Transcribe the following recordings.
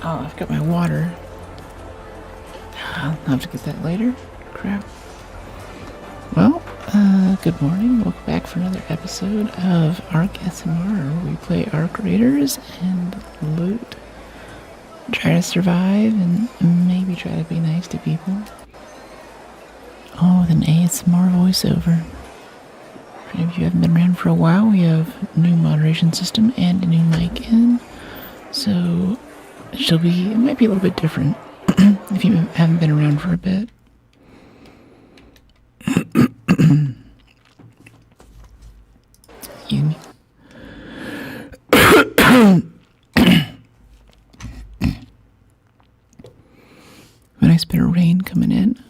Oh, I've got my water. I'll have to get that later. Crap. Well, good morning. Welcome back for another episode of ArcSMR. We play Arc Raiders and loot. Try to survive and maybe try to be nice to people. Oh, with an ASMR voiceover. If you haven't been around for a while, we have a new moderation system and a new mic in. So it might be a little bit different if you haven't been around for a bit. Excuse me. A nice bit of rain coming in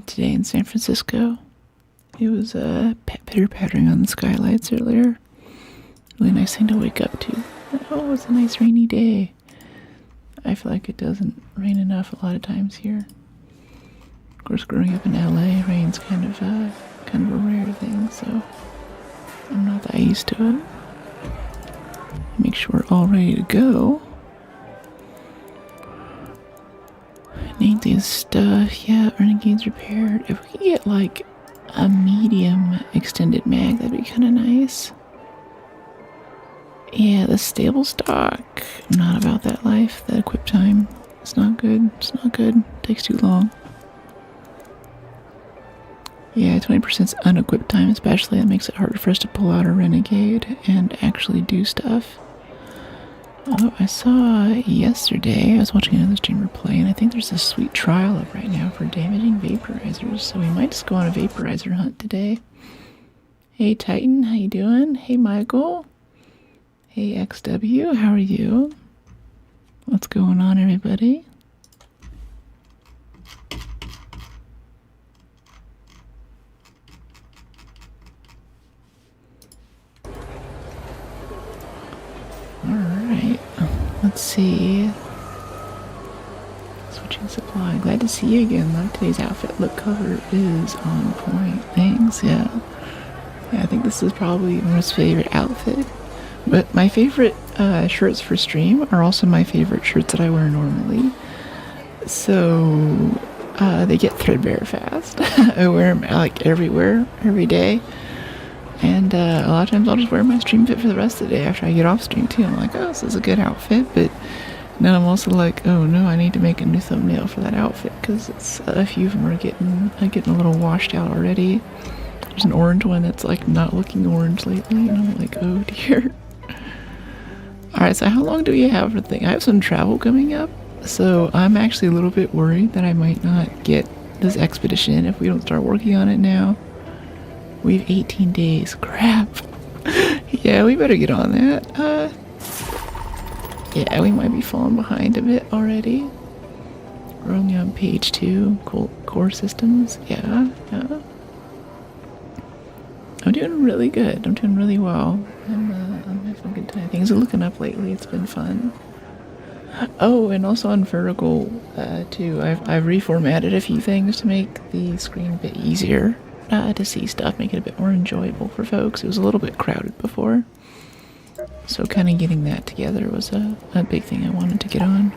today in San Francisco. It was pitter-pattering on the skylights earlier. Really nice thing to wake up to. Oh, it's a nice rainy day. I feel like it doesn't rain enough a lot of times here. Of course, growing up in LA, rain's kind of a rare thing, so I'm not that used to it. Make sure we're all ready to go. Need this stuff. Yeah, Renegade's repaired. If we could get like a medium extended mag, that'd be kind of nice. Yeah, the stable stock. I'm not about that life. That equip time. It's not good. It's not good. It takes too long. Yeah, 20%'s unequipped time especially. That makes it harder for us to pull out a Renegade and actually do stuff. Oh, I saw yesterday, I was watching another streamer play, and I think there's a sweet trial up right now for damaging vaporizers, so we might just go on a vaporizer hunt today. Hey Titan, how you doing? Hey Michael. Hey XW, how are you? What's going on, everybody? Alright, let's see. Switching supply. Glad to see you again. Love today's outfit. Look, cover is on point. Thanks, yeah. Yeah, I think this is probably my most favorite outfit. But my favorite shirts for stream are also my favorite shirts that I wear normally. So, they get threadbare fast. I wear them like everywhere, every day. And a lot of times I'll just wear my stream fit for the rest of the day after I get off stream too. I'm like, oh, this is a good outfit. But then I'm also like, oh no, I need to make a new thumbnail for that outfit because it's a few of them are getting a little washed out already. There's an orange one that's like not looking orange lately, and I'm like, oh dear. Alright, so how long do we have for the thing? I have some travel coming up, so I'm actually a little bit worried that I might not get this expedition if we don't start working on it now. We have 18 days. Crap. Yeah, we better get on that. Yeah, we might be falling behind a bit already. We're only on page 2. Core systems. Yeah. I'm doing really good. I'm doing really well. I'm having a good time. Things are looking up lately. It's been fun. Oh, and also on vertical, too. I've reformatted a few things to make the screen a bit easier to see stuff, make it a bit more enjoyable for folks. It was a little bit crowded before. So kind of getting that together was a big thing I wanted to get on.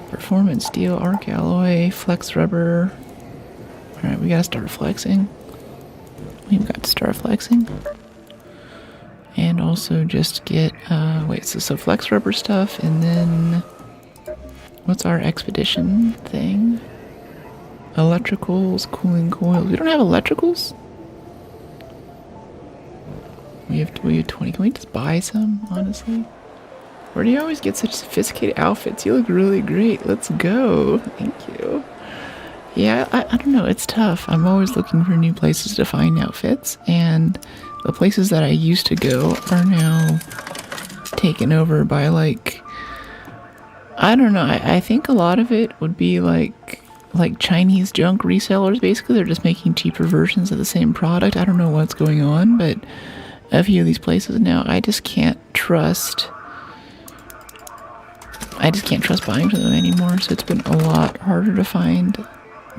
Performance steel, arc alloy, flex rubber. Alright, we gotta start flexing. We've got to start flexing. And also just get, so flex rubber stuff, and then what's our expedition thing? Electricals, cooling coils. We don't have electricals? We have 20. Can we just buy some, honestly? Where do you always get such sophisticated outfits? You look really great. Let's go. Thank you. Yeah, I don't know. It's tough. I'm always looking for new places to find outfits, and the places that I used to go are now taken over by, like, I don't know. I think a lot of it would be like Chinese junk resellers. Basically, they're just making cheaper versions of the same product. I don't know what's going on, but a few of these places now, I just can't trust buying from them anymore. So it's been a lot harder to find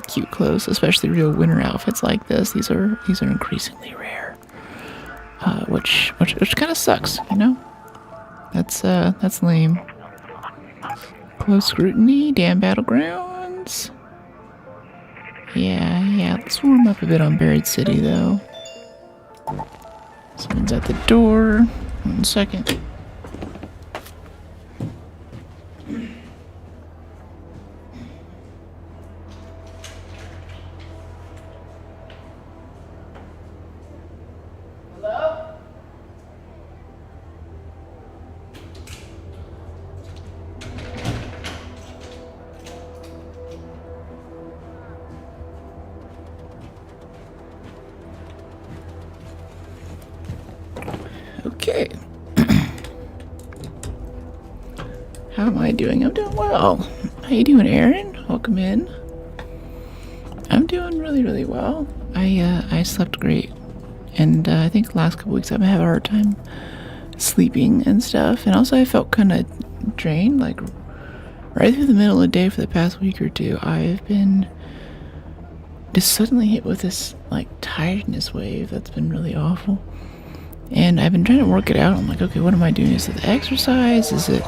cute clothes, especially real winter outfits like this. These are increasingly rare, which kind of sucks, you know. That's lame. Close scrutiny, damn battlegrounds. Yeah, let's warm up a bit on Buried City, though. Someone's at the door. 1 second. Okay. How am I doing? I'm doing well. How you doing, Aaron? Welcome in. I'm doing really, really well. I slept great. And I think the last couple weeks I've had a hard time sleeping and stuff. And also I felt kind of drained, like right through the middle of the day for the past week or two. I've been just suddenly hit with this like tiredness wave that's been really awful. And I've been trying to work it out. I'm like, okay, what am I doing? Is it the exercise? Am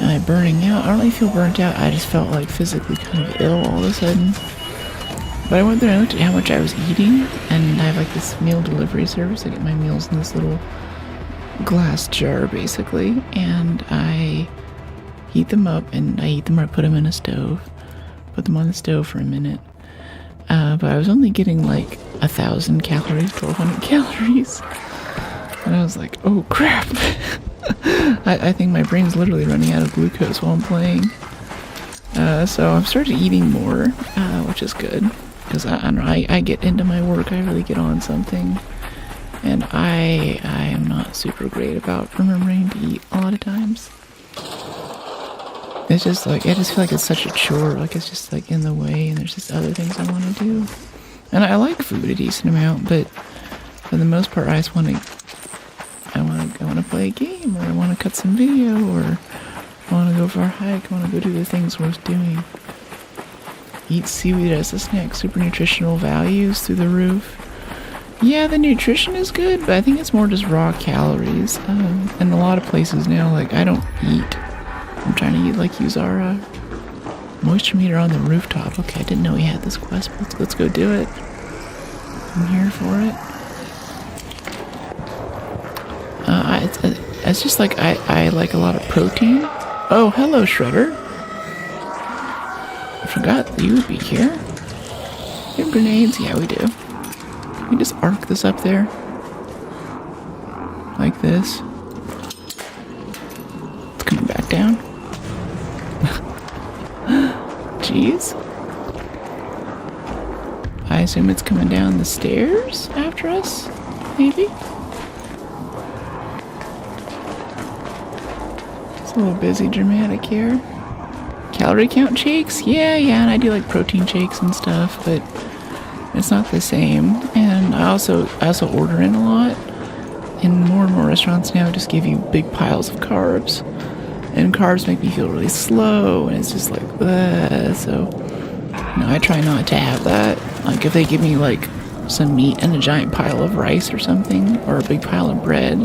I burning out? I don't really feel burnt out. I just felt like physically kind of ill all of a sudden. But I went there and I looked at how much I was eating, and I have like this meal delivery service. I get my meals in this little glass jar basically, and I heat them up, and I put them in a stove. Put them on the stove for a minute. But I was only getting like 1,000 calories, 1,200 calories. And I was like, oh crap. I think my brain's literally running out of glucose while I'm playing. So I've started eating more, which is good. Because I get into my work, I really get on something. And I am not super great about remembering to eat a lot of times. It's just like, I just feel like it's such a chore. Like it's just like in the way, and there's just other things I want to do. And I like food a decent amount, but for the most part, I just want to play a game, or I want to cut some video, or I want to go for a hike, I want to go do the things worth doing. Eat seaweed as a snack, super nutritional values through the roof. Yeah, the nutrition is good, but I think it's more just raw calories. In a lot of places now, like, I don't eat. I'm trying to eat, like, use our moisture meter on the rooftop. Okay, I didn't know we had this quest, but let's go do it. I'm here for it. It's just like, I like a lot of protein. Oh, hello, Shredder. I forgot you would be here. We have grenades? Yeah, we do. Can we just arc this up there? Like this. It's coming back down. Jeez. I assume it's coming down the stairs after us? Maybe? It's a little busy dramatic here. Calorie count shakes? Yeah, and I do like protein shakes and stuff, but it's not the same. And I also order in a lot. And more restaurants now just give you big piles of carbs. And carbs make me feel really slow, and it's just like, so, I try not to have that. Like, if they give me, like, some meat and a giant pile of rice or something, or a big pile of bread,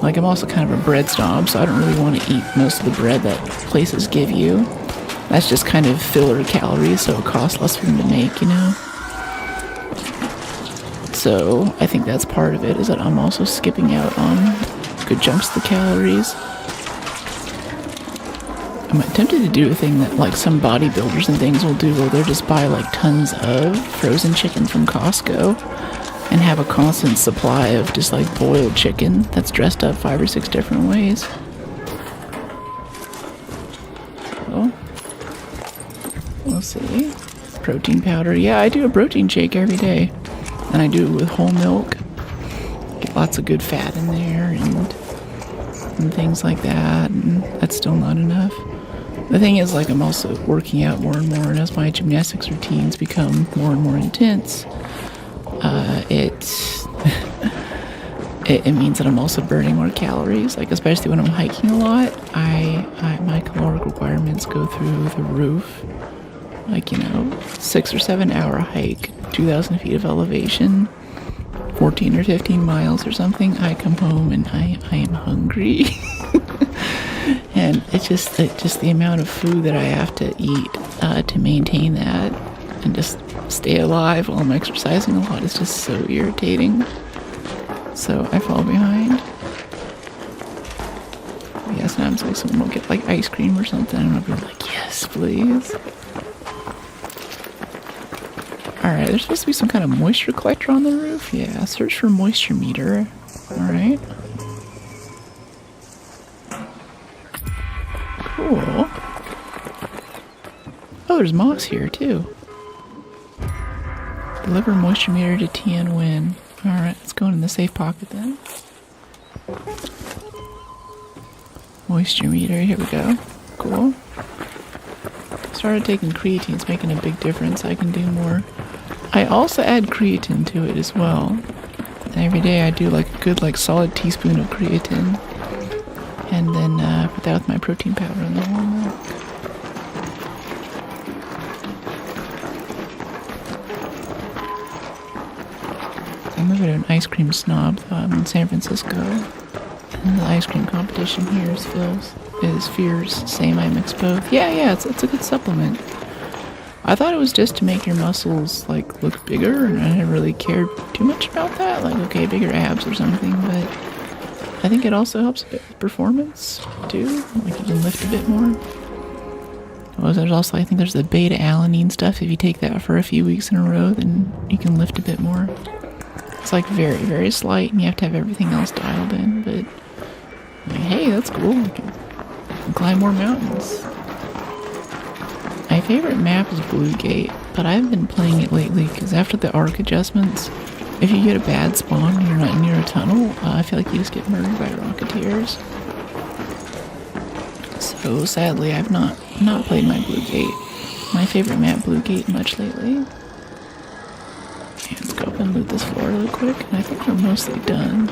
like, I'm also kind of a bread snob, so I don't really want to eat most of the bread that places give you. That's just kind of filler calories, so it costs less for them to make, So, I think that's part of it, is that I'm also skipping out on good chunks of the calories. I'm tempted to do a thing that, like, some bodybuilders and things will do, where they'll just buy, like, tons of frozen chicken from Costco and have a constant supply of just, like, boiled chicken that's dressed up 5 or 6 different ways. So, we'll see. Protein powder. Yeah, I do a protein shake every day. And I do it with whole milk. Get lots of good fat in there and things like that. And that's still not enough. The thing is, like, I'm also working out more and more, and as my gymnastics routines become more and more intense, it means that I'm also burning more calories. Like, especially when I'm hiking a lot, my caloric requirements go through the roof. Like, 6 or 7 hour hike, 2,000 feet of elevation, 14 or 15 miles or something. I come home and I am hungry. and it's just the amount of food that I have to eat to maintain that and just stay alive while I'm exercising a lot is just so irritating. So I fall behind. Yeah, sometimes like someone will get like ice cream or something and I'll be like, yes, please. Alright, there's supposed to be some kind of moisture collector on the roof. Yeah, search for moisture meter. Alright. Cool. Oh, there's moss here too. Deliver moisture meter to TN Win. Alright, let's go in the safe pocket then. Moisture meter, here we go. Cool. Started taking creatine, it's making a big difference. I can do more. I also add creatine to it as well. And every day I do like a good like solid teaspoon of creatine. And then put that with my protein powder in the warm milk. I'm a bit of an ice cream snob though. I'm in San Francisco. And the ice cream competition here is Fierce. Same, I mix both. Yeah, it's a good supplement. I thought it was just to make your muscles like look bigger, and I didn't really care too much about that. Like, okay, bigger abs or something, but I think it also helps a bit with performance too. Like you can lift a bit more. Well, there's also, I think there's the beta alanine stuff. If you take that for a few weeks in a row, then you can lift a bit more. It's like very, very slight, and you have to have everything else dialed in. But like, hey, that's cool. You can climb more mountains. My favorite map is Blue Gate, but I've been playing it lately because after the arc adjustments, if you get a bad spawn and you're not near a tunnel, I feel like you just get murdered by rocketeers. So sadly, I've not played my Blue Gate. My favorite map, Blue Gate, much lately. Okay, let's go up and loot this floor real quick, and I think we're mostly done.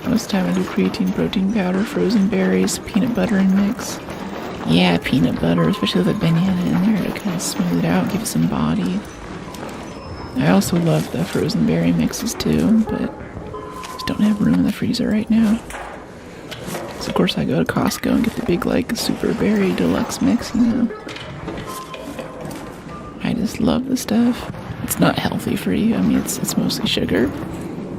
Most of the time I do creatine, protein powder, frozen berries, peanut butter and mix. Yeah, peanut butter, especially with a banana in there to kind of smooth it out, give it some body. I also love the frozen berry mixes too, but just don't have room in the freezer right now. So of course I go to Costco and get the big like super berry deluxe mix, you know. I just love the stuff. It's not healthy for you. I mean, it's mostly sugar.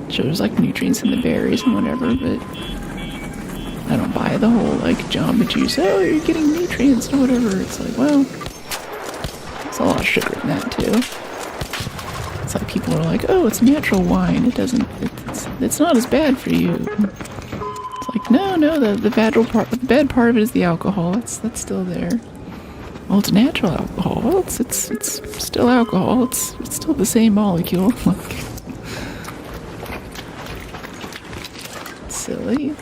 Sure, there's like nutrients in the berries and whatever, but I don't buy the whole like Jamba Juice, oh, you're getting nutrients or whatever. It's like, well, there's a lot of sugar in that too. It's like people are like, oh, it's natural wine. It's not as bad for you. It's like, no, the bad part of it is the alcohol. That's still there. Well, it's natural alcohol. Well, it's still alcohol. It's still the same molecule. Like, silly.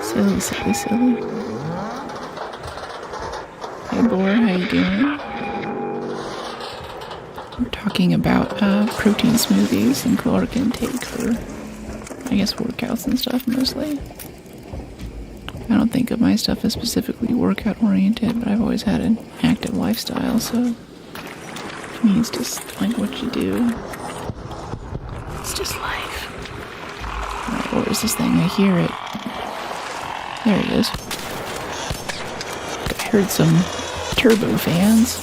Silly. Hey, Boar, how you doing? We're talking about protein smoothies and caloric intake for, I guess, workouts and stuff mostly. I don't think of my stuff as specifically workout oriented, but I've always had an active lifestyle, so to me it's just like what you do. It's just life. Alright, where is this thing? I hear it. There it is. I heard some turbo fans.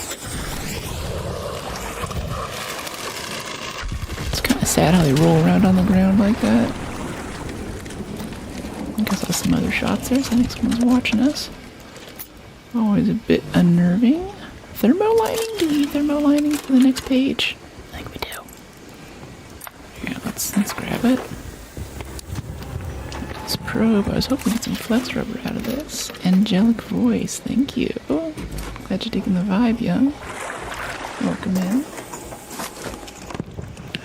It's kind of sad how they roll around on the ground like that. I think I saw some other shots there, so I think someone's watching us. Always a bit unnerving. Thermo lining? Do we need thermo lining for the next page? I think we do. Yeah, let's grab it. This probe. I was hoping to get some flex rubber out of this. Angelic voice, thank you. Glad you're digging the vibe, young. Welcome in.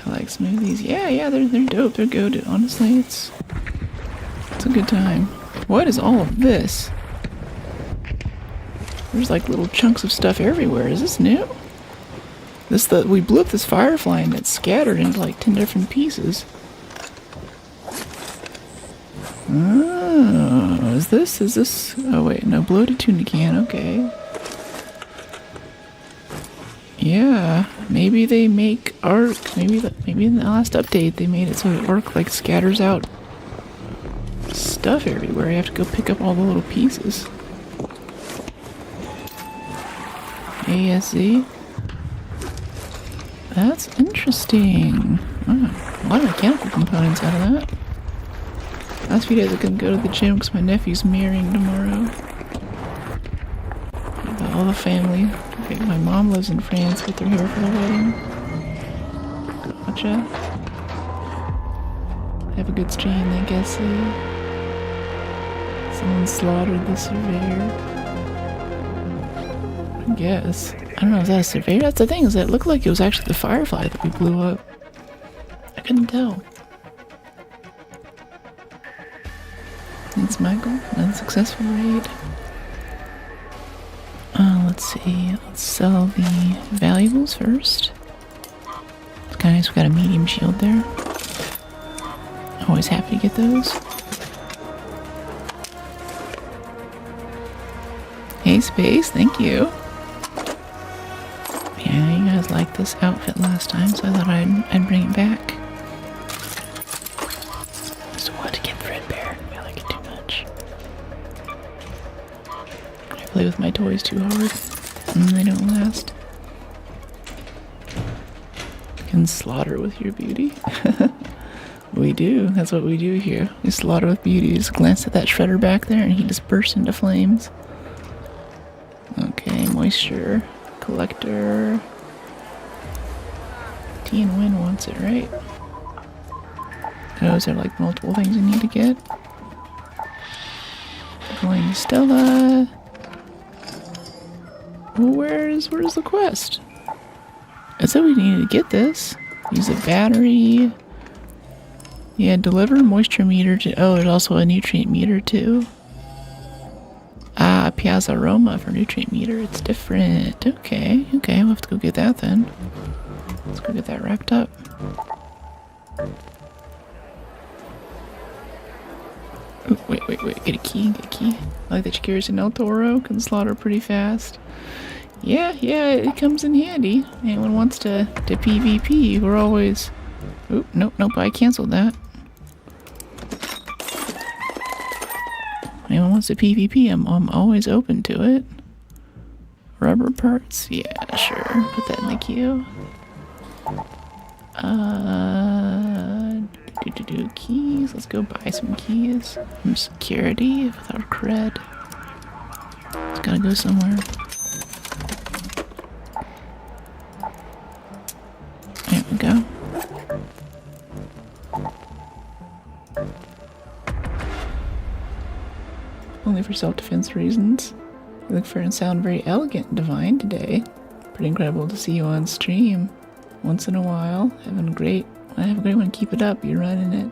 I like smoothies. Yeah, they're dope. They're good. Honestly, it's a good time. What is all of this? There's like little chunks of stuff everywhere. Is this new? We blew up this firefly and it's scattered into like 10 different pieces. Oh, is this? Oh wait, no, bloated tuna can. Okay. Yeah, maybe they make Arc. Maybe in the last update they made it so that Arc like scatters out stuff everywhere. You have to go pick up all the little pieces. ASZ. That's interesting. Oh, a lot of mechanical components out of that. Last few days I couldn't go to the gym because my nephew's marrying tomorrow. All the family. Okay, my mom lives in France, but they're here for the wedding. Gotcha. Have a good stream, I guess. Someone slaughtered the surveyor. I guess. I don't know, is that a surveyor? That's the thing, is that it looked like it was actually the Firefly that we blew up. I couldn't tell. Thanks, Michael. Unsuccessful raid. Let's see. Let's sell the valuables first. It's kind of nice we got a medium shield there. Always happy to get those. Hey, Space, thank you. Yeah, you guys liked this outfit last time, so I thought I'd bring it back. So what to get threadbare? I like it too much. I play with my toys too hard, and they don't last. You can slaughter with your beauty. We do. That's what we do here. We slaughter with beauty. You just glance at that shredder back there, and he just bursts into flames. Okay, moisture collector. T and Win wants it, right? Oh, is there like multiple things you need to get? Going to Stella. Well, where's the quest? It said we needed to get this. Use a battery. Yeah, deliver moisture meter to. Oh, there's also a nutrient meter too. Ah, Piazza Roma for nutrient meter. It's different. Okay, we'll have to go get that then. Let's go get that wrapped up. Oh, wait. Get a key. I like that you carry an El Toro. Can slaughter pretty fast. Yeah, it comes in handy. Anyone wants to PvP, we're always... Oop, nope, I canceled that. Anyone wants to PvP, I'm always open to it. Rubber parts? Yeah, sure. Put that in the queue. Keys. Let's go buy some keys. Some security with our cred. It's gotta go somewhere. There we go. Only for self-defense reasons. You look fair and sound very elegant and divine today. Pretty incredible to see you on stream. Once in a while. Have a great one. Keep it up. You're running it.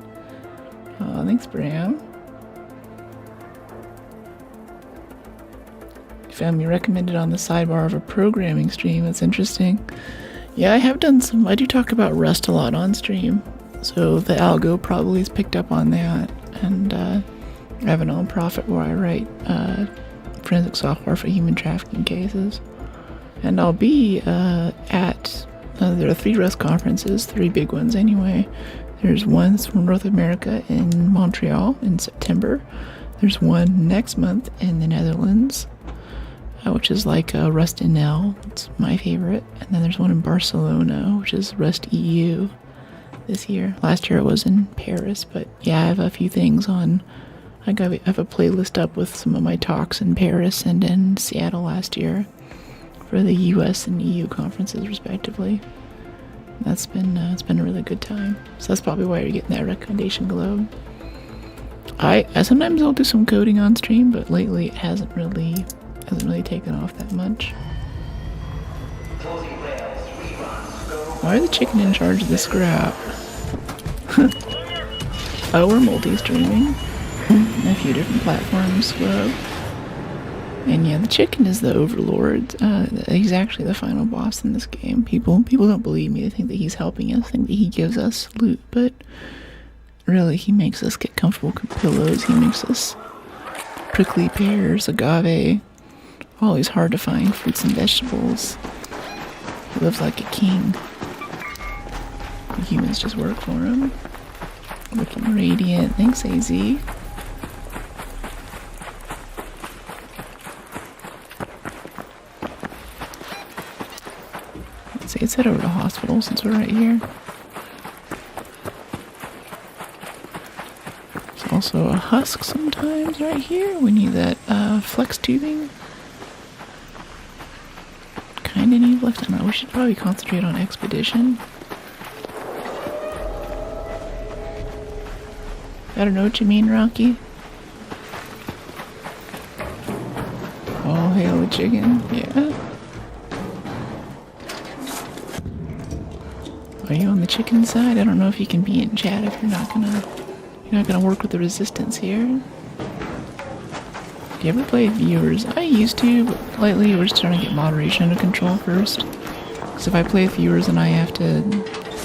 Oh, thanks, Bram. You found me recommended on the sidebar of a programming stream. That's interesting. Yeah, I have done some. I do talk about Rust a lot on stream. So the algo probably has picked up on that. And I have a non-profit where I write forensic software for human trafficking cases. And I'll be at... there are 3 Rust conferences, 3 big ones anyway. There's one from North America in Montreal in September. There's one next month in the Netherlands, which is like Rust NL. It's my favorite. And then there's one in Barcelona, which is Rust EU this year. Last year it was in Paris, but yeah, I have a few things on. I have a playlist up with some of my talks in Paris and in Seattle last year for the US and EU conferences respectively. It's been a really good time. So that's probably why you're getting that recommendation globe. I sometimes I'll do some coding on stream, but lately it hasn't really taken off that much. Why are the chicken in charge of the scrap? Oh, we're multi-streaming. A few different platforms. And yeah, the chicken is the overlord. He's actually the final boss in this game. People don't believe me. They think that he's helping us, think that he gives us loot, but really he makes us get comfortable pillows. He makes us prickly pears, agave, all these hard to find fruits and vegetables. He lives like a king. The humans just work for him. Looking radiant. Thanks, AZ. Let's head over to the hospital since we're right here. There's also a husk sometimes right here. We need that flex tubing. Kinda need flex. I don't know. We should probably concentrate on expedition. I don't know what you mean, Rocky. Oh, hail the chicken. Yeah. Are you on the chicken side? I don't know if you can be in chat if you're not gonna work with the resistance here. Do you ever play viewers? I used to, but lately we're just trying to get moderation under control first. Because if I play with viewers, then I have to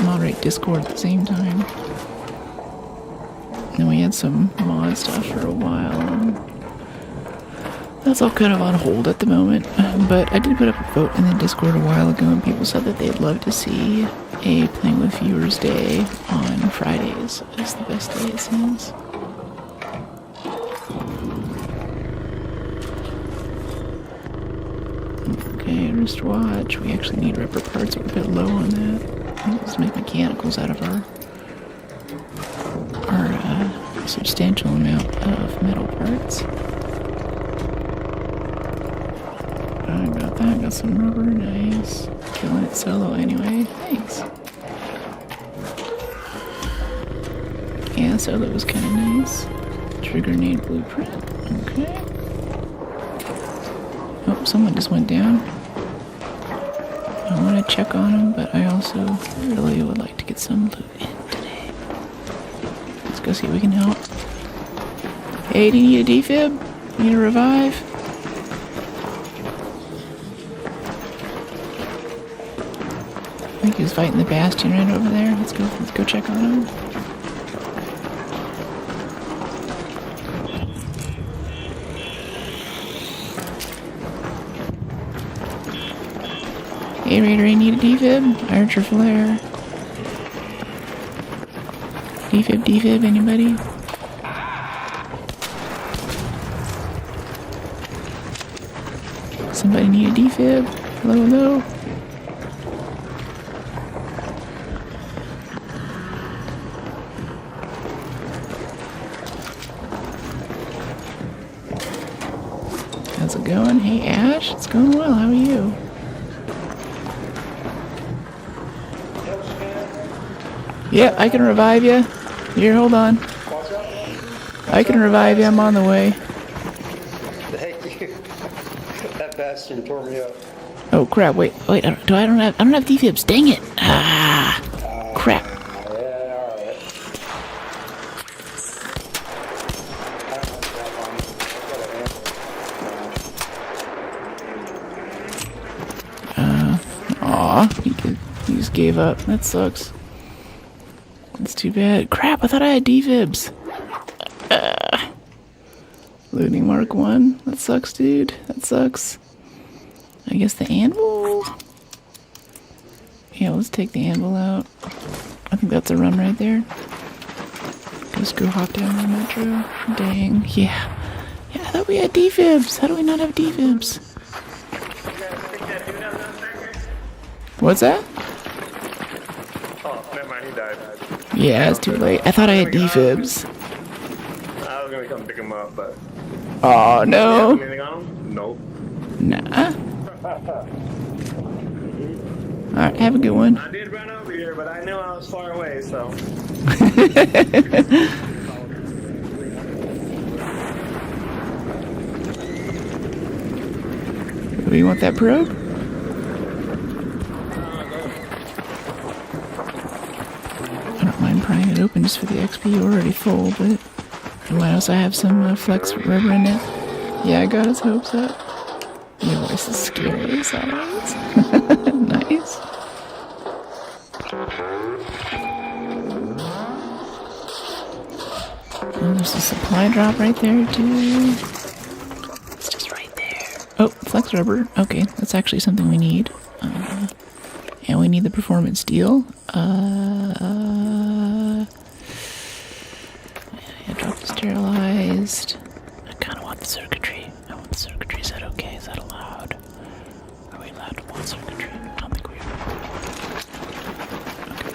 moderate Discord at the same time. And we had some mod stuff for a while, and that's all kind of on hold at the moment. But I did put up a vote in the Discord a while ago, and people said that they'd love to see a Playing with Viewers Day on Fridays. It's the best day, it seems. Okay, wristwatch. We actually need rubber parts. We're a bit low on that. Let's make mechanicals out of our substantial amount of metal parts. I got that. Got some rubber. Nice. Killing it solo anyway. Thanks. Yeah, solo was kind of nice. Trigger grenade blueprint. Okay. Oh, someone just went down. I want to check on him, but I also really would like to get some loot in today. Let's go see if we can help. Hey, do you need a defib? You need a revive? I think he was fighting the Bastion right over there. Let's go check on him. Hey Raider, I need a defib. Archer flare. Defib, anybody? Somebody need a defib? Hello? How's it going? Hey Ash, it's going well. How are you? Yeah, I can revive you. Here, hold on. I can revive you. I'm on the way. Thank you. That Bastion tore me up. Oh crap! Wait. I don't have defibs. Dang it! Crap. Yeah, alright. He just gave up. That sucks. That's too bad. Crap, I thought I had defibs. Looting Mark 1. That sucks, dude. That sucks. I guess the anvil? Yeah, let's take the anvil out. I think that's a run right there. Let's go hop down the metro. Dang. Yeah, I thought we had defibs. How do we not have defibs? What's that? Oh, never mind, he died. Yeah, it's too late. I thought I had defibs. I was gonna come pick him up, but... Oh, no. Anything on him? Nope. Nah. Alright, have a good one. I did run over here, but I knew I was far away, so... Do you want that probe? I don't mind prying it open just for the XP. You're already full, but I might also have some flex rubber in it. Yeah, I got his hopes up. Your voice is scary as always. Nice. Oh, there's a supply drop right there, too. It's just right there. Oh, flex rubber. Okay, that's actually something we need. the performance deal. Yeah, drop the sterilized. I kind of want the circuitry. I want the circuitry. Is that okay? Is that allowed? Are we allowed to want circuitry? I don't think we are. Okay.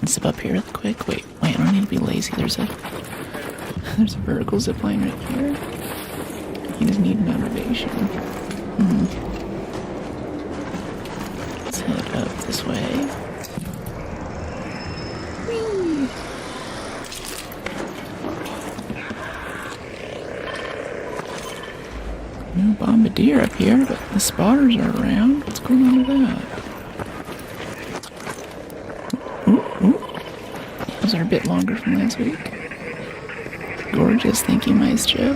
Let's zip up here real quick. Wait, I don't need to be lazy. There's a vertical zip line right here. You just need an elevation. Let's head up this way. Whee! No bombardier up here, but the spotters are around. What's going on with that? Ooh. Those are a bit longer from last week. Gorgeous, thank you, Maestro.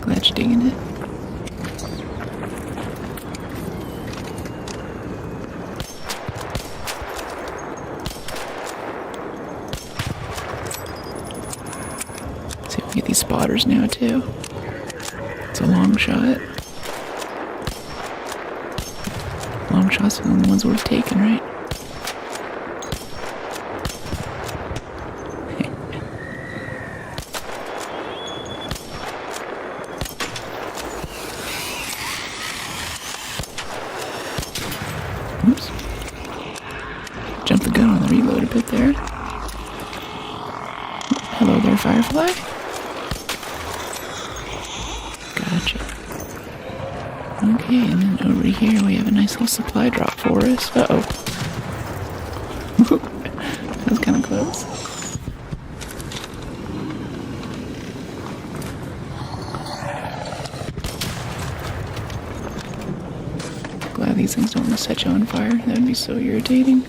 Glad you're digging it. See if we get these spotters now too. It's a long shot. Long shots are the only ones worth taking, right? Oops. Jumped the gun on the reload a bit there. Hello there, Firefly. Gotcha. Okay, and then over here we have a nice little supply drop for us. Uh-oh. That was kind of close. Glad these things don't set you on fire. That would be so irritating.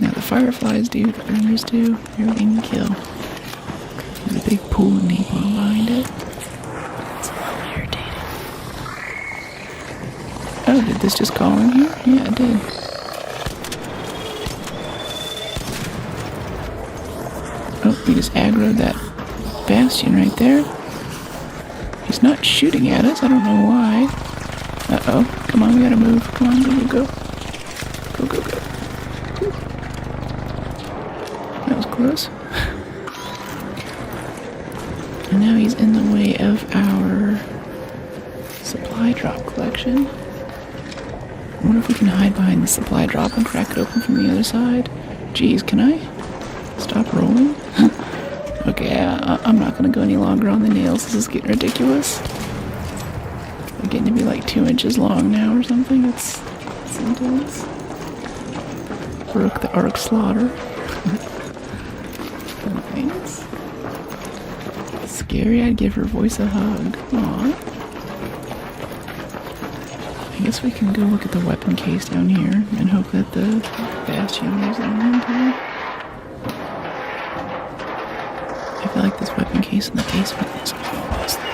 Now the fireflies do, the burners do, everything you kill. There's a big pool of napalm behind it. It's a little irritating. Oh, did this just call in here? Yeah, it did. Oh, we just aggroed that bastion right there. He's not shooting at us, I don't know why. Uh-oh. Come on, we gotta move. Come on, go. Go. That was close. And now he's in the way of our supply drop collection. I wonder if we can hide behind the supply drop and crack it open from the other side. Jeez, can I stop rolling? Okay, I'm not gonna go any longer on the nails. This is getting ridiculous. They're getting to be like 2 inches long now or something. It's intense. Broke the arc slaughter. Thanks. Scary, I'd give her voice a hug. Aww. I guess we can go look at the weapon case down here and hope that the bastion moves on into. I feel like this weapon case in the basement is always there.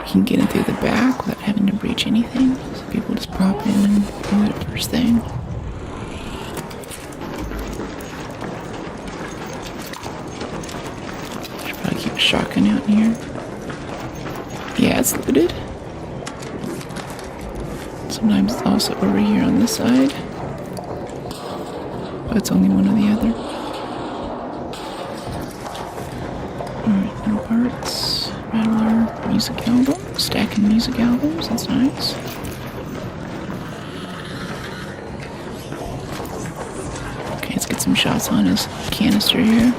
You can get in through the back without having to breach anything, so people just pop in and do it first thing. Should probably keep a shotgun out in here. Yeah, it's looted. Sometimes it's also over here on this side, but it's only one or the other. Alright, no parts. Rattler, music album. Stacking music albums, that's nice. Okay, let's get some shots on his canister here.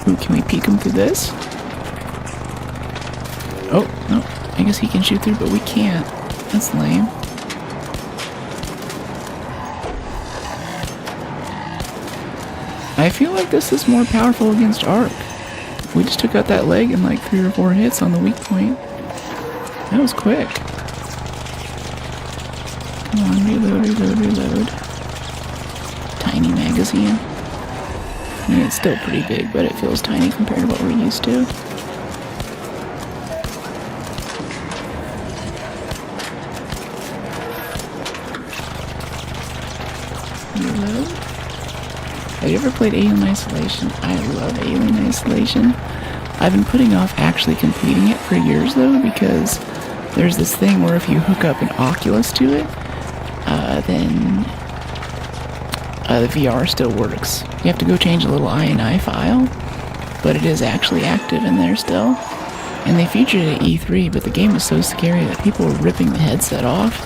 Ooh, can we peek him through this? Oh, no. I guess he can shoot through, but we can't. That's lame. I feel like this is more powerful against Arc. We just took out that leg in like 3 or 4 hits on the weak point. That was quick. Come on, reload. Tiny magazine. I mean, it's still pretty big, but it feels tiny compared to what we're used to. Reload. Have you ever played Alien Isolation? I love Alien Isolation. I've been putting off actually completing it for years though, because there's this thing where if you hook up an Oculus to it, then the VR still works. You have to go change a little INI file, but it is actually active in there still. And they featured it at E3, but the game was so scary that people were ripping the headset off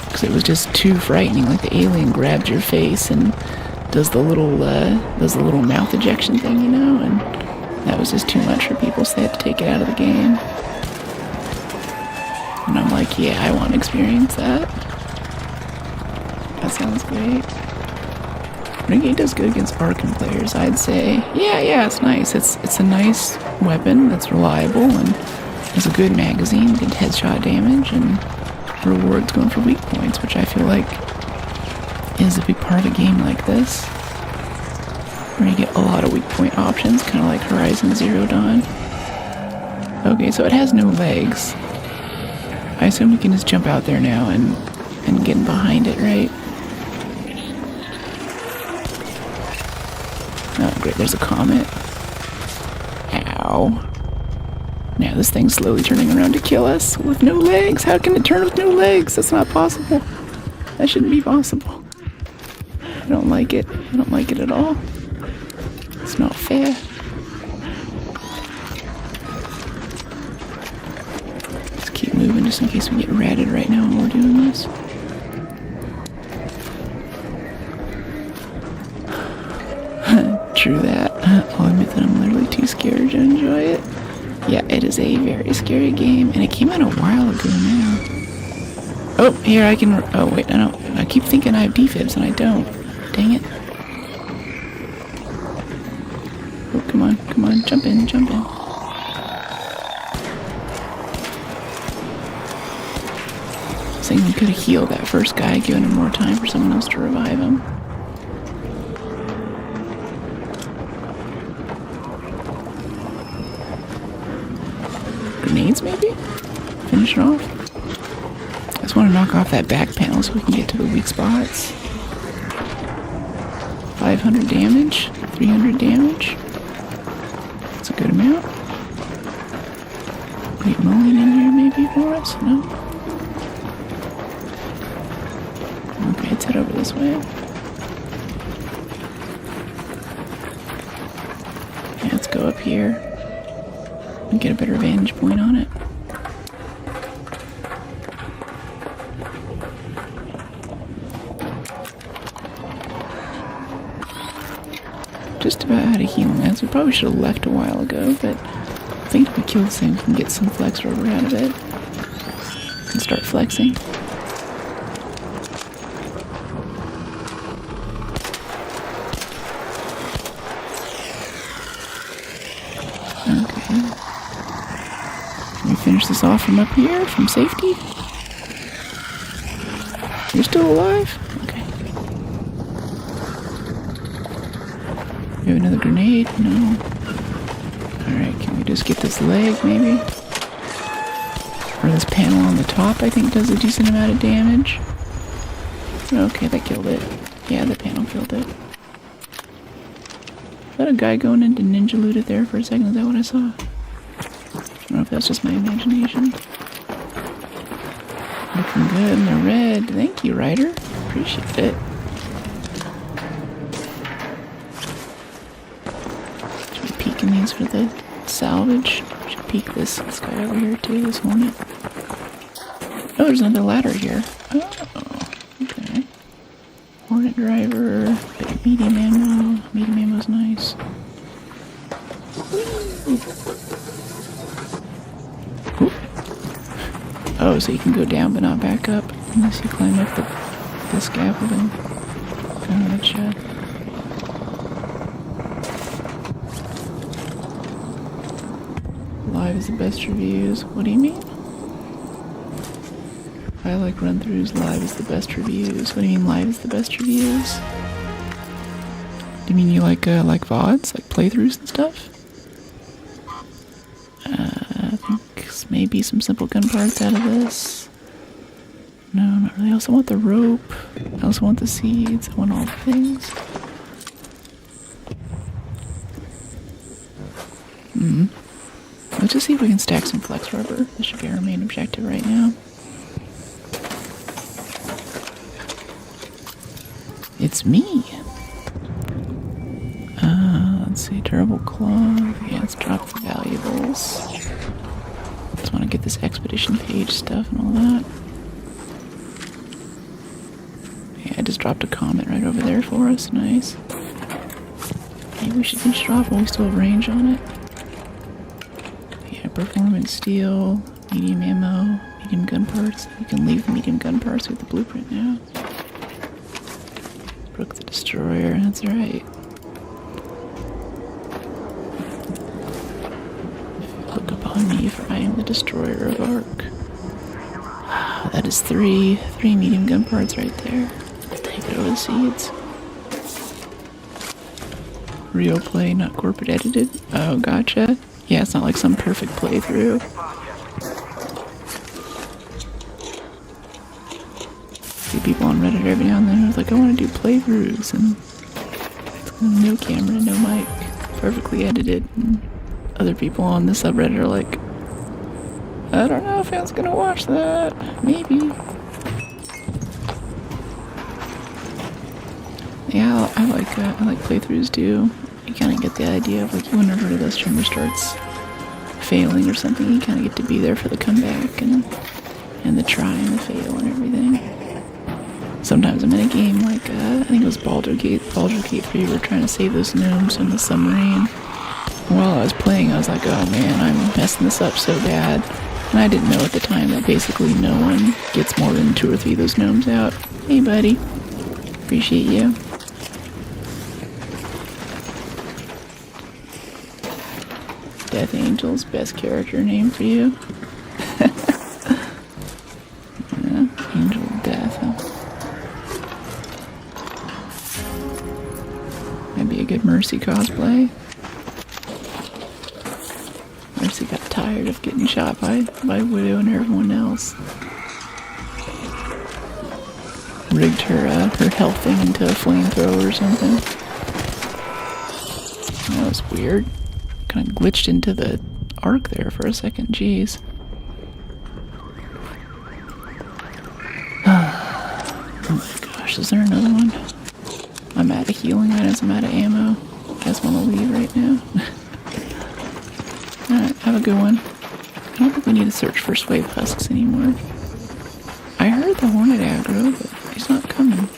because it was just too frightening. Like the alien grabs your face and does the little mouth ejection thing, you know, and that was just too much for people, so they had to take it out of the game. And I'm like, yeah, I want to experience that. That sounds great. Renegade does good against Arkham players, I'd say. Yeah, it's nice. It's a nice weapon that's reliable and has a good magazine, good headshot damage, and rewards going for weak points, which I feel like is a big part of a game like this, where you get a lot of weak point options, kind of like Horizon Zero Dawn. Okay, so it has no legs. I assume we can just jump out there now and get in behind it, right? Oh, great, there's a comet. Ow. Now this thing's slowly turning around to kill us with no legs. How can it turn with no legs? That's not possible. That shouldn't be possible. I don't like it. I don't like it at all. It's not fair. Let's keep moving just in case we get ratted right now while we're doing this. True that. I'll admit that I'm literally too scared to enjoy it. Yeah, it is a very scary game, and it came out a while ago now. Oh, here I can... Oh, wait, no. I keep thinking I have defibs, and I don't. Dang it. Oh, come on. Jump in. Saying we could have healed that first guy, given him more time for someone else to revive him. Grenades, maybe? Finish it off. I just want to knock off that back panel so we can get to the weak spots. 500 damage, 300 damage. That's a good amount. Wait, Mulligan in here maybe for us? No? Okay, let's head over this way. Yeah, let's go up here and get a better vantage point on it. Just about out of healing meds. We probably should have left a while ago, but I think if we kill this thing, we can get some flex rubber out of it and start flexing. Okay. Can we finish this off from up here, from safety? You're still alive? Okay. We have another grenade? No. Alright, can we just get this leg, maybe? Or this panel on the top, I think, does a decent amount of damage. Okay, that killed it. Yeah, the panel killed it. Is that a guy going into ninja loot it there for a second? Is that what I saw? I don't know if that's just my imagination. Looking good in the red. Thank you, Ryder. Appreciate it. Should we peek in these for the salvage? Should peek this guy over here too, this hornet. Oh, there's another ladder here. Oh, okay. Hornet driver, medium ammo. Medium ammo's nice. Ooh. Oh, so you can go down but not back up unless you climb up the scaffolding. Kind of that shed. Live is the best reviews. What do you mean? I like run-throughs. Live is the best reviews. What do you mean live is the best reviews? Do you mean you like VODs, like playthroughs and stuff? I think maybe some simple gun parts out of this. No, not really. I also want the rope. I also want the seeds. I want all the things. Let's just see if we can stack some flex rubber. This should be our main objective right now. It's me. Let's see, durable cloth. Yeah, let's drop the valuables. Just want to get this expedition page stuff and all that. Yeah, I just dropped a comment right over there for us. Nice. Maybe we should just drop while we still have range on it. Yeah, performance steel, medium ammo, medium gun parts. We can leave the medium gun parts with the blueprint now. Broke the destroyer, that's right. Look upon me, for I am the destroyer of Arc. That is three medium gun parts right there. Take it over the seeds. Real play, not corporate edited. Oh, gotcha. Yeah, it's not like some perfect playthrough. See people on Reddit every now and then. I was like, I want to do playthroughs, and no camera, no mic, perfectly edited. And other people on the subreddit are like, I don't know if anyone's gonna watch that. Maybe. Yeah, I like playthroughs too. You kind of get the idea of like whenever the streamer starts failing or something, you kind of get to be there for the comeback and the try and the fail and everything. Sometimes I'm in a game like I think it was Baldur's Gate 3. We were trying to save those gnomes on the submarine. While I was playing, I was like, oh man, I'm messing this up so bad. And I didn't know at the time that basically no one gets more than 2 or 3 of those gnomes out. Hey buddy, appreciate you. Death Angel's best character name for you. Yeah, Angel of Death. Huh? Might be a good Mercy cosplay. Mercy got tired of getting shot by Widow and everyone else. Rigged her health thing into a flamethrower or something. That was weird. Kind of glitched into the arc there for a second. Jeez. Oh my gosh, is there another one? I'm out of healing items, I'm out of ammo. I just want to leave right now. Alright, have a good one. I don't think we need to search for swave husks anymore. I heard the hornet aggro, but he's not coming.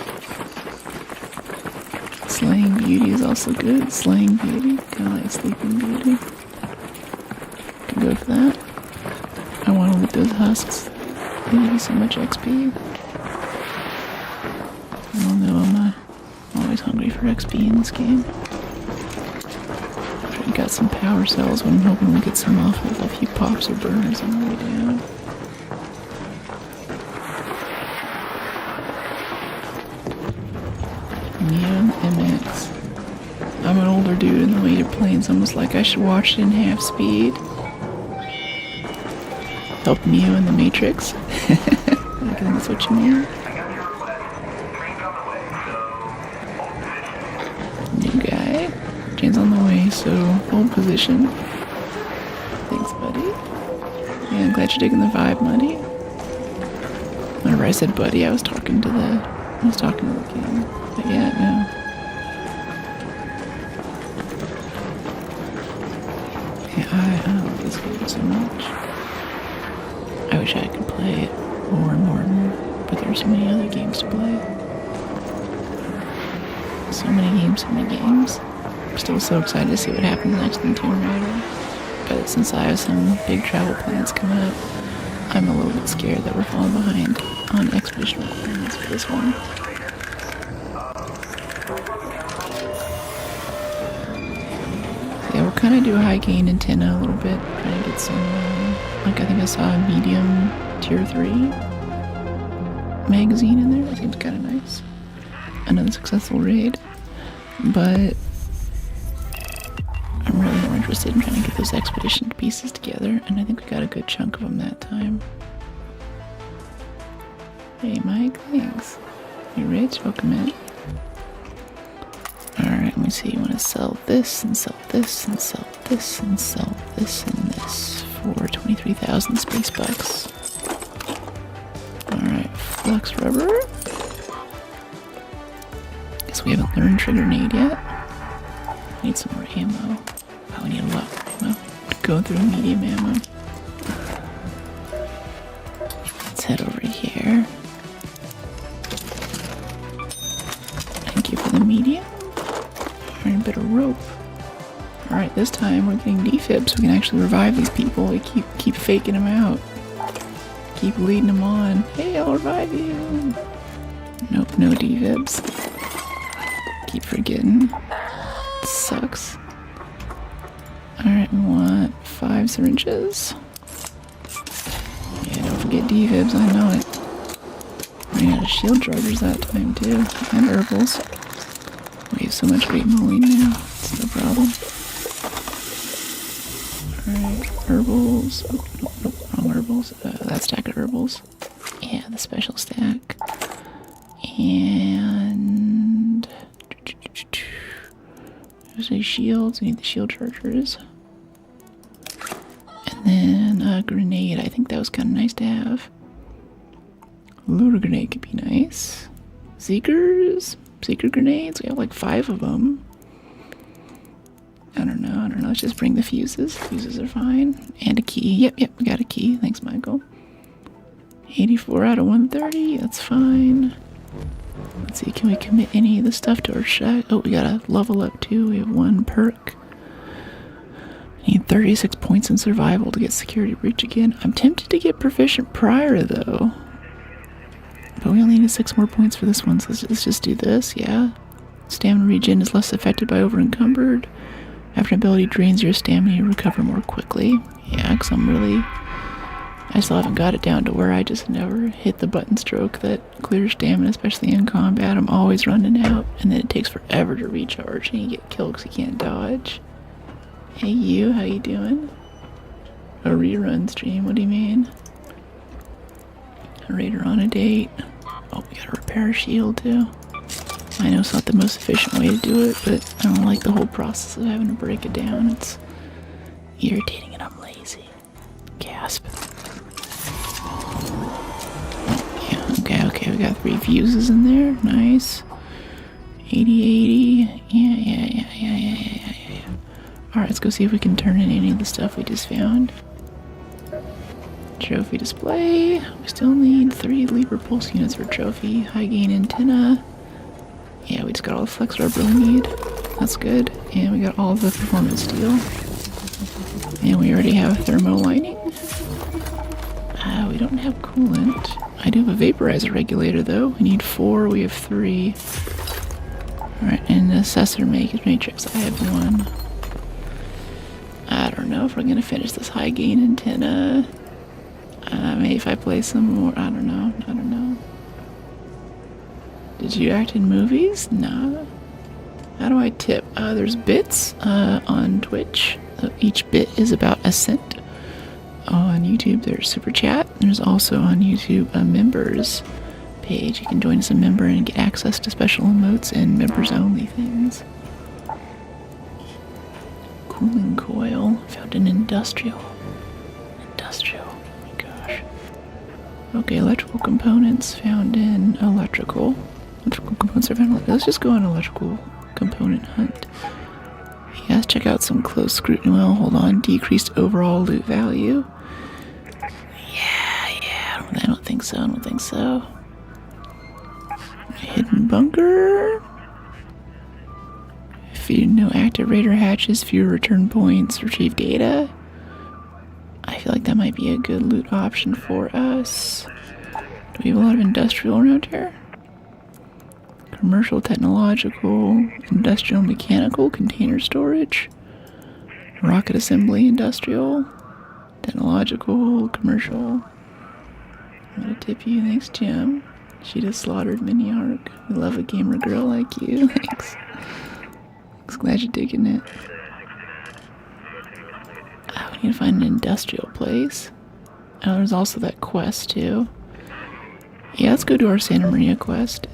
Slaying Beauty is also good. Slaying Beauty, kind of like Sleeping Beauty. Can go for that. I want to loot those husks. They give you so much XP. Although I'm always hungry for XP in this game. I got some power cells, but I'm hoping we'll get some off with a few pops or burners on the way down. Neo MX. I'm an older dude, and the way you're playing is almost like I should watch it in half speed. Help Neo in the Matrix. I think that's what you mean. New guy. Jane's on the way, so hold position. Thanks, buddy. Yeah, I'm glad you're digging the vibe, buddy. Whenever I said buddy, I was talking to the game. But yeah, no. Yeah, I love this game so much. I wish I could play it more and more and more, but there's so many other games to play. So many games. I'm still so excited to see what happens next in Tomb Raider. But since I have some big travel plans coming up, I'm a little bit scared that we're falling behind on expedition requirements for this one. Yeah, we'll kind of do a high gain antenna a little bit. Try to get some, like I think I saw a medium tier 3 magazine in there. That seems kind of nice. Another successful raid. But I'm really more interested in trying to get those expedition pieces together, and I think we got a good chunk of them that time. Hey Mike, thanks. New raids, welcome in. Alright, let me see. You want to sell this and sell this and sell this and sell this and this for 23,000 space bucks. Alright, flux rubber. Guess we haven't learned trigger grenade yet. Need some more ammo. Oh, we need a lot more ammo. Going through medium ammo. Let's head over here. Thank you for the medium. Alright, a bit of rope. Alright, this time we're getting defibs. We can actually revive these people. We keep faking them out. Keep leading them on. Hey, I'll revive you. Nope, no defibs. Keep forgetting. Sucks. Alright, we want 5 syringes. Yeah, don't forget defibs, I know it. Ran out of shield chargers that time too. And herbals. We have so much great mowing now. It's no problem. Alright, herbals. Oh, nope, wrong herbals. That stack of herbals. Yeah, the special stack. And there's these shields. We need the shield chargers. And then a grenade. I think that was kind of nice to have. Loader grenade could be nice. Seekers? Seeker grenades? We have like 5 of them. I don't know. Let's just bring the fuses. Fuses are fine. And a key. Yep, we got a key. Thanks, Michael. 84 out of 130. That's fine. Let's see, can we commit any of the stuff to our shack? Oh, we gotta level up too. We have 1 perk. Need 36 points in survival to get security breach again. I'm tempted to get proficient prior though. But we only need 6 more points for this one, so let's just do this, yeah. Stamina regen is less affected by over-encumbered. After an ability drains your stamina, you recover more quickly. Yeah, because I still haven't got it down to where I just never hit the button stroke that clears stamina, especially in combat. I'm always running out, and then it takes forever to recharge, and you get killed because you can't dodge. Hey you, how you doing? A rerun stream, what do you mean? A raider on a date. Oh, we gotta repair a shield too. I know it's not the most efficient way to do it, but I don't like the whole process of having to break it down. It's irritating and I'm lazy. Gasp. Okay, we got 3 fuses in there. Nice. 80. Yeah. Alright, let's go see if we can turn in any of the stuff we just found. Trophy display. We still need 3 Libra pulse units for trophy. High gain antenna. Yeah, we just got all the flex rubber we need. That's good. And we got all the performance steel. And we already have thermo lining. We don't have coolant. I do have a vaporizer regulator though. We need 4, we have 3. Alright, and the assessor matrix, I have 1. I don't know if we're gonna finish this high gain antenna. Maybe if I play some more, I don't know. Did you act in movies? Nah. How do I tip? There's bits on Twitch. Each bit is about a cent. On YouTube, there's Super Chat. There's also on YouTube a members page. You can join as a member and get access to special emotes and members-only things. Cooling coil found in industrial. Oh my gosh. Okay, electrical components found in electrical. Electrical components are found. Let's just go on electrical component hunt. Yes, check out some close scrutiny. Well, hold on. Decreased overall loot value. Yeah. I don't think so. Hidden bunker. No active raider hatches, fewer return points, retrieve data. I feel like that might be a good loot option for us. Do we have a lot of industrial around here? Commercial, technological, industrial, mechanical, container storage, rocket assembly, industrial, technological, commercial. I'm gonna tip you. Thanks, Jim. She just slaughtered Mini Arc. We love a gamer girl like you. Thanks. Glad you're digging it. We need to find an industrial place. Oh, there's also that quest too. Yeah, let's go to our Santa Maria quest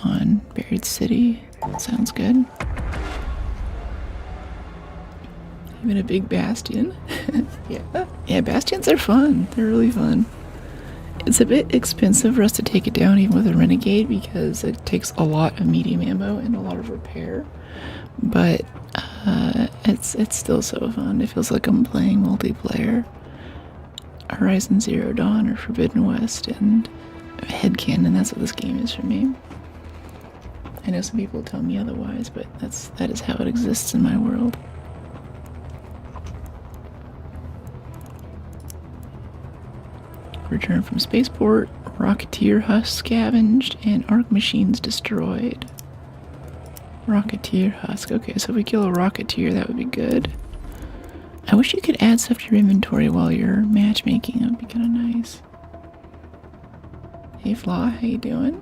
on Buried City. Sounds good. Even a big bastion. Yeah, bastions are fun. They're really fun. It's a bit expensive for us to take it down even with a renegade because it takes a lot of medium ammo and a lot of repair. But it's still so fun. It feels like I'm playing multiplayer. Horizon Zero Dawn or Forbidden West and headcanon, that's what this game is for me. I know some people tell me otherwise, but that is how it exists in my world. Return from spaceport, Rocketeer husk scavenged, and Arc machines destroyed. Rocketeer husk. Okay, so if we kill a Rocketeer, that would be good. I wish you could add stuff to your inventory while you're matchmaking. That would be kind of nice. Hey Flaw, how you doing?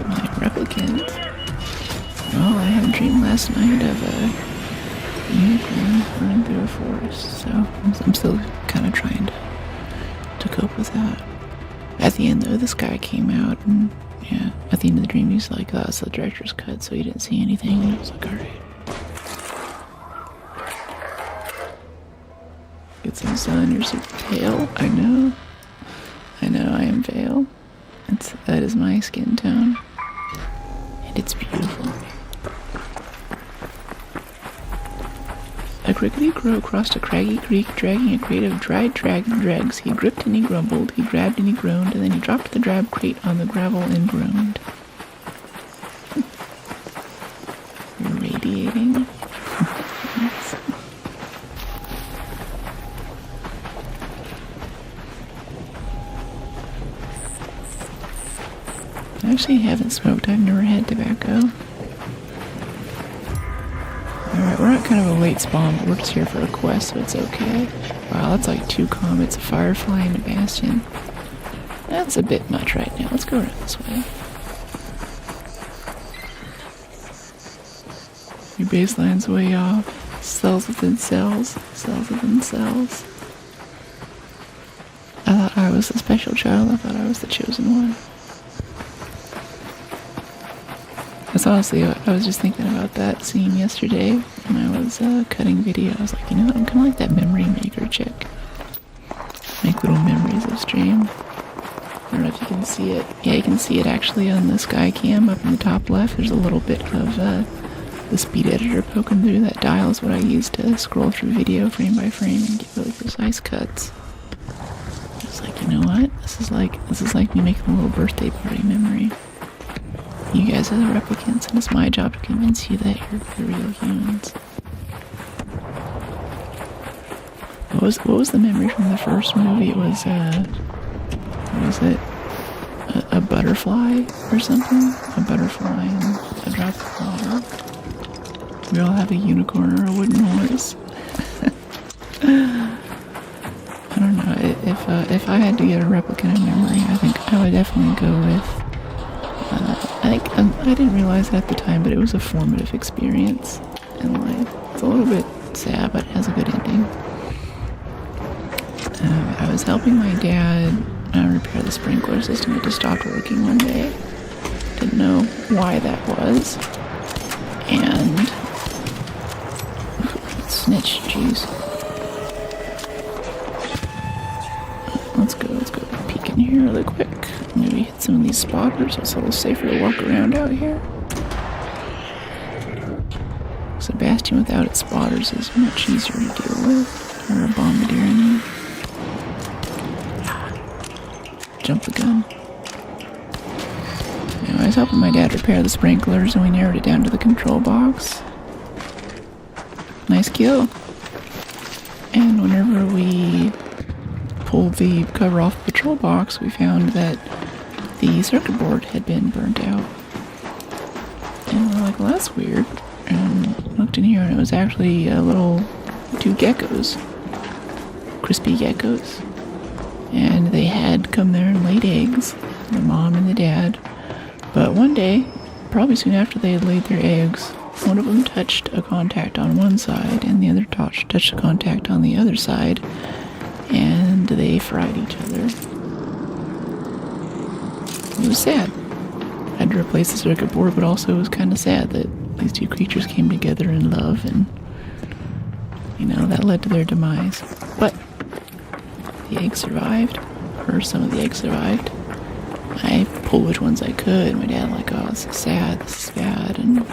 My replicant. Well, I had a dream last night of a unicorn running through a forest, so I'm still kind of trying to cope with that. At the end, though, this guy came out, and yeah, at the end of the dream, he's like, "Oh, it's the director's cut, so he didn't see anything." And I was like, "All right, get some sun. You're super pale." I know, I am pale. That is my skin tone, and it's beautiful. A crickety crow crossed a craggy creek, dragging a crate of dried dragon dregs. He gripped and he grumbled, he grabbed and he groaned, and then he dropped the drab crate on the gravel and groaned. Radiating. I actually haven't smoked. I've never had tobacco. Alright, we're at kind of a late spawn, but we're just here for a quest, so it's okay. Wow, that's like 2 comets, a firefly, and a bastion. That's a bit much right now. Let's go around this way. Your baseline's way off. Cells within cells. Cells within cells. I thought I was the special child. I thought I was the chosen one. Because honestly, I was just thinking about that scene yesterday when I was cutting video. I was like, you know what, I'm kind of like that memory maker chick. Make little memories of stream. I don't know if you can see it. Yeah, you can see it actually on the sky cam up in the top left. There's a little bit of the speed editor poking through. That dial is what I use to scroll through video frame by frame and get really precise cuts. It's like, you know what? This is like me making a little birthday party memory. You guys are the replicants, and it's my job to convince you that you're real humans. What was the memory from the first movie? It was, what was it? A butterfly or something? A butterfly and a drop of water. We all have a unicorn or a wooden horse. I don't know. If I had to get a replicant in memory, I think I would definitely go with I didn't realize it at the time, but it was a formative experience in life. It's a little bit sad, but it has a good ending. I was helping my dad repair the sprinkler system. It just stopped working one day. Didn't know why that was. And snitch, jeez. Let's go peek in here really quick. Maybe hit some of these spotters. It's a little safer to walk around out here. So Bastion without its spotters is much easier to deal with. Or a bombardier, I mean. Jump the gun. Anyway, I was helping my dad repair the sprinklers and we narrowed it down to the control box. Nice kill. And whenever we pulled the cover off the patrol box, we found that the circuit board had been burnt out. And we're like, well, that's weird. And looked in here and it was actually a little 2 geckos. Crispy geckos. And they had come there and laid eggs. The mom and the dad. But one day, probably soon after they had laid their eggs, one of them touched a contact on one side and the other touched a contact on the other side. And they fried each other. It was sad. I had to replace the circuit board, but also it was kind of sad that these two creatures came together in love, and you know, that led to their demise. But the eggs survived, or some of the eggs survived. I pulled which ones I could. My dad like, oh, this is sad, this is bad, and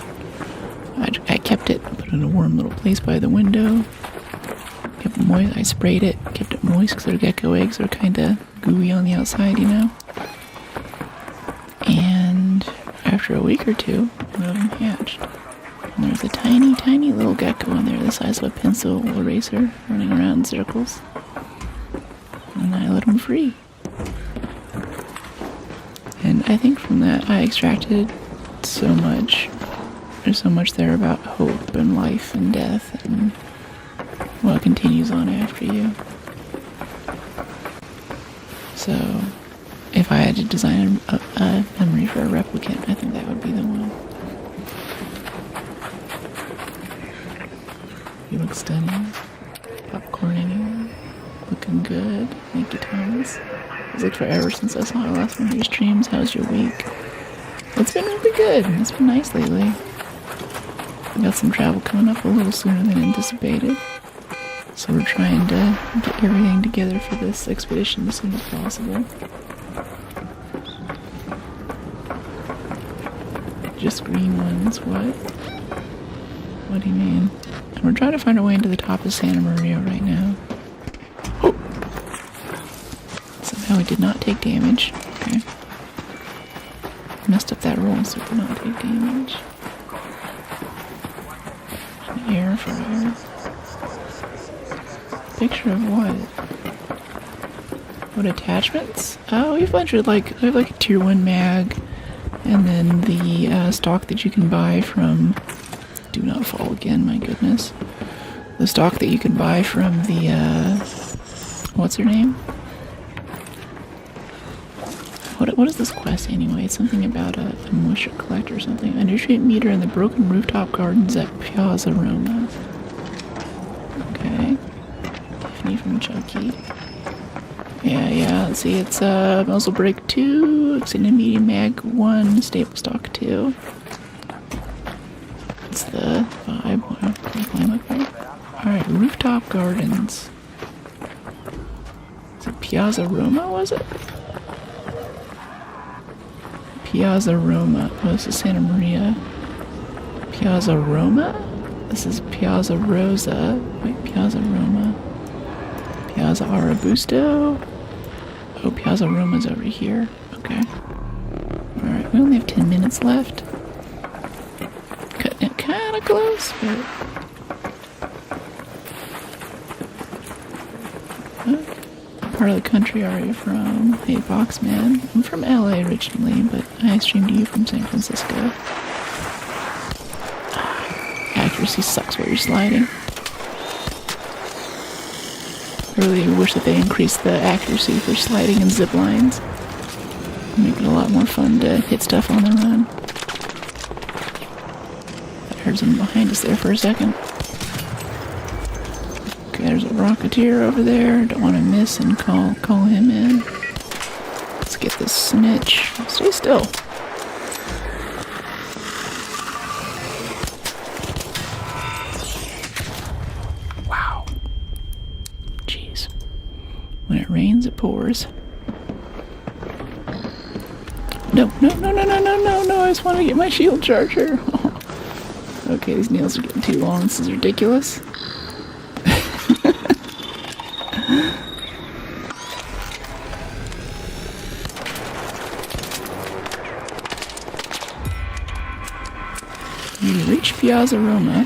I kept it, put it in a warm little place by the window. Kept it moist. I sprayed it, kept it moist because their gecko eggs are kind of gooey on the outside, you know. And after a week or two, one of them hatched. And there's a tiny, tiny little gecko in there, the size of a pencil eraser, running around in circles. And I let him free. And I think from that I extracted so much. There's so much there about hope and life and death and what continues on after you. So, if I had to design a memory for a replicant, I think that would be the one. You look stunning. Popcorn anyway. Looking good. Thank you, Thomas. It's like forever since I saw last one of your streams. How's your week? It's been really good. It's been nice lately. I got some travel coming up a little sooner than anticipated. So we're trying to get everything together for this expedition as soon as possible. Just green ones, what? What do you mean? And we're trying to find our way into the top of Santa Maria right now. Oh! Somehow we did not take damage. Okay. Messed up that roll so we did not take damage. An air fryer. Picture of what? What attachments? Oh, we have like a tier 1 mag, and then the stock that you can buy from. Do not fall again, my goodness. The stock that you can buy from the what's her name? What is this quest anyway? It's something about a moisture collector or something. A nutrient meter in the broken rooftop gardens at Piazza Roma. Okay. Tiffany from Chucky. Yeah, let's see, it's muzzle brake 2, extended medium mag 1, stable stock 2. It's the vibe. Wow, can I climb up here? Alright, rooftop gardens. Is it Piazza Roma, was it? Piazza Roma. Oh, this is Santa Maria. Piazza Roma? This is Piazza Rosa. Wait, Piazza Roma. Piazza Arabusto. Oh, Piazza Roma's over here. Okay. Alright, we only have 10 minutes left. Cutting it kind of close, but... What part of the country are you from? Hey, Boxman. I'm from LA originally, but I stream to you from San Francisco. Accuracy sucks while you're sliding. I really wish that they increased the accuracy for sliding and zip lines. Make it a lot more fun to hit stuff on the run. I heard someone behind us there for a second. Okay, there's a Rocketeer over there. Don't want to miss and call him in. Let's get this snitch. Stay still. Wow. Jeez. When it rains, it pours. No, I just want to get my shield charger. Okay, these nails are getting too long. This is ridiculous. You reach Piazza Roma.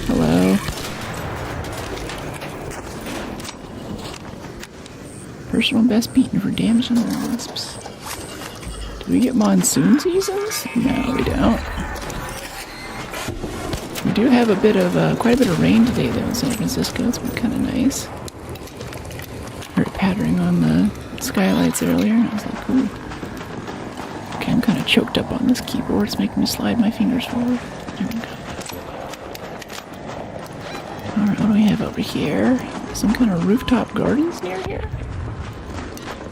Hello. Personal best beaten for damage and wasps. Do we get monsoon seasons? No, we don't. We do have quite a bit of rain today though in San Francisco. It's been kind of nice. Heard it pattering on the skylights earlier, and I was like, ooh. Okay, I'm kind of choked up on this keyboard. It's making me slide my fingers forward. There we go. Alright, what do we have over here? Some kind of rooftop gardens near here?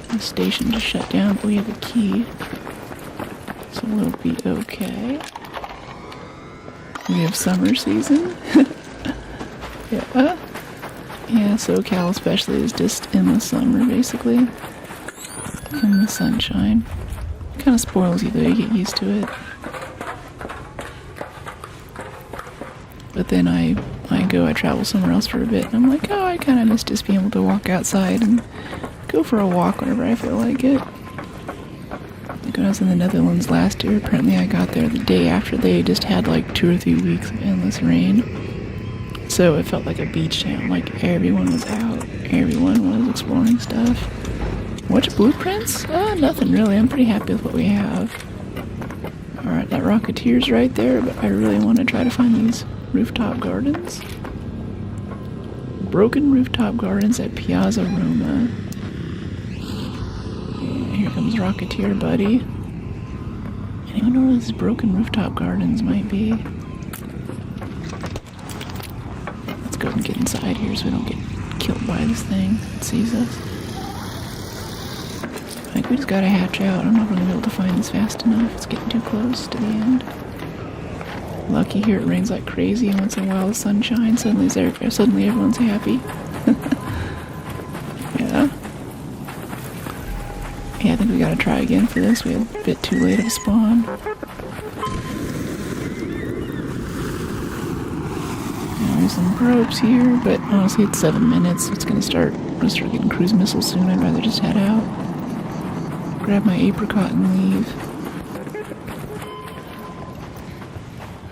The station just shut down, but we have a key. So we'll be okay. We have summer season. Yeah. Yeah, SoCal especially is just in the summer, basically. In the sunshine. Kind of spoils you, though. You get used to it. But then I travel somewhere else for a bit, and I'm like, oh, I kind of miss just being able to walk outside and go for a walk whenever I feel like it. Like when I was in the Netherlands last year, apparently I got there the day after they just had like 2 or 3 weeks of endless rain. So it felt like a beach town, like everyone was out, everyone was exploring stuff. What's blueprints? Nothing really, I'm pretty happy with what we have. Alright, that Rocketeer's right there, but I really want to try to find these rooftop gardens. Broken rooftop gardens at Piazza Roma. Yeah, here comes Rocketeer, buddy. Anyone know where these broken rooftop gardens might be? Let's go and get inside here so we don't get killed by this thing that sees us. I think we just gotta hatch out. I'm not gonna be able to find this fast enough. It's getting too close to the end. Lucky here it rains like crazy, and once in a while the sun shines. Suddenly everyone's happy. Yeah. Yeah, I think we gotta try again for this. We had a bit too late of a spawn. There's some probes here, but honestly it's 7 minutes. It's gonna start getting cruise missiles soon. I'd rather just head out. Grab my apricot and leave.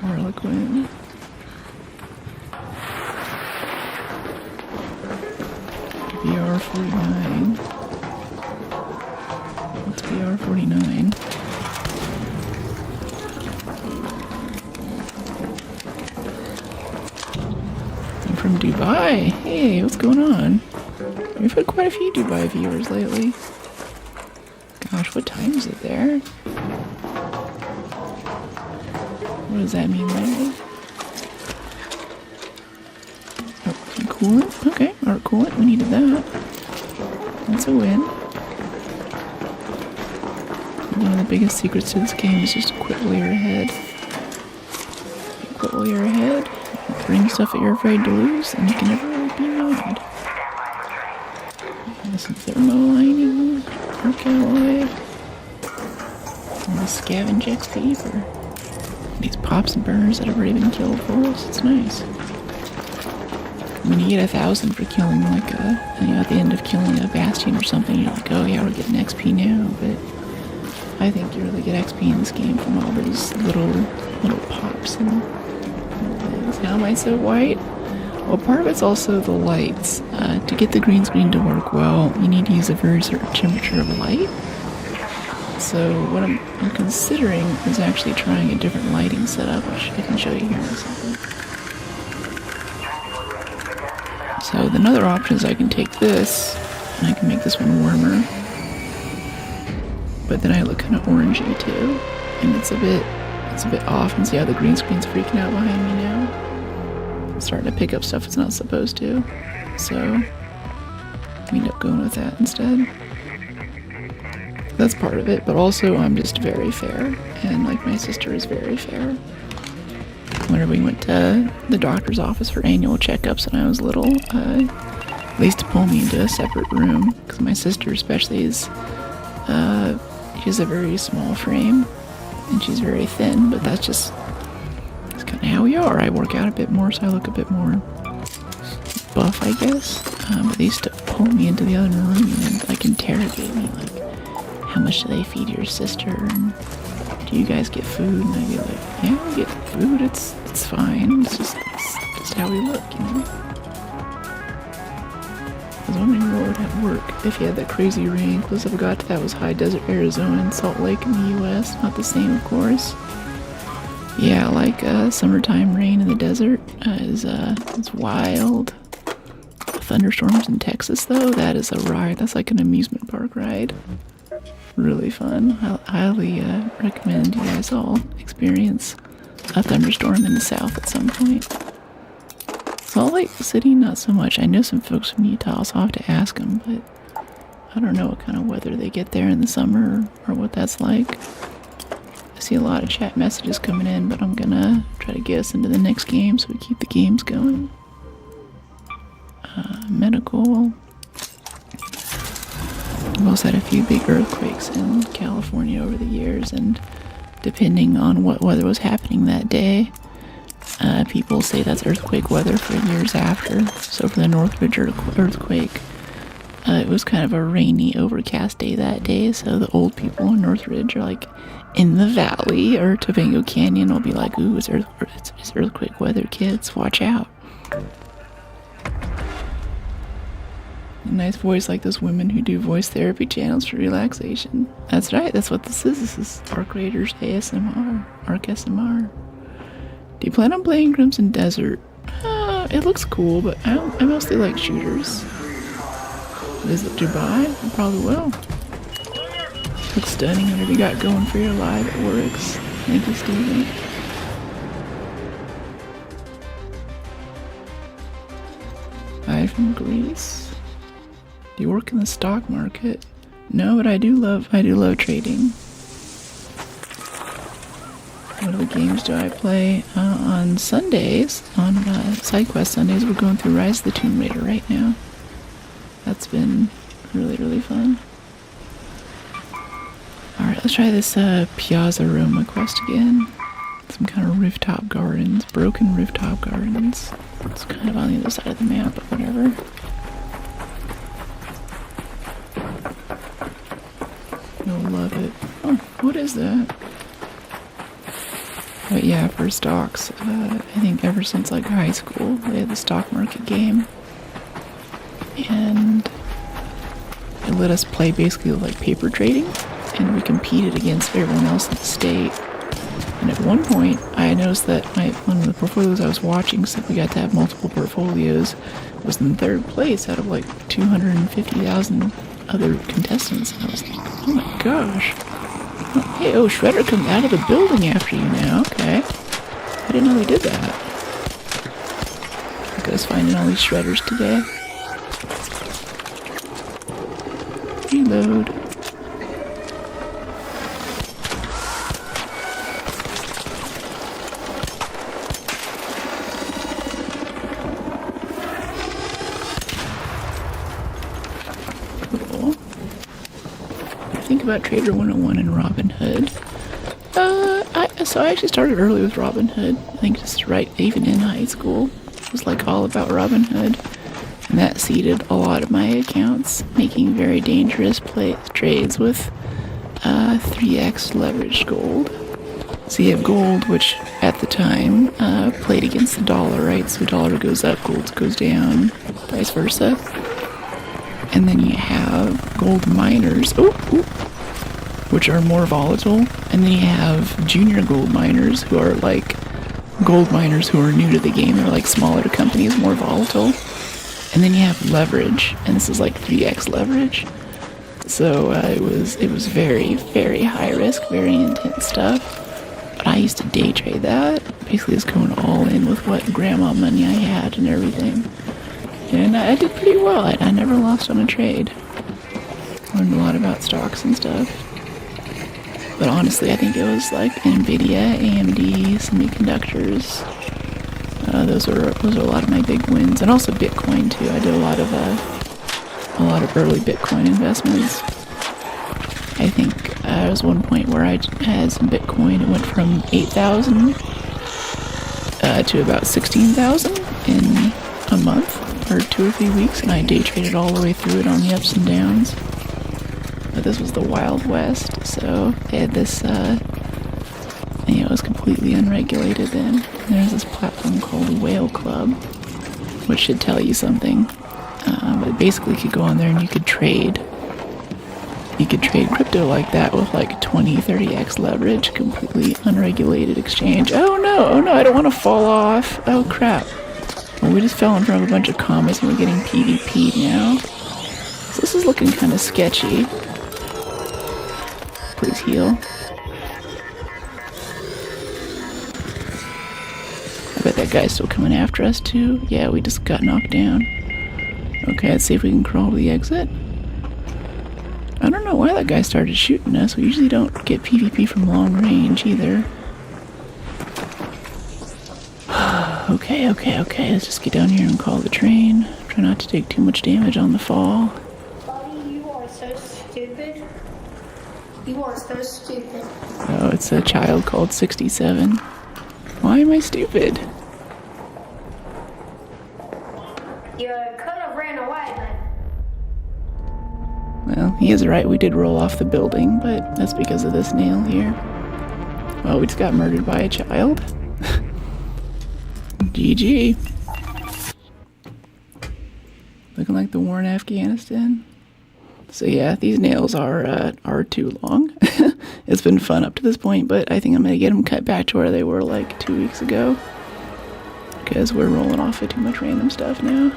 Harlequin. BR-49. What's BR-49? I'm from Dubai. Hey, what's going on? We've had quite a few Dubai viewers lately. Gosh, what time is it there? What does that mean there? Oh, some coolant? Okay, our coolant, we needed that. That's a win. One of the biggest secrets to this game is just to quit while you're ahead. You quit while you're ahead, bring stuff that you're afraid to lose, and you can never really be mad. There's some thermo lining, arc alloy. All the scavenge XP for these pops and burners that have already been killed for us. It's nice. I mean, you get 1,000 for killing like at the end of killing a bastion or something. You're like, oh yeah, we're getting XP now. But I think you really get XP in this game from all those little pops and things. How am I so white? Well, part of it's also the lights. To get the green screen to work well, you need to use a very certain temperature of light. So what I'm considering is actually trying a different lighting setup, which I can show you here in a second. So the other option is I can take this, and I can make this one warmer. But then I look kind of orangey too, and it's a bit off, and see how the green screen's freaking out behind me now. It's starting to pick up stuff it's not supposed to. So we end up going with that instead. That's part of it, but also I'm just very fair, and like my sister is very fair. Whenever we went to the doctor's office for annual checkups when I was little, they used to pull me into a separate room, because my sister especially is, she has a very small frame, and she's very thin, but that's kind of how we are. I work out a bit more, so I look a bit more buff, I guess. But they used to pull me into the other room and like interrogate me, like, how much do they feed your sister? And do you guys get food? And I'd be like, yeah, we get food. It's fine. It's just how we look, you know. I was wondering what would work if you had that crazy rain. Close I forgot that was high desert Arizona and Salt Lake in the U.S. Not the same, of course. Yeah, like summertime rain in the desert it's wild. Thunderstorms in Texas, though, that is a ride. That's like an amusement park ride. Really fun. I highly recommend you guys all experience a thunderstorm in the south at some point. Salt Lake City, not so much. I know some folks from Utah, so I'll have to ask them, but I don't know what kind of weather they get there in the summer or what that's like. I see a lot of chat messages coming in, but I'm gonna try to get us into the next game so we keep the games going. Medical. We've also had a few big earthquakes in California over the years, and depending on what weather was happening that day, people say that's earthquake weather for years after. So for the Northridge earthquake, it was kind of a rainy, overcast day that day, so the old people in Northridge are like in the valley, or Topanga Canyon will be like, ooh, it's earthquake weather, kids, watch out. A nice voice like those women who do voice therapy channels for relaxation. That's right, that's what this is. This is ArcRaider's ASMR, ArcSMR. Do you plan on playing Crimson Desert? It looks cool, but I mostly like shooters. Visit Dubai? I probably will. Looks stunning. Whatever you got going for your live, it works. Thank you, Steven. Hi from Greece. Do you work in the stock market? No, but I do love trading. What other games do I play? On Sundays, on SideQuest Sundays, we're going through Rise of the Tomb Raider right now. That's been really, really fun. Alright, let's try this Piazza Roma quest again. Some kind of rooftop gardens, broken rooftop gardens. It's kind of on the other side of the map, but whatever. You'll love it. Oh, what is that? But yeah, for stocks, I think ever since like high school, they had the stock market game. And it let us play basically like paper trading, and we competed against everyone else in the state. And at one point, I noticed that one of the portfolios I was watching, since we got to have multiple portfolios, was in third place out of like 250,000 other contestants. And I was like, oh my gosh. Oh, hey, Shredder comes out of the building after you now. Okay. I didn't know they did that. Look at us finding all these Shredders today. Reload. About Trader 101 and Robinhood. So I actually started early with Robinhood. I think just right even in high school. It was like all about Robinhood. And that seeded a lot of my accounts, making very dangerous trades with 3x leveraged gold. So you have gold, which at the time played against the dollar, right? So the dollar goes up, gold goes down, vice versa. And then you have gold miners, which are more volatile. And then you have junior gold miners, who are like gold miners who are new to the game. They're like smaller companies, more volatile. And then you have leverage, and this is like 3x leverage. So it was very, very high risk, very intense stuff. But I used to day trade that. Basically just going all in with what grandma money I had and everything. And I did pretty well. I never lost on a trade. Learned a lot about stocks and stuff. But honestly, I think it was like NVIDIA, AMD, semiconductors. Those are a lot of my big wins, and also Bitcoin too. I did a lot of early Bitcoin investments. I think there was one point where I had some Bitcoin. It went from 8,000 to about 16,000 in a month or 2 or 3 weeks, and I day traded all the way through it on the ups and downs. But this was the Wild West, so they had this, it was completely unregulated then. And there's this platform called Whale Club, which should tell you something. But basically you could go on there and you could trade. You could trade crypto like that with like 20, 30x leverage, completely unregulated exchange. Oh no, I don't want to fall off. Oh crap. Well, we just fell in front of a bunch of comets and we're getting PvP'd now. So this is looking kind of sketchy. Please heal. I bet that guy's still coming after us too. Yeah, we just got knocked down. Okay, let's see if we can crawl to the exit. don't know why that guy started shooting us. We usually don't get PvP from long range either. Okay. Let's just get down here and call the train. Try not to take too much damage on the fall. Buddy, you are so stupid. You are so stupid. Oh, it's a child called 67. Why am I stupid? You could have ran away, but... Well, he is right. We did roll off the building, but that's because of this nail here. Well, we just got murdered by a child. GG. Looking like the war in Afghanistan. So yeah, these nails are too long. It's been fun up to this point, but I think I'm gonna get them cut back to where they were like 2 weeks ago. Because we're rolling off of too much random stuff now.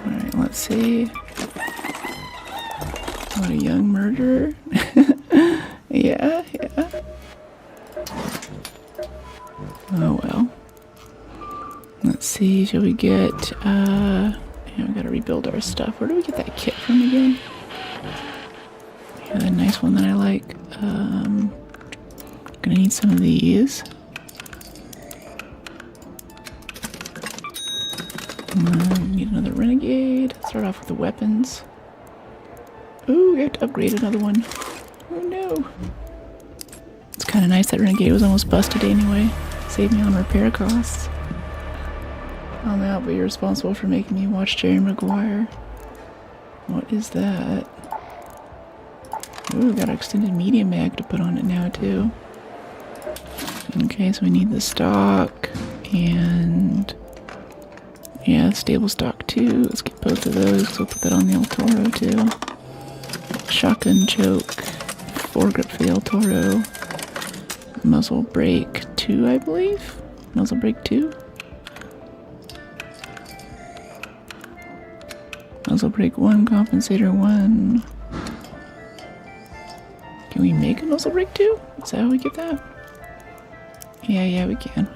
Alright, let's see. What a young murderer. Yeah. Oh well. Let's see, shall we get, yeah, we gotta rebuild our stuff. Where do we get that kit from again? Yeah, a nice one that I like. Gonna need some of these. Need another renegade. Start off with the weapons. Ooh, we have to upgrade another one. Oh no. It's kind of nice that renegade was almost busted anyway. Saved me on repair costs. I'm out, but you're responsible for making me watch Jerry Maguire. What is that? Ooh, got an extended medium mag to put on it now too. Okay, so we need the stock and yeah, stable stock too. Let's get both of those. So we'll put that on the El Toro too. Shotgun choke, foregrip for the El Toro. Muzzle brake 2, I believe. Muzzle brake 2. Muzzle brake 1, compensator 1. Can we make a muzzle brake 2? Is that how we get that? Yeah, we can.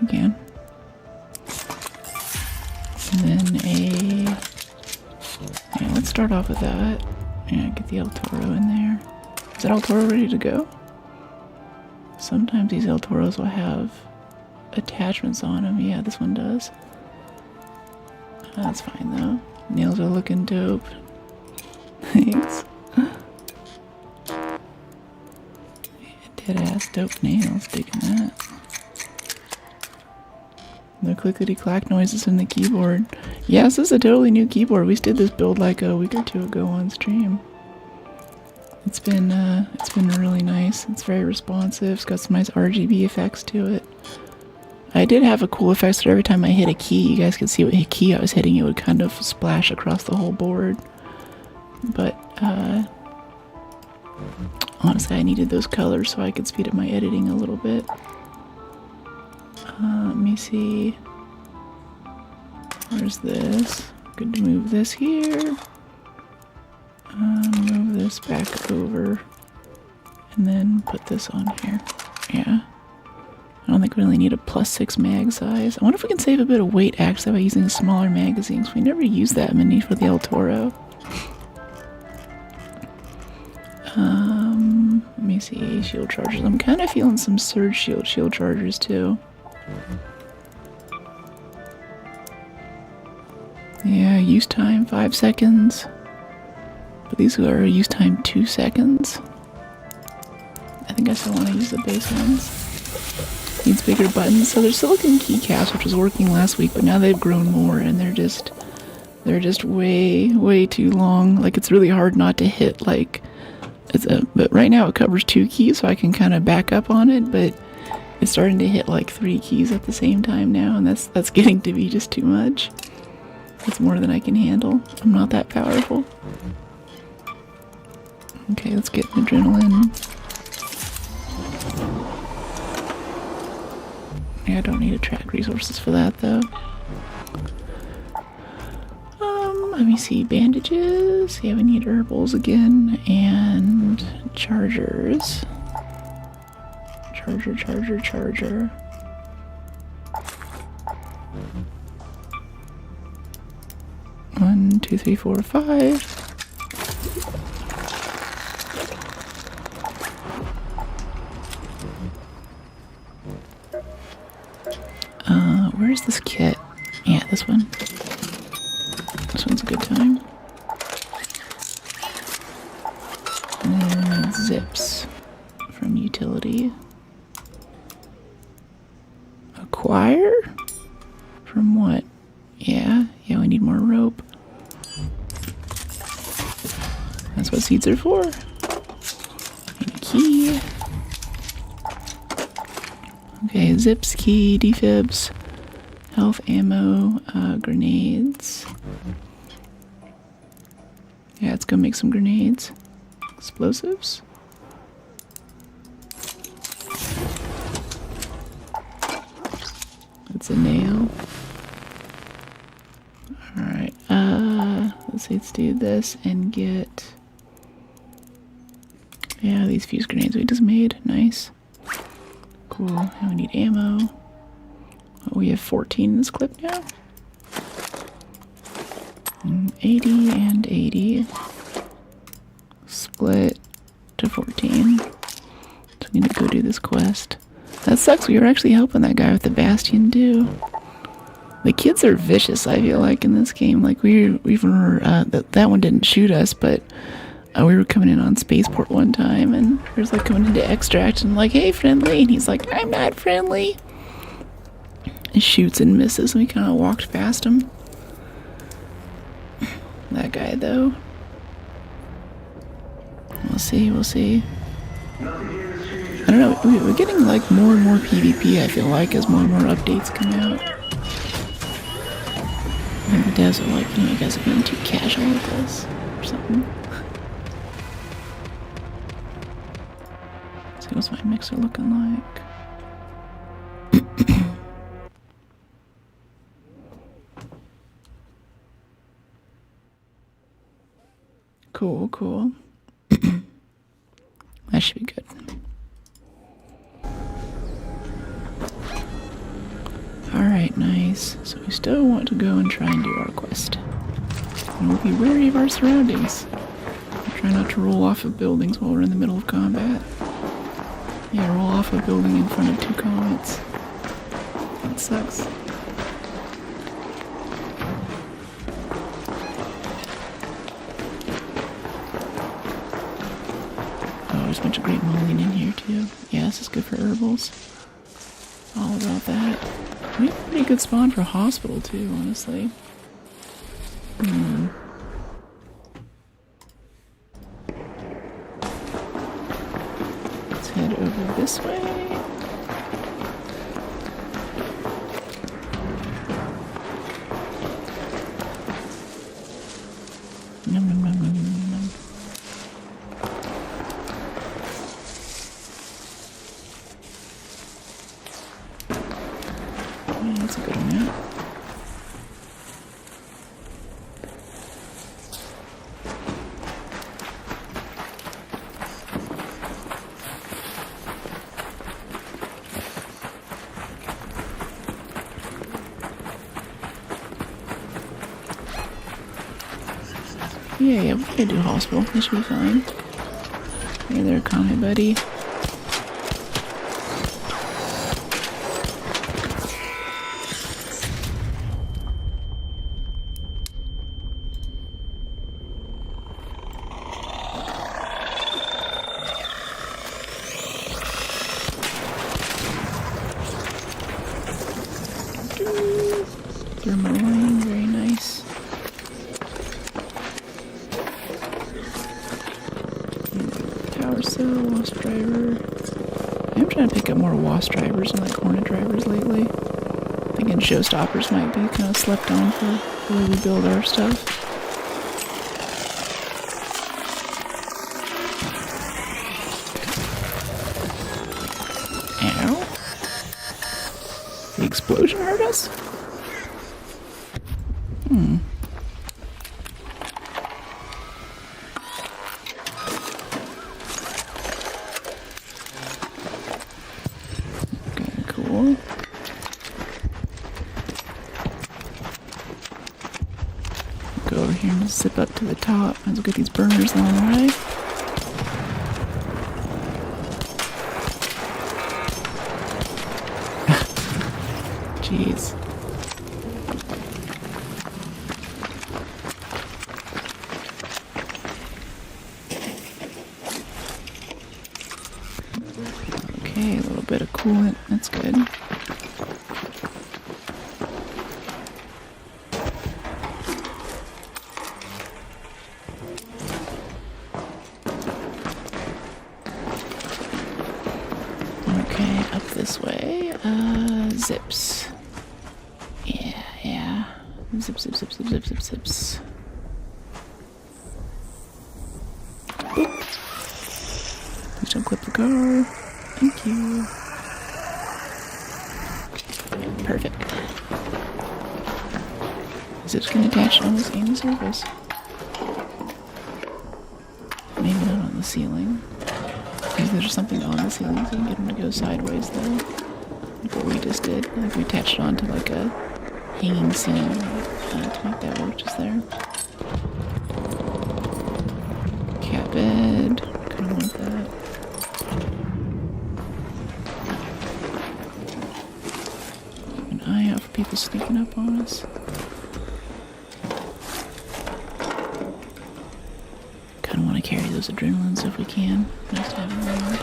And then yeah, let's start off with that. Yeah, get the El Toro in there. Is that El Toro ready to go? Sometimes these El Toros will have attachments on them. Yeah, this one does. That's fine though. Nails are looking dope. Thanks. Dead ass dope nails. Digging that. No clickety clack noises in the keyboard. Yes, this is a totally new keyboard. We did this build like a week or two ago on stream. It's been really nice. It's very responsive. It's got some nice RGB effects to it. I did have a cool effect that every time I hit a key, you guys could see what key I was hitting. It would kind of splash across the whole board. But honestly, I needed those colors so I could speed up my editing a little bit. Let me see. Where's this? Good to move this here. Move this back over. And then put this on here. Yeah. I don't think we really need a +6 mag size. I wonder if we can save a bit of weight actually by using smaller magazines. We never use that many for the El Toro. Let me see. Shield chargers. I'm kind of feeling some surge shield chargers too. Yeah, use time 5 seconds. But these are use time 2 seconds. I think I still want to use the base ones. Needs bigger buttons. So they're silicone keycaps, which was working last week, but now they've grown more and they're just way too long. Like it's really hard not to hit like but right now it covers 2 keys, so I can kind of back up on it, but it's starting to hit like 3 keys at the same time now, and that's getting to be just too much. It's more than I can handle. I'm not that powerful. Okay, let's get an adrenaline. Yeah, I don't need to track resources for that though. Let me see, bandages. Yeah, we need herbals again, and chargers. Charger. 1, 2, 3, 4, 5. where's this kit? Yeah, this one. This one's a good time. And then zips from utility. Acquire? From what? Yeah, we need more rope. That's what seeds are for. Need a key. Okay, zips, key, defibs, health, ammo, grenades. Yeah, let's go make some grenades. Explosives. That's a nail. Alright, let's do this and get... Yeah, these fuse grenades we just made. Nice. Cool. Now we need ammo. Oh, we have 14 in this clip now. 80 and 80. Split to 14. So we need to go do this quest. That sucks. We were actually helping that guy with the bastion too. The kids are vicious, I feel like, in this game. Like, we were, that one didn't shoot us, but we were coming in on spaceport one time, and he was like coming into extract, and like, hey, friendly, and he's like, I'm not friendly. And shoots and misses, and we kind of walked past him. That guy, though. We'll see. I don't know, we're getting like more and more PvP, I feel like, as more and more updates come out. And the devs are like, you guys are being too casual with this, or something. Let's see, what's my mixer looking like? Cool. That should be good. Alright, nice. So we still want to go and try and do our quest. And we'll be wary of our surroundings. Try not to roll off of buildings while we're in the middle of combat. Yeah, roll off a building in front of 2 comets. That sucks. Oh, there's a bunch of great mulling in here too. Yeah, this is good for herbals. All about that. We have a pretty good spawn for hospital too, honestly. Let's head over this way. Nom, nom, nom, nom, nom, nom. Yeah, that's a good amount. Yeah, we can do hospital. This should be fine. Hey there, Kame buddy. Thermal line, very nice. Power cell, wasp driver. I'm trying to pick up more wasp drivers and like hornet drivers lately. Thinking showstoppers might be kind of slept on for the way we build our stuff. Ow. The explosion hurt us? Okay, cool. Go over here and zip up to the top. Might as well get these burners along the way. Jeez. Okay, a little bit of coolant. That's good. Okay, up this way. Zips. Yeah. Zip, zip, zip, zip, zip, zip, zips. Boop. Please don't clip the car. Thank you. Perfect. Zips can attach to almost any surface. Maybe not on the ceiling. Because there's something on the ceiling so you can get them to go sideways though. Like what we just did. Like we attached it onto like a hanging ceiling to make that work just there. Cat bed. Kinda want that. Keep an eye out for people sneaking up on us. Kinda want to carry those adrenalines if we can. Nice to have them around.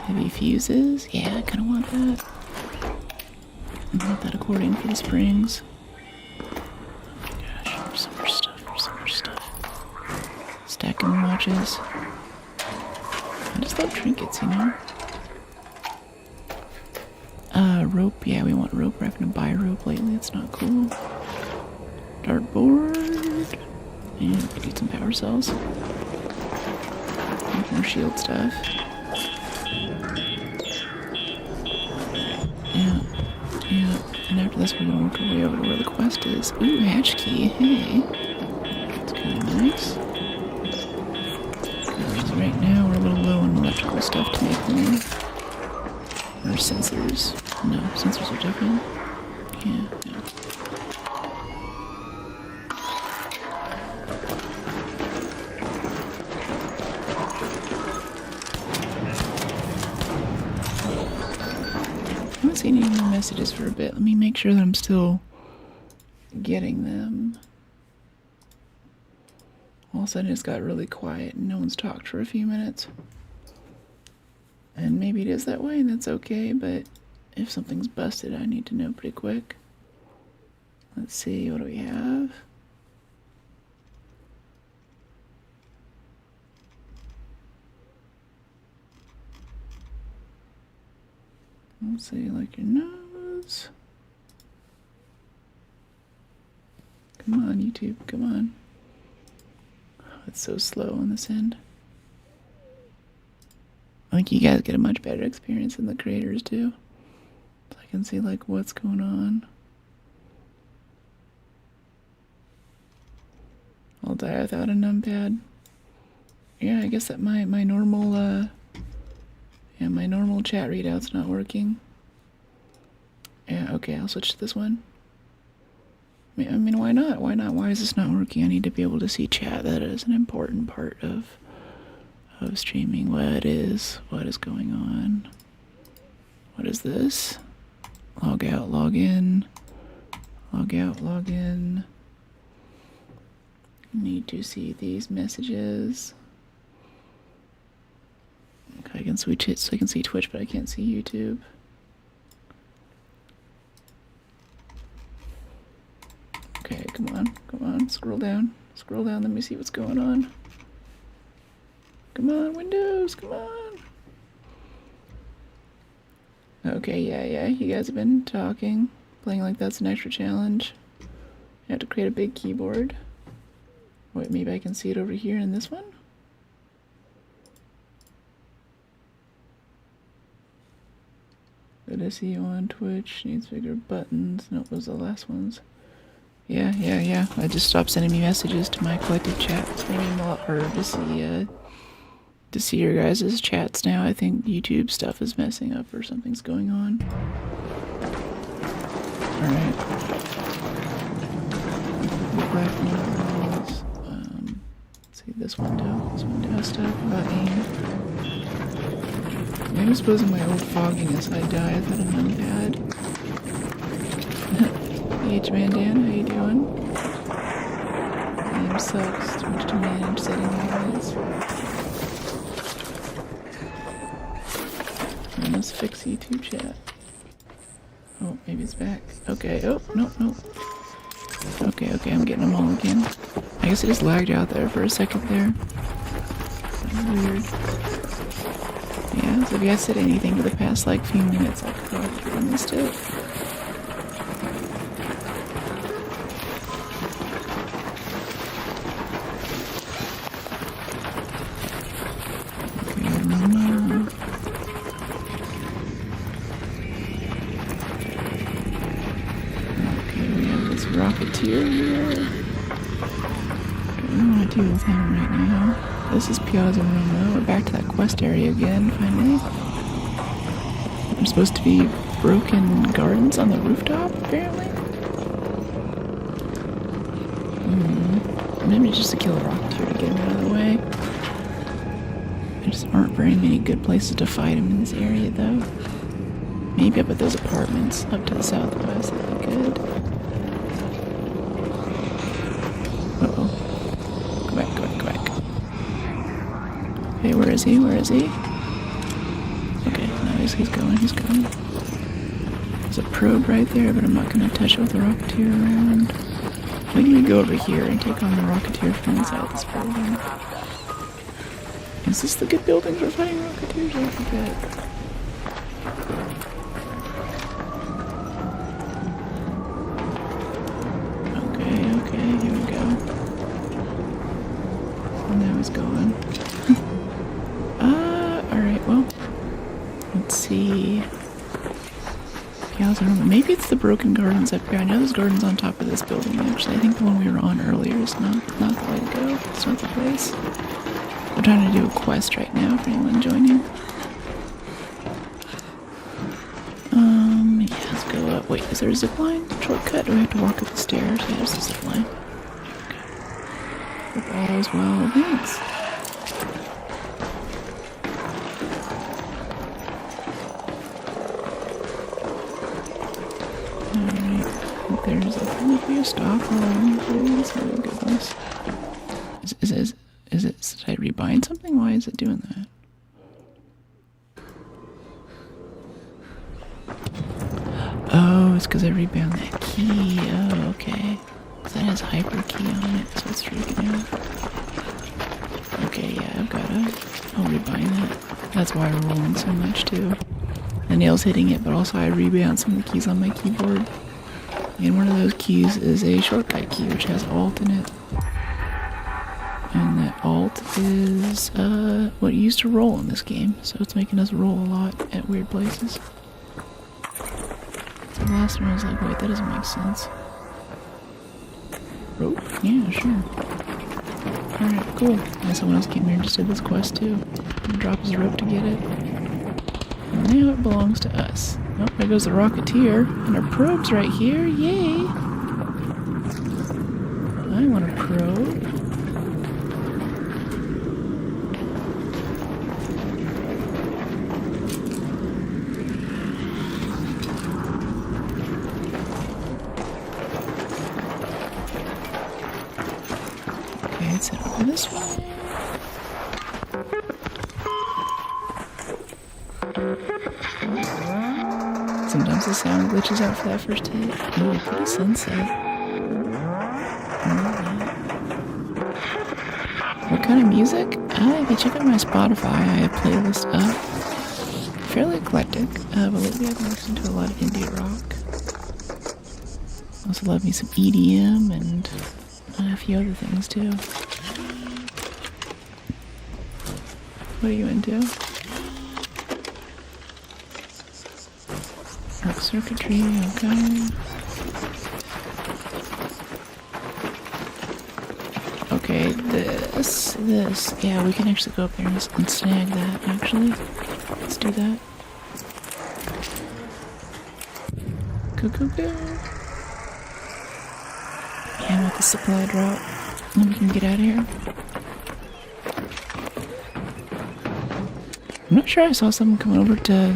Heavy fuses. Yeah, I kinda want that. I want that accordion for the springs. Oh my gosh, there's some more stuff. Stacking watches. I just love trinkets, you know? Rope. Yeah, we want rope. We're having to buy rope lately. It's not cool. Dartboard. And we need some power cells. More shield stuff. Yeah. And after this, we're gonna work our way over to where the quest is. Ooh, hatch key. Hey. That's kind of nice. Because right now, we're a little low on electrical stuff to make more. Or sensors. No, sensors are different. Yeah. I haven't seen any more messages for a bit. Let me make sure that I'm still getting them. All of a sudden it's got really quiet and no one's talked for a few minutes. And maybe it is that way and that's okay, but if something's busted I need to know pretty quick. Let's see, what do we have? Let's see, like your nose. Come on, YouTube, come on. Oh, it's so slow on this end. I think you guys get a much better experience than the creators do. So I can see like what's going on. I'll die without a numpad. Yeah, I guess that my normal my normal chat readout's not working. Yeah, okay, I'll switch to this one. I mean, why not? Why not? Why is this not working? I need to be able to see chat. That is an important part of streaming. What is going on? What is this? Log out, log in. Log out, log in. Need to see these messages. Okay, I can switch it so I can see Twitch, but I can't see YouTube. Okay, come on, scroll down, let me see what's going on. Come on, Windows, come on. Okay, yeah, you guys have been talking, playing like that's an extra challenge. You have to create a big keyboard. Wait, maybe I can see it over here in this one? Good to see you on Twitch. Needs bigger buttons. Nope, those are the last ones. Yeah. I just stopped sending me messages to my collective chat. It's making it a lot harder to see your guys' chats now. I think YouTube stuff is messing up or something's going on. Alright. Let's see this window. This window has stuff about aim. Maybe supposing my old fogginess, I die without a numpad. H-Man Dan, how you doing? Game sucks, too much to manage, setting my eyes. I must fix YouTube chat. Oh, maybe it's back. Okay, oh, no, no. Okay, I'm getting them all again. I guess it just lagged out there for a second there. That's weird. Yeah, so if you guys said anything for the past, like, few minutes, I probably missed it. Rocketeer here. What do I want to do with him right now? This is Piazza Roma. We're back to that quest area again, finally. There's supposed to be broken gardens on the rooftop, apparently. Maybe just to kill a Rocketeer to get him out of the way. There just aren't very many good places to fight him in this area, though. Maybe up at those apartments up to the southwest, that'd be good. Go back. Okay, where is he? Okay, no, he's going. There's a probe right there, but I'm not going to touch it with the Rocketeer around. We can go over here and take on the Rocketeer from inside this building. Is this the good buildings for fighting Rocketeers? I forget. Okay, here we go. And now he's going. Alright, well, let's see. Piazza Roma. Maybe it's the broken gardens up here. I know there's gardens on top of this building, actually. I think the one we were on earlier is not the way to go. It's not the place. I'm trying to do a quest right now for anyone joining. Yeah, let's go up. Wait, is there a zip line? Shortcut? Do we have to walk up the stairs? Yeah, there's a zip line. Okay. Hope all is well. Thanks. There's a stop along please. Oh goodness. Is it, did I rebind something? Why is it doing that? Oh, it's because I rebound that key. Oh, okay. Because that has hyper key on it, so it's freaking out. Okay, yeah, I'll rebind that. That's why I'm rolling so much too. The nail's hitting it, but also I rebound some of the keys on my keyboard. And one of those keys is a shortcut key, which has Alt in it. And that Alt is what you used to roll in this game, so it's making us roll a lot at weird places. So the last one I was like, wait, that doesn't make sense. Rope? Yeah, sure. Alright, cool. And someone else came here and just did this quest too. And drop his rope to get it. And now it belongs to us. Oh, there goes the Rocketeer. And our probe's right here. Yay! I want a probe. Okay, let's head over this way. Sometimes the sound glitches out for that first hit. Ooh, pretty sunset. What kind of music? If you check out my Spotify, I have a playlist up. Fairly eclectic, but lately I've been listening to a lot of indie rock. Also love me some EDM and a few other things too. What are you into? Arc circuitry, okay. Okay, this. Yeah, we can actually go up there and snag that, actually. Let's do that. Go. Yeah, I'm at the supply drop. Then we can get out of here. I'm not sure I saw someone coming over to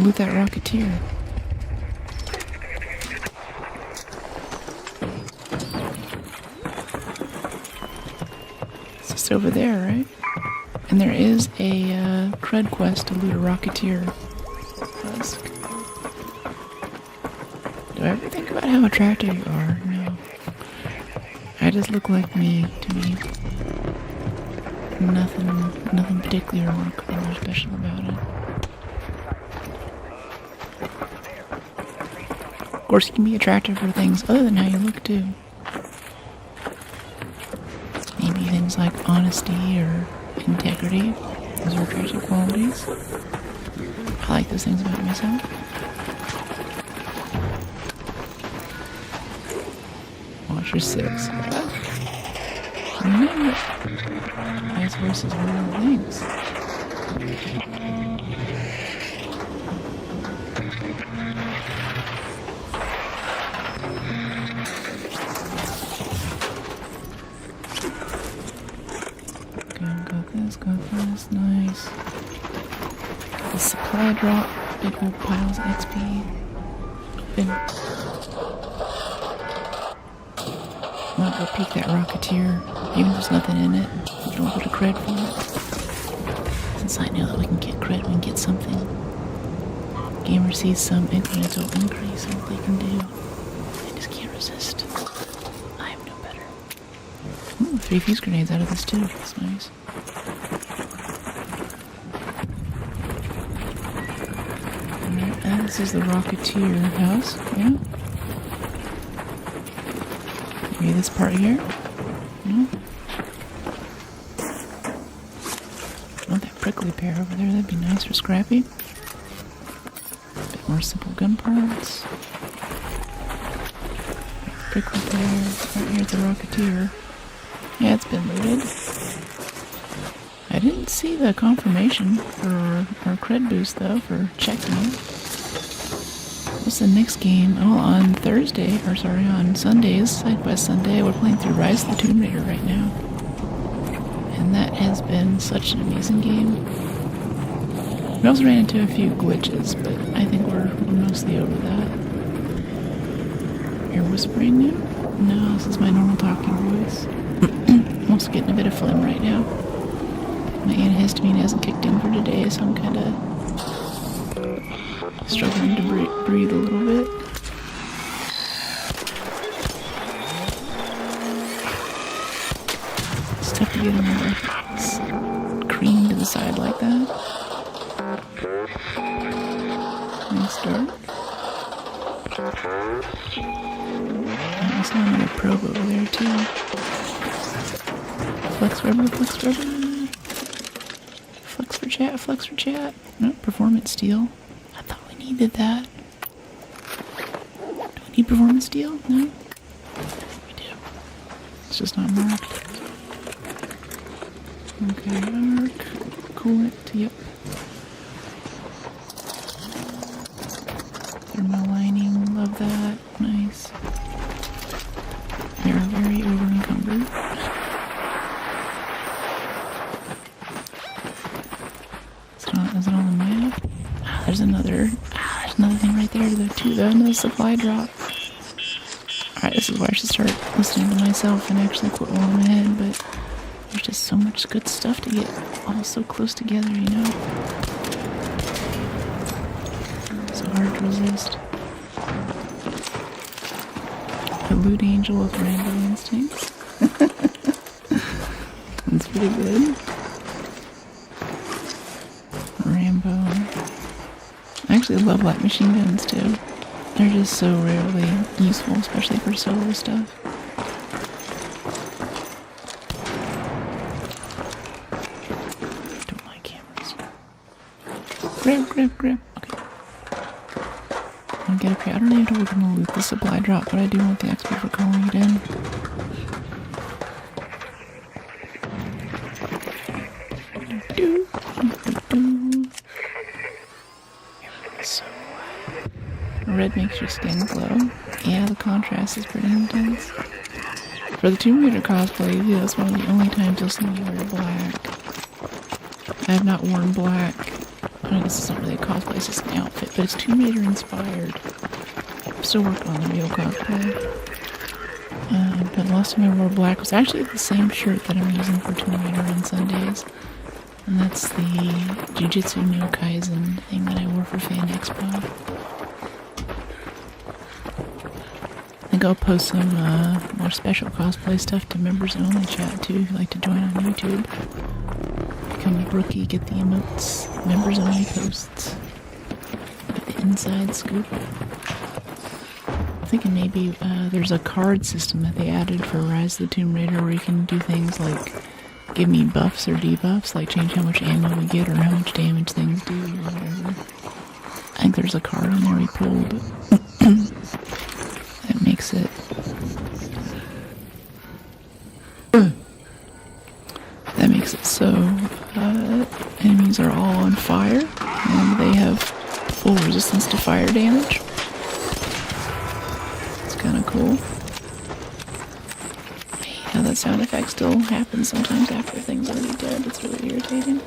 loot that Rocketeer. It's just over there, right? And there is a crud quest to loot a Rocketeer dusk. Do I ever think about how attractive you are? No. I just look like me to me. Nothing particularly remarkable or special about it. Of course, you can be attractive for things other than how you look, too. Maybe things like honesty or integrity. Those are attractive qualities. I like those things about myself. Watch your 6. Remember, nice horses are real things. Got this, nice. The supply drop, big old piles of XP. Open. Might go peek that Rocketeer, even if there's nothing in it. You don't go to cred for it. Since I know that we can get cred, we can get something. Gamer sees some incremental increase in what they can do. I just can't resist. I am no better. Ooh, 3 fuse grenades out of this too. That's nice. This is the Rocketeer house, yeah. Maybe this part here? No? Want that prickly pear over there, that'd be nice for Scrappy. A bit more simple gun parts. Prickly pear, right here at the Rocketeer. Yeah, it's been looted. I didn't see the confirmation for our cred boost though, for checking it. What's the next game? Oh, on Sundays, Side by Sunday, we're playing through Rise of the Tomb Raider right now. And that has been such an amazing game. We also ran into a few glitches, but I think we're mostly over that. You're whispering now? No, this is my normal talking voice. I'm also getting a bit of phlegm right now. My antihistamine hasn't kicked in for today, so I'm kind of struggling to breathe a little bit. It's tough to get another cream to the side like that. Nice start. I saw another probe over there too. Flex rubber, flex rubber. Flex for chat, flex for chat. No, performance steel. I thought we needed that. Do we need performance steel? No? We do. It's just not marked. Okay, arc. Coolant, yep. Thermal lining, love that. Nice. We are very over encumbered. Is it on the map? There's another thing right there, another supply drop. Alright, this is where I should start listening to myself and actually quit while I'm ahead, but there's just so much good stuff to get all so close together, you know? So hard to resist. A loot angel with Rambo instincts. That's pretty good. Rambo. I actually love light machine guns too. They're just so rarely useful, especially for solo stuff. Don't like cameras. Grab. Okay. I'll get up here. I don't even know we're gonna loot the supply drop, but I do want the XP for calling it in. Red makes your skin glow. Yeah, the contrast is pretty intense. For the Tomb Raider cosplay, yeah, that's one of the only times you'll see me wear black. I have not worn black. I guess it's not really a cosplay, it's just an outfit, but it's Tomb Raider inspired. I'm still working on the real cosplay. But the last time I wore black was actually the same shirt that I'm using for Tomb Raider on Sundays. And that's the Jujutsu no Kaisen thing that I wore for Fan Expo. I think I'll post some more special cosplay stuff to members only chat too if you'd like to join on YouTube. Become a rookie, get the emotes, members only posts. Get the inside scoop. I'm thinking maybe there's a card system that they added for Rise of the Tomb Raider where you can do things like give me buffs or debuffs, like change how much ammo we get or how much damage things do or whatever. I think there's a card in there we pulled that makes it so enemies are all on fire and they have full resistance to fire damage. It's kind of cool. Yeah, that sound effect still happens sometimes after things are already dead. It's really irritating.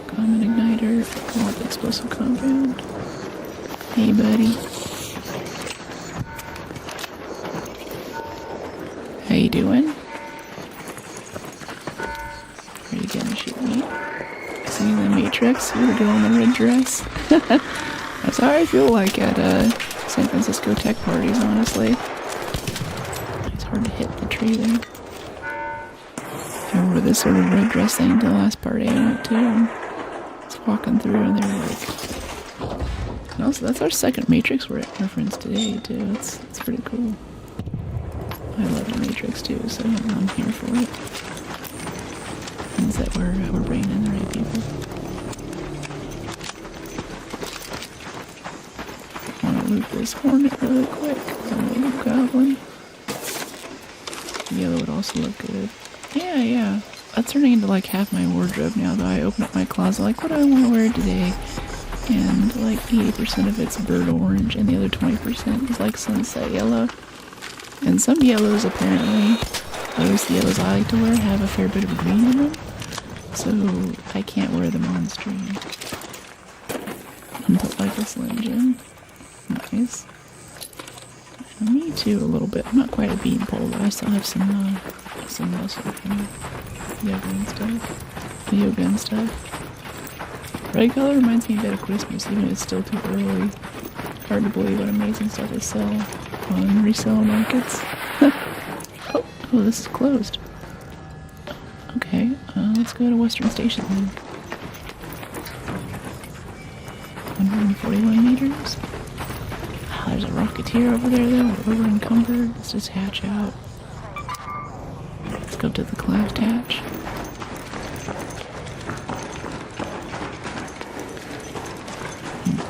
Common igniter, I want the explosive compound. Hey, buddy. How you doing? Are you gonna shoot me? See the Matrix? You're the girl in the red dress. That's how I feel like at San Francisco tech parties, honestly. It's hard to hit the tree there. I wore this sort of red dress thing to the last party I went to. And I was walking through and they were like... And also, that's our second Matrix reference today, too. It's pretty cool. I love the Matrix, too, so I'm here for it. Means that we're bringing in the right people. I want to loot this hornet really quick. A little goblin. Yellow would also look good. Yeah. That's turning into like half my wardrobe now, though. I open up my closet, like, what do I want to wear today? And like 80% of it's bird orange, and the other 20% is like sunset yellow. And some yellows, apparently, at least the yellows I like to wear, have a fair bit of green in them. So I can't wear them on stream. But like a Slim Jim. Nice. And me too, a little bit. I'm not quite a beanpole, but I still have some muscle from yoga and stuff. Red color reminds me a bit of Christmas, even if it's still too early. Hard to believe what amazing stuff they sell on resale markets. oh, this is closed. Okay, let's go to Western Station then. 141 meters. Oh, there's a Rocketeer over there though. We're over encumbered. Let's just hatch out. Let's go to the closed hatch.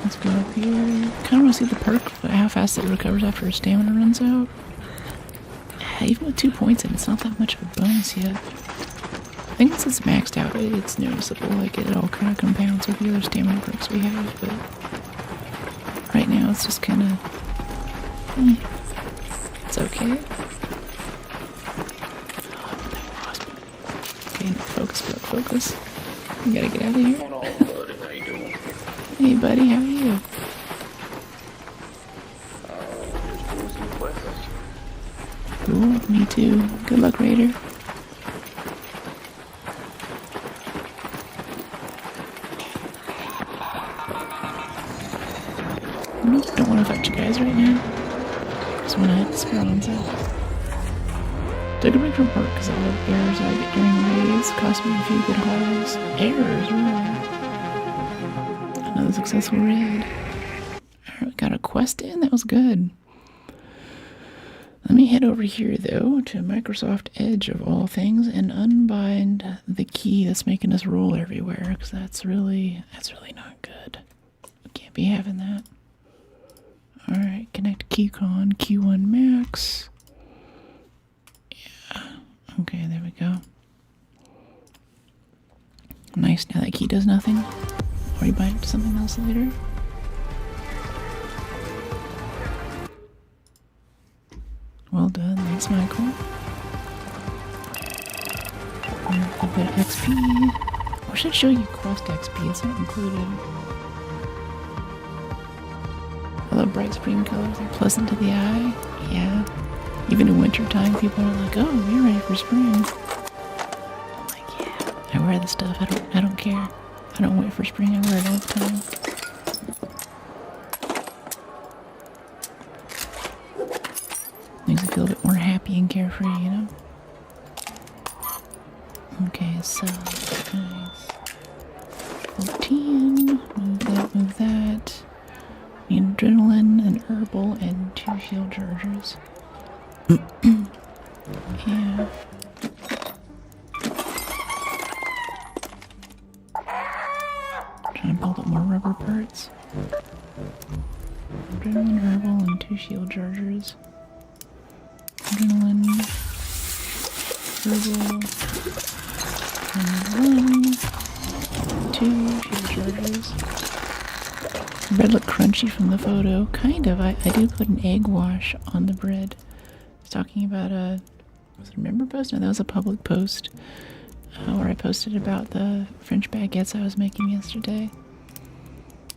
Let's go up here. Kind of want to see the perk, how fast it recovers after his stamina runs out. Even with 2 points in, it's not that much of a bonus yet. I think once it's maxed out, it's noticeable. Like it all kind of compounds with the other stamina perks we have, but right now it's just kind of, it's okay. Oh, that wasp. Okay, focus. We gotta get out of here. Hey, buddy, how are you? Cool, me too. Good luck, Raider. Don't want to affect you guys right now. Just want to hit the spawns out. Took a break from work because I love errors I get during raids. Cost me a few good hauls. Errors, really. Another successful raid. Alright, we got a quest in. That was good. Let me head over here, though, to Microsoft Edge of all things and unbind the key that's making us roll everywhere, because that's really not good. We can't be having that. Alright, connect keycon, Q1 max. Yeah, okay, there we go. Nice, now that key does nothing. Or you bind it to something else later. Well done, thanks Michael. A bit of XP. I should show you quest XP, it's not included. I love bright spring colors, they're pleasant to the eye. Yeah. Even in winter time, people are like, oh, you're ready for spring. I'm like, yeah. I wear the stuff, I don't care. I don't wait for spring, I wear it all the time. of that. Need adrenaline, an herbal, and 2 shield chargers. Yeah. Trying to build up more rubber parts. Adrenaline, herbal, and 2 shield chargers. Adrenaline, herbal, and 1, 2 shield chargers. The bread looked crunchy from the photo. Kind of. I do put an egg wash on the bread. I was talking about was it a member post? No, that was a public post where I posted about the French baguettes I was making yesterday.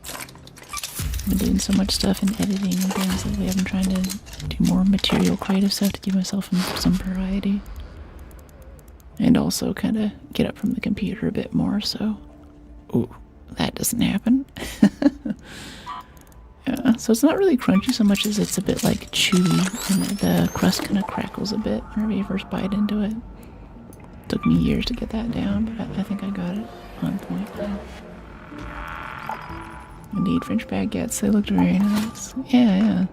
I've been doing so much stuff in editing and things lately. I've been trying to do more material, creative stuff to give myself some variety. And also kind of get up from the computer a bit more, so... Ooh, that doesn't happen. Yeah, so it's not really crunchy so much as it's a bit like chewy, and the crust kind of crackles a bit whenever you first bite into it. Took me years to get that down, but I think I got it on point now. Indeed, French baguettes, they looked very nice. Yeah.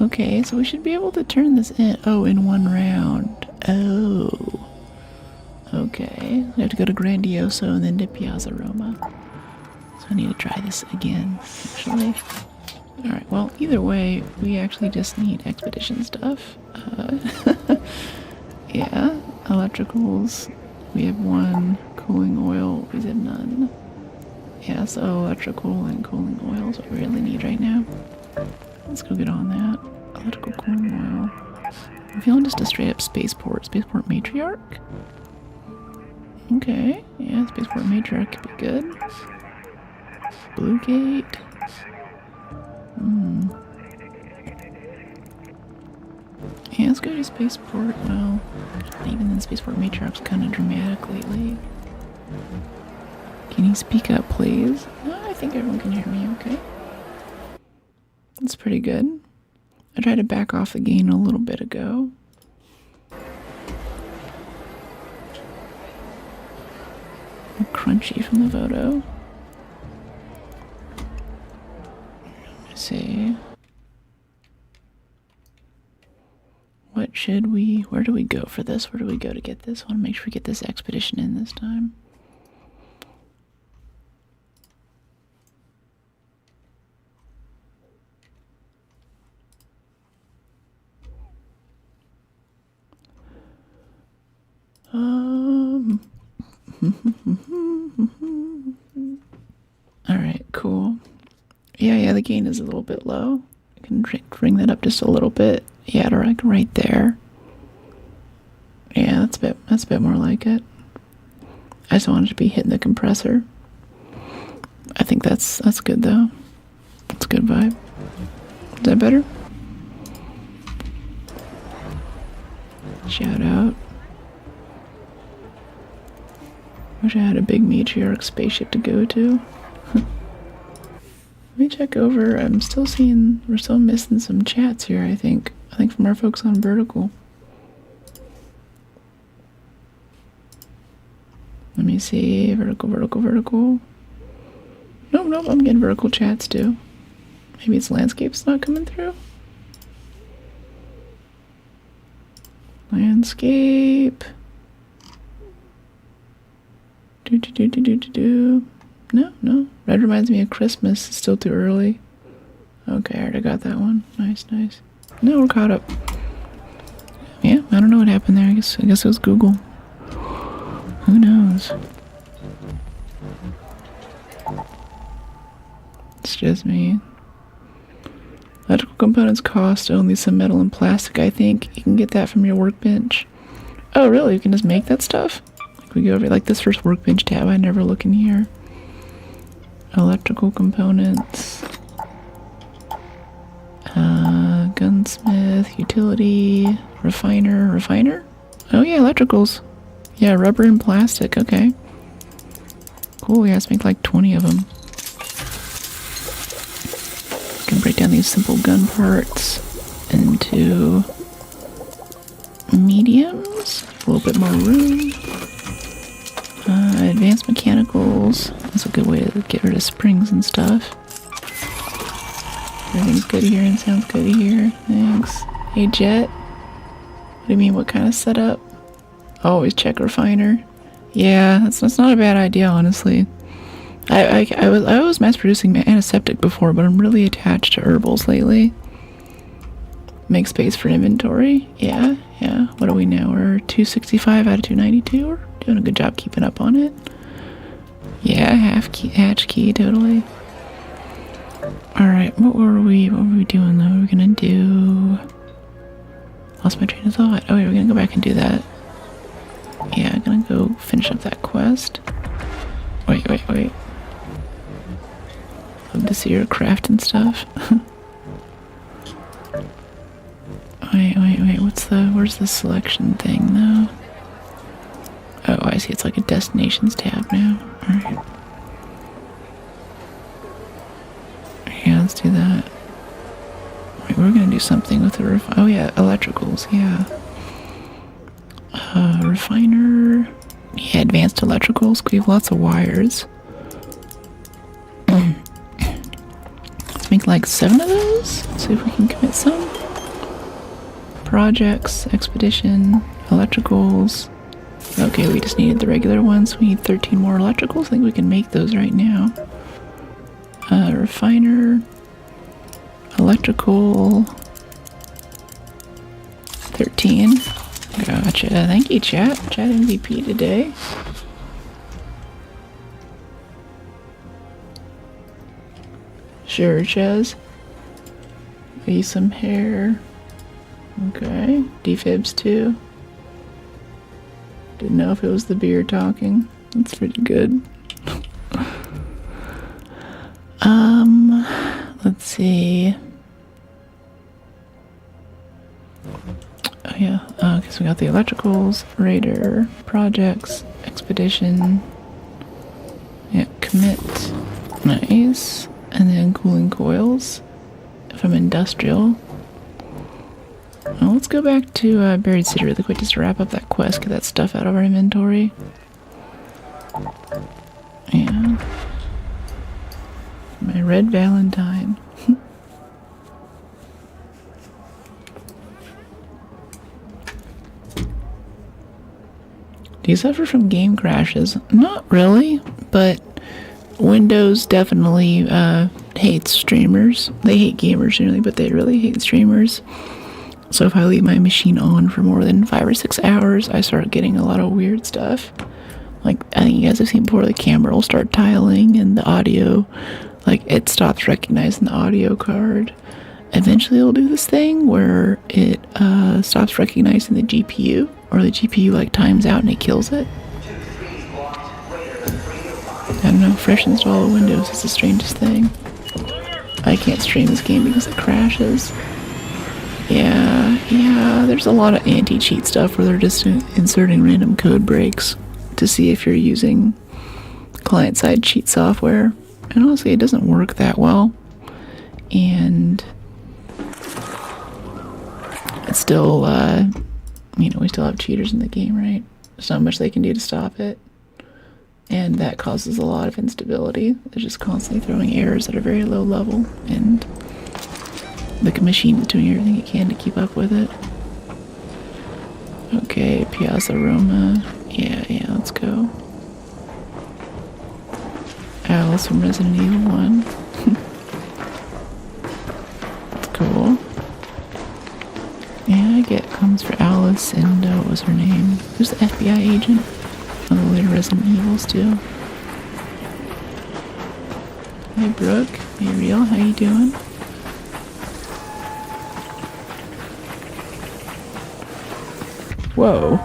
Okay, so we should be able to turn this in. Oh, in 1 round. Oh. Okay, we have to go to Grandioso and then to Piazza Roma. So I need to try this again, actually. Alright, well, either way, we actually just need expedition stuff. Yeah, electricals. We have 1. Cooling oil, we have none. Yeah, so electrical and cooling oil is what we really need right now. Let's go get on that. Electrical cooling oil. I'm feeling just a straight up spaceport. Spaceport matriarch? Okay, yeah, spaceport matriarch could be good. Blue gate. Yeah, let's go to spaceport. Well, even then spaceport matriarch's kind of dramatic lately. Can you speak up, please? No, I think everyone can hear me okay. That's pretty good. I tried to back off the gain a little bit ago. Crunchy from the photo. Let's see. Where do we go for this? Where do we go to get this? I want to make sure we get this expedition in this time. Alright, cool. Yeah, the gain is a little bit low. I can bring that up just a little bit. Yeah, right there. Yeah, that's a bit more like it. I just wanted to be hitting the compressor. I think that's good though. That's a good vibe. Is that better? Shout out. Wish I had a big matriarch spaceship to go to. Let me check over. We're still missing some chats here, I think. From our folks on Vertical. Let me see. Vertical. Nope, I'm getting vertical chats too. Maybe it's landscape's not coming through. Landscape. No. Red reminds me of Christmas. It's still too early. Okay, I already got that one. Nice. No, we're caught up. Yeah, I don't know what happened there. I guess it was Google. Who knows? It's just me. Electrical components cost only some metal and plastic, I think. You can get that from your workbench. Oh, really? You can just make that stuff? We go over like this first workbench tab. I never look in here. Electrical components. Gunsmith, utility, refiner. Oh yeah, electricals. Yeah, rubber and plastic. Okay. Cool. Yeah, let's make like 20 of them. Can break down these simple gun parts into mediums. A little bit more room. Advanced mechanicals. That's a good way to get rid of springs and stuff. Everything's good here and sounds good here. Thanks. Hey, Jet. What do you mean, what kind of setup? Always check refiner. Yeah, that's not a bad idea, honestly. I was mass producing antiseptic before, but I'm really attached to herbals lately. Make space for inventory. Yeah. What do we know? We're 265 out of 292. We're doing a good job keeping up on it. Yeah, hatch key, totally. Alright, what were we doing though? What were we gonna do? Lost my train of thought. Oh wait, we're gonna go back and do that. Yeah, I'm gonna go finish up that quest. Wait. Love to see your craft and stuff. Wait, where's the selection thing though? Oh, I see, it's like a destinations tab now. Alright. Yeah, let's do that. Wait, we're gonna do something with the oh yeah, electricals, yeah. Refiner. Yeah, advanced electricals. We have lots of wires. Let's make like 7 of those. Let's see if we can commit some. Projects, expedition, electricals. Okay, we just needed the regular ones. We need 13 more electricals. I think we can make those right now. Refiner, electrical, 13. Gotcha. Thank you, chat. Chat MVP today. Sure, Chaz. Maybe some hair. Okay. Defibs too. Didn't know if it was the beer talking. That's pretty good. Let's see. Oh yeah, because we got the electricals, radar, projects, expedition. Yeah, commit. Nice. And then cooling coils from industrial. Well, let's go back to Buried City really quick just to wrap up that quest, get that stuff out of our inventory. Yeah. My red Valentine. Do you suffer from game crashes? Not really, but Windows definitely hates streamers. They hate gamers generally, but they really hate streamers. So if I leave my machine on for more than 5 or 6 hours, I start getting a lot of weird stuff. Like, I think you guys have seen before, the camera will start tiling and the audio, like, it stops recognizing the audio card. Eventually it'll do this thing where it stops recognizing the GPU, or the GPU, like, times out and it kills it. I don't know, fresh install of Windows is the strangest thing. I can't stream this game because it crashes. Yeah, there's a lot of anti-cheat stuff where they're just inserting random code breaks to see if you're using client-side cheat software. And honestly, it doesn't work that well. And it's still, we still have cheaters in the game, right? There's not much they can do to stop it. And that causes a lot of instability. They're just constantly throwing errors at a very low level, and the machine is doing everything it can to keep up with it. Okay, Piazza Roma. Yeah, let's go. Alice from Resident Evil 1. That's cool. Yeah, I get comes for Alice and what was her name? Who's the FBI agent? One of the later Resident Evils too. Hey Brooke, hey Real, how you doing? Whoa.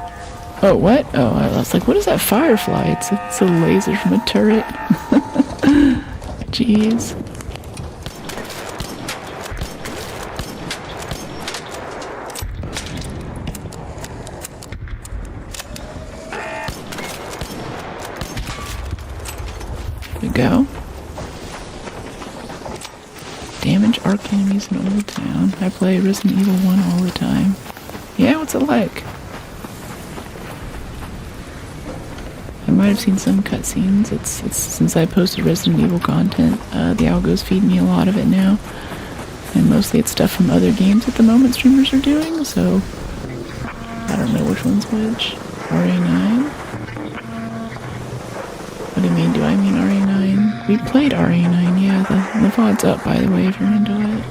Oh, what? Oh, I was like, what is that firefly? It's a laser from a turret. Jeez. There we go. Damage arc enemies in Old Town. I play Resident Evil 1 all the time. Yeah, what's it like? might have seen some cutscenes. It's since I posted Resident Evil content, the algos feed me a lot of it now. And mostly it's stuff from other games at the moment streamers are doing, so I don't know which one's which. RA9? What do you mean? Do I mean RA9? We played RA9, yeah. The VOD's up, by the way, if you're into it.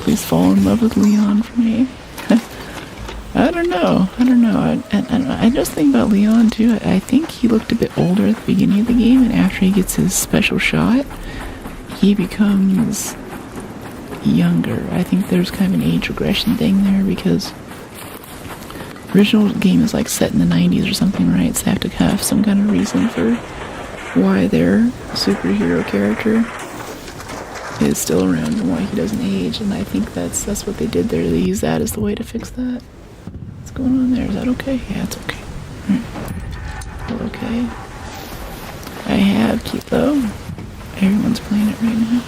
Please fall in love with Leon for me. I don't know. I just think about Leon, too. I think he looked a bit older at the beginning of the game, and after he gets his special shot, he becomes younger. I think there's kind of an age regression thing there, because the original game is like set in the 90s or something, right? So they have to have some kind of reason for why their superhero character is still around and why he doesn't age, and I think that's what they did there. They used that as the way to fix that. What's going on there? Is that okay? Yeah, it's okay. All okay. I have Kilo. Everyone's playing it right now.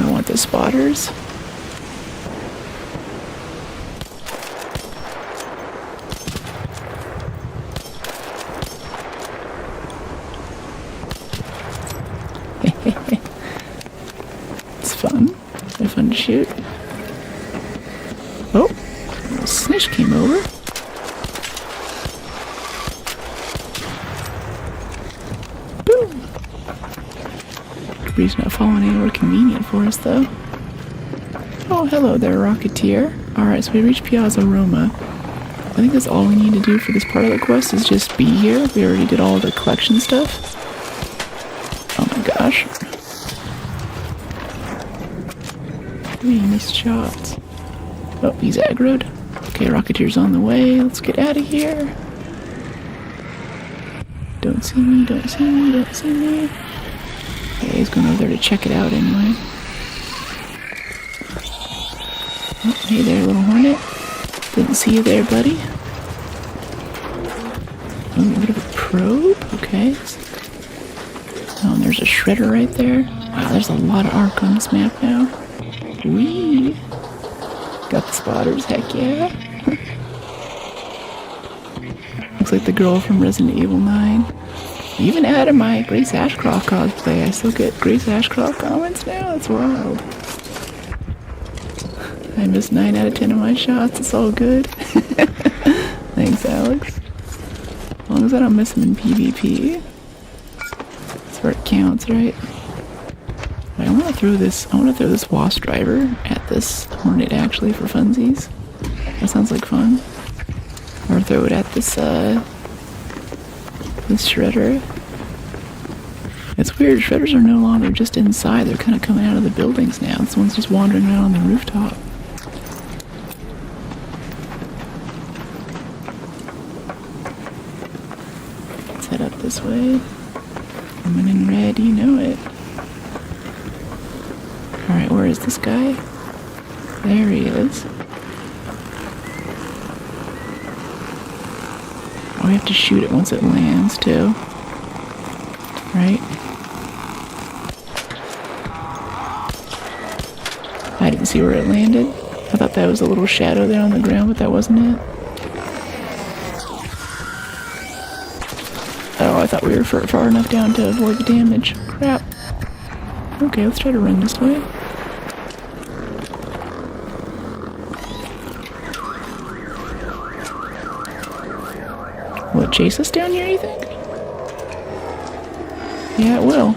I want the spotters. It's fun. They're fun to shoot. Oh, a snitch came over. Boom. He's not falling anywhere convenient for us, though. Oh, hello there, Rocketeer. Alright, so we reached Piazza Roma. I think that's all we need to do for this part of the quest is just be here. We already did all the collection stuff. Oh my gosh. 3 missed shots. Oh, he's aggroed. Okay, Rocketeer's on the way. Let's get out of here. Don't see me, don't see me, don't see me. Okay, he's going over there to check it out anyway. Oh, hey there, little hornet. Didn't see you there, buddy. Oh, a bit of a probe. Okay. Oh, and there's a shredder right there. Wow, there's a lot of arc on this map now. Whee! Got the spotters, heck yeah. Looks like the girl from Resident Evil 9. Even out of my Grace Ashcroft cosplay, I still get Grace Ashcroft comments now? That's wild. I missed 9 out of 10 of my shots, it's all good. Thanks, Alex. As long as I don't miss them in PvP. That's where it counts, right? I want to throw this wasp driver at this hornet actually for funsies. That sounds like fun. Or throw it at this this shredder. It's weird, shredders are no longer just inside, they're kind of coming out of the buildings now. This one's just wandering around on the rooftop. Let's head up this way. Coming in red, you know it. Alright, where is this guy? There he is. Oh, we have to shoot it once it lands, too. Right? I didn't see where it landed. I thought that was a little shadow there on the ground, but that wasn't it. Oh, I thought we were far enough down to avoid the damage. Crap. Okay, let's try to run this way. Will it chase us down here, you think? Yeah, it will.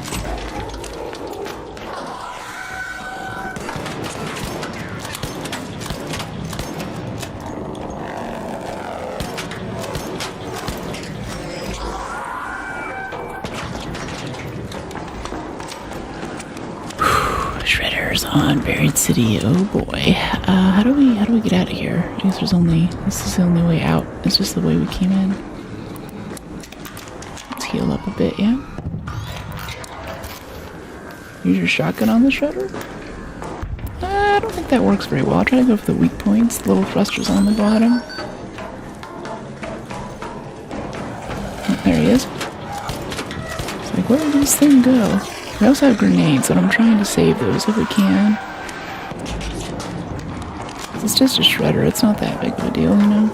Shredders on Buried City. Oh boy. How do we get out of here? I guess this is the only way out. It's just the way we came in. Let's heal up a bit, yeah? Use your shotgun on the shredder? I don't think that works very well. I'll try to go for the weak points. The little thrusters on the bottom. Oh, there he is. It's like, where did this thing go? We also have grenades, and I'm trying to save those if we can. It's just a shredder. It's not that big of a deal, you know?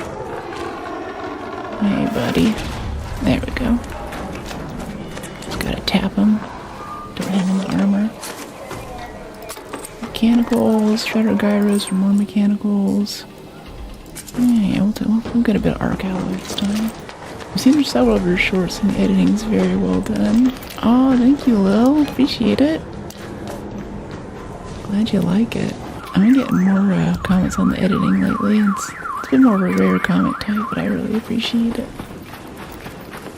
Hey, buddy. There we go. Just gotta tap him. Don't have him in the armor. Mechanicals. Shredder gyros for more mechanicals. Yeah, we'll get a bit of arc alloy this time. I've seen several of your shorts and the editing's very well done. Oh, thank you, Lil. Appreciate it. Glad you like it. I've been getting more comments on the editing lately. It's been more of a rare comment type, but I really appreciate it.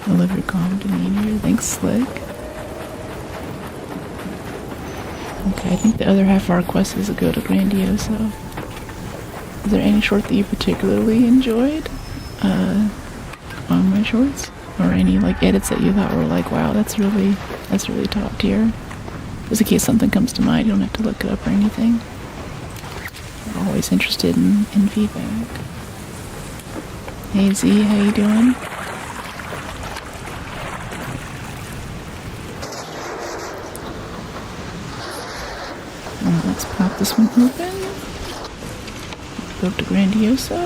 I love your calm demeanor. Thanks, Slick. Okay, I think the other half of our quest is to go to Grandioso. Is there any short that you particularly enjoyed on my shorts? Or any like edits that you thought were like, wow, that's really top tier? Just in case something comes to mind, you don't have to look it up or anything. I'm always interested in feedback. Hey Z, how you doing? Let's pop this one open. Go up to Grandioso.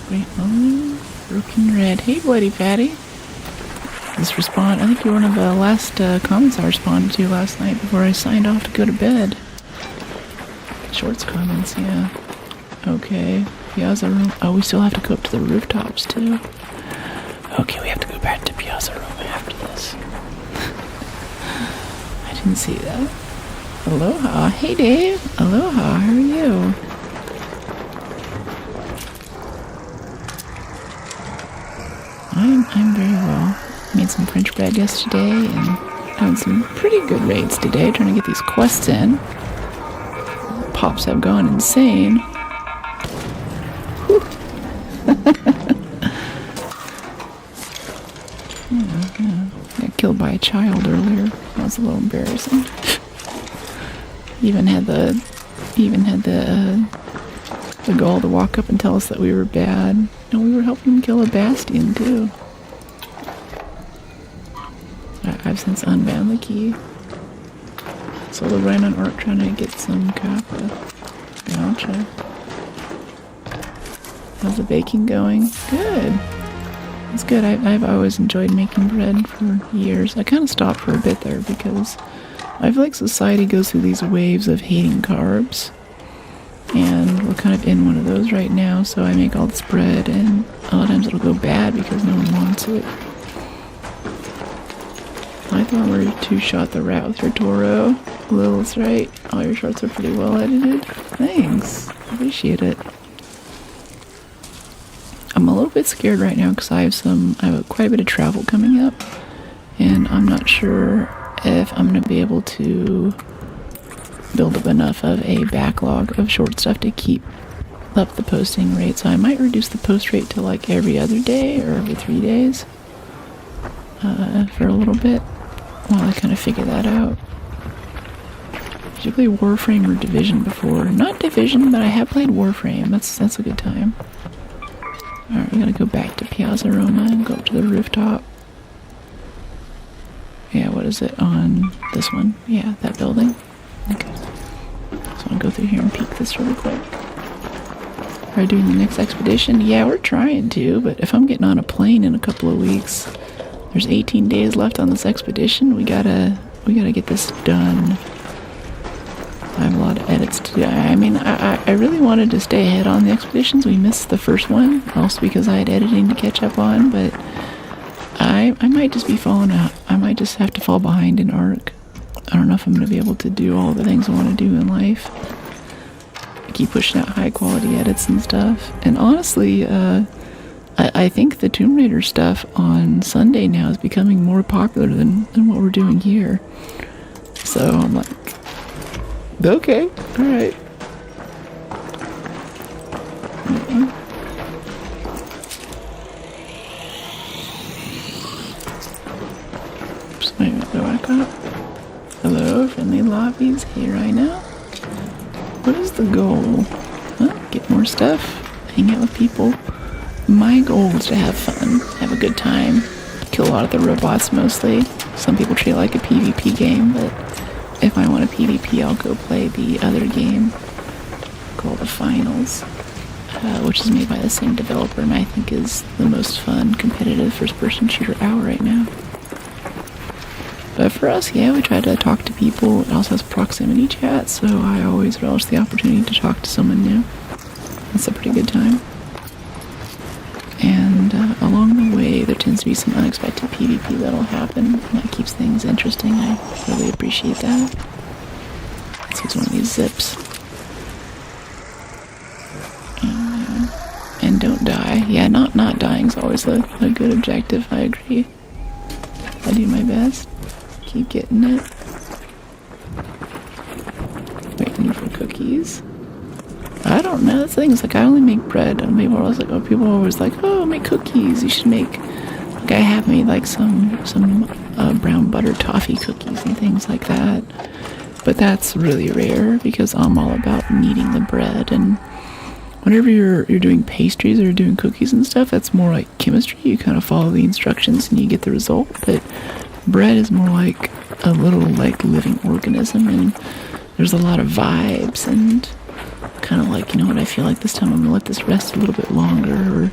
Great Moon. Broken Red. Hey, Bloody Patty. Let's respond. I think you were one of the last comments I responded to last night before I signed off to go to bed. Shorts comments, yeah. Okay. Piazza room. Oh, we still have to go up to the rooftops, too. Okay, we have to go back to Piazza room after this. I didn't see that. Aloha. Hey, Dave. Aloha. How are you? I'm very well. Made some French bread yesterday and having some pretty good raids today, trying to get these quests in. Pops have gone insane. Yeah. Got killed by a child earlier. That was a little embarrassing. Even had the gall to walk up and tell us that we were bad. And we were helping him kill a bastion too. I've since unbound the key. Solo ran on Arc trying to get some copper. Gotcha. How's the baking going? Good. It's good. I've always enjoyed making bread for years. I kind of stopped for a bit there because I feel like society goes through these waves of hating carbs. And we're kind of in one of those right now, so I make all this bread, and a lot of times it'll go bad because no one wants it. I thought we two-shot the rat with your Toro. Lil's right. All your shorts are pretty well edited. Thanks. Appreciate it. I'm a little bit scared right now because I have quite a bit of travel coming up, and I'm not sure if I'm going to be able to build up enough of a backlog of short stuff to keep up the posting rate. So I might reduce the post rate to like every other day or every 3 days for a little bit while I kind of figure that out. Did you play Warframe or Division before? Not Division, but I have played Warframe. That's a good time. Alright, we gotta go back to Piazza Roma and go up to the rooftop. Yeah, what is it on this one? Yeah, that building. Okay. So I'll go through here and peek this really quick. Are you doing the next expedition? Yeah, we're trying to, but if I'm getting on a plane in a couple of weeks, there's 18 days left on this expedition. We gotta get this done. I have a lot of edits to do. I mean, I really wanted to stay ahead on the expeditions. We missed the first one, also because I had editing to catch up on, but I might just be falling out. I might just have to fall behind in Arc. I don't know if I'm going to be able to do all the things I want to do in life. I keep pushing out high quality edits and stuff. And honestly, I think the Tomb Raider stuff on Sunday now is becoming more popular than what we're doing here. So I'm like, okay, alright. Just maybe go back up. Hello, friendly lobbies. Hey, right now. What is the goal? Well, get more stuff, hang out with people. My goal is to have fun, have a good time, kill a lot of the robots mostly. Some people treat it like a PvP game, but if I want a PvP, I'll go play the other game called The Finals, which is made by the same developer, and I think is the most fun competitive first-person shooter out right now. But for us, yeah, we try to talk to people. It also has proximity chat, so I always relish the opportunity to talk to someone new. It's a pretty good time. And along the way, there tends to be some unexpected PvP that'll happen, and that keeps things interesting. I really appreciate that. Let's use one of these zips. And don't die. Yeah, not dying is always a good objective, I agree. I do my best. Keep getting it. Waiting for cookies. I don't know. The thing is, like, I only make bread. And people are always like, people are always like, oh, make cookies. You should make. Like, I have made like some brown butter toffee cookies and things like that. But that's really rare because I'm all about kneading the bread. And whenever you're doing pastries or you're doing cookies and stuff, that's more like chemistry. You kind of follow the instructions and you get the result. But bread is more like a little like living organism, and there's a lot of vibes and kind of like, you know what, I feel like this time I'm gonna let this rest a little bit longer,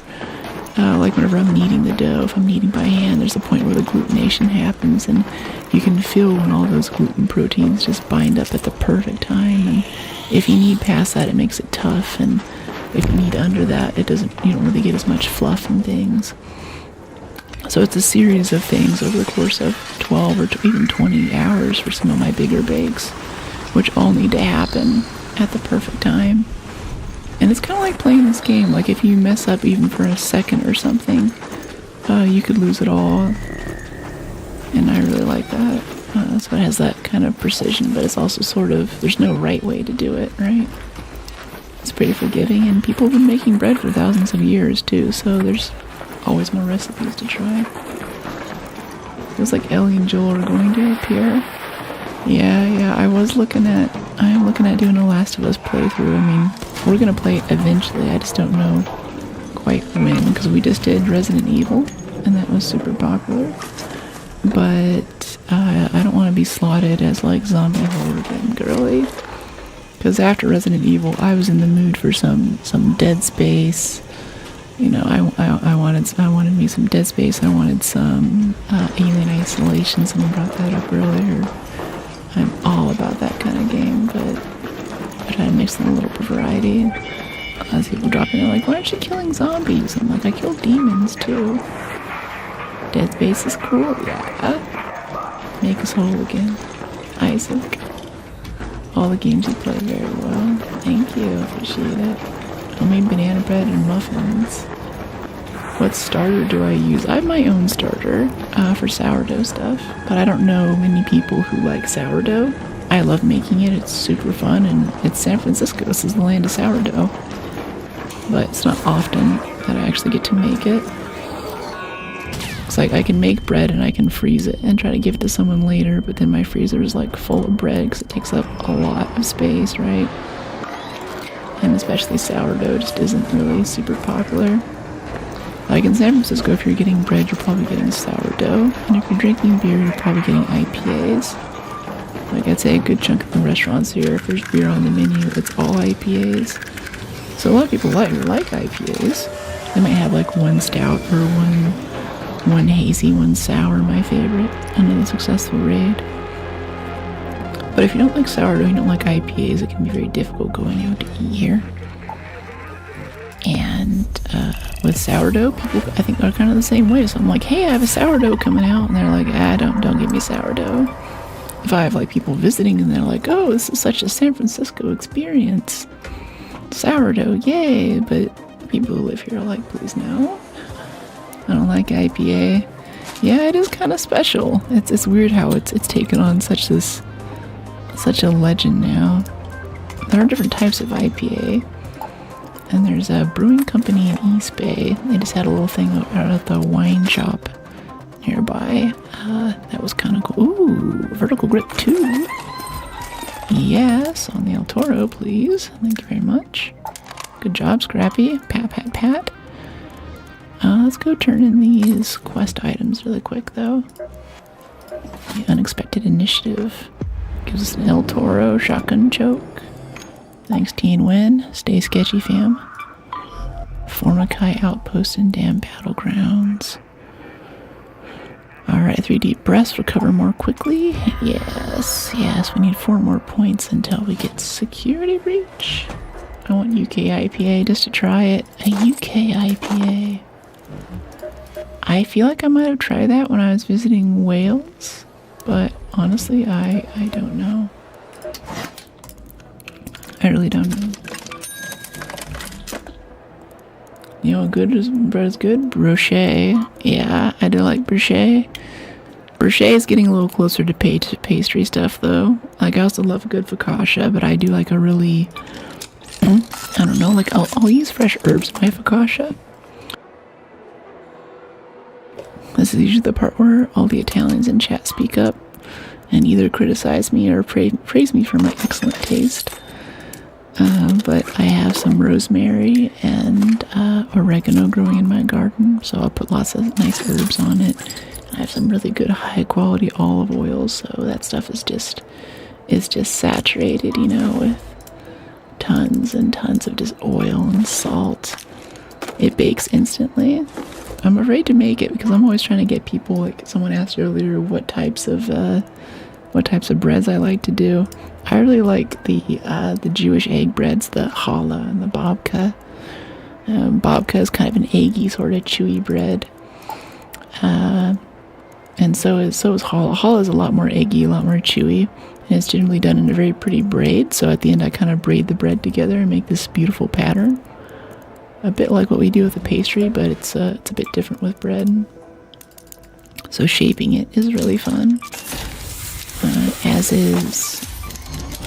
or like whenever I'm kneading the dough, if I'm kneading by hand, there's a point where the glutination happens, and you can feel when all those gluten proteins just bind up at the perfect time, and if you knead past that, it makes it tough, and if you knead under that, you don't really get as much fluff and things. So it's a series of things over the course of 12 or even 20 hours for some of my bigger bakes, which all need to happen at the perfect time. And it's kind of like playing this game. Like, if you mess up even for a second or something, you could lose it all. And I really like that. So it has that kind of precision, but it's also sort of, there's no right way to do it, right? It's pretty forgiving, and people have been making bread for thousands of years too, so there's always more recipes to try. Feels like Ellie and Joel are going to appear. Yeah, I am looking at doing a Last of Us playthrough. I mean, we're gonna play it eventually, I just don't know quite when, because we just did Resident Evil, and that was super popular. But I don't want to be slotted as like zombie horror game girly, because after Resident Evil, I was in the mood for some Dead Space. You know, I wanted me some Dead Space. I wanted some Alien Isolation. Someone brought that up earlier. I'm all about that kind of game, but I try to mix in a little variety. As people drop in, they're like, "Why aren't you killing zombies?" I'm like, I kill demons too. Dead Space is cool, yeah. Make us whole again, Isaac. All the games you play very well. Thank you, appreciate it. Homemade banana bread and muffins. What starter do I use? I have my own starter for sourdough stuff, but I don't know many people who like sourdough. I love making it. It's super fun, and it's San Francisco. This is the land of sourdough. But it's not often that I actually get to make it. It's like I can make bread and I can freeze it and try to give it to someone later, but then my freezer is like full of bread because it takes up a lot of space, right? And especially sourdough just isn't really super popular. Like in San Francisco, if you're getting bread, you're probably getting sourdough. And if you're drinking beer, you're probably getting IPAs. Like I'd say a good chunk of the restaurants here, if there's beer on the menu, it's all IPAs. So a lot of people like IPAs. They might have like one stout or one hazy, one sour, my favorite, another successful raid. But if you don't like sourdough, you don't like IPAs, it can be very difficult going out to eat here. And with sourdough, people I think are kind of the same way. So I'm like, hey, I have a sourdough coming out, and they're like, don't give me sourdough. If I have like people visiting and they're like, oh, this is such a San Francisco experience, sourdough, yay! But people who live here are like, please no, I don't like IPA. Yeah, it is kind of special. It's weird how it's taken on such a legend now. There are different types of IPA, and there's a brewing company in East Bay. They just had a little thing at the wine shop nearby. That was kind of cool. Ooh, vertical grip 2. Yes, on the El Toro, please. Thank you very much. Good job, Scrappy. Pat, pat, pat. Let's go turn in these quest items really quick, though. The unexpected initiative. Gives us an El Toro shotgun choke. Thanks, Teen Win. Stay sketchy, fam. Formikai Outpost and Dam Battlegrounds. Alright, 3 deep breaths. Recover more quickly. Yes, yes. We need 4 more points until we get security breach. I want UK IPA just to try it. A UK IPA. I feel like I might have tried that when I was visiting Wales, but honestly, I don't know. I really don't know. You know, good is bread is good. Brochet, yeah, I do like brochet. Brochet is getting a little closer to pastry stuff, though. Like, I also love a good focaccia, but I do like a really, I don't know, like I'll use fresh herbs in my focaccia. This is usually the part where all the Italians in chat speak up and either criticize me or praise me for my excellent taste. But I have some rosemary and oregano growing in my garden, so I'll put lots of nice herbs on it. I have some really good high quality olive oil, so that stuff is just saturated, you know, with tons and tons of just oil and salt. It bakes instantly. I'm afraid to make it because I'm always trying to get people, like someone asked earlier, what types of breads I like to do. I really like the Jewish egg breads, the challah and the babka. Babka is kind of an eggy, sort of chewy bread. And so is challah. Challah is a lot more eggy, a lot more chewy. And it's generally done in a very pretty braid. So at the end I kind of braid the bread together and make this beautiful pattern. A bit like what we do with the pastry, but it's a bit different with bread. So shaping it is really fun. As is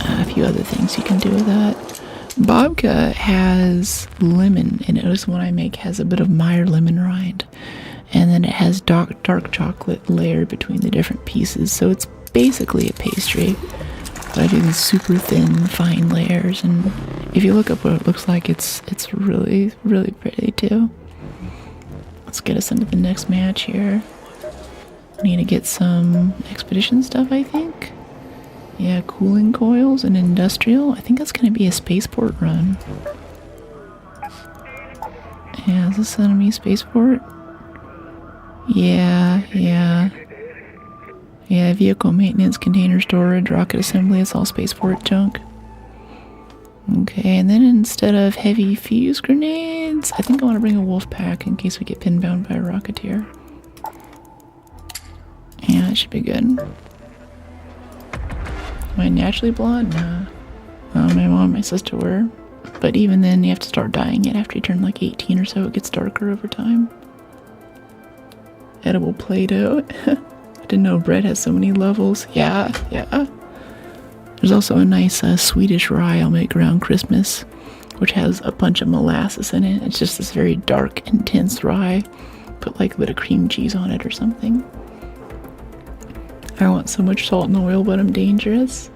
a few other things you can do with that. Babka has lemon in it. This one I make has a bit of Meyer lemon rind. And then it has dark chocolate layer between the different pieces. So it's basically a pastry. But I do these super thin, fine layers. And if you look up what it looks like, it's really, really pretty too. Let's get us into the next match here. I need to get some expedition stuff, I think. Yeah, cooling coils and industrial. I think that's going to be a spaceport run. Yeah, is this enemy spaceport? Yeah. Yeah, vehicle maintenance, container storage, rocket assembly, it's all spaceport junk. Okay, and then instead of heavy fuse grenades, I think I want to bring a wolf pack in case we get pinbound by a rocketeer. Yeah, that should be good. Am I naturally blonde? Nah. My mom and my sister were. But even then, you have to start dyeing it after you turn like 18 or so. It gets darker over time. Edible Play-Doh. I didn't know bread has so many levels. Yeah. There's also a nice Swedish rye I'll make around Christmas, which has a bunch of molasses in it. It's just this very dark, intense rye. Put like a bit of cream cheese on it or something. I want so much salt and oil, but I'm dangerous.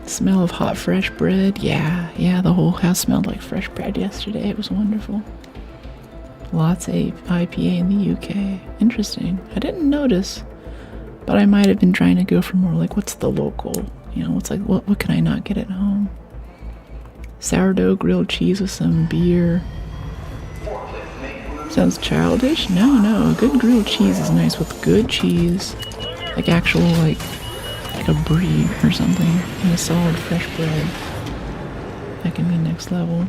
Smell of hot, fresh bread. Yeah, the whole house smelled like fresh bread yesterday. It was wonderful. Lots of IPA in the UK. Interesting. I didn't notice, but I might have been trying to go for more like, what's the local? You know, what's like, what can I not get at home? Sourdough grilled cheese with some beer. Sounds childish? No. Good grilled cheese is nice with good cheese. Like actual, like a brie or something. And a solid fresh bread. That can be next level.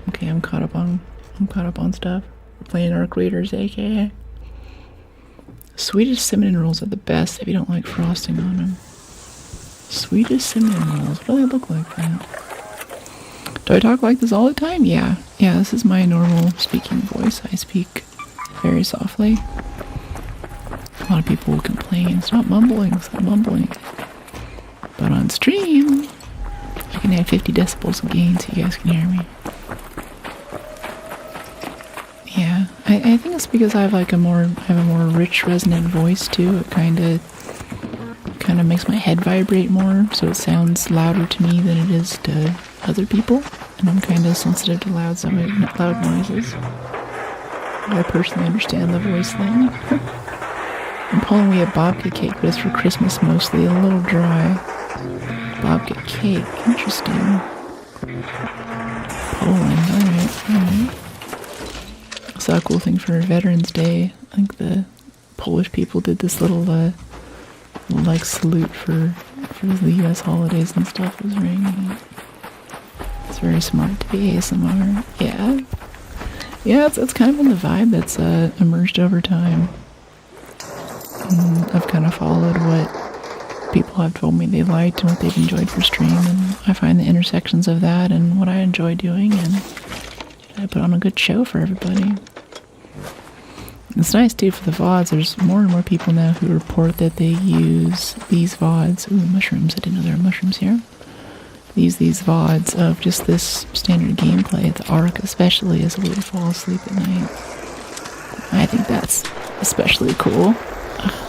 Okay, I'm caught up on stuff. We're playing Arc Raiders, aka. Swedish cinnamon rolls are the best if you don't like frosting on them. Swedish cinnamon rolls. What do they look like then? Do I talk like this all the time? Yeah, this is my normal speaking voice. I speak very softly. A lot of people will complain. Stop mumbling. But on stream, I can add 50 decibels of gain so you guys can hear me. Yeah, I think it's because I have like a more rich resonant voice too. It kind of makes my head vibrate more, so it sounds louder to me than it is to other people. And I'm kind of sensitive to loud noises. I personally understand the voice thing. In Poland we have babka cake, but it's for Christmas mostly. A little dry. Babka cake. Interesting. Poland. Alright. I saw a cool thing for Veterans Day. I think the Polish people did this little like salute for the US holidays and stuff. It was very neat. It's very smart to be ASMR. Yeah, it's kind of been the vibe that's emerged over time. I've kind of followed what people have told me they liked and what they've enjoyed for stream, and I find the intersections of that and what I enjoy doing, and I put on a good show for everybody. It's nice too for the VODs. There's more and more people now who report that they use these VODs. Ooh, mushrooms. I didn't know there were mushrooms here. These VODs of just this standard gameplay, the Arc especially, as a way to fall asleep at night. I think that's especially cool.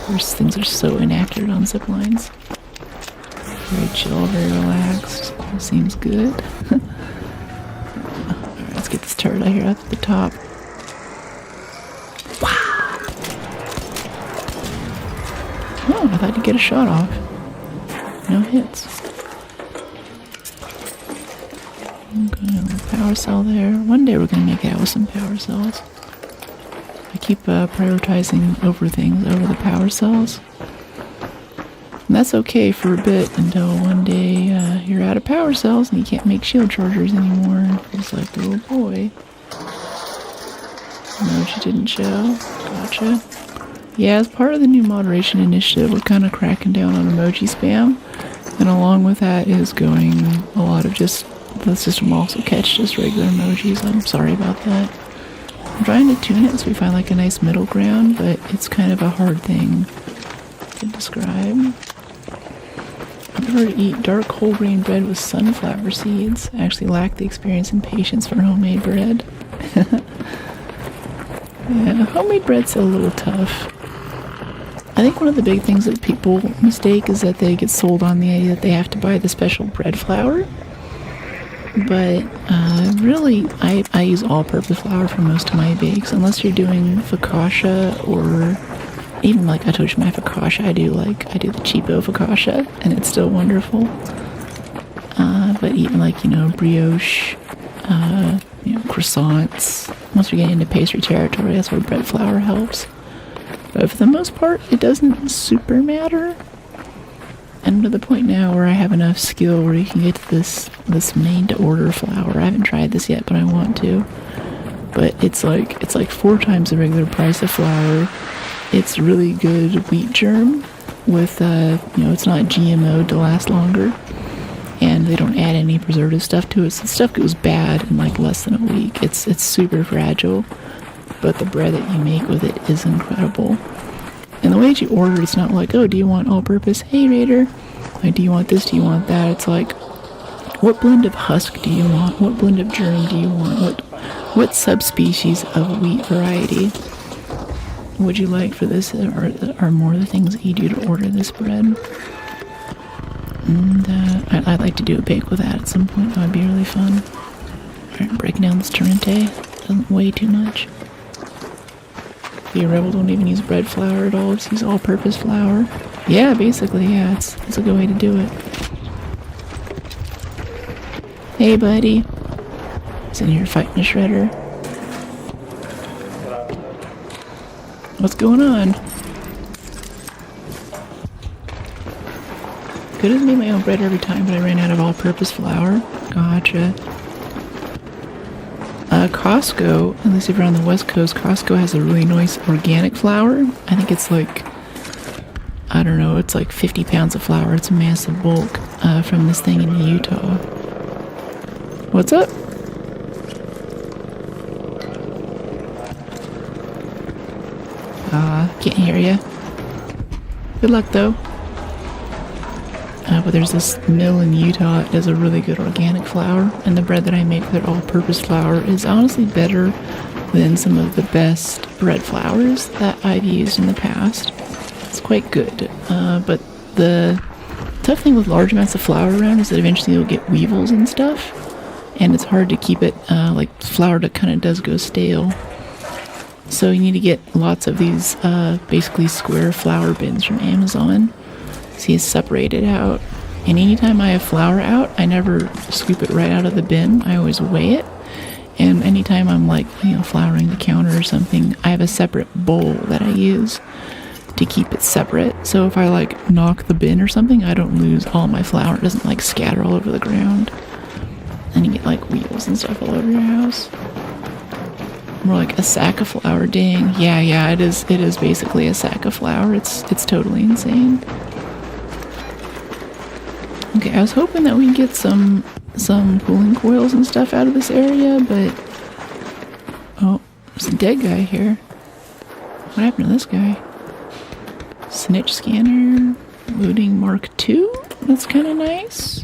Those things are so inaccurate on zip lines. Very chill, very relaxed. Seems good. Alright, let's get this turret out here up at the top. Wow! Oh, I thought you'd get a shot off. No hits. Okay, power cell there. One day we're gonna make it out with some power cells. I keep prioritizing over things over the power cells. And that's okay for a bit until one day you're out of power cells and you can't make shield chargers anymore. It's like, oh boy. Emoji didn't show. Gotcha. Yeah, as part of the new moderation initiative, we're kind of cracking down on emoji spam. And along with that is going a lot of just, the system will also catch just regular emojis. I'm sorry about that. I'm trying to tune it so we find like a nice middle ground, but it's kind of a hard thing to describe. I prefer to eat dark whole grain bread with sunflower seeds. I actually lack the experience and patience for homemade bread. Yeah, homemade bread's a little tough. I think one of the big things that people mistake is that they get sold on the idea that they have to buy the special bread flour. But really, I use all-purpose flour for most of my bakes, unless you're doing focaccia, or even like I told you my focaccia, I do the cheapo focaccia, and it's still wonderful. But even like, brioche, croissants, once you're getting into pastry territory, that's where bread flour helps. But for the most part, it doesn't super matter. And to the point now where I have enough skill where you can get to this made-to-order flour. I haven't tried this yet, but I want to. But it's like 4 times the regular price of flour. It's really good wheat germ with it's not GMO to last longer, and they don't add any preservative stuff to it. So the stuff goes bad in like less than a week. It's super fragile, but the bread that you make with it is incredible. And the way that you order, it's not like, oh, do you want all-purpose? Hey, Raider. Like, do you want this? Do you want that? It's like, what blend of husk do you want? What blend of germ do you want? What subspecies of wheat variety would you like for this? Are more the things that you do to order this bread? And I'd like to do a bake with that at some point. That would be really fun. Alright, breaking down this Torrente. Doesn't weigh too much. Be a rebel, don't even use bread flour at all, just use all-purpose flour. Yeah, basically, yeah, it's a good way to do it. Hey, buddy. He's in here fighting a shredder. What's going on? Could have made my own bread every time, but I ran out of all-purpose flour. Gotcha. Costco, at least if you're on the West Coast, Costco has a really nice organic flour. I think it's like, I don't know, it's like 50 pounds of flour. It's a massive bulk from this thing in Utah. What's up? Can't hear you. Good luck, though. But there's this mill in Utah that does a really good organic flour, and the bread that I make with their all-purpose flour is honestly better than some of the best bread flours that I've used in the past. It's quite good, but the tough thing with large amounts of flour around is that eventually you'll get weevils and stuff, and it's hard to keep it, like flour that kind of does go stale. So you need to get lots of these basically square flower bins from Amazon. See, it's separated out. And anytime I have flour out, I never scoop it right out of the bin. I always weigh it. And anytime I'm like, flouring the counter or something, I have a separate bowl that I use to keep it separate. So if I like knock the bin or something, I don't lose all my flour. It doesn't like scatter all over the ground. And you get like wheels and stuff all over your house. More like a sack of flour. Dang. Yeah, it is basically a sack of flour. It's totally insane. Okay, I was hoping that we could get some cooling coils and stuff out of this area, but oh, there's a dead guy here. What happened to this guy? Snitch scanner, looting Mark II. That's kind of nice.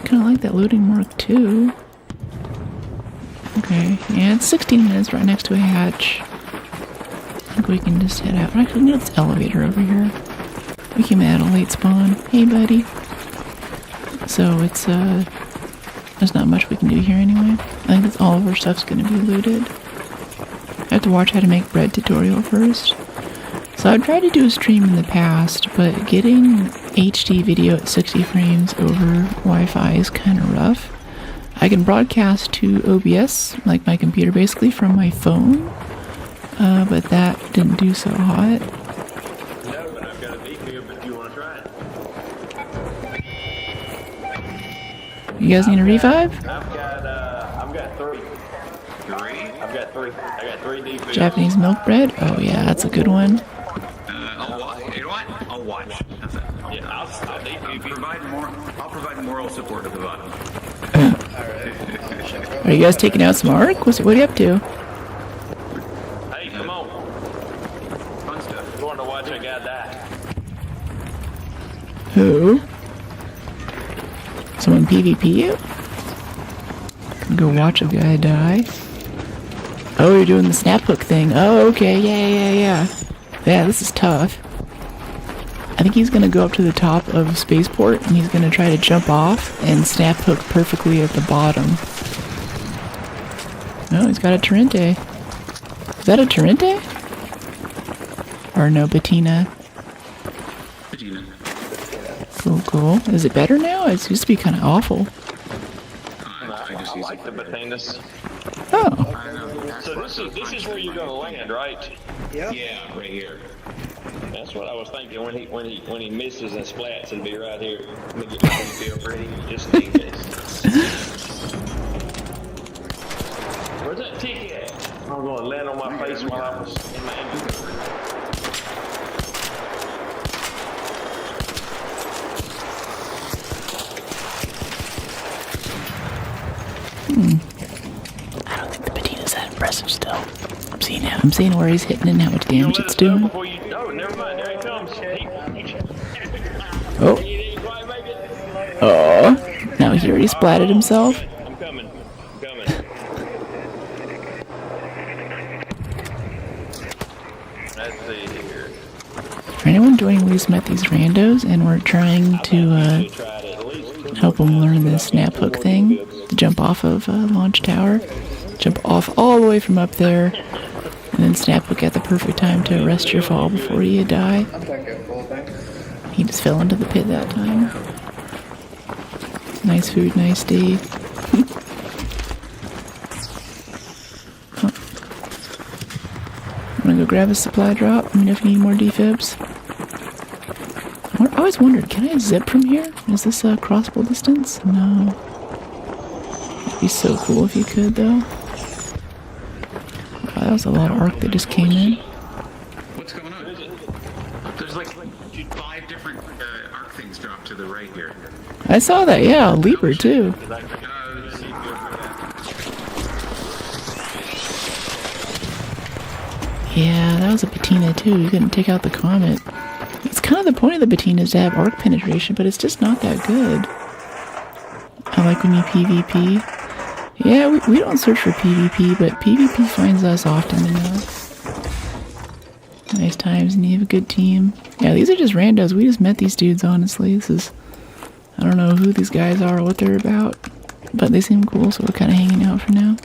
Kind of like that looting Mark II. Okay, yeah, it's 16 minutes right next to a hatch. I think we can just head out. Actually, no, it's elevator over here. We came at a late spawn. Hey, buddy. So it's, there's not much we can do here anyway. I think that's all of our stuff's gonna be looted. I have to watch how to make bread tutorial first. So I've tried to do a stream in the past, but getting HD video at 60 frames over Wi-Fi is kind of rough. I can broadcast to OBS, like my computer basically, from my phone, but that didn't do so hot. You guys need a revive? I've got three. I've got three. I got three deep. Japanese milk bread? Oh yeah, that's a good one. I'll watch. That's it. Yeah, I'll provide moral support at the bottom. Are you guys taking out some arc? What are you up to? Hey, come on. Fun stuff. I'm going to watch a guy die. Who? Someone PvP you? Go watch a guy die. Oh, you're doing the snap hook thing. Oh, okay. Yeah. Yeah, this is tough. I think he's gonna go up to the top of spaceport and he's gonna try to jump off and snap hook perfectly at the bottom. Oh, he's got a Torrente. Is that a Torrente? Or no, Bettina? Bettina. Cool. Is it better now? It used to be kind of awful. I like the Bettinas. Oh. So this is where you're going to land, right? Yeah, right here. That's what I was thinking. When he misses and splats, it'll be right here. Let me get my feel pretty, just in case. Where's that ticket at? I'm going to land on my face while I was in my ambulance. I don't think the Bettina's that impressive still. I'm seeing where he's hitting and how much damage it's doing. Before you, oh, never mind. There he comes. Oh. He didn't quite make it. Oh. Now he already splatted himself. I'm coming. Let's see here. For anyone joining, we just met these randos and we're trying to help them learn this snap hook thing. To jump off of a launch tower. Jump off all the way from up there. And then snap hook at the perfect time to arrest your fall before you die. He just fell into the pit that time. Nice food, nice day. Oh. I'm gonna go grab a supply drop. Let me know if you need more defibs. I always wondered, can I zip from here? Is this a crossbow distance? No. It'd be so cool if you could, though. Wow, that was a lot of arc that just came in. What's going on? There's like 5 different arc things dropped to the right here. I saw that, yeah, a leaper too. Yeah, that was a Bettina too. You couldn't take out the comet. It's kind of the point of the Bettina is to have arc penetration, but it's just not that good. I like when you PvP. Yeah, we don't search for PvP, but PvP finds us often enough. Nice times, and you have a good team. Yeah, these are just randos. We just met these dudes, honestly. I don't know who these guys are or what they're about, but they seem cool, so we're kind of hanging out for now.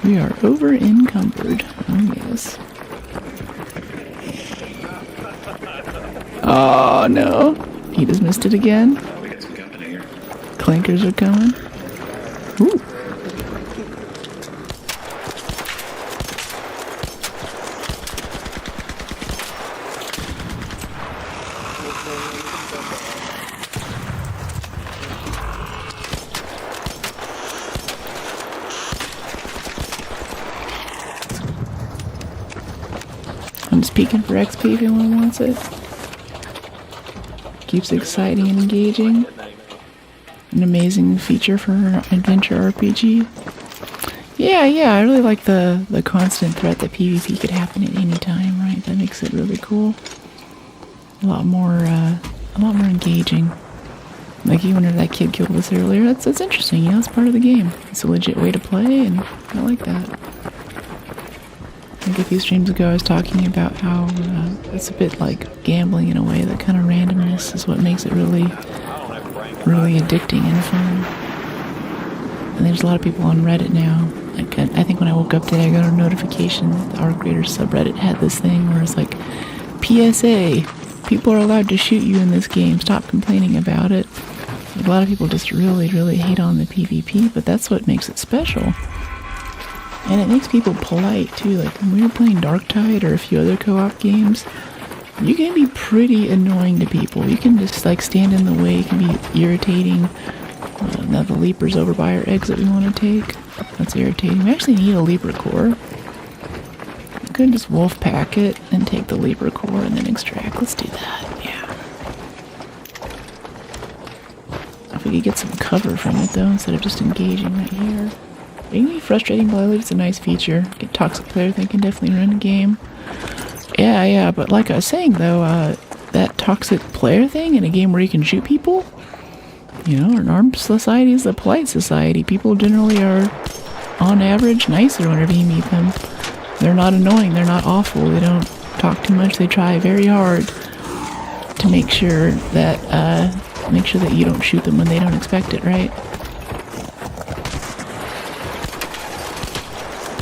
We are over encumbered. Oh, yes. Oh, no. He just missed it again. Oh, we got some company here. Clinkers are coming. Ooh. I'm just peeking for XP if anyone wants it. Keeps it exciting and engaging. An amazing feature for an adventure RPG. Yeah, I really like the constant threat that PvP could happen at any time, right? That makes it really cool. A lot more engaging. Like even whenever that kid killed us earlier, that's interesting, you know, it's part of the game. It's a legit way to play, and I like that. I think a few streams ago I was talking about how it's a bit like gambling in a way. That kind of randomness is what makes it really addicting and fun. And there's a lot of people on Reddit now. Like I think when I woke up today, I got a notification that the Arc Raiders subreddit had this thing where it's like, PSA, people are allowed to shoot you in this game. Stop complaining about it. A lot of people just really hate on the PvP, but that's what makes it special. And it makes people polite too. Like when we were playing Darktide or a few other co-op games, you can be pretty annoying to people. You can just like stand in the way. You can be irritating. Now the Leaper's over by our exit we want to take. That's irritating. We actually need a Leaper core. We could just wolf pack it and take the Leaper core and then extract. Let's do that. Yeah. If we could get some cover from it though, instead of just engaging right here. It can be frustrating, but I believe it's a nice feature. Get toxic player, they can definitely run a game. Yeah, but like I was saying though, that toxic player thing in a game where you can shoot people, you know, an armed society is a polite society. People generally are, on average, nicer whenever you meet them. They're not annoying, they're not awful, they don't talk too much, they try very hard to make sure that you don't shoot them when they don't expect it, right?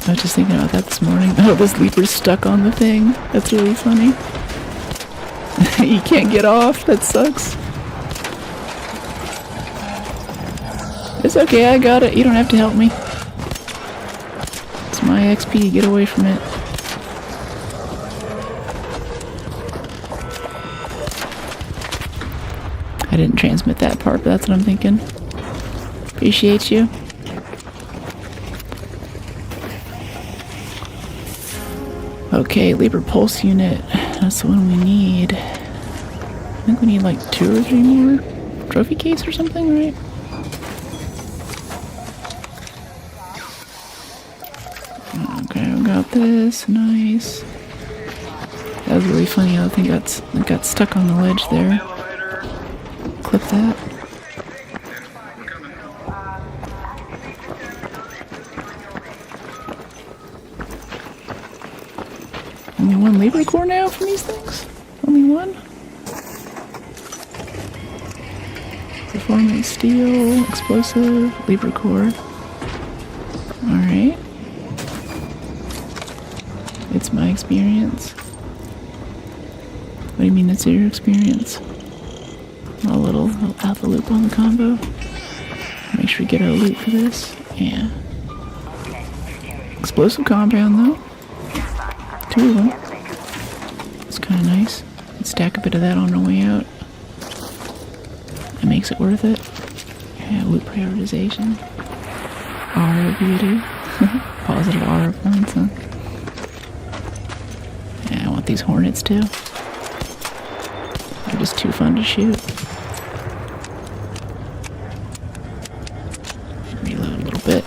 I was just thinking about that this morning. Oh, this Leaper's stuck on the thing. That's really funny. You can't get off. That sucks. It's okay, I got it. You don't have to help me. It's my XP. Get away from it. I didn't transmit that part, but that's what I'm thinking. Appreciate you. Okay, Leaper Pulse Unit. That's the one we need. I think we need like 2 or 3 more. Trophy case or something, right? Okay, we got this. Nice. That was really funny. I think it got stuck on the ledge there. Clip that. Only one Leaper core now from these things? Only one? Performance, steel, explosive, Leaper core. Alright. It's my experience. What do you mean it's your experience? A little alpha loop on the combo. Make sure we get our loot for this. Yeah. Explosive compound though. 2 of them. It's kind of nice. Let's stack a bit of that on our way out. It makes it worth it. Yeah, loot prioritization. Aura beauty. Positive aura points, huh? Yeah, I want these hornets too. They're just too fun to shoot. Reload a little bit.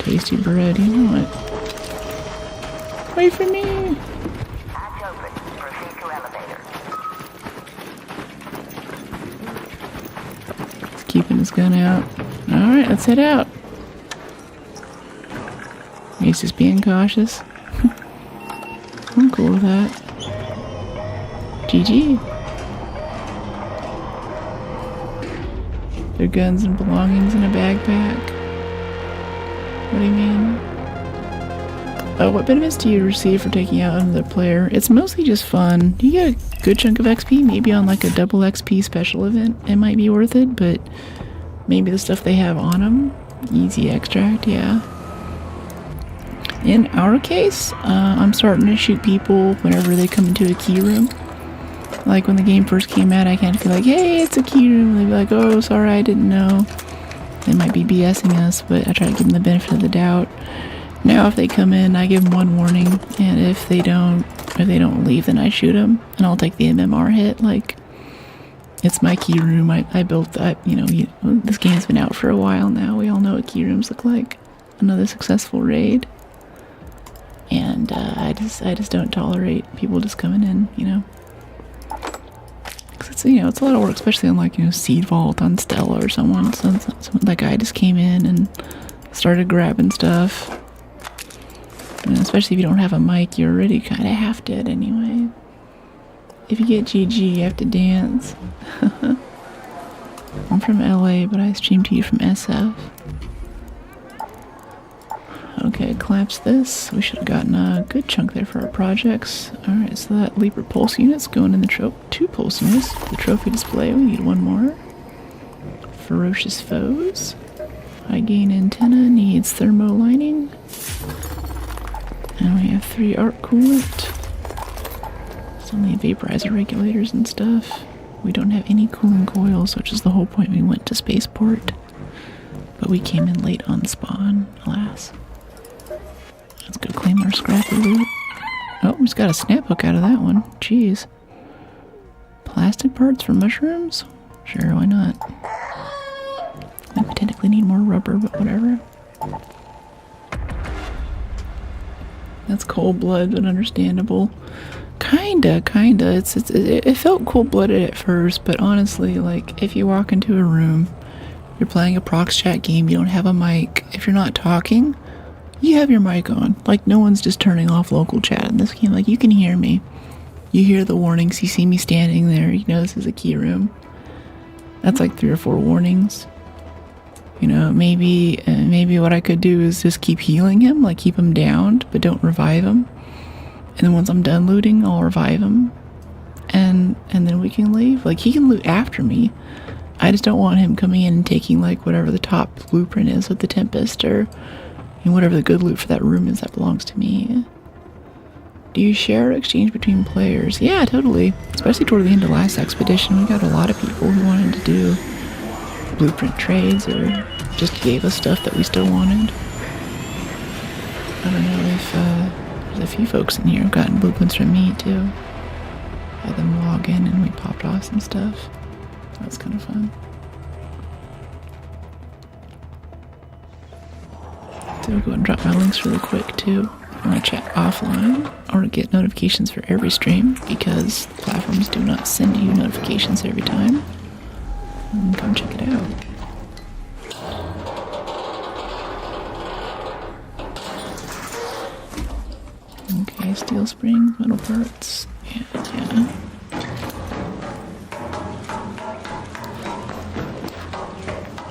Tasty bread, you know it. Wait for me! He's keeping his gun out. Alright, let's head out. He's just being cautious. I'm cool with that. GG. Their guns and belongings in a backpack. What do you mean? What benefits do you receive for taking out another player? It's mostly just fun. You get a good chunk of XP, maybe on like a double XP special event. It might be worth it, but maybe the stuff they have on them. Easy extract, yeah. In our case, I'm starting to shoot people whenever they come into a key room. Like when the game first came out, I can't be like, hey, it's a key room. They'd be like, oh, sorry, I didn't know. They might be BSing us, but I try to give them the benefit of the doubt. Now if they come in, I give them one warning, and if they don't leave, then I shoot them, and I'll take the MMR hit. Like, it's my key room. I built that. This game's been out for a while now. We all know what key rooms look like. Another successful raid, and I just don't tolerate people just coming in. Cause it's it's a lot of work, especially on like Seed Vault on Stella or someone. So that guy just came in and started grabbing stuff. And especially if you don't have a mic, you're already kind of half dead anyway. If you get GG, you have to dance. I'm from LA, but I stream to you from SF. Okay, collapse this. We should have gotten a good chunk there for our projects. Alright, so that Leaper pulse unit's going in the trophy. 2 pulse units. The trophy display, we need 1 more. Ferocious foes. High gain antenna needs thermo lining. And we have 3 arc coolant. Some of the vaporizer regulators and stuff. We don't have any cooling coils, which is the whole point we went to spaceport. But we came in late on spawn, alas. Let's go claim our scrappy loot. Oh, we just got a snap hook out of that one. Jeez. Plastic parts for mushrooms? Sure, why not? I think we technically need more rubber, but whatever. That's cold blood, but understandable. Kinda. It felt cold-blooded at first, but honestly, like, if you walk into a room, you're playing a prox chat game, you don't have a mic. If you're not talking, you have your mic on. Like, no one's just turning off local chat in this game. Like, you can hear me. You hear the warnings, you see me standing there, you know this is a key room. That's like 3 or 4 warnings. Maybe what I could do is just keep healing him, like keep him downed, but don't revive him. And then once I'm done looting, I'll revive him. And then we can leave. Like, he can loot after me. I just don't want him coming in and taking, like, whatever the top blueprint is with the Tempest, or whatever the good loot for that room is that belongs to me. Do you share or exchange between players? Yeah, totally. Especially toward the end of last expedition, we got a lot of people who wanted to do blueprint trades, or just gave us stuff that we still wanted. I don't know if there's a few folks in here who've gotten blueprints from me too. Had them log in and we popped off some stuff. That was kind of fun. So I'll go and drop my links really quick too. I want to chat offline or get notifications for every stream, because platforms do not send you notifications every time. And come check it out. Okay, steel springs, metal parts. Yeah.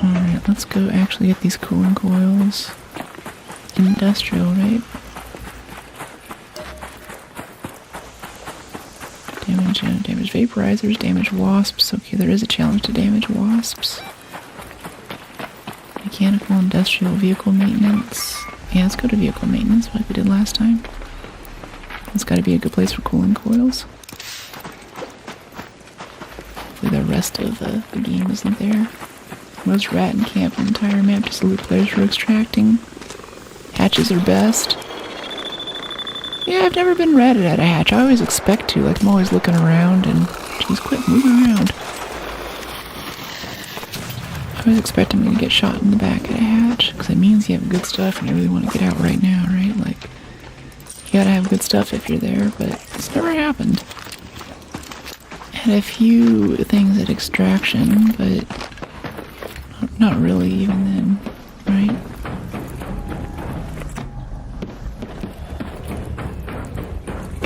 Alright, let's go actually get these cooling coils. Industrial, right? Damage vaporizers, damage wasps. Okay, there is a challenge to damage wasps. Mechanical, industrial, vehicle maintenance. Yeah, let's go to vehicle maintenance like we did last time. It's got to be a good place for cooling coils. Hopefully the rest of the game isn't there. Most rat and camp in the entire map to salute players for extracting. Hatches are best. Yeah, I've never been ratted at a hatch. I always expect to. Like, I'm always looking around and... Jeez, quit moving around. I always expect I'm going to get shot in the back at a hatch, because it means you have good stuff and you really want to get out right now, right? Like, you gotta have good stuff if you're there, but it's never happened. Had a few things at extraction, but not really even then, right?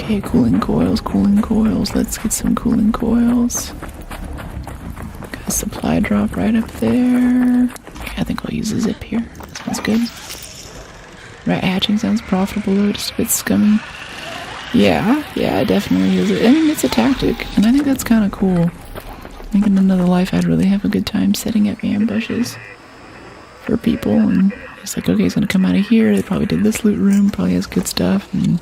Okay, cooling coils, cooling coils. Let's get some cooling coils. Got a supply drop right up there. Okay, I think I'll use a zip here. Sounds good. Rat hatching sounds profitable though, just a bit scummy. Yeah, I definitely use it. I mean, it's a tactic, and I think that's kind of cool. I think in another life I'd really have a good time setting up ambushes for people, and it's like, okay, he's gonna come out of here, they probably did this loot room, probably has good stuff, and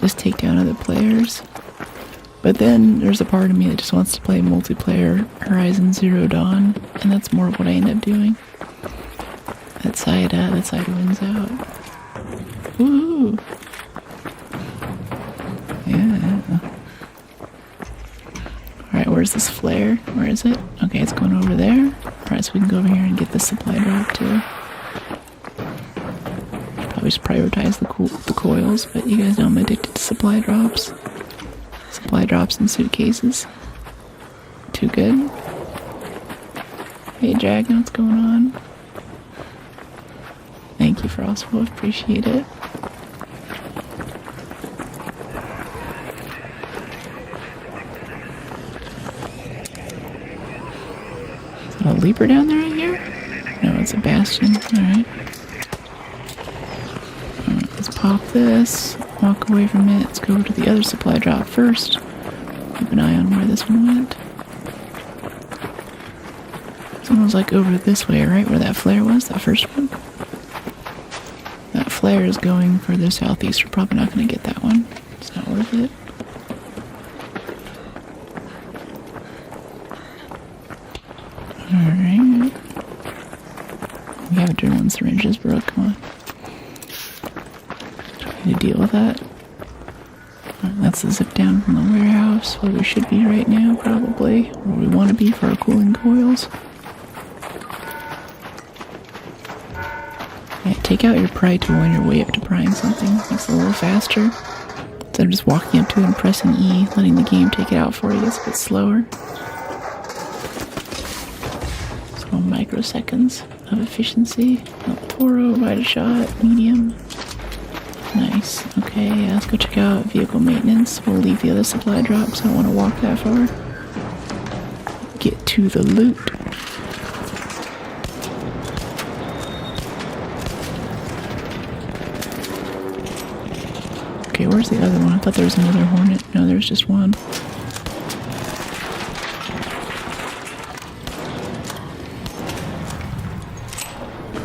just take down other players. But then there's a part of me that just wants to play multiplayer Horizon Zero Dawn, and that's more of what I end up doing. That side wins out. Woo! Yeah. Alright, where's this flare? Where is it? Okay, it's going over there. Alright, so we can go over here and get the supply drop too. Probably just prioritize the coils, but you guys know I'm addicted to supply drops. Supply drops in suitcases. Too good. Hey Dragon, what's going on? Thank you for also appreciate it. Is that a leaper down there right here? No, it's a bastion. Alright. Let's pop this. Walk away from it. Let's go over to the other supply drop first. Keep an eye on where this one went. Someone's like over this way, right? Where that flare was, that first one. That flare is going further southeast. We're probably not going to get that one. It's not worth it. Alright. We have adrenaline syringes, bro. Come on. To deal with that. That's the zip down from the warehouse, where we should be right now, probably. Where we want to be for our cooling coils. Yeah, take out your pry tool when you're way up to prying something. Makes it a little faster. Instead of just walking up to it and pressing E, letting the game take it out for you, it's a bit slower. So microseconds of efficiency. El Toro, wide shot, medium. Nice. Okay, yeah, let's go check out vehicle maintenance. We'll leave the other supply drops. I don't want to walk that far. Get to the loot. Okay, where's the other one? I thought there was another Hornet. No, there's just one.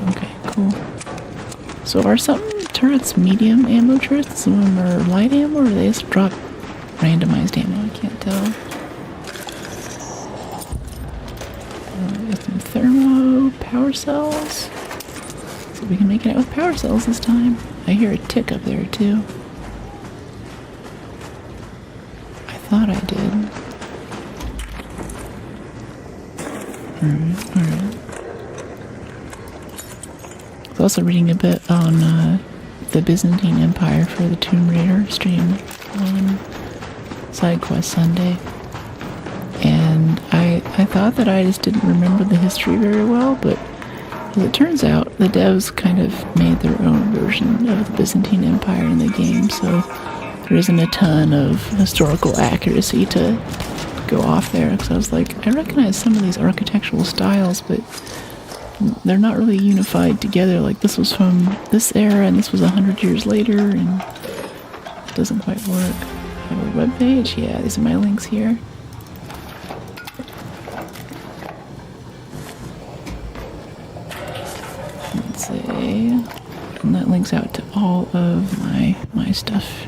Okay, cool. So are some turrets medium ammo turrets? Some of them are light ammo, or they just drop randomized ammo? I can't tell. Some thermo power cells. So we can make it out with power cells this time. I hear a tick up there too. I thought I did. Alright. I was also reading a bit on the Byzantine Empire for the Tomb Raider stream on SideQuest Sunday. And I thought that I just didn't remember the history very well, but as it turns out, the devs kind of made their own version of the Byzantine Empire in the game, so there isn't a ton of historical accuracy to go off there, because I was like, I recognize some of these architectural styles, but they're not really unified together. Like, this was from this era, and this was 100 years later, and it doesn't quite work. I have a webpage? Yeah, these are my links here. Let's see. And that links out to all of my stuff.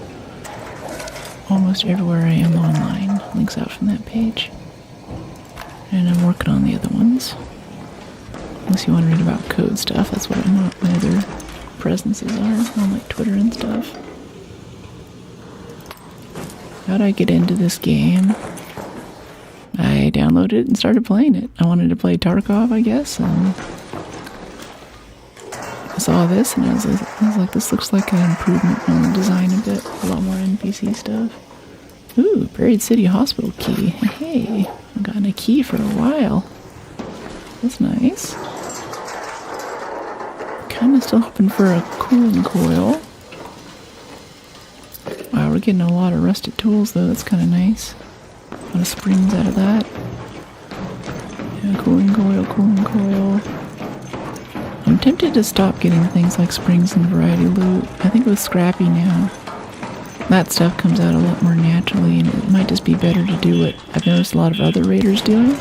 Almost everywhere I am online links out from that page. And I'm working on the other ones. Unless you want to read about code stuff, that's what my other presences are on like Twitter and stuff. How'd I get into this game? I downloaded it and started playing it. I wanted to play Tarkov, I guess. I saw this and I was like, this looks like an improvement on the design a bit. A lot more NPC stuff. Ooh, Buried City Hospital key. Hey, I've gotten a key for a while. That's nice. Kinda still hoping for a cooling coil. Wow, we're getting a lot of rusted tools though, that's kind of nice. A lot of springs out of that. Yeah, cooling coil. I'm tempted to stop getting things like springs and variety loot. I think with Scrappy now, that stuff comes out a lot more naturally, and it might just be better to do what I've noticed a lot of other raiders doing,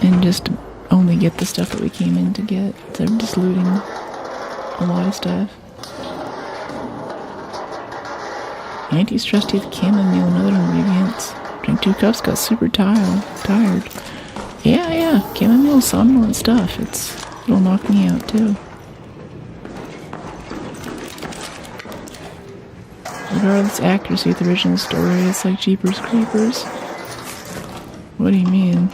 and just only get the stuff that we came in to get, instead of just looting a lot of stuff. Anti-stress teeth, chamomile, and other ingredients. Drink 2 cups, got super tired. Yeah, chamomile, somnolent stuff. It'll knock me out too. Regardless accuracy with the original story, it's like Jeepers Creepers. What do you mean?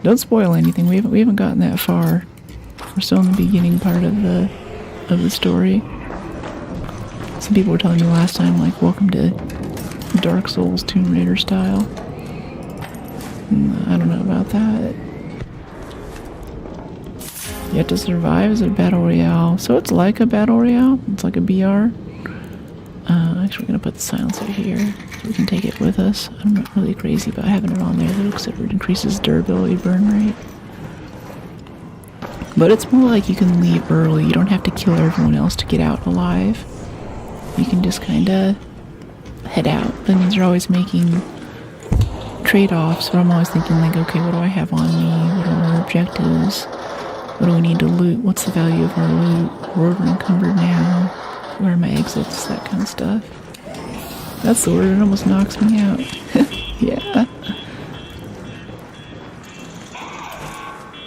Don't spoil anything. We haven't gotten that far. We're still in the beginning part of the story. Some people were telling me last time, like, welcome to Dark Souls Tomb Raider style. I don't know about that. Yet to Survive is a battle royale. So it's like a battle royale. It's like a BR. Actually, we're going to put the silencer here so we can take it with us. I'm not really crazy about having it on there though, because it increases durability burn rate. But it's more like you can leave early. You don't have to kill everyone else to get out alive. You can just kind of head out. That means you're always making trade-offs. So I'm always thinking like, okay, what do I have on me? What are our objectives? What do we need to loot? What's the value of our loot? We're over encumbered now. Where are my exits? That kind of stuff. That's the word. It almost knocks me out. Yeah.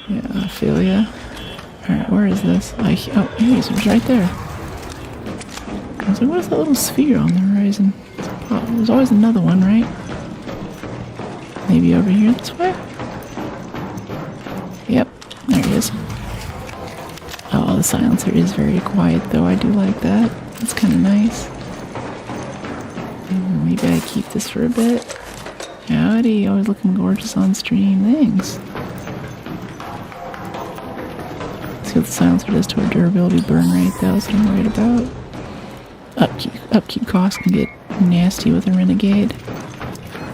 Yeah, I feel ya. Alright, where is this? Oh, here it is. It's right there. I was like, what is that little sphere on the horizon? Oh, there's always another one, right? Maybe over here this way? Yep, there it is. Oh, the silencer is very quiet though. I do like that. It's kind of nice. Maybe I keep this for a bit. Howdy, always looking gorgeous on stream. Thanks. See what the silencer does to our durability burn rate though, that's what I'm worried about. Upkeep costs can get nasty with a renegade.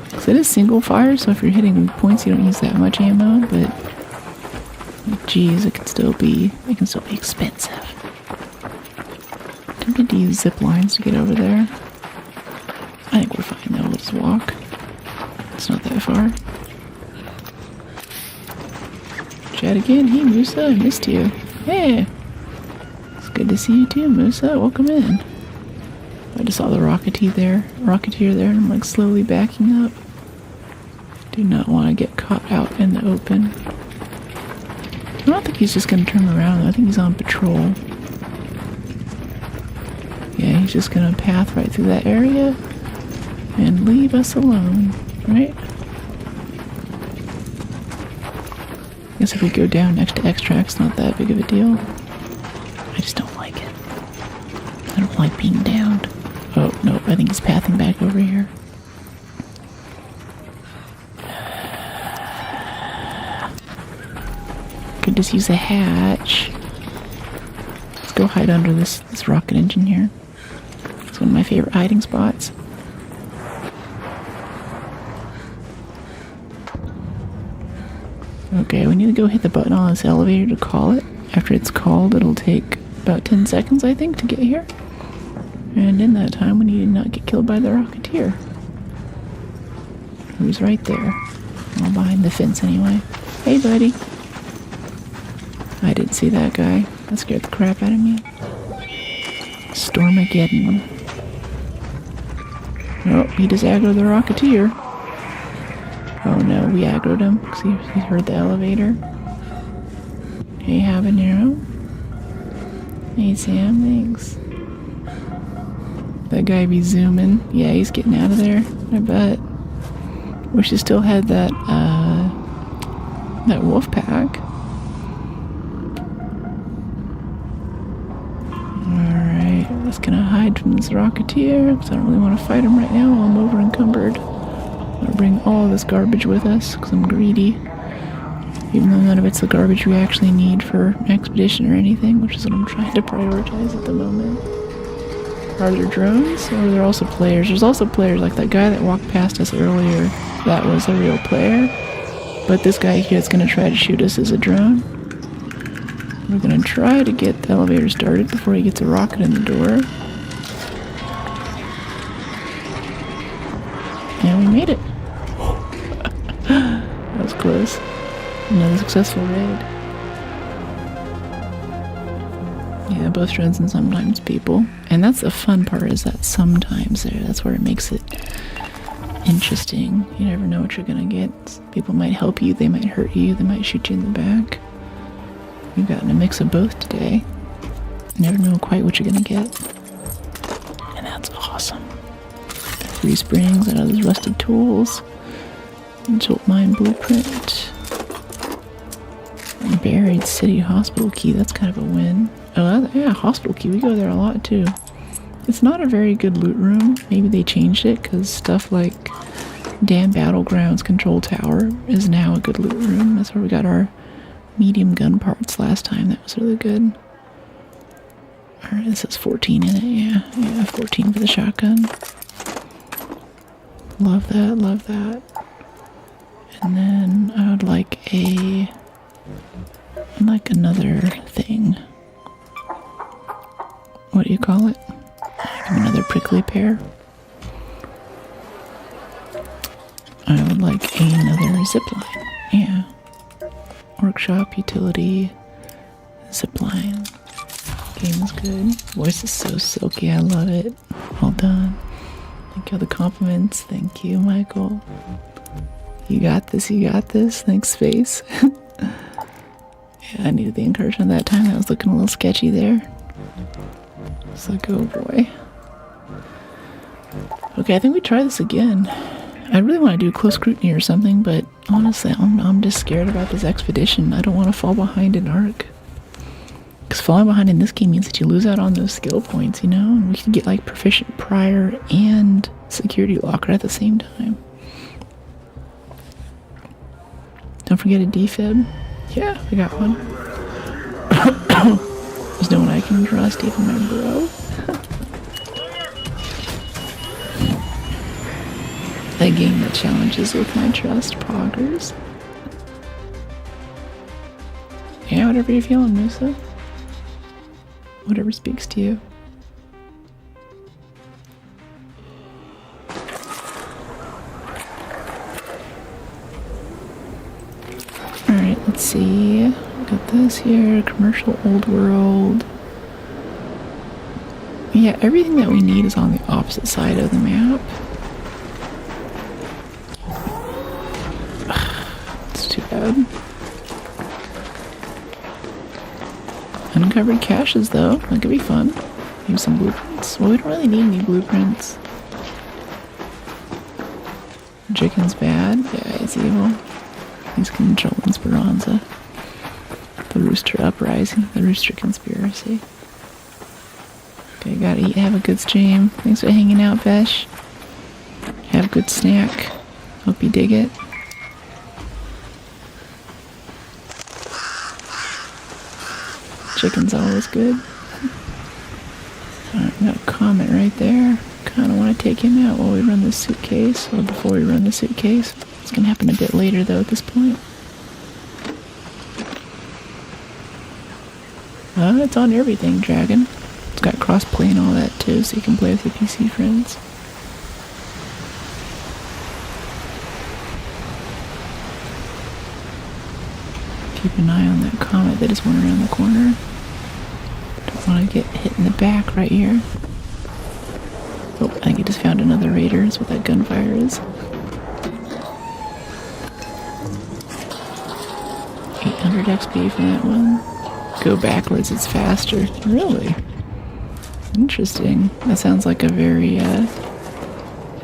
Because it is single fire, so if you're hitting weak points you don't use that much ammo, but geez, it can still be expensive. Tempted to use zip lines to get over there. I think we're fine though, we'll just walk. It's not that far. Chat again. Hey Musa, I missed you. Hey! It's good to see you too, Musa. Welcome in. I just saw the rocketeer there, and I'm like slowly backing up. Do not want to get caught out in the open. I don't think he's just going to turn around. I think he's on patrol. Yeah, he's just going to path right through that area and leave us alone, right? I guess if we go down next to extract, it's not that big of a deal. I just don't like it. I don't like being downed. Oh, no, I think he's pathing back over here. Could just use a hatch. Let's go hide under this rocket engine here. It's one of my favorite hiding spots. Okay, we need to go hit the button on this elevator to call it. After it's called, it'll take about 10 seconds, I think, to get here. And in that time, we need to not get killed by the rocketeer. Who's right there. Well, behind the fence anyway. Hey, buddy. I didn't see that guy. That scared the crap out of me. Stormageddon. Oh, he just aggroed the rocketeer. Oh no, we aggroed him because he heard the elevator. Hey, habanero. Hey, Sam, thanks. That guy be zooming. Yeah, he's getting out of there, I bet. Wish he still had that wolf pack. Alright, I'm just gonna hide from this rocketeer because I don't really want to fight him right now while I'm over encumbered. I'm gonna bring all of this garbage with us because I'm greedy. Even though none of it's the garbage we actually need for an expedition or anything, which is what I'm trying to prioritize at the moment. Are there drones, or are there also players? There's also players, like that guy that walked past us earlier. That was a real player. But this guy here that's going to try to shoot us is a drone. We're going to try to get the elevator started before he gets a rocket in the door. And we made it. That was close. Another successful raid. Yeah, both drones and sometimes people. And that's the fun part, is that sometimes there. That's where it makes it interesting. You never know what you're gonna get. People might help you, they might hurt you, they might shoot you in the back. We've gotten a mix of both today. You never know quite what you're gonna get. And that's awesome. 3 springs out of those rusted tools. Jolt mine blueprint. Buried city hospital key, that's kind of a win. Oh yeah, hospital key, we go there a lot too. It's not a very good loot room. Maybe they changed it because stuff like Damn Battlegrounds Control Tower is now a good loot room. That's where we got our medium gun parts last time. That was really good. Alright, this has 14 in it, yeah. Yeah, 14 for the shotgun. Love that, love that. And then I would like another thing. What do you call it? Give me another prickly pear. I would like another zipline. Yeah. Workshop, utility, zipline. Game is good. Voice is so silky, I love it. Well done. Thank you for the compliments. Thank you, Michael. You got this, you got this. Thanks, Space. Yeah, I needed the encouragement that time. That was looking a little sketchy there. It's like, oh boy. Okay, I think we try this again. I really want to do close scrutiny or something, but honestly, I'm just scared about this expedition. I don't want to fall behind in Arc. Because falling behind in this game means that you lose out on those skill points, you know? And we could get like proficient prior and security locker at the same time. Don't forget a defib. Yeah, we got one. There's no one I can trust, even my bro. A game that challenges with my trust, poggers. Yeah, whatever you're feeling, Musa. Whatever speaks to you. Alright, let's see. Got this here, commercial old world. Yeah, everything that we need is on the opposite side of the map. It's too bad. Uncovered caches though, that could be fun. Maybe some blueprints. Well, we don't really need any blueprints. Chicken's bad. Yeah, it's evil. He's controlling Speranza. The Rooster Uprising. The Rooster Conspiracy. Okay, gotta eat. Have a good stream. Thanks for hanging out, Vesh. Have a good snack. Hope you dig it. Chicken's always good. Alright, got a comment right there. Kinda wanna take him out while we run this suitcase. Or before we run the suitcase. It's gonna happen a bit later though at this point. It's on everything, Dragon. It's got crossplay and all that too, so you can play with your PC friends. Keep an eye on that comet that just went around the corner. Don't want to get hit in the back right here. Oh, I think I just found another raider. That's what that gunfire is. 800 XP for that one. Go backwards, it's faster. Really? Interesting. That sounds like a very,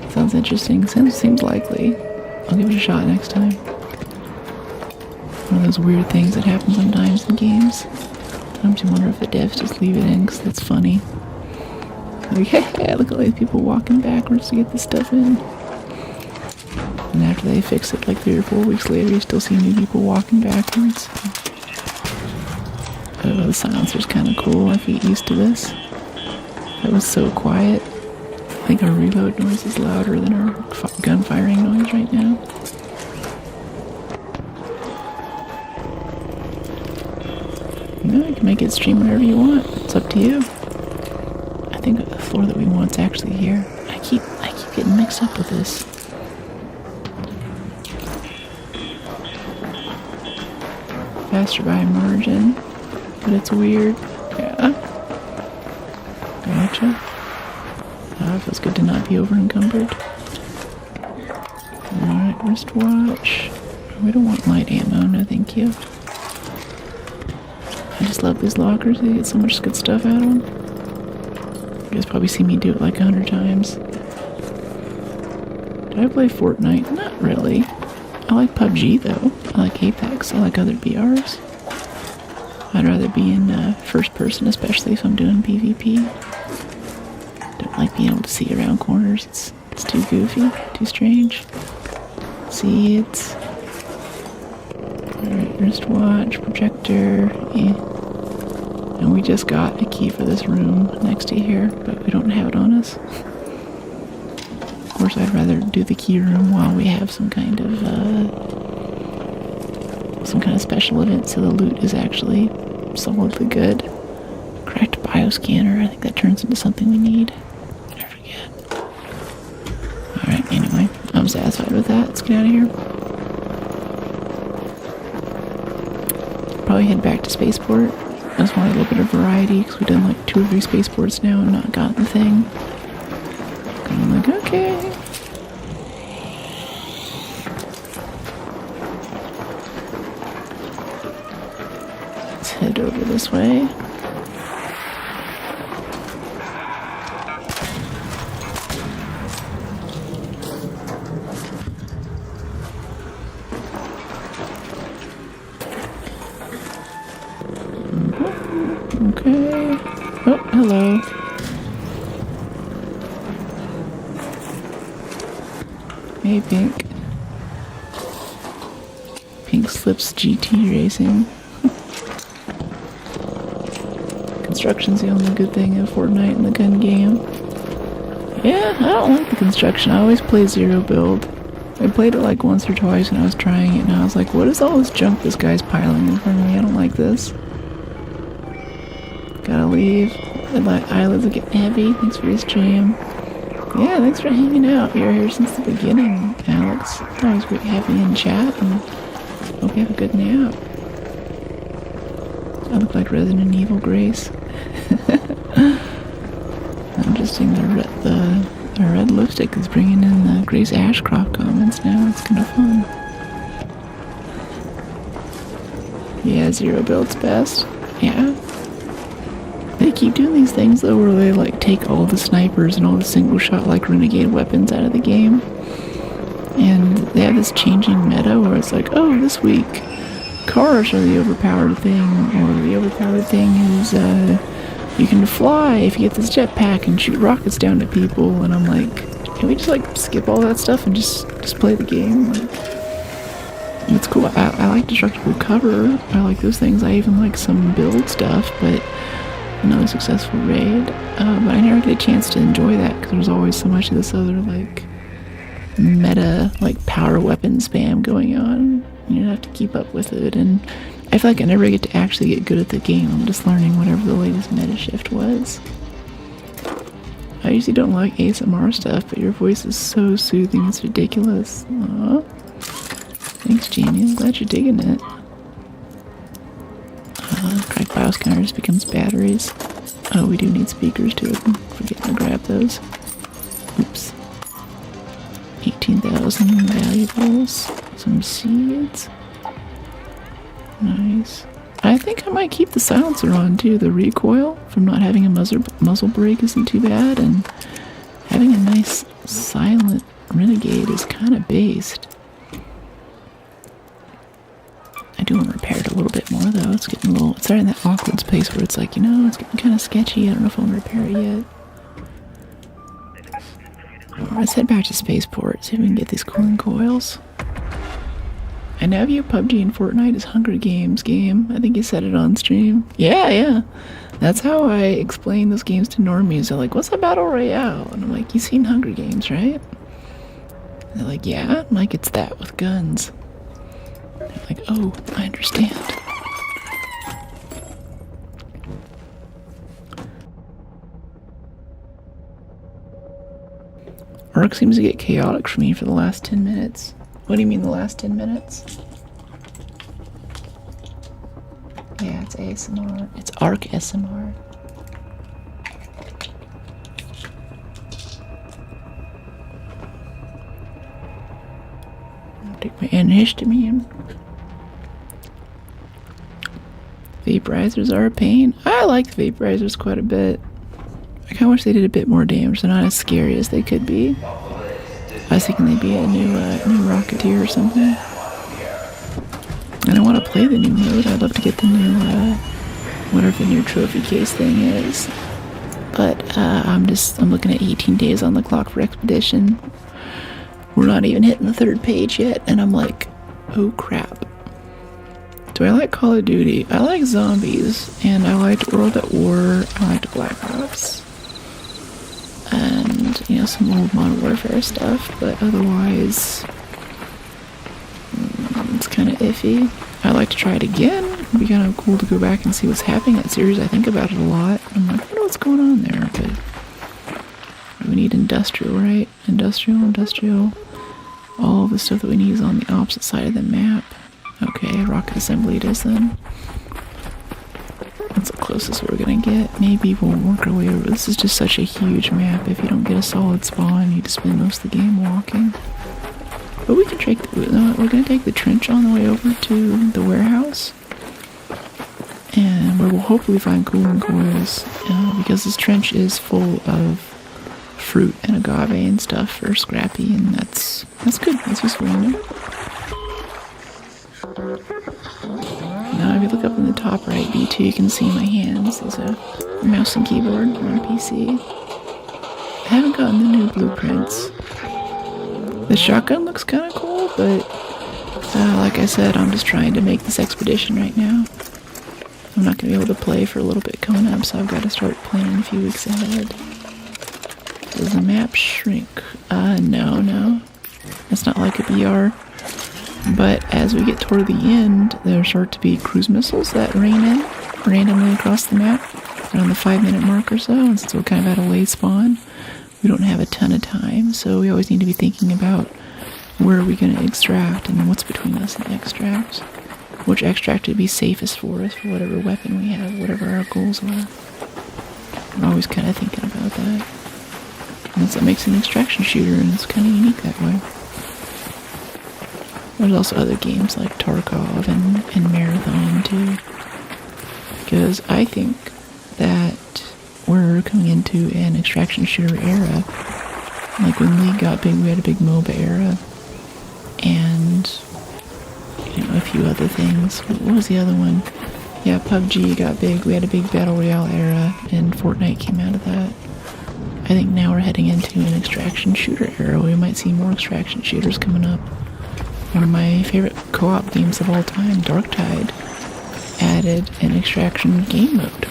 sounds interesting. Seems likely. I'll give it a shot next time. One of those weird things that happen sometimes in games. Sometimes you wonder if the devs just leave it in because that's funny. Like, hey, look at all these people walking backwards to get this stuff in. And after they fix it, like 3 or 4 weeks later, you still see new people walking backwards. Oh, the silencer's kind of cool if you get used to this. That was so quiet. I think our reload noise is louder than our gun firing noise right now. No, you can make it stream whenever you want. It's up to you. I think the floor that we want is actually here. I keep getting mixed up with this. Faster by margin, but it's weird. Yeah. Gotcha. Oh, it feels good to not be over encumbered. Alright, wristwatch. We don't want light ammo, no thank you. I just love these lockers, they get so much good stuff out of them. You guys probably see me do it like 100 times. Do I play Fortnite? Not really. I like PUBG though. I like Apex. I like other BRs. I'd rather be in first person, especially if I'm doing PvP. Don't like being able to see around corners. It's too goofy, too strange. See, it's... Alright, wristwatch, projector, yeah. And we just got a key for this room next to here, but we don't have it on us. Of course, I'd rather do the key room while we have some kind of special event, so the loot is actually solidly good. Correct bioscanner, I think that turns into something we need. I forget. Alright, anyway, I'm satisfied with that. Let's get out of here. Probably head back to Spaceport. I just want a little bit of variety, because we've done like 2 or 3 Spaceports now and not gotten the thing. And I'm like, okay. Let's head over this way. Okay. Oh, hello. Hey, Pink. Pink Slips GT Racing. Construction's the only good thing in Fortnite in the gun game. Yeah, I don't like the construction. I always play zero build. I played it like once or twice when I was trying it, and I was like, what is all this junk this guy's piling in front of me? I don't like this. Gotta leave. My eyelids are getting heavy. Thanks for your stream. Yeah, thanks for hanging out. You're here since the beginning, Alex. It's always great having you in chat, and hope you have a good nap. I look like Resident Evil Grace. Interesting, the red lipstick is bringing in the Grace Ashcroft comments now. It's kind of fun. Yeah, zero build's best. Yeah. They keep doing these things though where they like take all the snipers and all the single shot like renegade weapons out of the game, and they have this changing meta where it's like, oh, this week cars are the overpowered thing, or the overpowered thing is you can fly if you get this jetpack and shoot rockets down at people. And I'm like, can we just like skip all that stuff and just play the game? Like, it's cool. I like destructible cover. I like those things. I even like some build stuff, but no successful raid. But I never get a chance to enjoy that because there's always so much of this other like meta like power weapon spam going on. You have to keep up with it, and I feel like I never get to actually get good at the game. I'm just learning whatever the latest meta shift was. I usually don't like ASMR stuff, but your voice is so soothing, it's ridiculous. Aww. Thanks, Jamie. I'm glad you're digging it. Crack bioscanner just becomes batteries. Oh, we do need speakers too. I'm forgetting to grab those. Oops. 18,000 valuables. Some seeds. Nice. I think I might keep the silencer on too. The recoil from not having a muzzle brake isn't too bad, and having a nice silent renegade is kind of based. I do want to repair it a little bit more though. It's getting a little, it's in that awkward space where it's like, you know, it's getting kind of sketchy. I don't know if I want to repair it yet. Let's head back to Spaceport, see if we can get these cooling coils. I now view PUBG and Fortnite as Hunger Games game. I think you said it on stream. Yeah. That's how I explain those games to normies. They're like, what's a battle royale? And I'm like, you've seen Hunger Games, right? And they're like, yeah. I'm like, it's that with guns. They're like, oh, I understand. Arc seems to get chaotic for me for the last 10 minutes. What do you mean the last 10 minutes? Yeah, it's ASMR. It's ArcSMR. I'll take my antihistamine. Vaporizers are a pain. I like the vaporizers quite a bit. I kind of wish they did a bit more damage. They're not as scary as they could be. I was thinking they'd be a new Rocketeer or something. And I want to play the new mode. I'd love to get the new, whatever the new trophy case thing is. But I'm looking at 18 days on the clock for Expedition. We're not even hitting the 3rd page yet, and I'm like, oh crap. Do I like Call of Duty? I like zombies, and I liked World at War. I liked Black Ops. And, you know, some old Modern Warfare stuff, but otherwise, it's kind of iffy. I'd like to try it again. It'd be kind of cool to go back and see what's happening in that series. I think about it a lot. I'm like, I don't know what's going on there, but we need industrial, right? Industrial. All the stuff that we need is on the opposite side of the map. Okay, rocket assembly it is then. That's the closest we're gonna get. Maybe we'll work our way over. This is just such a huge map. If you don't get a solid spawn, you just spend most of the game walking. But we can take we're gonna take the trench on the way over to the warehouse. And where we'll hopefully find cooling coils. Because this trench is full of fruit and agave and stuff for Scrappy, and that's good. That's useful, you know? Now, if you look up in the top right, B2, you can see my hands. There's a mouse and keyboard on PC. I haven't gotten the new blueprints. The shotgun looks kind of cool, but like I said, I'm just trying to make this expedition right now. I'm not going to be able to play for a little bit coming up, so I've got to start planning a few weeks ahead. Does the map shrink? No. It's not like a BR. But as we get toward the end, there start to be cruise missiles that rain in randomly across the map around the 5-minute mark or so. And since we're kind of at a late spawn, we don't have a ton of time. So we always need to be thinking about where are we going to extract and what's between us and extract. Which extract would be safest for us for whatever weapon we have, whatever our goals are. I'm always kind of thinking about that. And that's what makes an extraction shooter, and it's kind of unique that way. There's also other games like Tarkov and Marathon too. Because I think that we're coming into an extraction shooter era. Like when League got big, we had a big MOBA era. And, you know, a few other things. What was the other one? Yeah, PUBG got big. We had a big Battle Royale era, and Fortnite came out of that. I think now we're heading into an extraction shooter era. We might see more extraction shooters coming up. One of my favorite co-op games of all time, Darktide, added an extraction game mode,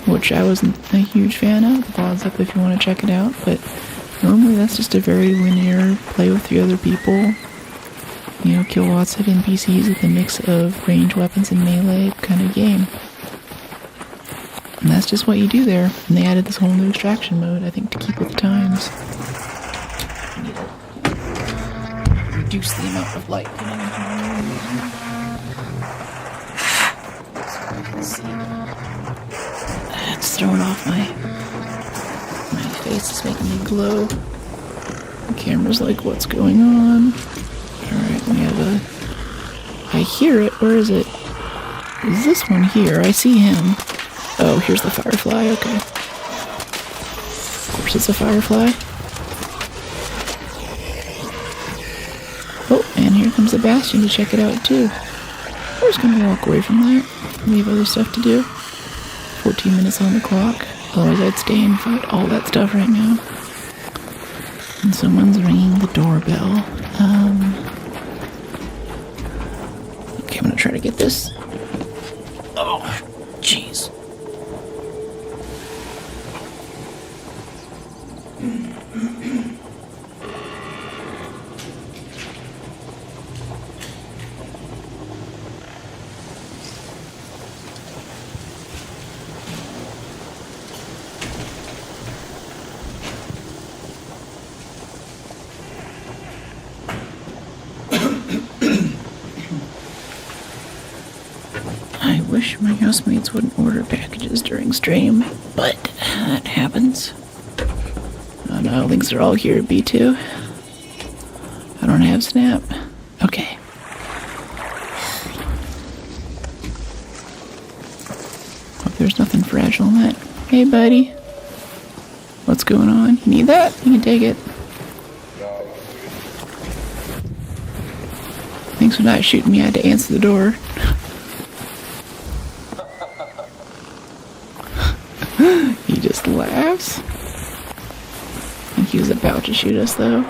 which I wasn't a huge fan of. The VOD's up if you want to check it out, but normally that's just a very linear, play with 3 other people, you know, kill lots of NPCs with a mix of ranged weapons and melee kind of game. And that's just what you do there. And they added this whole new extraction mode, I think, to keep with the times. Reduce the amount of light getting into my room. So I can see. It's throwing off my face. It's making me glow. The camera's like, what's going on? Alright, we have I hear it. Where is it? Is this one here? I see him. Oh, here's the firefly. Okay. Of course it's a firefly. Oh, and here comes the Bastion to check it out too. We're just gonna walk away from that. We have other stuff to do. 14 minutes on the clock. Otherwise I'd stay and fight all that stuff right now. And someone's ringing the doorbell. I'm gonna try to get this. Oh, jeez. I wish my housemates wouldn't order packages during stream, but that happens. Oh no, links are all here at B2. I don't have Snap. Okay. Hope there's nothing fragile in that. Hey buddy. What's going on? You need that? You can take it. Thanks for not shooting me. I had to answer the door. He just laughs. I think he was about to shoot us though.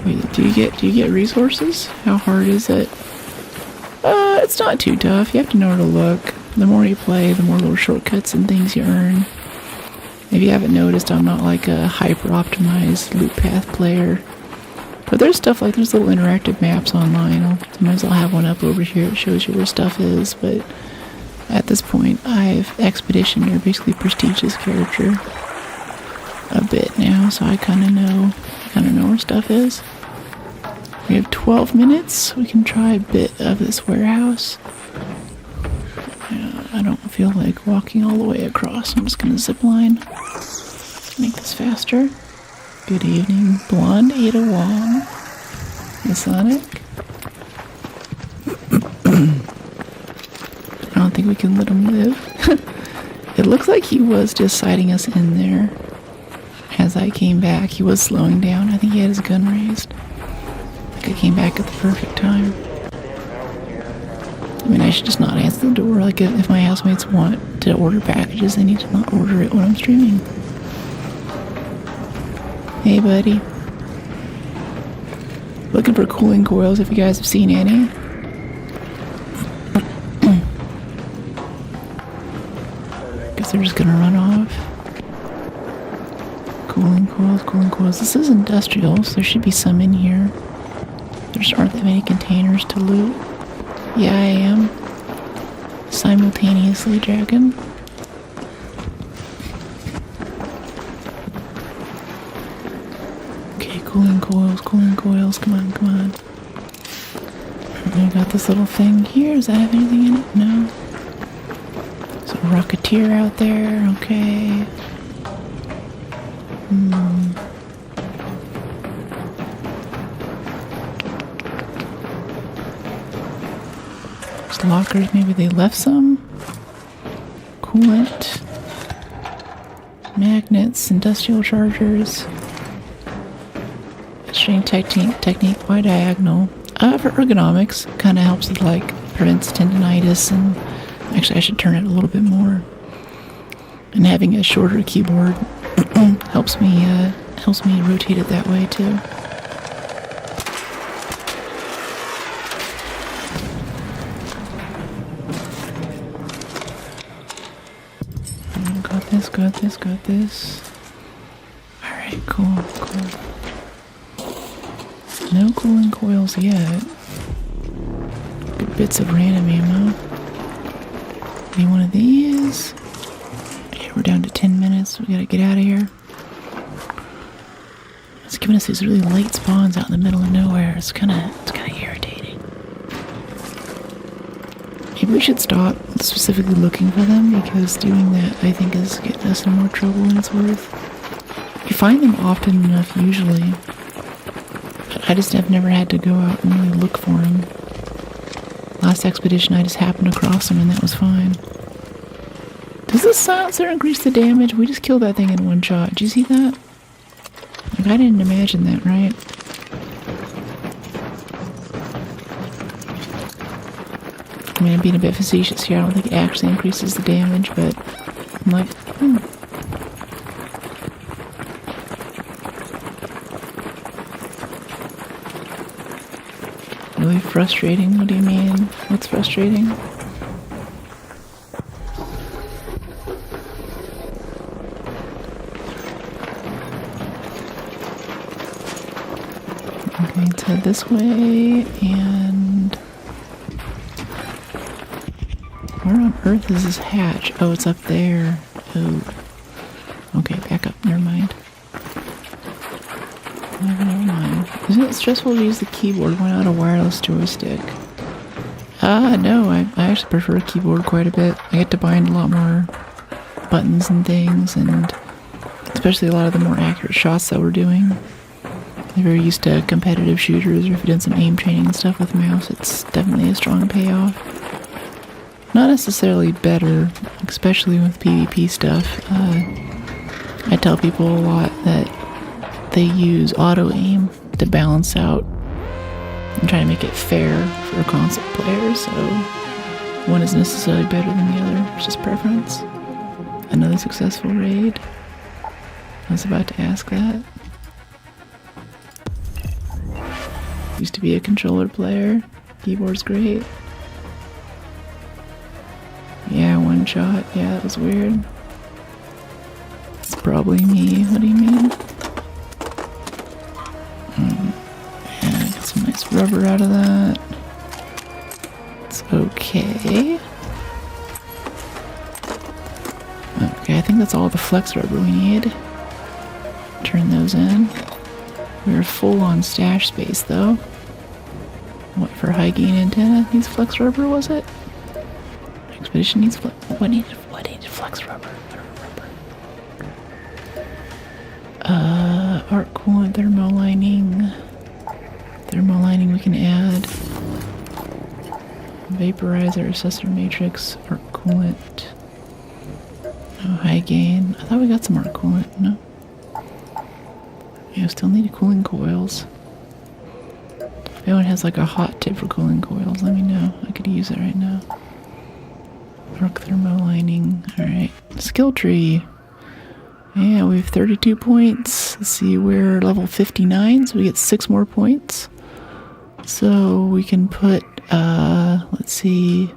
Wait, do you get resources? How hard is it? It's not too tough. You have to know where to look. The more you play, the more little shortcuts and things you earn. If you haven't noticed, I'm not like a hyper-optimized loop path player. But there's stuff like, there's little interactive maps online. Sometimes I'll have one up over here that shows you where stuff is, but at this point, I've expeditioned or basically prestiged this character a bit now, so I kind of know where stuff is. We have 12 minutes. We can try a bit of this warehouse. I don't feel like walking all the way across. I'm just gonna zip line. Make this faster. Good evening, Blonde Ada Wong. Masonic. I don't think we can let him live. It looks like he was just sighting us in there. As I came back, he was slowing down. I think he had his gun raised. I think I came back at the perfect time. I mean, I should just not answer the door. Like, if my housemates want to order packages, they need to not order it when I'm streaming. Hey, buddy. Looking for cooling coils if you guys have seen any. Guess they're just gonna run off. Cooling coils, cooling coils. This is industrial, so there should be some in here. There just aren't that many containers to loot. Yeah, I am. Simultaneously, Dragon. Okay, cooling coils, cooling coils. Come on, come on. I got this little thing here. Does that have anything in it? No. There's a Rocketeer out there. Okay. Lockers, maybe they left some. Coolant. Magnets, industrial chargers. Strange technique, why diagonal? For ergonomics, kind of helps with like prevents tendonitis, and actually I should turn it a little bit more. And having a shorter keyboard helps me rotate it that way too. Got this. Alright, cool. No cooling coils yet. Good bits of random ammo. Any one of these? Okay, we're down to 10 minutes. We gotta get out of here. It's giving us these really late spawns out in the middle of nowhere. It's kinda irritating. Maybe we should stop specifically looking for them, because doing that I think is getting us in more trouble than it's worth. You find them often enough usually, but I just have never had to go out and really look for them. Last expedition I just happened across them and that was fine. Does this silencer increase the damage? We just killed that thing in one shot. Did you see that? Like, I didn't imagine that, right? I mean, I'm being a bit facetious here. I don't think it actually increases the damage, but I'm like, Really frustrating? What do you mean? What's frustrating? Okay, let's head this way, and where on earth is this hatch? Oh, it's up there. Oh. Okay, back up. Never mind. Never mind. Isn't it stressful to use the keyboard? Why not a wireless joystick? No, I actually prefer a keyboard quite a bit. I get to bind a lot more buttons and things, and especially a lot of the more accurate shots that we're doing. If you're used to competitive shooters, or if you've done some aim training and stuff with mouse, it's definitely a strong payoff. Not necessarily better, especially with PvP stuff. I tell people a lot that they use auto-aim to balance out and try to make it fair for console players, so one isn't necessarily better than the other, it's just preference. Another successful raid. I was about to ask that. Used to be a controller player. Keyboard's great. Yeah, one shot. Yeah, that was weird. It's probably me. What do you mean? Yeah, get some nice rubber out of that. It's okay. Okay, I think that's all the flex rubber we need. Turn those in. We're full on stash space though. What for high gain antenna needs flex rubber, was it? Expedition needs what needed flex rubber? Arc coolant, thermal lining. Thermal lining we can add. Vaporizer, assessor matrix, arc coolant. No high gain. I thought we got some arc coolant, no? Yeah, still need cooling coils. If anyone has like a hot tip for cooling coils, let me know. I could use it right now. Arc thermo lining. Alright. Skill tree. Yeah, we have 32 points. Let's see, we're level 59, so we get 6 more points. So we can put, let's see,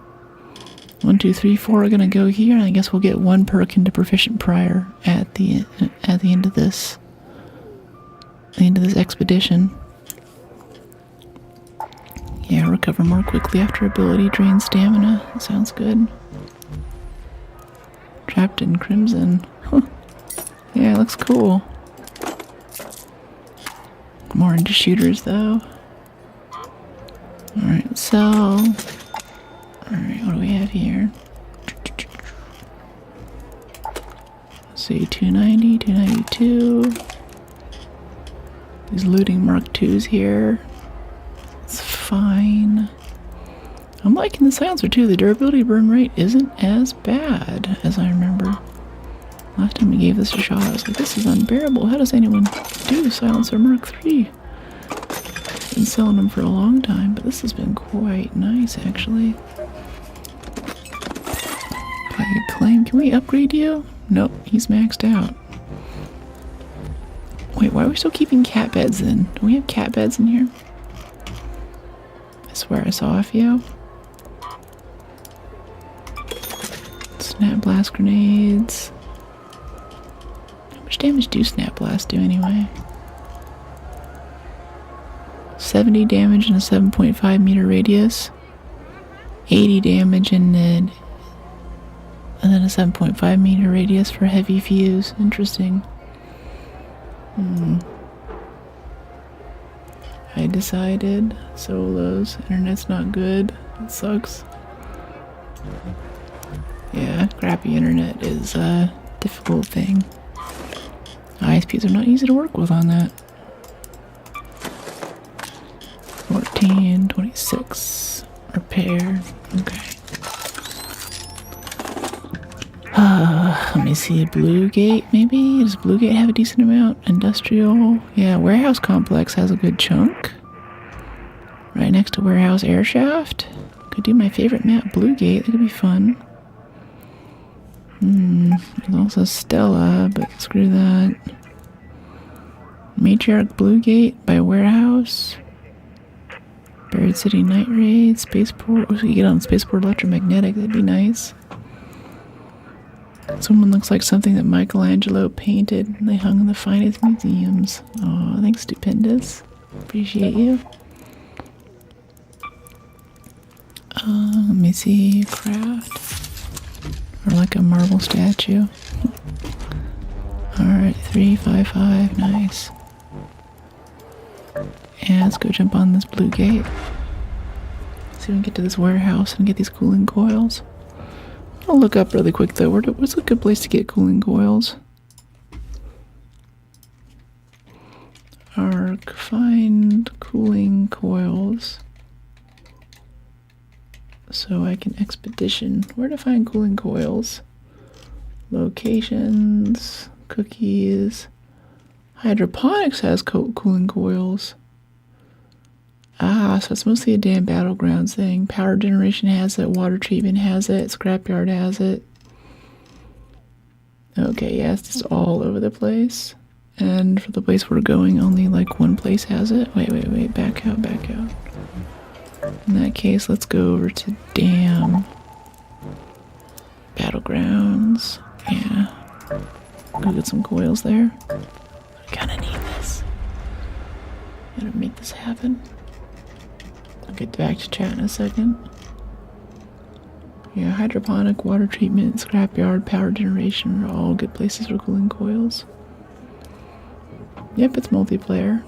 1, 2, 3, 4 are gonna go here, and I guess we'll get 1 perk into proficient prior at the end of this. The end of this expedition. Yeah, recover more quickly after ability drain stamina. That sounds good. Trapped in Crimson. Huh. Yeah, it looks cool. More into shooters though. Alright, sell. Alright, what do we have here? Let's see, 290, 292. These looting Mark IIs here. It's fine. I'm liking the silencer too. The durability burn rate isn't as bad as I remember. Last time we gave this a shot, I was like, this is unbearable. How does anyone do silencer Mark III? Been selling them for a long time, but this has been quite nice actually. Okay, claim. Can we upgrade you? Nope, he's maxed out. Wait, why are we still keeping cat beds in? Do we have cat beds in here? I swear I saw a few. Snap blast grenades. How much damage do snap blasts do anyway? 70 damage in a 7.5 meter radius. 80 damage in and then a 7.5 meter radius for heavy fuse. Interesting. I decided solos. Internet's not good. It sucks. Yeah, crappy internet is a difficult thing. ISPs are not easy to work with on that. 14, 26. Repair. Okay. Let me see, Blue Gate maybe? Does Blue Gate have a decent amount? Industrial? Yeah, Warehouse Complex has a good chunk. Right next to Warehouse Airshaft. Could do my favorite map, Blue Gate. That could be fun. There's also Stella, but screw that. Matriarch Blue Gate by Warehouse. Buried City Night Raid, Spaceport. Wish we could get on Spaceport Electromagnetic, that'd be nice. Someone looks like something that Michelangelo painted. They hung in the finest museums. Oh, thanks, Stupendous. Appreciate you. Let me see, craft. Or like a marble statue. Alright, 355, nice. Yeah, let's go jump on this blue gate. See if we can get to this warehouse and get these cooling coils. I'll look up really quick though. What's a good place to get cooling coils? Arc, find cooling coils. So I can expedition. Where to find cooling coils? Locations, cookies. Hydroponics has cooling coils. Ah, so it's mostly a damn battlegrounds thing. Power generation has it, water treatment has it, scrapyard has it. Okay, yeah, it's just all over the place. And for the place we're going, only like one place has it. Wait, back out. In that case, let's go over to damn battlegrounds. Yeah. Go get some coils there. I kinda need this. Gotta make this happen. I'll get back to chat in a second. Yeah, hydroponic, water treatment, scrapyard, power generation are all good places for cooling coils. Yep, it's multiplayer.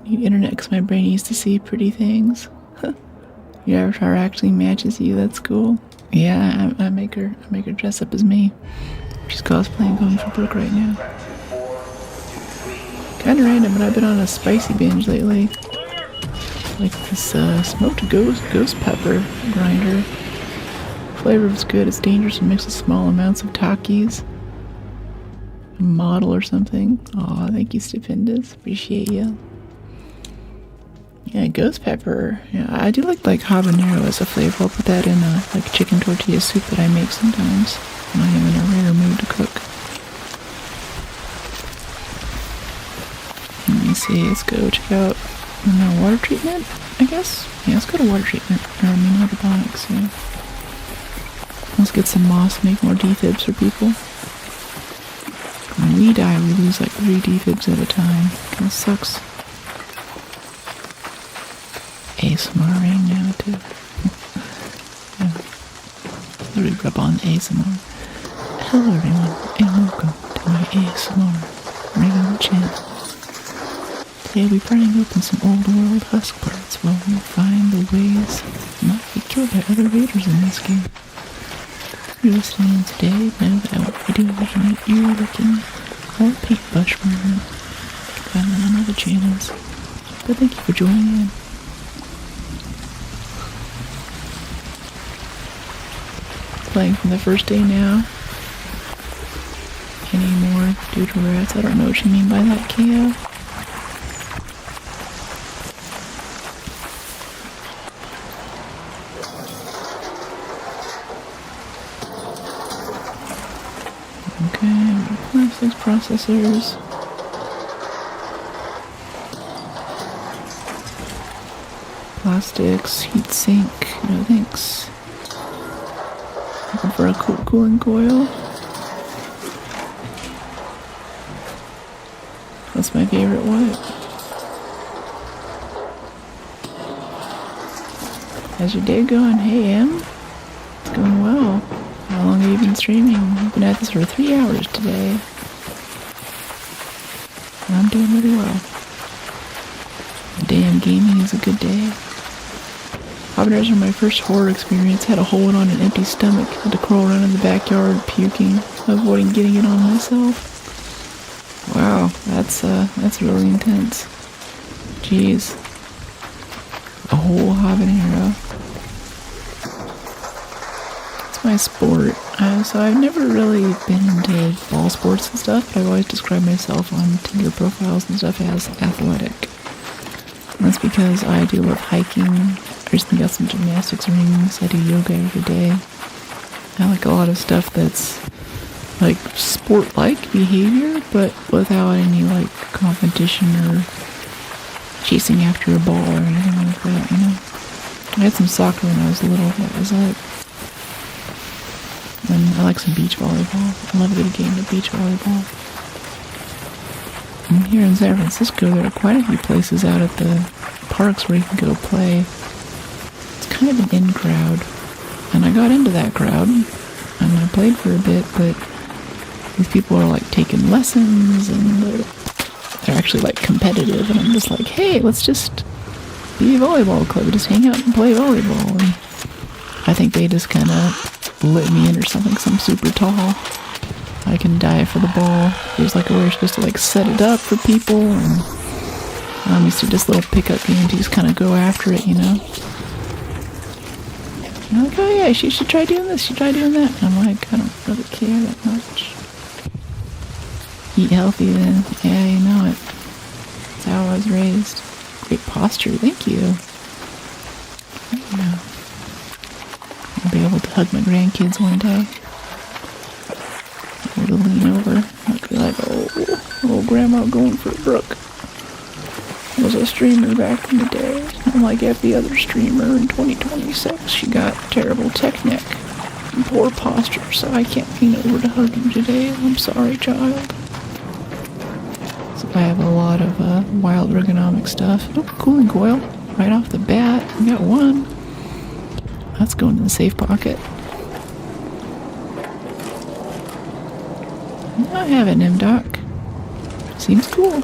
Need internet because my brain needs to see pretty things. Your avatar actually matches you, that's cool. Yeah, I make her dress up as me. She's cosplaying going for Brooke right now. Kinda random, but I've been on a spicy binge lately. Like this smoked ghost pepper grinder. Flavor is good, it's dangerous to mix with small amounts of Takis. A model or something. Aw, thank you, Stupendous. Appreciate you. Yeah, ghost pepper. Yeah, I do like habanero as a flavor. I'll put that in like chicken tortilla soup that I make sometimes when I am in a rare mood to cook. Let me see, let's go check out water treatment, I guess? Yeah, let's go to water treatment. Hydroponics, yeah. Let's get some moss, make more defibs for people. When we die, we lose like 3 defibs at a time. Kinda sucks. ASMR right now, too. Yeah. Literally rub on ASMR. Hello, everyone, and welcome to my ASMR radio channel. Today we'll be prying open some old world husk parts while we find the ways not to be killed by other raiders in this game. If you're listening today, know that I won't be doing any ear-licking or paintbrush movement. You can find them on other channels. But thank you for joining in. Playing from the first day now. Any more doodle rats? I don't know what you mean by that, KO. Okay, plastics, processors. Plastics, heat sink, no thanks. Looking for a cooling coil. That's my favorite what? How's your day going? Hey, Em. It's going well. How long have you been streaming? I've been at this for 3 hours today. And I'm doing really well. Damn, gaming is a good day. Habaneros were my first horror experience. Had a hole on an empty stomach. Had to crawl around in the backyard puking, avoiding getting it on myself. Wow, that's really intense. Jeez. A whole habanero. It's my sport. So I've never really been into ball sports and stuff, but I've always described myself on Tinder profiles and stuff as athletic. And that's because I do love hiking. I recently got some gymnastics rings. I do yoga every day. I like a lot of stuff that's like sport-like behavior, but without any like competition or chasing after a ball or anything like that, you know. I had some soccer when I was little. That was it. And I like some beach volleyball. I love a good game of beach volleyball. And here in San Francisco, there are quite a few places out at the parks where you can go play. It's kind of an in crowd. And I got into that crowd, and I played for a bit, but these people are like taking lessons, and they're actually like competitive, and I'm just like, hey, let's just be a volleyball club, just hang out and play volleyball. And I think they just kind of let me in or something, 'cause I'm super tall. I can dive for the ball. There's like a way you're supposed to like set it up for people, and you see this little pickup game, you just kind of go after it, you know. And I'm like, oh yeah, she should try doing this, she should try doing that. And I'm like, I don't really care that much. Eat healthy then. Yeah, you know it. That's how I was raised. Great posture, thank you. Yeah. I'll be able to hug my grandkids one day. I'll be able to lean over. I'll be like, oh, grandma going for a brook. I was a streamer back in the day. Unlike every other streamer in 2026, she got terrible tech neck and poor posture, so I can't lean over to hug you today. I'm sorry, child. So I have a lot of wild ergonomic stuff. Oh, cooling coil. Right off the bat. We got one. That's going in the safe pocket. I have an M-Doc. Seems cool.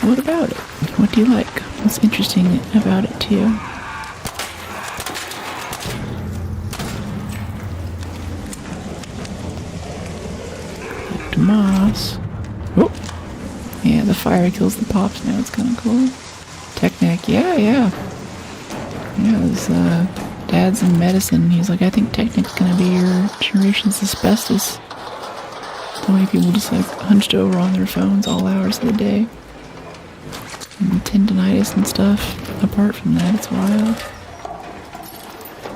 What about it? What do you like? What's interesting about it to you? Dr. Moss. Oh! Yeah, the fire kills the pops now. It's kind of cool. Technic. Yeah. Yeah, his dad's in medicine. He's like, I think Technic's gonna be your generation's asbestos. So many people just like hunched over on their phones all hours of the day. And tendinitis and stuff. Apart from that, it's wild.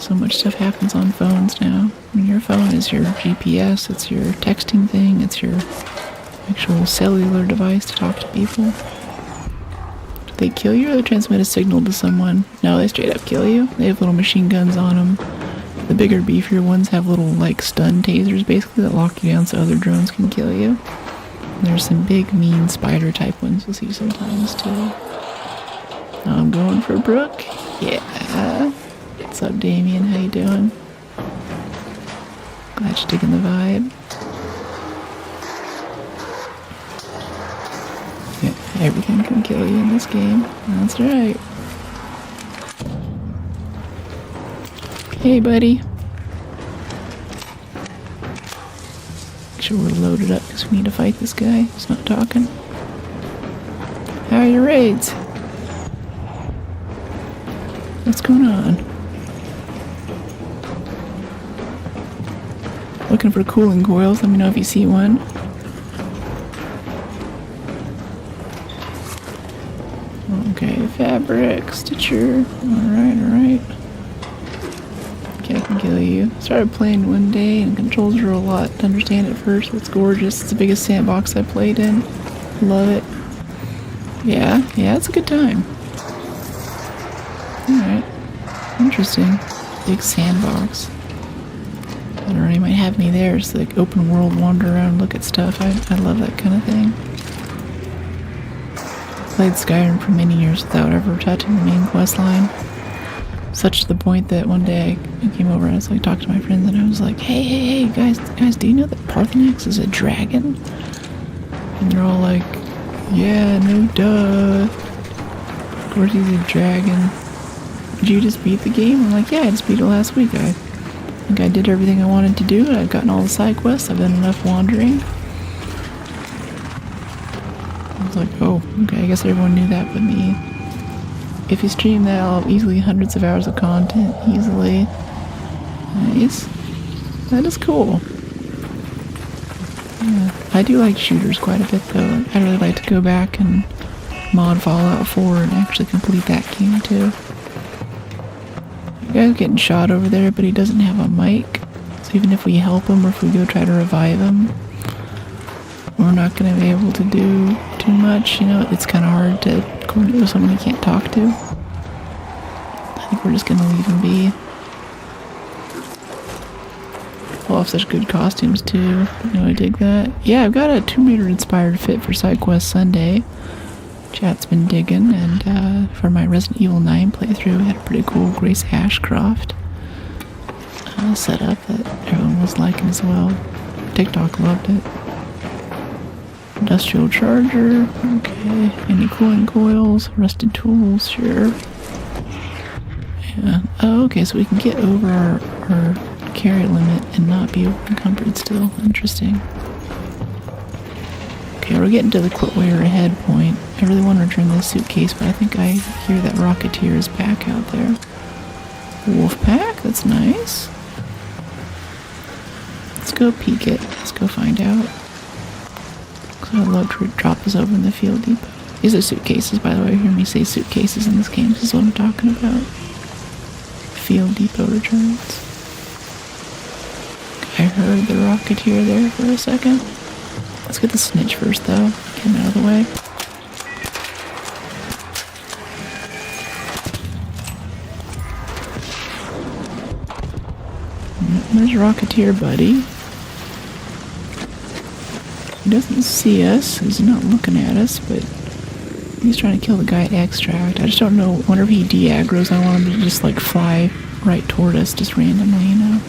So much stuff happens on phones now. I mean, your phone is your GPS, it's your texting thing, it's your actual cellular device to talk to people. Do they kill you or they transmit a signal to someone? No, they straight up kill you. They have little machine guns on them. The bigger, beefier ones have little, like, stun tasers, basically, that lock you down so other drones can kill you. And there's some big, mean spider-type ones you'll see sometimes, too. I'm going for Brooke. Yeah. What's up, Damien? How you doing? Glad you're digging the vibe. Yeah, everything can kill you in this game. That's right. Hey, buddy. Make sure we're loaded up because we need to fight this guy. He's not talking. How are your raids? What's going on? Looking for cooling coils. Let me know if you see one. Okay, fabric, stitcher. Alright. Okay, I can kill you. Started playing one day and controls are a lot to understand at first. It's gorgeous. It's the biggest sandbox I played in. Love it. Yeah, it's a good time. Alright. Interesting. Big sandbox. I don't know, you might have me there. It's like open world, wander around, look at stuff. I love that kind of thing. Played Skyrim for many years without ever touching the main quest line. Such to the point that one day I came over and I was like talking to my friends and I was like, hey, guys, do you know that Parthenax is a dragon? And they're all like, yeah, no duh. Of course he's a dragon. Did you just beat the game? I'm like, yeah, I just beat it last week. I think I did everything I wanted to do. I've gotten all the side quests. I've done enough wandering. I was like, oh, okay, I guess everyone knew that but me. If you stream that, I'll have easily hundreds of hours of content. Easily. Nice. That is cool. Yeah, I do like shooters quite a bit though. I'd really like to go back and mod Fallout 4 and actually complete that game too. The guy's getting shot over there, but he doesn't have a mic, So even if we help him or if we go try to revive him, we're not going to be able to do too much. You know, it's kind of hard to coordinate with someone you can't talk to. I think we're just going to leave him be. All have such good costumes too. You know, I dig that. Yeah, I've got a Tomb Raider inspired fit for PsychQuest Sunday. Chat's been digging, and for my Resident Evil 9 playthrough, we had a pretty cool Grace Ashcroft setup that everyone was liking as well. TikTok loved it. Industrial charger, okay. Any cooling coils, rusted tools, sure. Yeah. Oh, okay, so we can get over our carry limit and not be encumbered still. Interesting. Okay, we're getting to the quit where ahead point. I really want to return this suitcase, but I think I hear that Rocketeer is back out there. Wolf pack, that's nice. Let's go peek it. Let's go find out. So I'd love to drop this over in the field depot. These are suitcases, by the way. You hear me say suitcases in this game. This is what I'm talking about. Field depot returns. I heard the Rocketeer there for a second. Let's get the snitch first, though. Get him out of the way. There's Rocketeer, buddy. He doesn't see us. He's not looking at us, but he's trying to kill the guy at Extract. I just don't know. Whenever he de-aggroes, I want him to just, like, fly right toward us, just randomly, you know?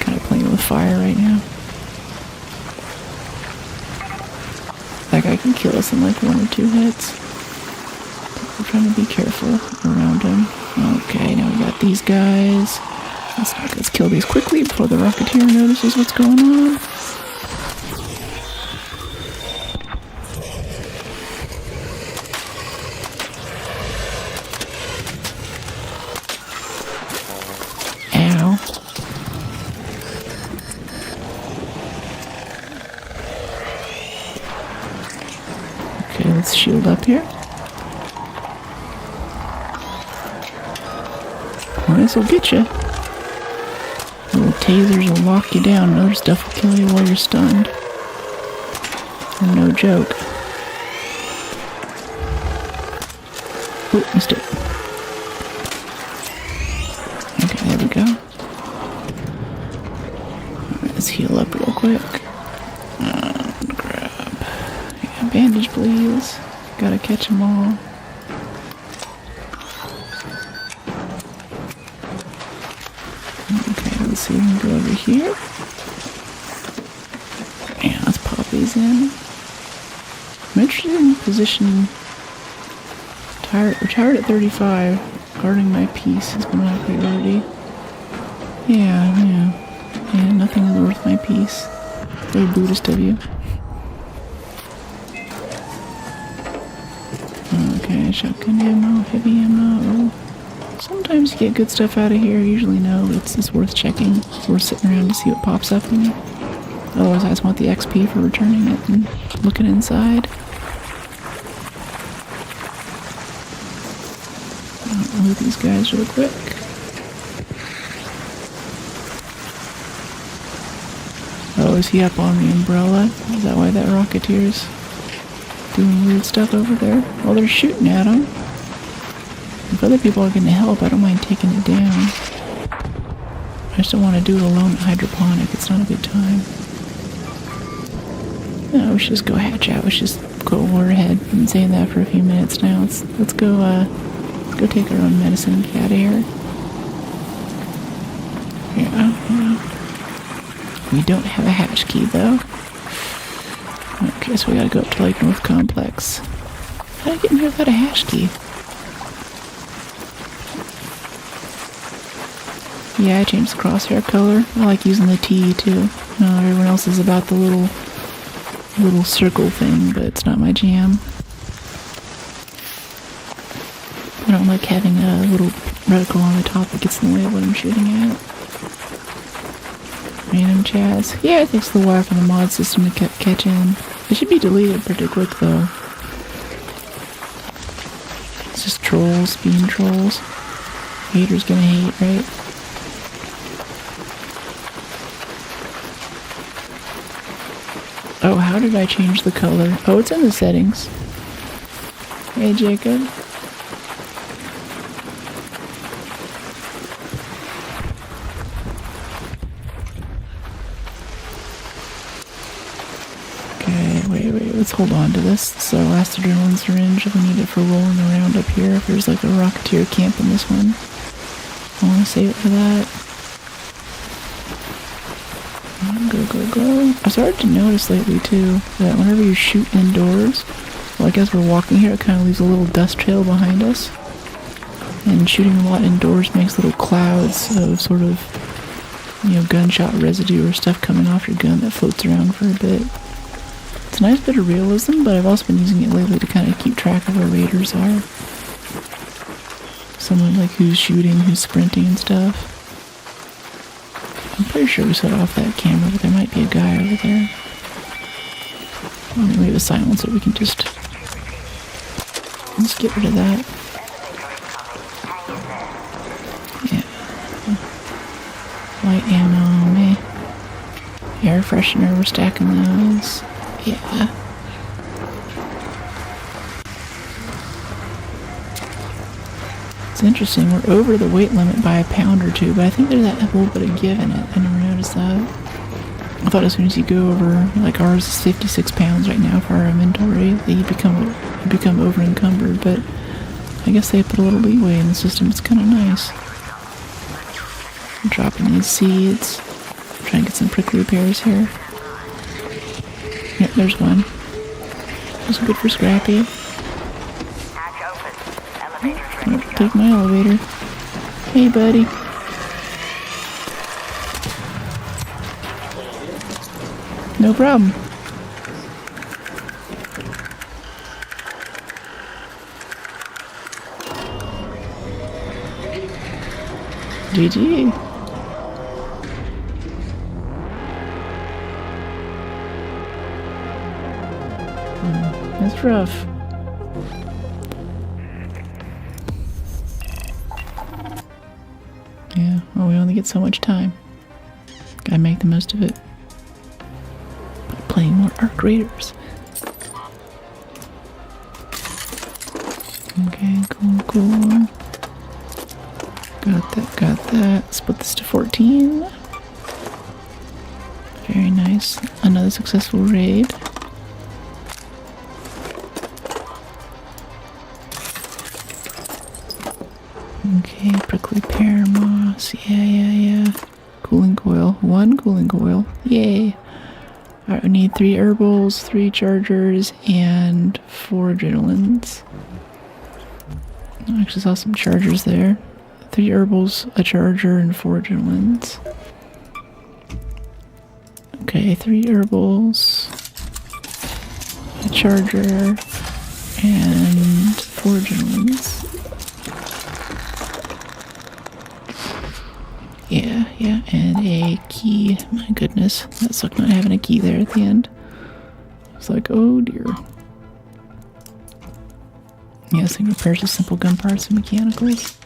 Kind of playing with fire right now. That guy can kill us in, like, 1 or 2 hits. We're trying to be careful around him. Okay, now we got these guys. Let's kill these quickly before the Rocketeer notices what's going on. Ow. Okay, let's shield up here. Well, this will get you. Little tasers will lock you down, and other stuff will kill you while you're stunned. And no joke. Oh, missed it. Okay, there we go. Alright, let's heal up real quick. Grab. Yeah, bandage, please. Gotta catch them all. Let's see, we can go over here. Yeah, let's pop these in. I'm interested in position. Retired at 35. Guarding my peace has been my priority. Yeah, nothing is worth my peace. Very Buddhist of you. Okay, shotgun ammo, heavy ammo. Sometimes you get good stuff out of here. Usually no, but it's worth checking. It's worth sitting around to see what pops up. And otherwise I just want the XP for returning it and looking inside. I'll loot these guys real quick. Oh, is he up on the umbrella? Is that why that Rocketeer's doing weird stuff over there? Well, they're shooting at him. If other people are going to help, I don't mind taking it down. I just don't want to do it alone at hydroponic. It's not a good time. No, we should just go hatch out. We should just go over ahead. I've been saying that for a few minutes now. Let's go take our own medicine and get out of here. Yeah. We don't have a hatch key, though. Okay, so we gotta go up to Lake North Complex. How did I get in here without a hatch key? Yeah, I changed the crosshair color. I like using the T too. Everyone else is about the little circle thing, but it's not my jam. I don't like having a little reticle on the top that gets in the way of what I'm shooting at. Random Chaz. Yeah, it takes a little while for the mod system to catch in. It should be deleted pretty quick though. It's just trolls being trolls. Haters gonna hate, right? Oh, how did I change the color? Oh, it's in the settings. Hey, Jacob. Okay, wait, let's hold on to this. It's our last adrenaline syringe if we need it for rolling around up here. If there's like a Rocketeer camp in this one, I want to save it for that. Go. I started to notice lately too that whenever you shoot indoors, like as we're walking here, it kind of leaves a little dust trail behind us. And shooting a lot indoors makes little clouds of sort of, gunshot residue or stuff coming off your gun that floats around for a bit. It's a nice bit of realism, but I've also been using it lately to kind of keep track of where raiders are. Someone like who's shooting, who's sprinting and stuff. I'm pretty sure we set off that camera, but there might be a guy over there. We have a silencer, we can just... Let's get rid of that. Yeah. Light ammo, meh. Air freshener, we're stacking those. Yeah. It's interesting, we're over the weight limit by a pound or two, but I think there's that little bit of give in it. I never noticed that. I thought as soon as you go over, like ours is 56 pounds right now for our inventory, that you become over encumbered, but I guess they put a little leeway in the system. It's kind of nice. I'm dropping these seeds. Trying to get some prickly pears here. Yep, there's one. That's good for Scrappy. Oh, take my elevator. Hey, buddy. No problem. GG. That's rough. Yeah, well, we only get so much time. Gotta make the most of it. By playing more Arc Raiders. Okay, cool. Got that. Split this to 14. Very nice. Another successful raid. Okay, prickly pear moss. Yeah. Cooling coil. 1 cooling coil. Yay. Alright, we need 3 herbals, 3 chargers, and 4 adrenalines. I actually saw some chargers there. 3 herbals, a charger, and 4 adrenalines. Okay, 3 herbals, a charger, and 4 adrenalines. Yeah, and a key. My goodness, that sucked not having a key there at the end. It's like, oh dear. Yeah, this thing repairs the simple gun parts and mechanicals.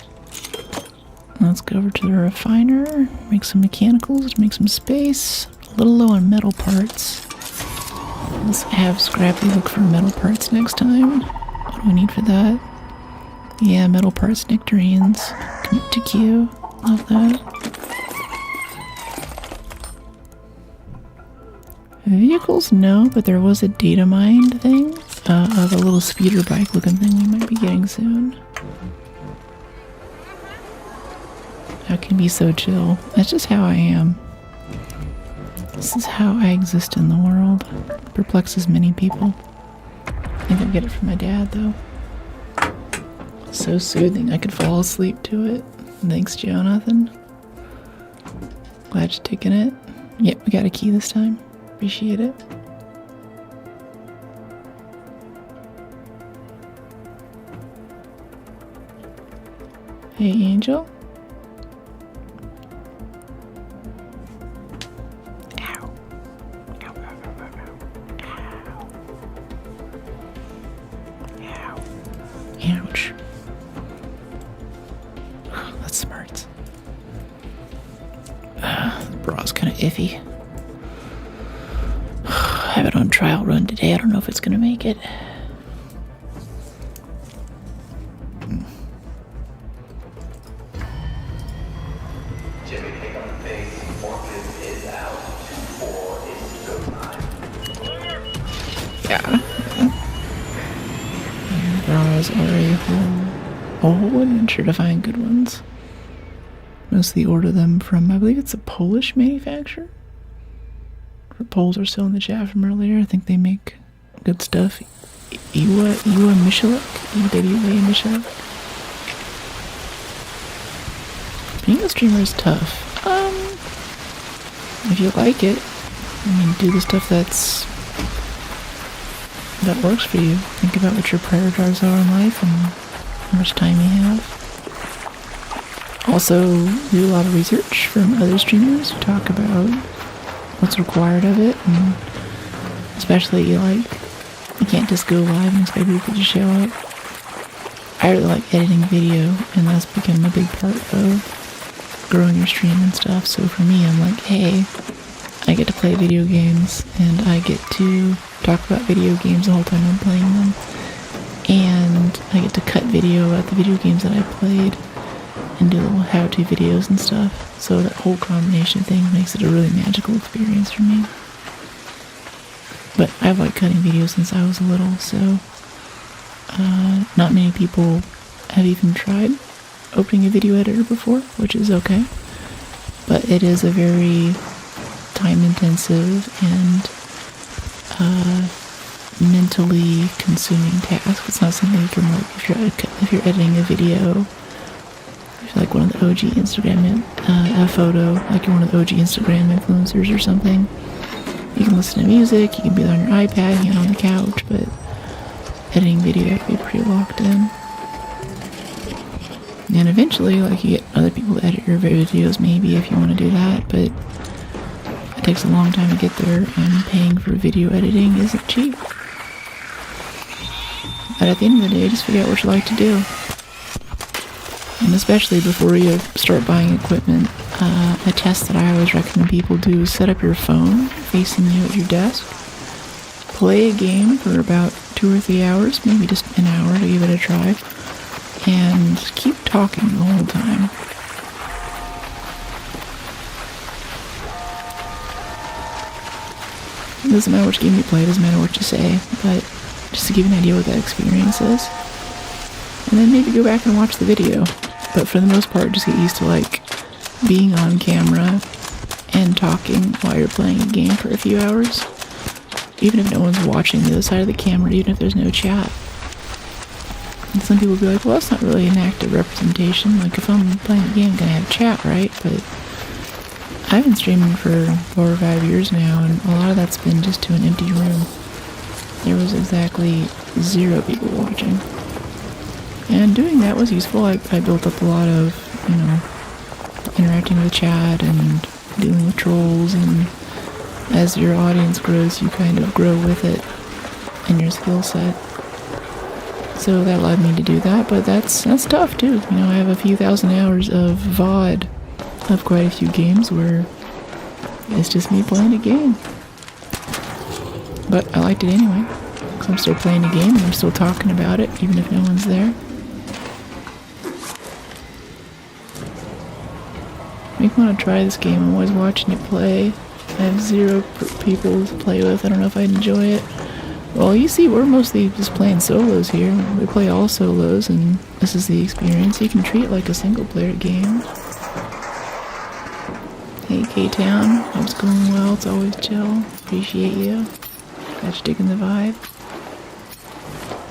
Let's go over to the refiner, make some mechanicals, make some space. A little low on metal parts. Let's have Scrappy look for metal parts next time. What do we need for that? Yeah, metal parts, nectarines. Commit to queue. Love that. Vehicles, no, but there was a data mined thing of a little speeder bike looking thing we might be getting soon. How can be so chill? That's just how I am. This is how I exist in the world. Perplexes many people. I think I get it from my dad, though. So soothing, I could fall asleep to it. Thanks, Jonathan. Glad you're taking it. Yep, we got a key this time. Appreciate it. Hey, Angel. Ow. Ow. Ouch. That smarts. The bra's kind of iffy. have it on trial run today. I don't know if it's gonna make it. Yeah. Browse are a whole adventure to find good ones. Mostly order them from, I believe it's a Polish manufacturer. The Poles are still in the chat from earlier. I think they make good stuff. Iwa Michalek? EWA Michalek? Being a streamer is tough. If you like it, I mean, do the stuff that works for you. Think about what your priorities are in life and how much time you have. Also, do a lot of research from other streamers who talk about what's required of it, and especially you can't just go live and expect people to show up. I really like editing video, and that's become a big part of growing your stream and stuff. So for me, I'm like, hey, I get to play video games, and I get to talk about video games the whole time I'm playing them, and I get to cut video about the video games that I played and do little how-to videos and stuff. So that whole combination thing makes it a really magical experience for me. But I've liked cutting videos since I was little, so not many people have even tried opening a video editor before, which is okay. But it is a very time-intensive and mentally consuming task. It's not something you can, if you're editing a video, if you're like one of the OG Instagram, a photo, like you're one of the OG Instagram influencers or something, you can listen to music, you can be on your iPad, hang on the couch, but editing video, you have to be pretty locked in. And eventually, you get other people to edit your videos, maybe, if you want to do that, but it takes a long time to get there, and paying for video editing isn't cheap. But at the end of the day, just figure out what you like to do. And especially before you start buying equipment, a test that I always recommend people do is set up your phone facing you at your desk. Play a game for about 2 or 3 hours, maybe just an hour to give it a try. And keep talking the whole time. It doesn't matter which game you play, it doesn't matter what you say, but just to give you an idea what that experience is. And then maybe go back and watch the video. But for the most part, just get used to being on camera and talking while you're playing a game for a few hours. Even if no one's watching the other side of the camera, even if there's no chat. And some people will be like, well, that's not really an active representation. If I'm playing a game, I'm gonna have chat, right? But I've been streaming for 4 or 5 years now, and a lot of that's been just to an empty room. There was exactly 0 people watching. And doing that was useful. I built up a lot of, interacting with chat and dealing with trolls, and as your audience grows, you kind of grow with it and your skill set. So that allowed me to do that, but that's tough too. I have a few thousand hours of VOD of quite a few games where it's just me playing a game. But I liked it anyway, because I'm still playing a game and I'm still talking about it, even if no one's there. Make me want to try this game. I'm always watching it play. I have 0 people to play with. I don't know if I'd enjoy it. Well, you see, we're mostly just playing solos here. We play all solos, and this is the experience. You can treat it like a single-player game. Hey, K-Town. Hope it's going well. It's always chill. Appreciate you. Got you digging the vibe.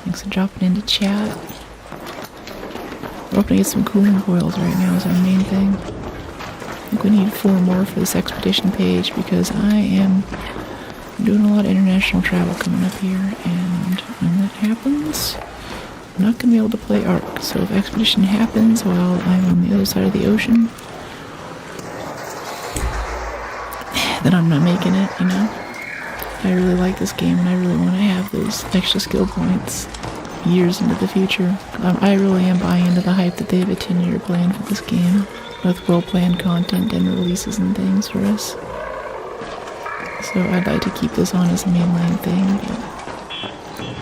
Thanks for dropping into chat. We're hoping to get some cooling coils right now is our main thing. I think we need 4 more for this expedition page, because I am doing a lot of international travel coming up here, and when that happens, I'm not going to be able to play Arc. So if expedition happens while I'm on the other side of the ocean, then I'm not making it, I really like this game, and I really want to have those extra skill points years into the future. I really am buying into the hype that they have a 10-year plan for this game, with well-planned content and releases and things for us. So I'd like to keep this on as a mainline thing, but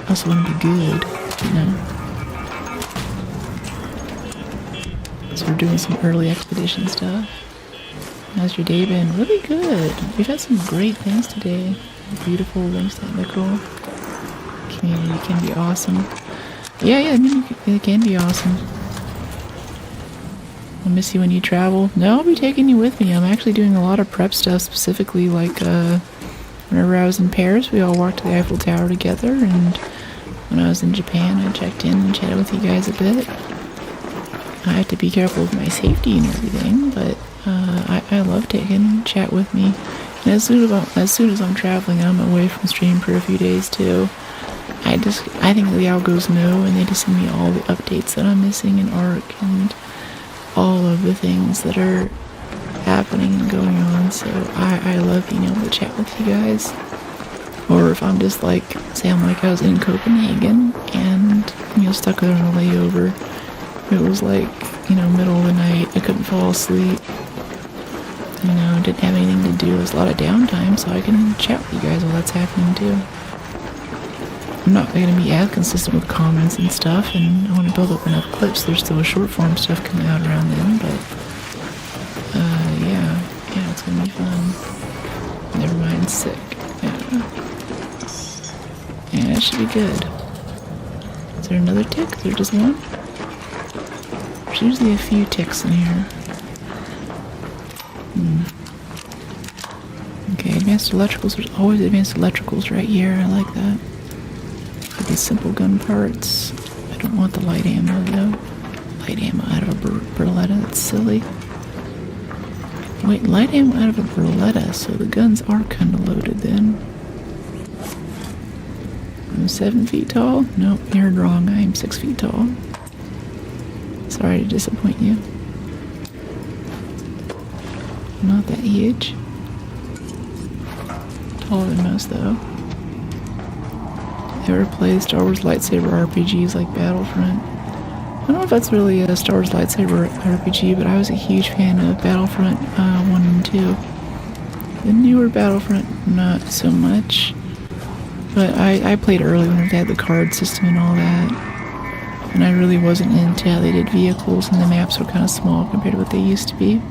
I also want to be good, you know? So we're doing some early expedition stuff. How's your day been? Really good. We've had some great things today. Beautiful, things technical. Community can be awesome. Yeah, I mean, it can be awesome. I'll miss you when you travel. No, I'll be taking you with me. I'm actually doing a lot of prep stuff, specifically like whenever I was in Paris, we all walked to the Eiffel Tower together, and when I was in Japan, I checked in and chatted with you guys a bit. I have to be careful with my safety and everything, but I love taking chat with me. And as soon as I'm traveling, I'm away from stream for a few days too. I think the algos know, and they just send me all the updates that I'm missing in Arc and all of the things that are happening and going on. So I love being able to chat with you guys. Or if I'm just like, say I was in Copenhagen and stuck there on a layover. It was like, middle of the night. I couldn't fall asleep. Didn't have anything to do. It was a lot of downtime, so I can chat with you guys while that's happening too. I'm not going to be as consistent with comments and stuff, and I want to build up enough clips. There's still a short form stuff coming out around then, but yeah, it's going to be fun. Never mind, sick. Yeah, it should be good. Is there another tick? Is there just one? There's usually a few ticks in here. Okay, advanced electricals. There's always advanced electricals right here. I like that. For these simple gun parts. I don't want the light ammo though. Light ammo out of a Berletta. That's silly. Wait, light ammo out of a Berletta. So the guns are kind of loaded then. I'm 7 feet tall? Nope, you heard wrong. I am 6 feet tall. Sorry to disappoint you. Not that huge. Taller than most, though. Ever play Star Wars lightsaber RPGs like Battlefront? I don't know if that's really a Star Wars lightsaber RPG, but I was a huge fan of Battlefront 1 and 2. The newer Battlefront, not so much. But I played early when they had the card system and all that. And I really wasn't into how they did vehicles, and the maps were kind of small compared to what they used to be.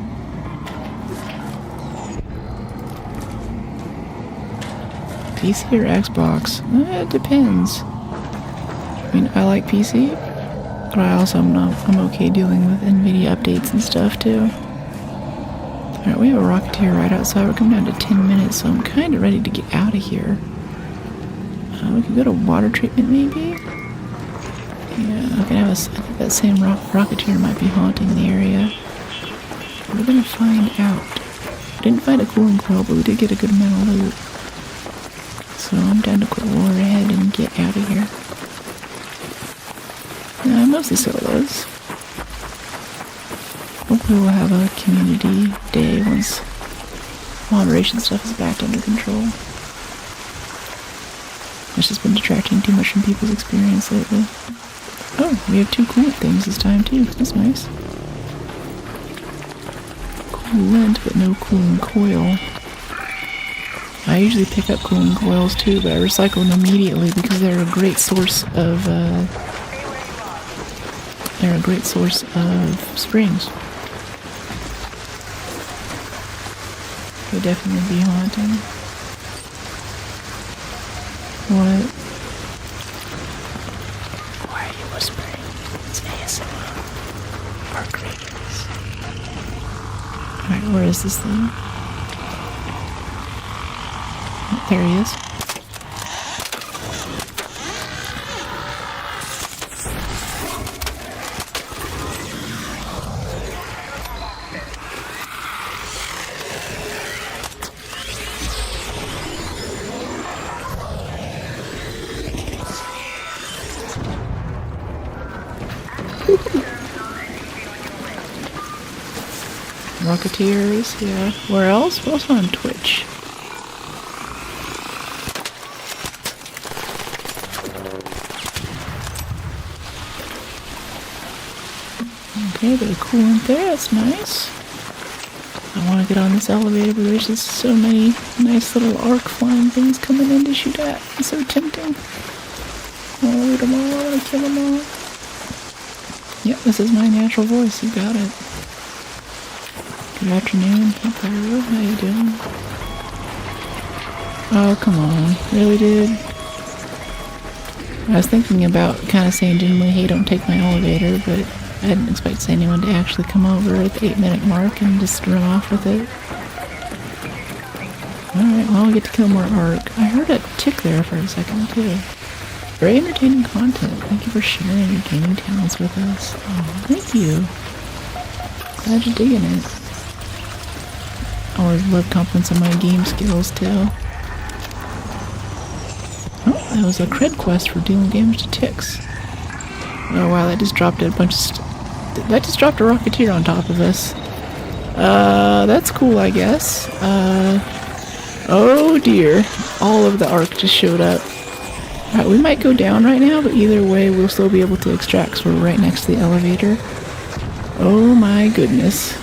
PC or Xbox? It depends. I mean, I like PC, but I'm okay dealing with NVIDIA updates and stuff too. Alright, we have a Rocketeer right outside. We're coming down to 10 minutes, so I'm kind of ready to get out of here. We could go to water treatment maybe? Yeah, I think that same Rocketeer might be haunting the area. We're gonna find out. We didn't find a cooling coil, but we did get a good amount of loot. So I'm down to quit war ahead and get out of here. Mostly solos. Hopefully we'll have a community day once moderation stuff is back under control. It's just been detracting too much from people's experience lately. Oh, we have 2 coolant things this time too. That's nice. Coolant, but no cooling coil. I usually pick up cooling coils too, but I recycle them immediately because they're a great source of springs. They definitely be haunting. What? Why are you whispering? It's ASMR. Arc ratings. Alright, where is this thing? There he is. Rocketeers, yeah. Where else? We're also on Twitch. Okay, a bit of coolant there, that's nice. I want to get on this elevator, but there's just so many nice little arc flying things coming in to shoot at. It's so tempting. I want to loot them all. I want to kill them all. Yep, this is my natural voice. You got it. Good afternoon, Pyro. How you doing? Oh, come on. Really, dude? I was thinking about kind of saying genuinely, hey, don't take my elevator, but I didn't expect anyone to actually come over at the 8-minute mark and just run off with it. Alright, well, I'll get to kill more Arc. I heard a tick there for a second, too. Very entertaining content. Thank you for sharing your gaming talents with us. Oh, thank you. Glad you're digging it. I always love compliments on my game skills, too. Oh, that was a cred quest for dealing damage to ticks. Oh wow, that just dropped a bunch of that just dropped a Rocketeer on top of us. That's cool, I guess. Oh dear. All of the Arc just showed up. Alright, we might go down right now, but either way, we'll still be able to extract because we're right next to the elevator. Oh my goodness.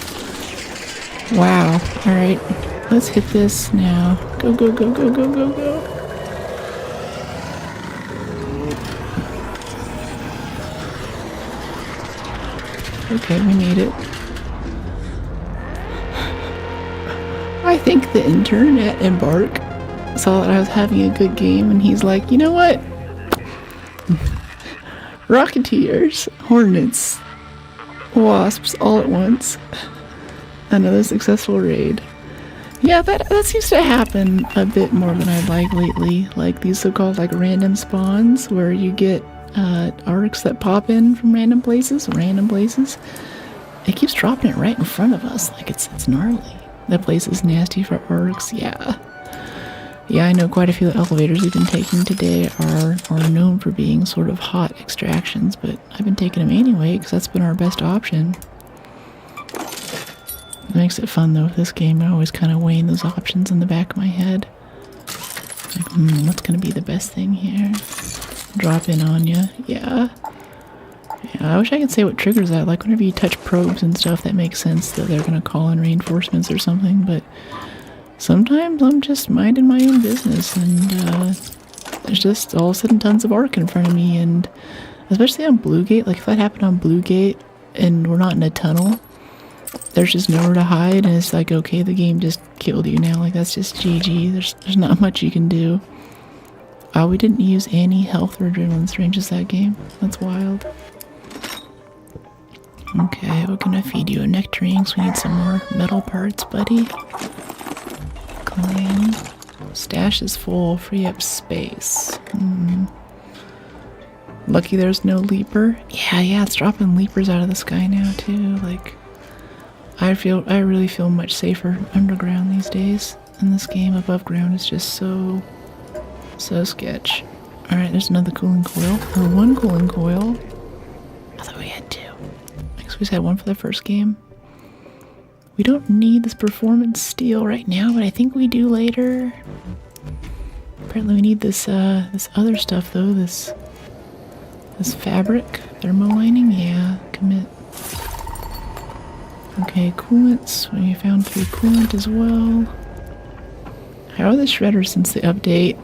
Wow. Alright, let's hit this now. Go, go, go, go, go, go, go. Okay, we made it. I think the intern at Embark saw that I was having a good game and he's like, you know what? Rocketeers, Hornets, Wasps all at once. Another successful raid. Yeah, that seems to happen a bit more than I'd like lately. Like these so-called like random spawns where you get arcs that pop in from random places. It keeps dropping it right in front of us. Like it's gnarly. That place is nasty for arcs. Yeah, I know quite a few elevators we've been taking today are known for being sort of hot extractions, but I've been taking them anyway because that's been our best option. It makes it fun though with this game. I'm always kind of weighing those options in the back of my head. Like, what's gonna be the best thing here? Drop in on ya. Yeah, I wish I could say what triggers that. Like whenever you touch probes and stuff, that makes sense that they're gonna call in reinforcements or something, but sometimes I'm just minding my own business and there's just all of a sudden tons of arc in front of me, and especially on Blue Gate, like if that happened on Blue Gate and we're not in a tunnel, there's just nowhere to hide and it's like, okay, the game just killed you now. Like that's just GG. There's not much you can do. We didn't use any health or adrenaline syringes that game. That's wild. Okay, we're gonna feed you a nectarine because we need some more metal parts, buddy. Clean. Stash is full. Free up space. Lucky there's no leaper. Yeah, it's dropping leapers out of the sky now too. Like, I really feel much safer underground these days. In this game, above ground is just so sketch. Alright, there's another cooling coil. Or one cooling coil. I thought we had two. I guess we just had one for the first game. We don't need this performance steel right now, but I think we do later. Apparently we need this other stuff though, this fabric, thermolining, yeah, commit. Okay, coolants, we found 3 coolant as well. How are the shredders since the update?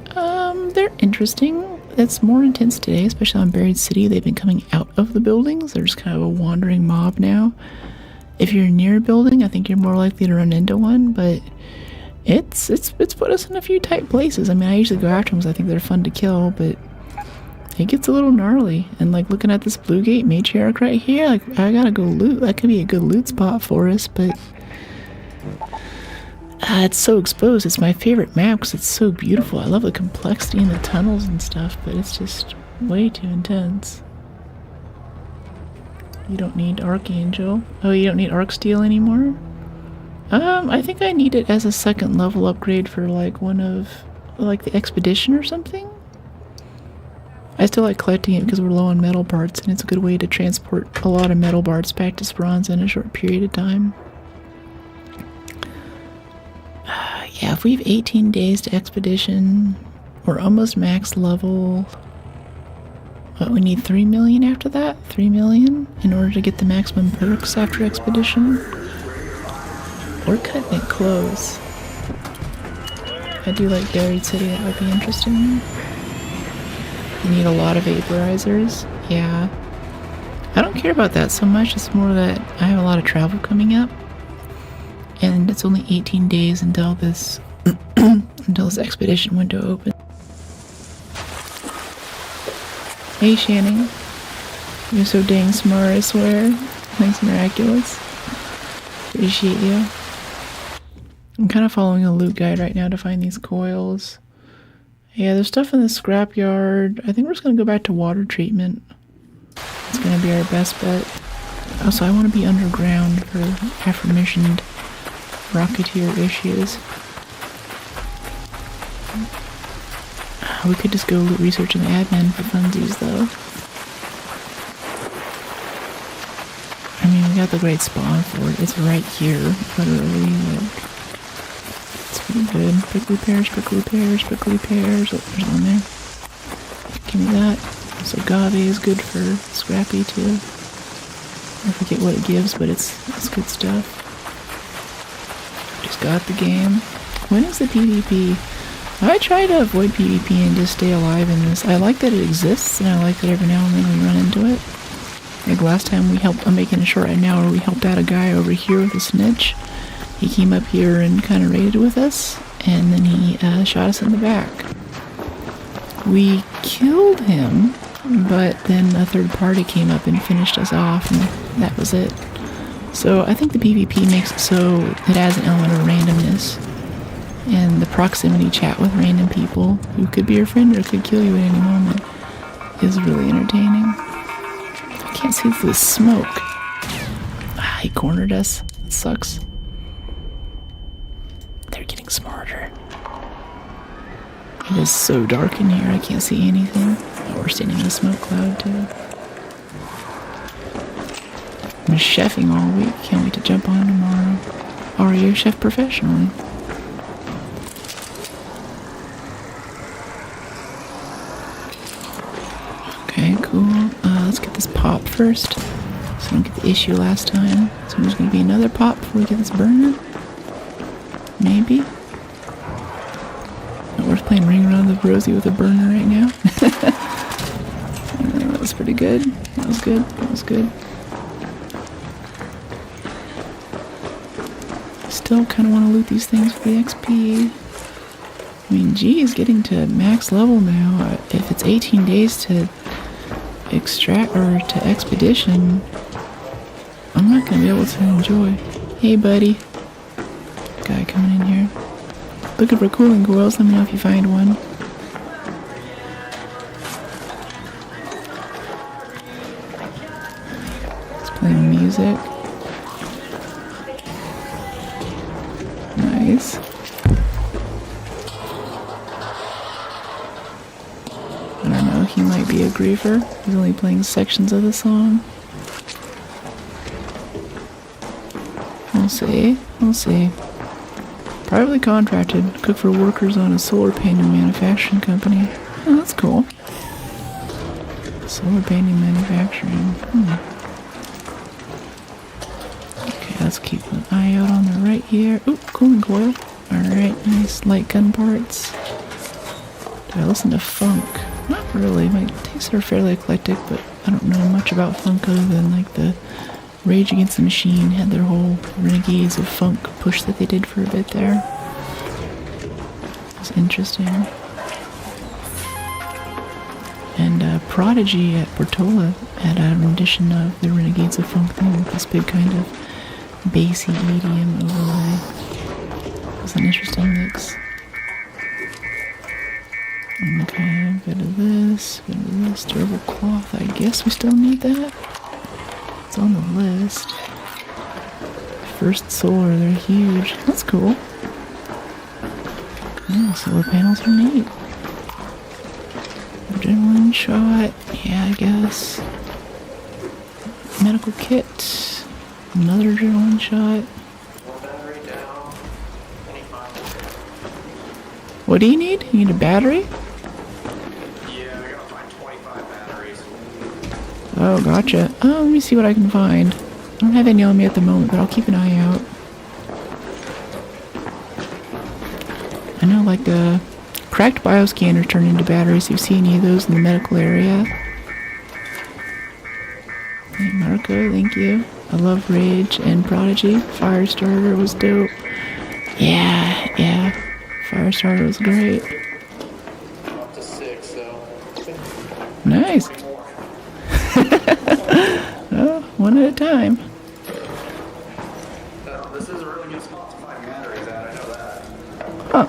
They're interesting. It's more intense today, especially on Buried City. They've been coming out of the buildings. They're just kind of a wandering mob now. If you're near a building, I think you're more likely to run into one, but it's put us in a few tight places. I mean, I usually go after them because I think they're fun to kill, but it gets a little gnarly. And like looking at this Blue Gate matriarch right here, like I gotta go loot. That could be a good loot spot for us, but it's so exposed. It's my favorite map because it's so beautiful. I love the complexity in the tunnels and stuff, but it's just way too intense. You don't need Archangel. Oh, you don't need Arc Steel anymore? I think I need it as a second level upgrade for like one of like the expedition or something. I still like collecting it because we're low on metal parts and it's a good way to transport a lot of metal parts back to spawns in a short period of time. Yeah, if we have 18 days to expedition, we're almost max level. But we need 3 million after that? 3 million in order to get the maximum perks after expedition? We're cutting it close. I do like Buried City, that would be interesting. You need a lot of vaporizers. Yeah. I don't care about that so much, it's more that I have a lot of travel coming up. And it's only 18 days until this until this expedition window opens. Hey Shannon. You're so dang smart, I swear. Thanks, Miraculous. Appreciate you. I'm kind of following a loot guide right now to find these coils. Yeah, there's stuff in the scrapyard. I think we're just gonna go back to water treatment. It's gonna be our best bet. Also, I want to be underground for aforementioned Rocketeer issues. We could just go loot research and admin for funsies, though. I mean, we got the great spawn for it. It's right here, literally. Like, it's pretty good. Prickly pears, prickly pears, prickly pears. Oh, there's one there. Give me that. So agave is good for Scrappy, too. I forget what it gives, but it's good stuff. Just got the game. When is the PvP? I try to avoid PvP and just stay alive in this. I like that it exists, and I like that every now and then we run into it. Like last time we helped, I'm making a short right now where we helped out a guy over here with a snitch. He came up here and kind of raided with us, and then he shot us in the back. We killed him, but then a third party came up and finished us off, and that was it. So I think the PvP makes it so it adds an element of randomness. And the proximity chat with random people who could be your friend or could kill you at any moment is really entertaining. I can't see through the smoke. Ah, he cornered us. That sucks. They're getting smarter. It is so dark in here, I can't see anything. Oh, we're standing in a smoke cloud, too. I've been chefing all week. Can't wait to jump on tomorrow. Are you a chef professionally? Okay, cool. Let's get this pop first. So I don't get the issue last time. So there's going to be another pop before we get this burner. Maybe. Not worth playing Ring Around the Rosie with a burner right now. That was pretty good. That was good. That was good. Still kind of want to loot these things for the XP. I mean, geez, getting to max level now. If it's 18 days to extract or to expedition, I'm not gonna be able to enjoy. Hey, buddy. Guy coming in here. Looking for cooling coils. Let me know if you find one. It's playing music. Nice. I don't know, he might be a griefer. He's only playing sections of the song. We'll see. We'll see. Privately contracted. Cook for workers on a solar panel manufacturing company. Oh, that's cool. Solar panel manufacturing. Okay, let's keep an eye out on the right here. Ooh, cooling coil. Alright, nice light gun parts. Do I listen to funk? Not really. My tastes are fairly eclectic, but I don't know much about funk other than like the Rage Against the Machine had their whole Renegades of Funk push that they did for a bit there. It was interesting. And Prodigy at Portola had a rendition of the Renegades of Funk thing with this big kind of bassy EDM overlay. It was an interesting mix. Okay, bit of this, durable cloth. I guess we still need that. It's on the list. First solar, they're huge. That's cool. Oh, solar panels are neat. Adrenaline shot, yeah, I guess. Medical kit. Another adrenaline shot. What do you need? You need a battery? Oh, gotcha. Oh, let me see what I can find. I don't have any on me at the moment, but I'll keep an eye out. I know, like, cracked bioscanners turn into batteries. You see any of those in the medical area? Hey, Marco, thank you. I love Rage and Prodigy. Firestarter was dope. Yeah. Firestarter was great. Up to 6, so. Nice. Oh, one at a time. This is a really good spot to find batteries at, I know that. Huh.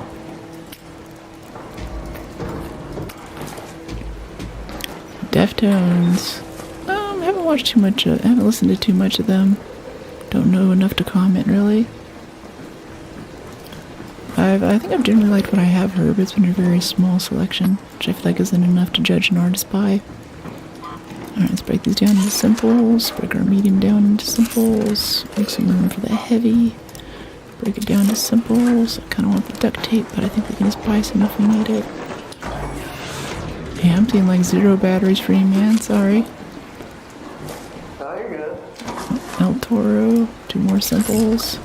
Deftones. I haven't watched too much. I haven't listened to too much of them. Don't know enough to comment really. I think I've generally liked what I have heard, but it's been a very small selection, which I feel like isn't enough to judge an artist by. Alright, let's break these down into simples. Break our medium down into simples. Make some room for the heavy. Break it down to simples. I kind of want the duct tape, but I think we can just buy some if we need it. Yeah, I'm seeing like 0 batteries free, man. Sorry. No, you're good. El Toro. 2 more simples.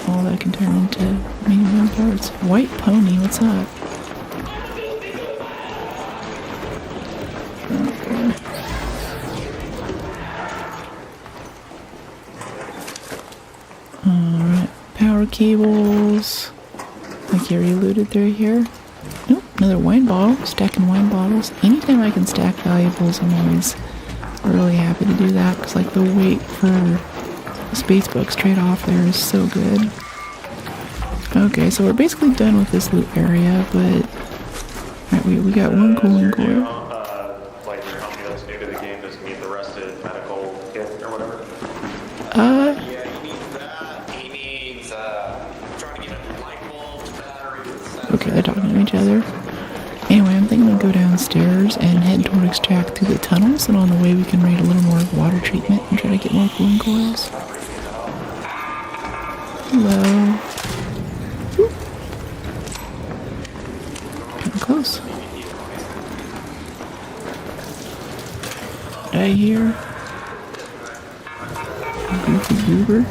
All that can turn into medium parts. White Pony, what's up? Okay. Alright, power cables. Like you already alluded through here. Nope, another wine bottle. Stacking wine bottles. Anytime I can stack valuables, I'm always really happy to do that, because like the weight for the Spacebooks trade-off there is so good. Okay, so we're basically done with this loot area, but right, we got one cooling coil. Like your company that's new to the game doesn't meet the rusted medical kit or whatever? Uh, Yeah, he needs that. He needs, trying to get a light bulb, batteries. okay, they're talking to each other. Anyway, I'm thinking we'll go downstairs and head toward extract through the tunnels, and on the way we can raid a little more water treatment and try to get more cooling coils. Hello. Oop. Kinda close. Did I hear Goofy Goober?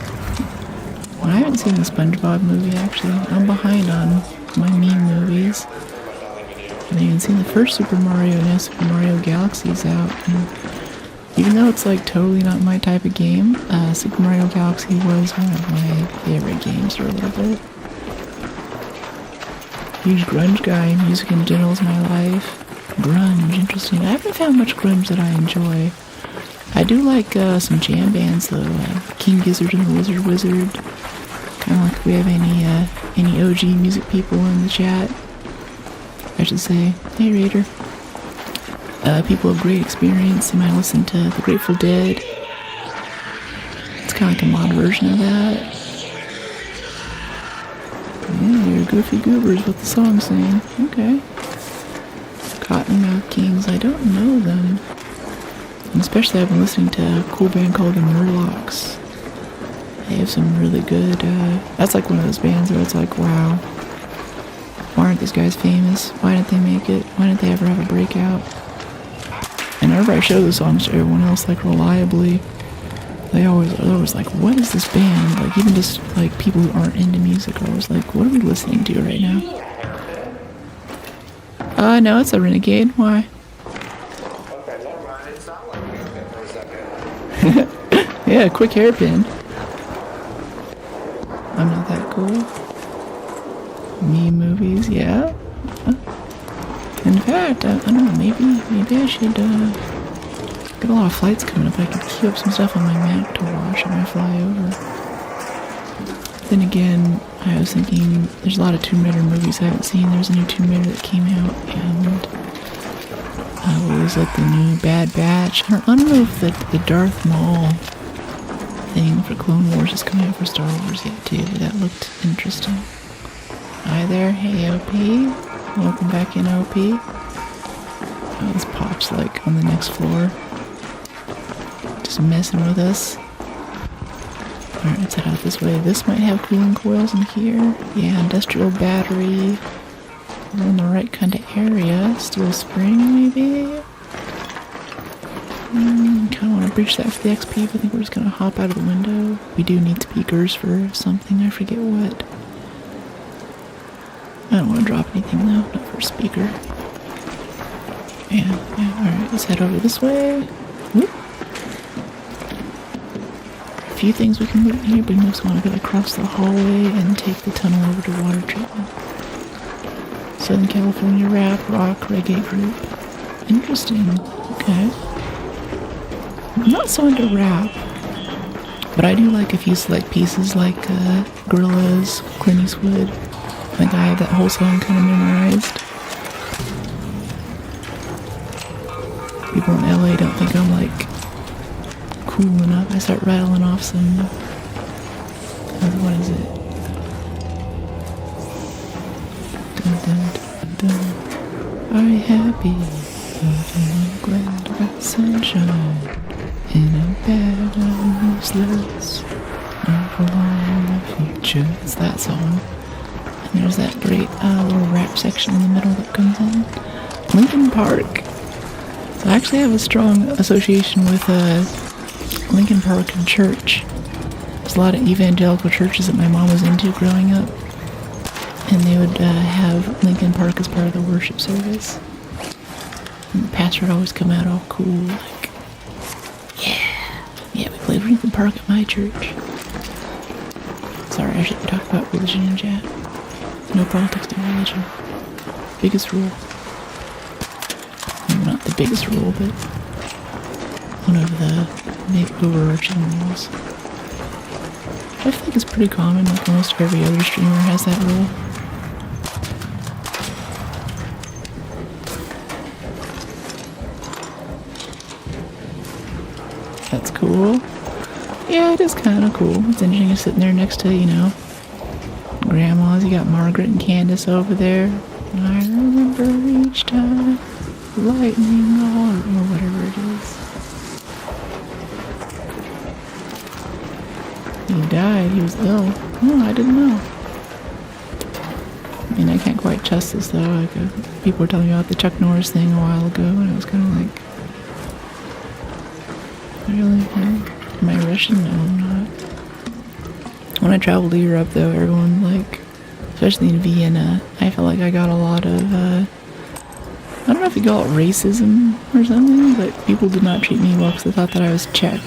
Well, I haven't seen the SpongeBob movie actually. I'm behind on my meme movies. I haven't even seen the first Super Mario, and now Super Mario Galaxy's out. And even though it's like totally not my type of game, Super Mario Galaxy was one of my favorite games for a little bit. Huge grunge guy. Music in general is my life. Grunge, interesting. I haven't found much grunge that I enjoy. I do like some jam bands though. King Gizzard and the Lizard Wizard. Kind of like if we have any OG music people in the chat. I should say, hey Raider. People of great experience, they might listen to the Grateful Dead. It's kind of like a mod version of that. Yeah, you're Goofy Goobers, what the song's saying. Okay. Cottonmouth Kings, I don't know them. And especially I've been listening to a cool band called the Murlocs. They have some really good, that's like one of those bands where it's like, wow. Why aren't these guys famous? Why didn't they make it? Why didn't they ever have a breakout? And whenever I show the songs to everyone else, like, reliably, they're always like, what is this band? Like, even just, like, people who aren't into music are always like, what are we listening to right now? No, it's a Renegade. Why? Okay, never mind. It sounded like a hairpin for a second. Yeah, quick hairpin. I'm not that cool. Me movies, yeah. In fact, I don't know, maybe I should, get a lot of flights coming up. I could queue up some stuff on my Mac to watch when I fly over. Then again, I was thinking, there's a lot of Tomb Raider movies I haven't seen. There's a new Tomb Raider that came out, and what was it, the new Bad Batch? I don't know if the Darth Maul thing for Clone Wars is coming out for Star Wars yet too, but that looked interesting. Hi there, hey OP. Welcome back in OP. Oh, this Pop's like on the next floor. Just messing with us. Alright, let's head out this way. This might have cooling coils in here. Yeah, industrial battery. We're in the right kind of area. Steel spring, maybe? Kind of want to breach that for the XP, but I think we're just going to hop out of the window. We do need speakers for something, I forget what. I don't want to drop anything though, not for a speaker. Yeah, alright, let's head over this way. Whoop. A few things we can loot here, but we most want to go across the hallway and take the tunnel over to water treatment. Southern California rap, rock, reggae group. Interesting. Okay. I'm not so into rap, but I do like a few select pieces like Gorillaz, Clint Eastwood. I think I have that whole song kind of memorized. People in LA don't think I'm like cool enough. I start rattling off some. What is it? Dun, dun, dun, dun. Are you happy? I'm glad about sunshine in a bed of useless. Not for long in the future. It's that song. And there's that great little rap section in the middle that comes in. Linkin Park. So I actually have a strong association with Linkin Park and church. There's a lot of evangelical churches that my mom was into growing up. And they would have Linkin Park as part of the worship service. And the pastor would always come out all cool, like, yeah, we played Linkin Park at my church. Sorry, I shouldn't talk about religion in chat. No politics, no religion. Biggest rule. Well, not the biggest rule, but one of the big overarching rules. I think it's pretty common, like almost every other streamer has that rule. That's cool. Yeah, it is kind of cool. It's interesting just sitting there next to, grandmas. You got Margaret and Candace over there. I remember each time, lightning or whatever it is. He died. He was ill. Oh, I didn't know. I mean, I can't quite trust this though. Like, people were telling me about the Chuck Norris thing a while ago, and I was kind of like, really? Am I Russian? No, I'm not. When I traveled to Europe, though, everyone, like, especially in Vienna, I felt like I got a lot of, I don't know if you call it racism or something, but people did not treat me well because they thought that I was Czech.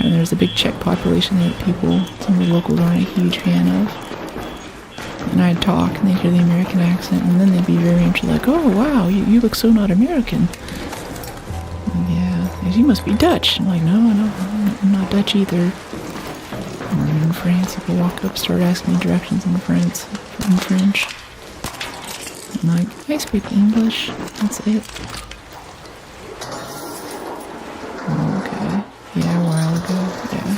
And there's a big Czech population there that some of the locals aren't a huge fan of. And I'd talk, and they'd hear the American accent, and then they'd be very interested, like, oh, wow, you look so not American. You must be Dutch. I'm like, no, I'm not Dutch either. Or in France, people walk up, start asking me directions in French. I'm like, I speak English. That's it. Okay. Yeah, a while ago. Yeah.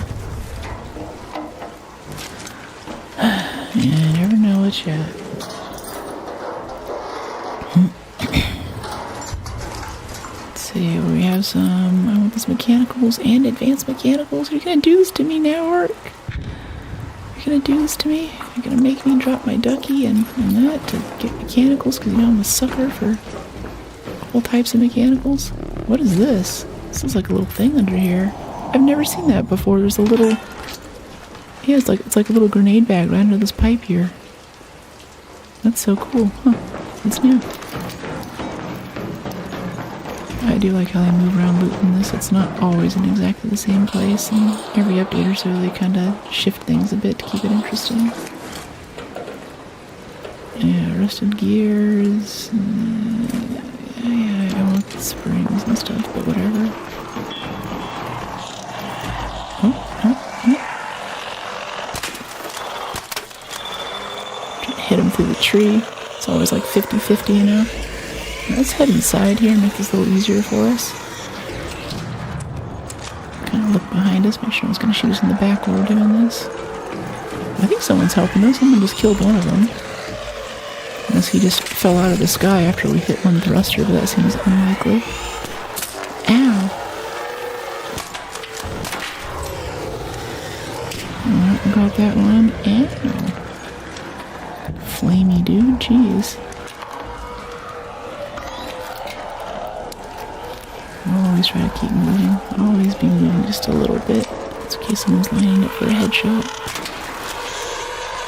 Yeah, I never know what's yet. See, we have some, I want this mechanicals and advanced mechanicals. Are you gonna do this to me now, Ark? You're gonna do this to me? You're gonna make me drop my ducky and that to get mechanicals because I'm a sucker for all types of mechanicals? What is this? This is like a little thing under here. I've never seen that before. There's a little, yeah, it's like a little grenade bag right under this pipe here. That's so cool, huh? That's new. I do like how they move around looting this. It's not always in exactly the same place, and every update or so they kind of shift things a bit to keep it interesting. Yeah, rusted gears. Yeah, I want the springs and stuff, but whatever. Oh. Trying to hit him through the tree. It's always like 50-50, Let's head inside here and make this a little easier for us. Kind of look behind us, make sure no one's going to shoot us in the back while we're doing this. I think someone's helping us. Someone just killed one of them. Unless he just fell out of the sky after we hit one thruster, but that seems unlikely. Ow! Alright, we got that one. Ow! Flamey dude, jeez. Always try to keep moving. Always be moving just a little bit. Just in case someone's lining up for a headshot.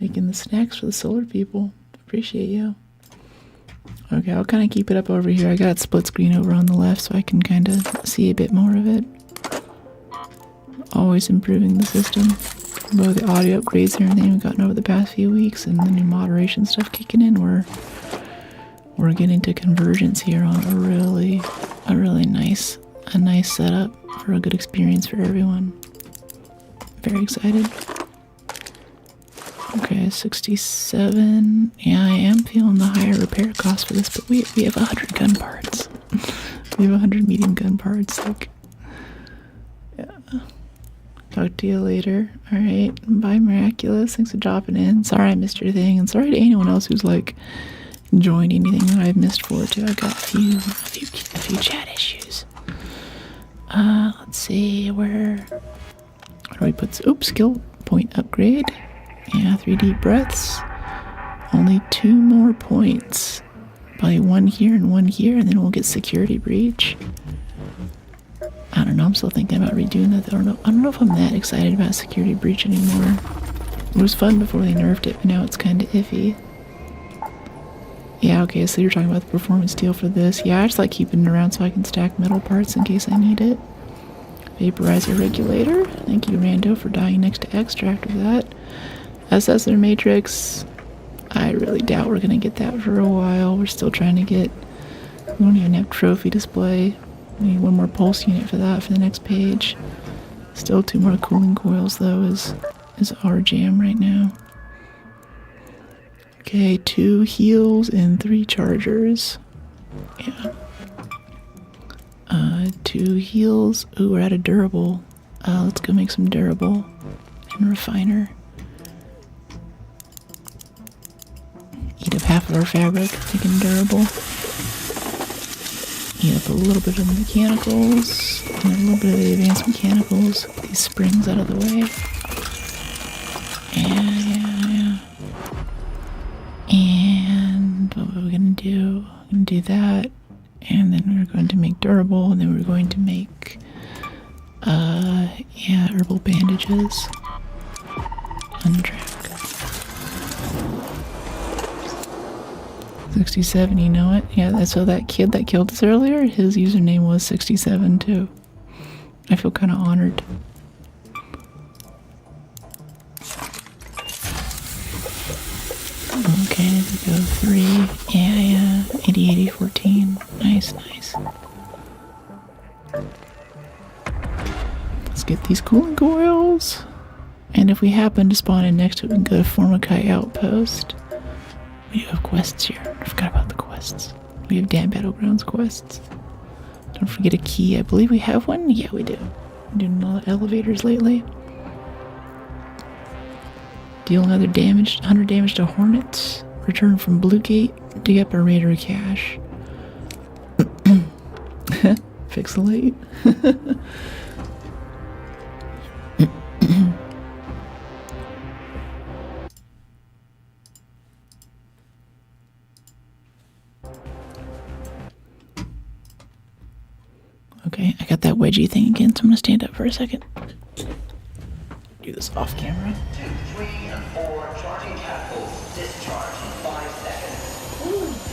Making the snacks for the solar people. Appreciate you. Okay, I'll kind of keep it up over here. I got split screen over on the left so I can kind of see a bit more of it. Always improving the system. Both the audio upgrades and everything we've gotten over the past few weeks and the new moderation stuff kicking in, we're getting to convergence here on a really nice setup for a good experience for everyone. Very excited. Okay, 67. Yeah, I am feeling the higher repair cost for this, but we have 100 gun parts. We have 100 medium gun parts. Like, yeah. Talk to you later. All right, bye, Miraculous. Thanks for dropping in. Sorry I missed your thing, and sorry to anyone else who's like enjoying anything that I've missed for too. I got a few chat issues. Let's see where do I put? Oops, skill point upgrade. Yeah, 3 deep breaths. Only 2 more points. Probably 1 here and 1 here, and then we'll get security breach. I don't know, I'm still thinking about redoing that. I don't know if I'm that excited about security breach anymore. It was fun before they nerfed it, but now it's kind of iffy. Yeah, okay, so you're talking about the performance deal for this. Yeah, I just like keeping it around so I can stack metal parts in case I need it. Vaporizer regulator. Thank you, Rando, for dying next to extract with that. Assessor matrix. I really doubt we're going to get that for a while. We're still trying to get... We don't even have trophy display. We need 1 more pulse unit for that for the next page. Still 2 more cooling coils, though, is our jam right now. Okay, 2 heals and 3 chargers. Yeah. 2 heals. Ooh, we're out of durable. Let's go make some durable and refiner. Eat up half of our fabric, making durable. Eat up a little bit of the mechanicals, and a little bit of the advanced mechanicals. Get these springs out of the way. Yeah. And what are we gonna do? We're gonna do that, and then we're going to make durable, and then we're going to make, herbal bandages. Untrack. 67, you know it? Yeah, so that kid that killed us earlier, his username was 67 too. I feel kind of honored. Okay, we go 3. Yeah, 80, 80, 14. Nice. Let's get these cooling coils. And if we happen to spawn in next to it, we can go to Formikai Outpost. We do have quests here. I forgot about the quests. We have Damn Battlegrounds quests. Don't forget a key. I believe we have one. Yeah, we do. We're doing a lot of elevators lately. Deal another damage, 100 damage to Hornets. Return from Blue Gate. Dig up a Raider cache. Pixelate. Okay, I got that wedgie thing again, so I'm gonna stand up for a second. Do this off camera. 2, 3, and 4, charging catapults. Discharge in 5 seconds.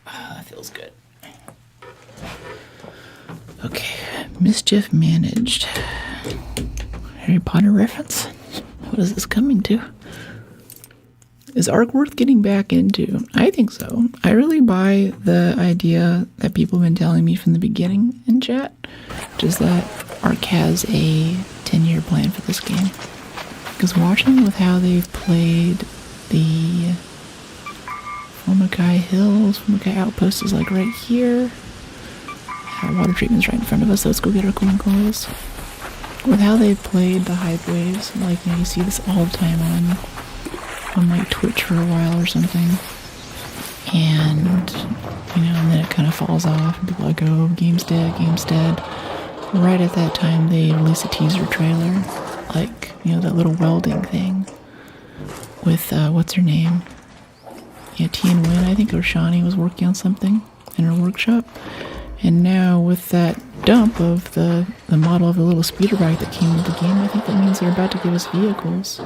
That feels good. Okay, mischief managed. Harry Potter reference? What is this coming to? Is Arc worth getting back into? I think so. I really buy the idea that people have been telling me from the beginning in chat, which is that Arc has a 10-year plan for this game. Because watching with how they've played the Formikai Hills, Formikai Outpost is like right here. Water treatment's right in front of us, so let's go get our cooling coils. With how they've played the hype waves, like, you see this all the time on like Twitch for a while or something, and and then it kind of falls off and people are like, oh, game's dead. Right at that time they released a teaser trailer, like, that little welding thing with what's her name, Tien Win, I think, or Shani was working on something in her workshop. And now with that dump of the model of the little speeder bike that came with the game, I think that means they're about to give us vehicles.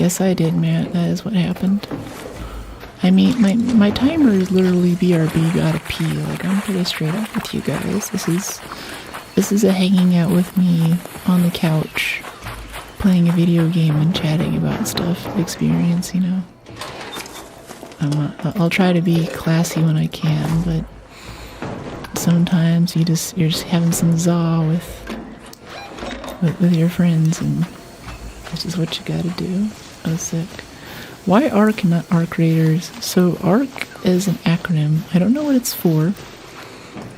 Yes, I did, Matt. That is what happened. I mean, my timer is literally BRB gotta pee. Like, I'm pretty straight up with you guys. This is a hanging out with me on the couch, playing a video game and chatting about stuff experience, you know. I'll try to be classy when I can, but sometimes you're just having some za with your friends, and this is what you gotta do. I was sick. Why ARC, not ARC Raiders? So ARC is an acronym. I don't know what it's for,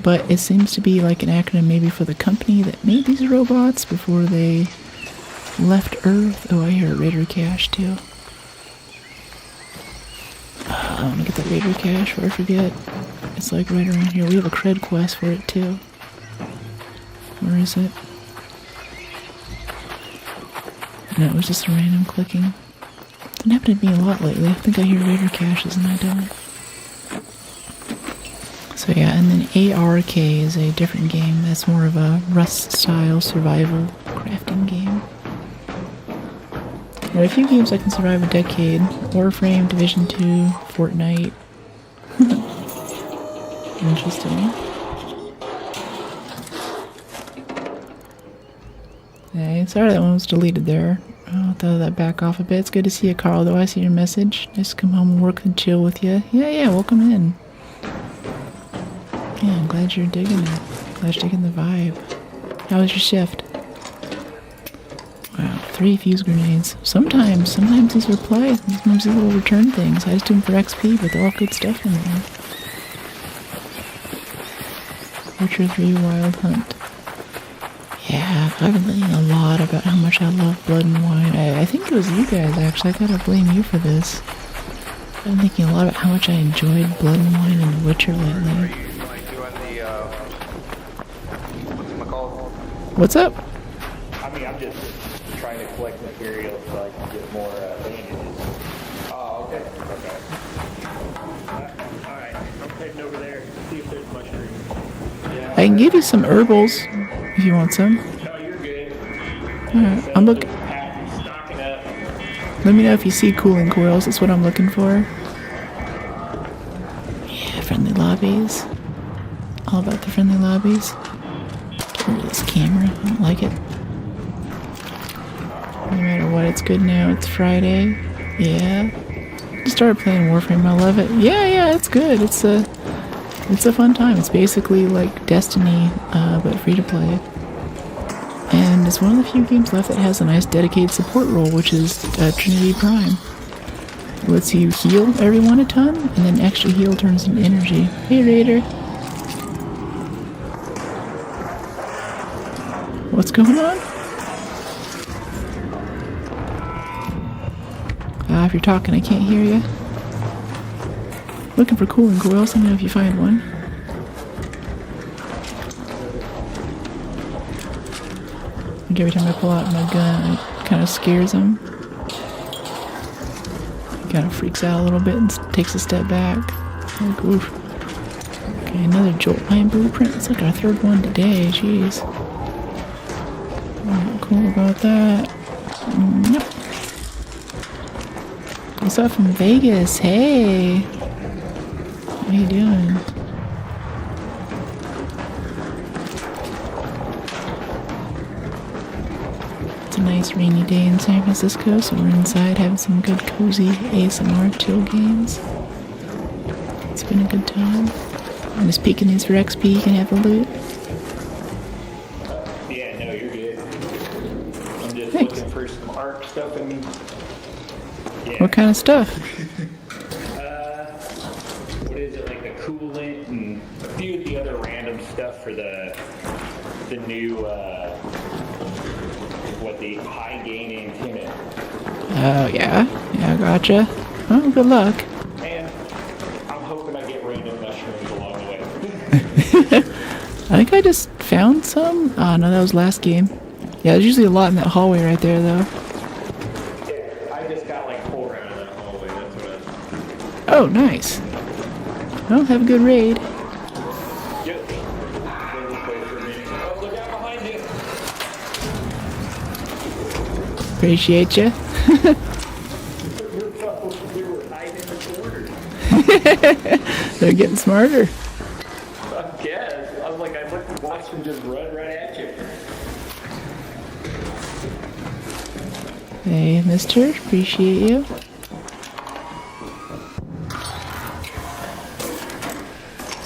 but it seems to be like an acronym maybe for the company that made these robots before they left Earth. Oh, I hear a Raider cache too. I want to get that Raider cache before I forget. It's like right around here. We have a cred quest for it too. Where is it? No, it was just a random clicking. It's been happening to me a lot lately. I think I hear Raider caches and I don't. So yeah, and then ARK is a different game. That's more of a Rust-style survival crafting game. There are a few games that can survive a decade. Warframe, Division 2, Fortnite. Interesting. Hey, sorry that one was deleted there. I'll throw that back off a bit. It's good to see you, Carl, though. I see your message. Nice to come home and work and chill with you. Yeah, welcome in. Yeah, I'm glad you're digging it. Glad you're digging the vibe. How was your shift? Wow, 3 fuse grenades. Sometimes these reply, sometimes these little return things. I just do them for XP, but they're all good stuff in there. Witcher 3 Wild Hunt. Yeah, I've been thinking a lot about how much I love Blood and Wine. I think it was you guys, actually. I thought I'd blame you for this. I've been thinking a lot about how much I enjoyed Blood and Wine and The Witcher lately. What's up? I mean, I'm just trying to collect materials so I can get more bandages. Oh, okay. Alright, I'm heading over there to see if there's mushrooms. Yeah, I can give you some herbals if you want some. no, you're good. Alright, I'm looking. Stocking up. Let me know if you see cooling coils. That's what I'm looking for. Yeah, friendly lobbies. All about the friendly lobbies. Get rid of this camera. I don't like it. No matter what, it's good now. It's Friday. Yeah. Just started playing Warframe. I love it. Yeah, it's good. It's a fun time. It's basically like Destiny, but free to play. And it's one of the few games left that has a nice dedicated support role, which is Trinity Prime. It lets you heal everyone a ton, and then extra heal turns into energy. Hey, Raider. What's going on? If you're talking, I can't hear you. Looking for cooling coils. Let me know if you find one. Like every time I pull out my gun, it kind of scares him. He kind of freaks out a little bit and takes a step back. Like, oof. Okay, another Jolt Line blueprint. It's like our 3rd one today. Jeez. Not cool about that. Nope. What's up from Vegas? Hey! How you doing? It's a nice rainy day in San Francisco, so we're inside having some good cozy ASMR chill games. It's been a good time. I'm just peeking these for XP, you can have a loot. Yeah, no, you're good. I'm just Thanks. looking for some ARC stuff and... Yeah. What kind of stuff? What is it, like the coolant and a few of the other random stuff for the new, the high gain antenna. Oh, yeah? Yeah, gotcha. Oh, good luck. And I'm hoping I get random mushrooms along the way. I think I just found some. Oh, no, that was last game. Yeah, there's usually a lot in that hallway right there, though. Yeah, I just got like 4 around that hallway, that's what Oh, nice. Well, have a good raid. Yep. Go this way for a minute. Oh, look out behind you! Appreciate you. They're getting smarter. I guess. I was like, I looked and watched them just run right at you. Hey, mister, appreciate you.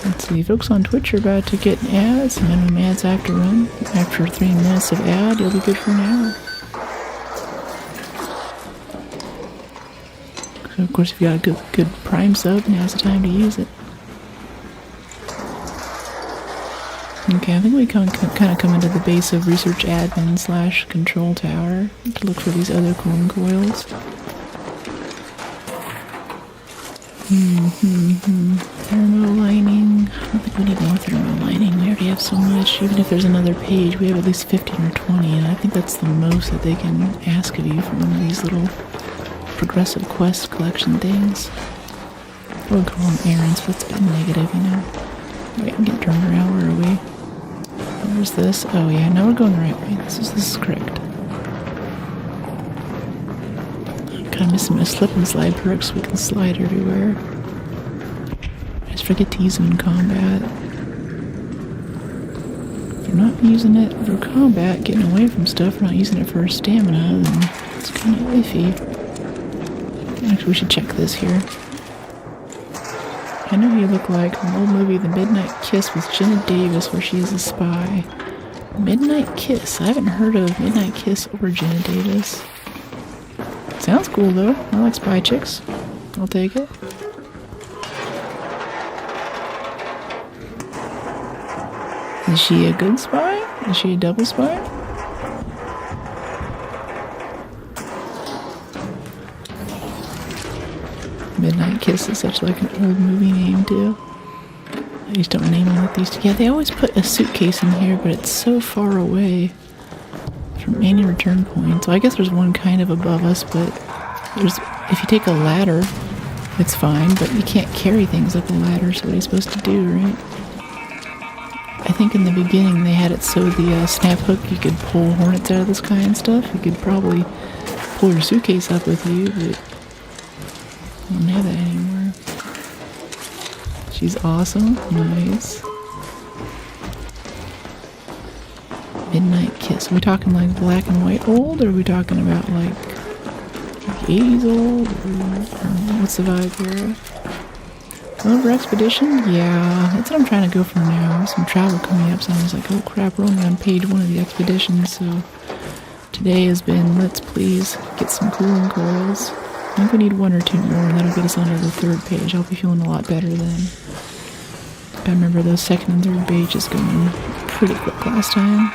Let's see, folks on Twitch are about to get ads. Minimum ads have to run. After 3 minutes of ad, you'll be good for an hour. So, of course, if you got a good Prime sub, now's the time to use it. Okay, I think we kind of come into the base of research admin / control tower to look for these other cooling coils. Thermo lining. I don't think we need more thermo lining. We already have so much. Even if there's another page, we have at least 15 or 20, and I think that's the most that they can ask of you for one of these little progressive quest collection things. I would call them errands, but it's a bit negative, you know. Wait, I'm getting turned around. Where are we? Where's this? Oh yeah, now we're going the right way. This is correct. Kind of missing my slip and slide perk so we can slide everywhere. I just forget to use them in combat. If you're not using it for combat, getting away from stuff, not using it for stamina, then it's kind of iffy. Actually, we should check this here. I know who you look like from the old movie The Midnight Kiss with Jenna Davis, where she is a spy. Midnight Kiss. I haven't heard of Midnight Kiss or Jenna Davis. Sounds cool though. I like spy chicks. I'll take it. Is she a good spy? Is she a double spy? Midnight Kiss is such like an old movie name too. I just don't name them like these. Yeah, they always put a suitcase in here, but it's so far away from any return point. So I guess there's one kind of above us, but if you take a ladder, it's fine, but you can't carry things up a ladder, so what are you supposed to do, right? I think in the beginning they had it so the snap hook, you could pull hornets out of the sky and stuff. You could probably pull your suitcase up with you, but I don't have that anymore. She's awesome. Nice. Midnight Kiss. Are we talking like black and white old, or are we talking about like 80s old? Or what's the vibe here? Over expedition? Yeah, that's what I'm trying to go for now. Some travel coming up, so I was like, oh crap, we're only on page 1 of the expedition, so today has been, let's please get some cooling coils. I think we need 1 or 2 more, and that'll get us onto the 3rd page. I'll be feeling a lot better then. I remember those 2nd and 3rd pages going pretty quick last time.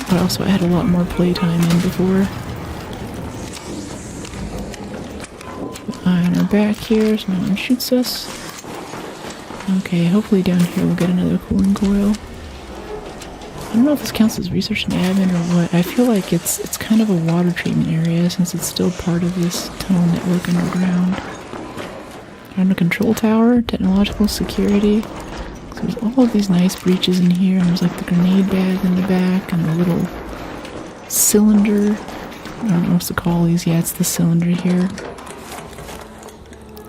But also I had a lot more playtime in before. Eye on our back here, so no one shoots us. Okay, hopefully down here we'll get another cooling coil. I don't know if this counts as research and admin or what. I feel like it's kind of a water treatment area since it's still part of this tunnel network underground. On the control tower, technological security. So there's all of these nice breaches in here, and there's like the grenade bag in the back and the little cylinder. I don't know what to call these. Yeah, it's the cylinder here.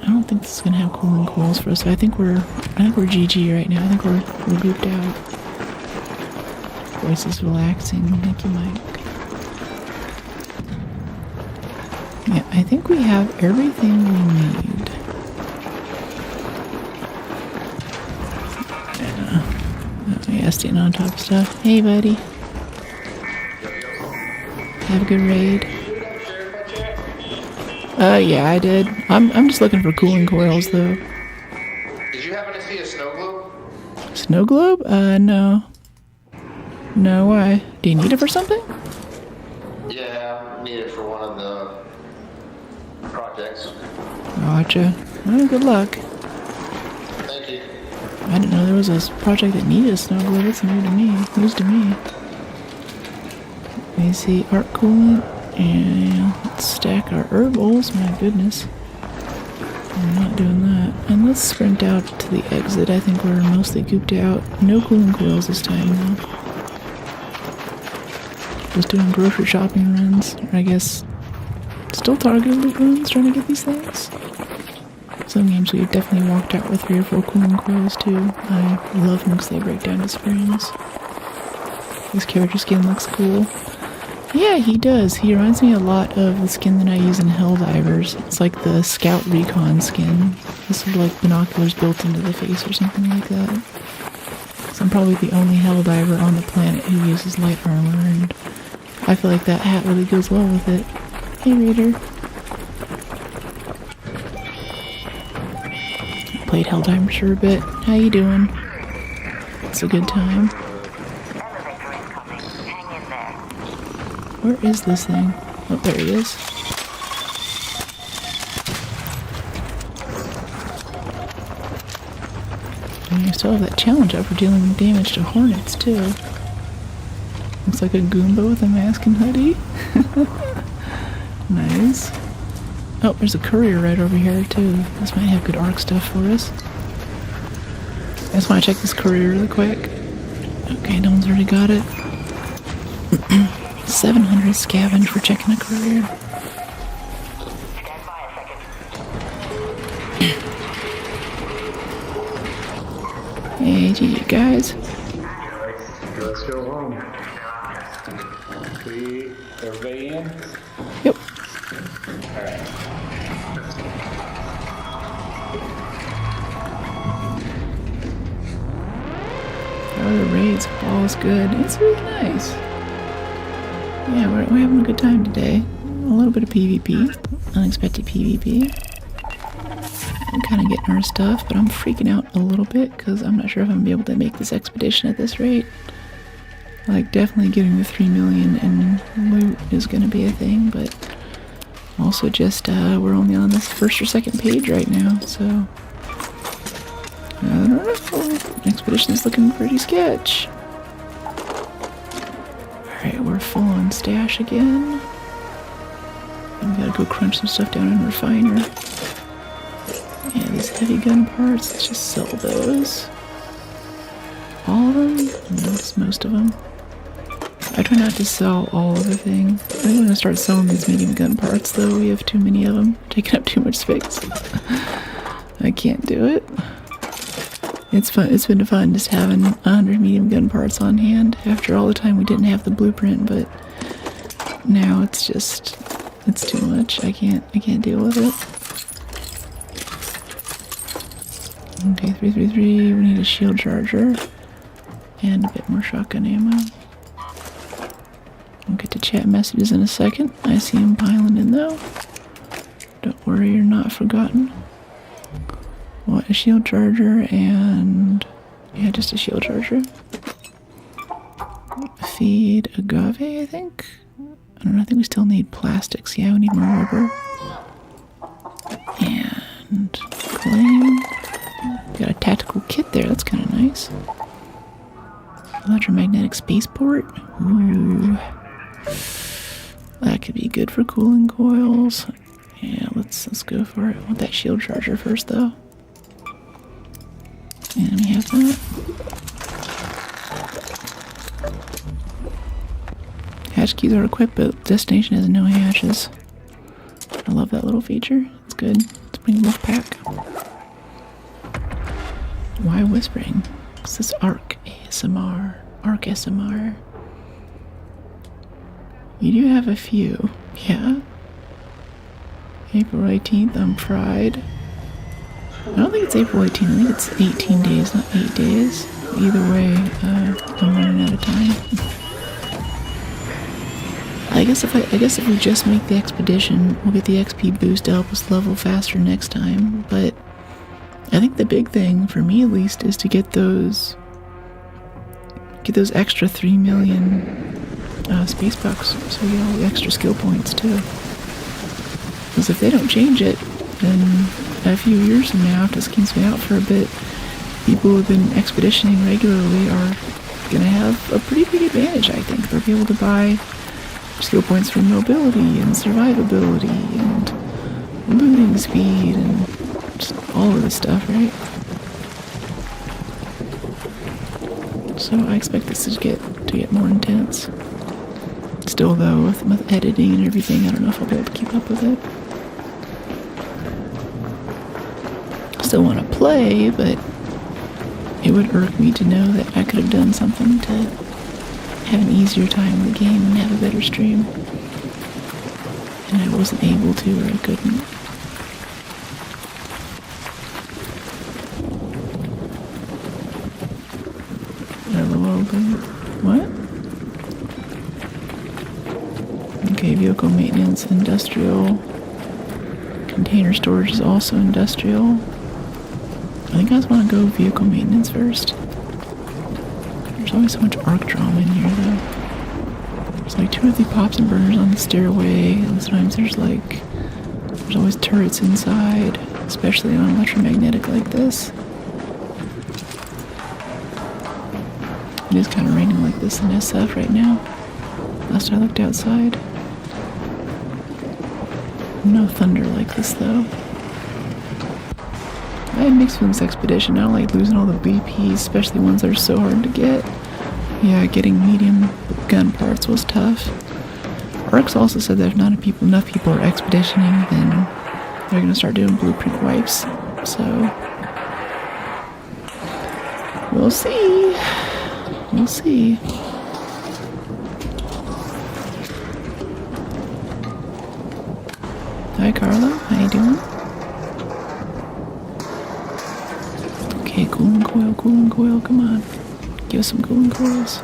I don't think this is gonna have cooling coils for us. So I think we're GG right now. I think we're grouped out. Voice is relaxing. Thank you, Mike. Yeah, I think we have everything we need. Yeah, staying on top of stuff. Hey, buddy. Have a good raid. Yeah, I did. I'm just looking for cooling coils, though. Did you happen to see a snow globe? Snow globe? No. No, why? Do you need it for something? Yeah, I need it for one of the projects. Gotcha. Well, good luck. Thank you. I didn't know there was a project that needed a snow globe. It's new to me. News to me. Let me see. Arc coolant. And let's stack our herb bowls. My goodness. I'm not doing that. And let's sprint out to the exit. I think we're mostly gooped out. No cooling coils this time, though. Just doing grocery shopping runs. Or I guess still targeted loot runs, trying to get these things. Some games we've definitely walked out with 3 or 4 cooling coils too. I love them because they break down to springs. This character skin looks cool. Yeah, he does. He reminds me a lot of the skin that I use in Helldivers. It's like the Scout Recon skin. This is like binoculars built into the face or something like that. So I'm probably the only Helldiver on the planet who uses light armor, and I feel like that hat really goes well with it. Hey, Raider. Played Helldivers for a bit. How you doing? It's a good time. Where is this thing? Oh, there he is. And I still have that challenge up for dealing damage to hornets, too. Looks like a Goomba with a mask and hoodie. Nice. Oh, there's a courier right over here, too. This might have good ARC stuff for us. I just want to check this courier really quick. Okay, no one's already got it. 700 scavenge for checking a courier. Hey, GG guys. Let's go home. Everybody in? Yep. Alright. Oh, the raids, all's good. It's really nice. Yeah, we're having a good time today. A little bit of PvP, unexpected PvP. I'm kind of getting our stuff, but I'm freaking out a little bit because I'm not sure if I'm going to be able to make this expedition at this rate. Like, definitely getting the 3 million in loot is going to be a thing, but also just, we're only on this first or second page right now, so I don't know. Expedition's looking pretty sketch. Alright, we're full on stash again. We gotta go crunch some stuff down in refiner. Yeah, these heavy gun parts, let's just sell those. All of them? No, it's most of them. I try not to sell all of the thing. I'm gonna start selling these medium gun parts though. We have too many of them, taking up too much space. I can't do it. It's fun. It's been fun just having 100 medium gun parts on hand after all the time we didn't have the blueprint, but now it's just, it's too much. I can't deal with it. Okay, 333, we need a shield charger and a bit more shotgun ammo. We'll get to chat messages in a second. I see them piling in though. Don't worry, you're not forgotten. What, a shield charger and... yeah, just a shield charger. Feed agave, I think? I don't know, I think we still need plastics. Yeah, we need more rubber. And... claim. Got a tactical kit there, that's kind of nice. Electromagnetic spaceport. Ooh. That could be good for cooling coils. Yeah, let's go for it. I want that shield charger first though. And we have that. Hatch keys are equipped, but destination has no hatches. I love that little feature. It's good. Let's bring wolf pack. Why whispering? This is ArcSMR. ArcSMR. You do have a few. Yeah. April 18th on Pride. I don't think it's April 18th. I think it's 18 days, not 8 days. Either way, I'm running out of time. I guess if we just make the expedition, we'll get the XP boost to help us level faster next time. But I think the big thing, for me at least, is to get those extra 3 million space bucks, so we get all the extra skill points too. Because if they don't change it, then a few years from now, if this keeps me out for a bit, people who have been expeditioning regularly are going to have a pretty big advantage, I think. They'll be able to buy skill points for mobility and survivability and looting speed and just all of this stuff, right? So I expect this to get more intense. Still though, with editing and everything, I don't know if I'll be able to keep up with it. still want to play, but it would irk me to know that I could have done something to have an easier time in the game and have a better stream. And I wasn't able to, or I couldn't. Hello, what? Okay, vehicle maintenance, industrial. Container storage is also industrial. I think I just want to go vehicle maintenance first. There's always so much arc drama in here, though. There's like 2 or 3 pops and burners on the stairway, and sometimes there's always turrets inside, especially on electromagnetic like this. It is kind of raining like this in SF right now. Last I looked outside. No thunder like this, though. I had mixed feelings expedition. I don't like losing all the BPs, especially ones that are so hard to get. Yeah, getting medium gun parts was tough. Arcs also said that if not enough people are expeditioning, then they're gonna start doing blueprint wipes. So we'll see. We'll see. Hi, Carlo. How you doing? Okay, cooling coil, come on. Give us some cooling coils.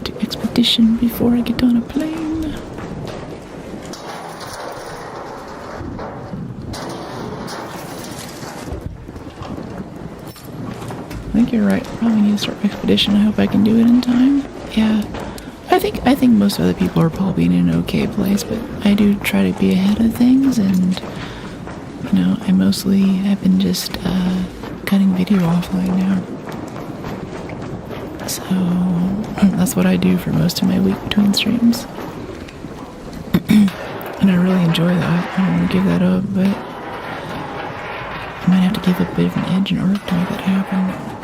To expedition before I get on a plane. I think you're right. Probably need to start expedition. I hope I can do it in time. Yeah. I think most other people are probably in an okay place, but I do try to be ahead of things, and you know, I mostly have been just cutting video offline now. So that's what I do for most of my week between streams. And I really enjoy that. I don't want to give that up, but I might have to give a bit of an edge in arc to make that happen.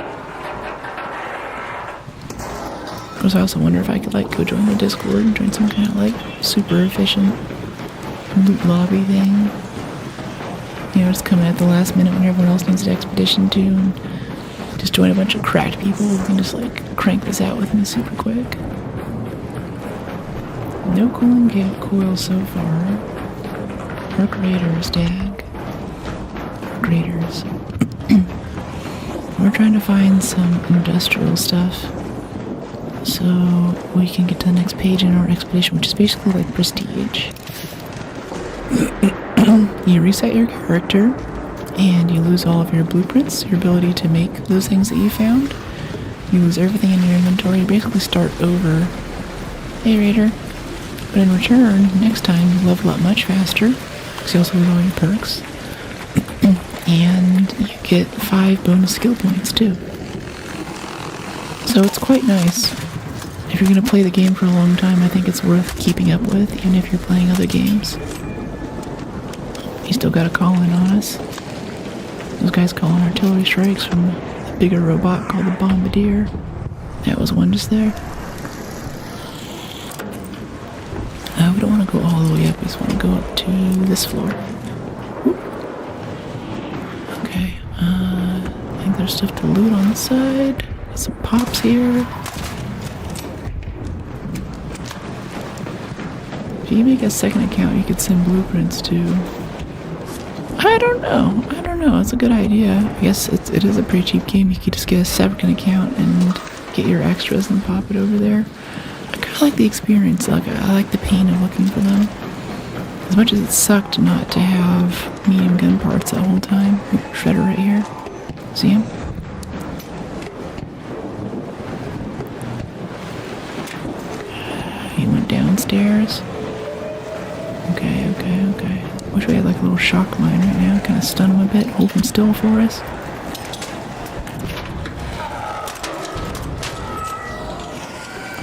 I also wonder if I could go join the Discord and join some kind of super efficient loot lobby thing. You know, just come in at the last minute when everyone else needs an expedition too, and just join a bunch of cracked people who can just crank this out with me super quick. No cooling coil so far. Arc Raiders, dag. Arc Raiders. We're trying to find some industrial stuff so we can get to the next page in our expedition, which is basically like prestige. You reset your character and you lose all of your blueprints, your ability to make those things that you found. You lose everything in your inventory. You basically start over. Hey, Raider. But in return, next time you level up much faster, because you also lose all your perks. And you get 5 bonus skill points too. So it's quite nice. If you're going to play the game for a long time, I think it's worth keeping up with, even if you're playing other games. You still got a call in on us. Those guys calling artillery strikes from the bigger robot called the Bombardier. That was one just there. We don't want to go all the way up, we just want to go up to this floor. Whoop. Okay, I think there's stuff to loot on the side. Got some pops here. If you make a second account, you could send blueprints to... I don't know. It's a good idea. I guess it is a pretty cheap game. You could just get a second account and get your extras and pop it over there. I kind of like the experience. I like the pain of looking for them. As much as it sucked not to have medium gun parts the whole time. Shredder right here. See him? He went downstairs. Okay. Wish we had a little shock line right now. Kind of stun him a bit. Hold him still for us.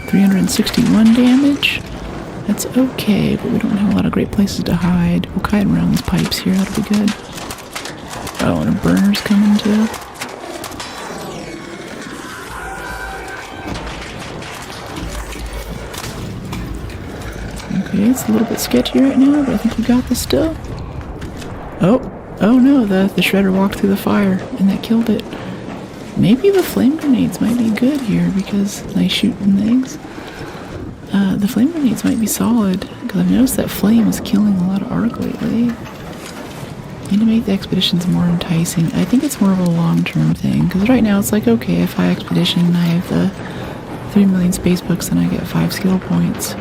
$361 damage. That's okay, but we don't have a lot of great places to hide. We'll hide around these pipes here. That'll be good. Oh, and a burner's coming too. Okay, it's a little bit sketchy right now, but I think we got this still. Oh no, the shredder walked through the fire, and that killed it. Maybe the flame grenades might be good here, because nice shooting things. The flame grenades might be solid, because I've noticed that flame is killing a lot of arc lately. Need to make the expeditions more enticing. I think it's more of a long-term thing, because right now it's like, okay, if I expedition and I have the 3 million space books, then I get 5 skill points.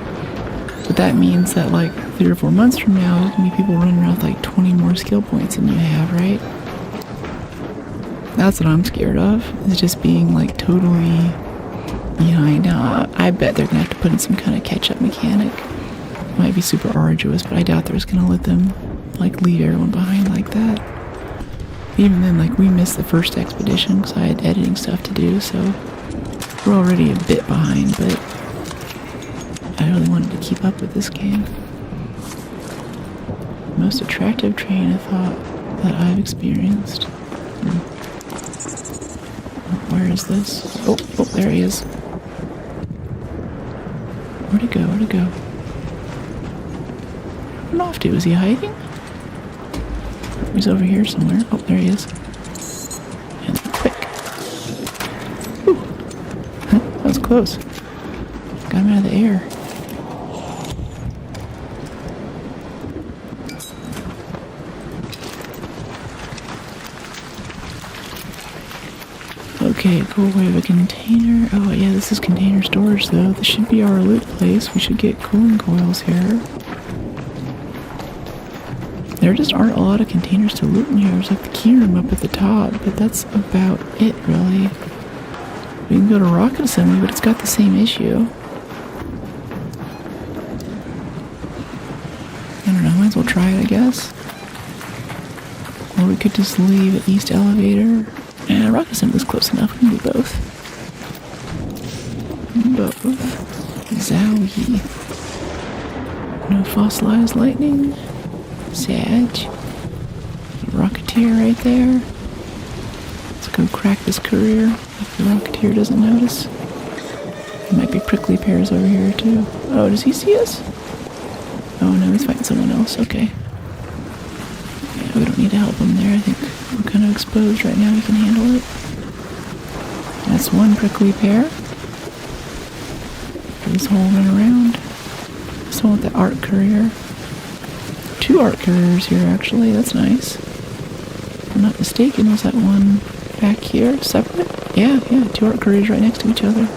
But that means that like 3 or 4 months from now, there's gonna be people running around with like 20 more skill points than you have, right? That's what I'm scared of, is just being like totally behind. Now, I bet they're gonna have to put in some kind of catch-up mechanic. It might be super arduous, but I doubt they're just gonna let them like leave everyone behind like that. Even then, like, we missed the first expedition because I had editing stuff to do, so we're already a bit behind, but I really wanted to keep up with this game. Most attractive train of thought that I've experienced. Where is this? Oh, there he is. Where'd he go? Where'd he go? Where'd off to? Is he hiding? He's over here somewhere. Oh, there he is. And quick. Whew. That was close. Got him out of the air. Okay, cool. We have a container. Oh, yeah, this is container storage, though. This should be our loot place. We should get cooling coils here. There just aren't a lot of containers to loot in here. There's like the key room up at the top, but that's about it, really. We can go to rocket assembly, but it's got the same issue. I don't know, might as well try it, I guess. Or we could just leave at East Elevator. And rocket assembly's close enough. We can do both. Zowie. No fossilized lightning. Sag. Rocketeer right there. Let's go crack this courier if the Rocketeer doesn't notice. There might be prickly pears over here too. Oh, does he see us? Oh no, he's fighting someone else. Okay. Yeah, we don't need to help him there. I think we're kind of exposed right now. We can handle it. That's one prickly pear. This whole run around. This one with the arc courier. 2 arc couriers here, actually. That's nice. If I'm not mistaken, was that one back here separate? Yeah, 2 arc couriers right next to each other.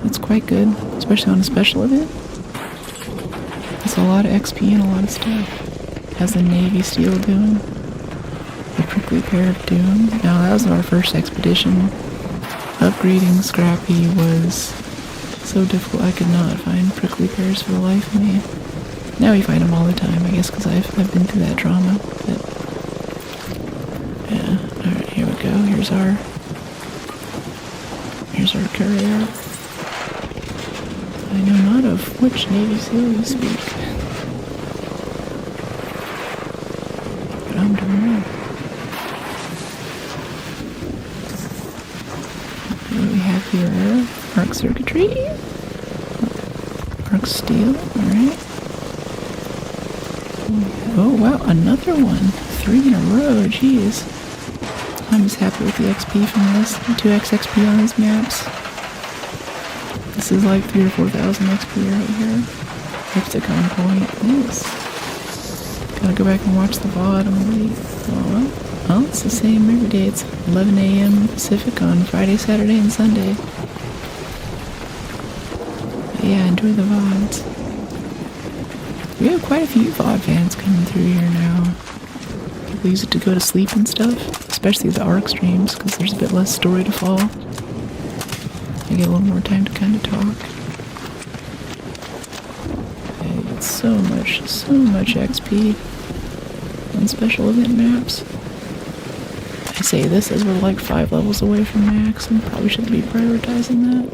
That's quite good, especially on a special event. That's a lot of XP and a lot of stuff. How's the Navy Steel doing? The prickly pear of doom. Now, that was our first expedition. Upgrading Scrappy was so difficult. I could not find prickly pears for the life of me. Now we find them all the time, I guess, because I've been through that trauma. But yeah, all right, here we go. Here's our courier. I know not of which Navy SEAL you speak, but I'm doing. What do we have here? Arc circuitry, arc steel. All right. Oh wow, another one. 3 in a row, jeez. I'm just happy with the XP from this. 2x XP on these maps. This is like 3,000 or 4,000 XP right here. Hexagon point. Nice. Gotta go back and watch the VOD and wait. Oh, well, it's the same every day. It's 11 a.m. Pacific on Friday, Saturday, and Sunday. But yeah, enjoy the VODs. We have quite a few VOD fans coming through here now. People use it to go to sleep and stuff, especially the ARC streams, because there's a bit less story to follow. I get a little more time to kind of talk. I get so much XP on special event maps. I say this as we're like 5 levels away from max, and probably shouldn't be prioritizing that.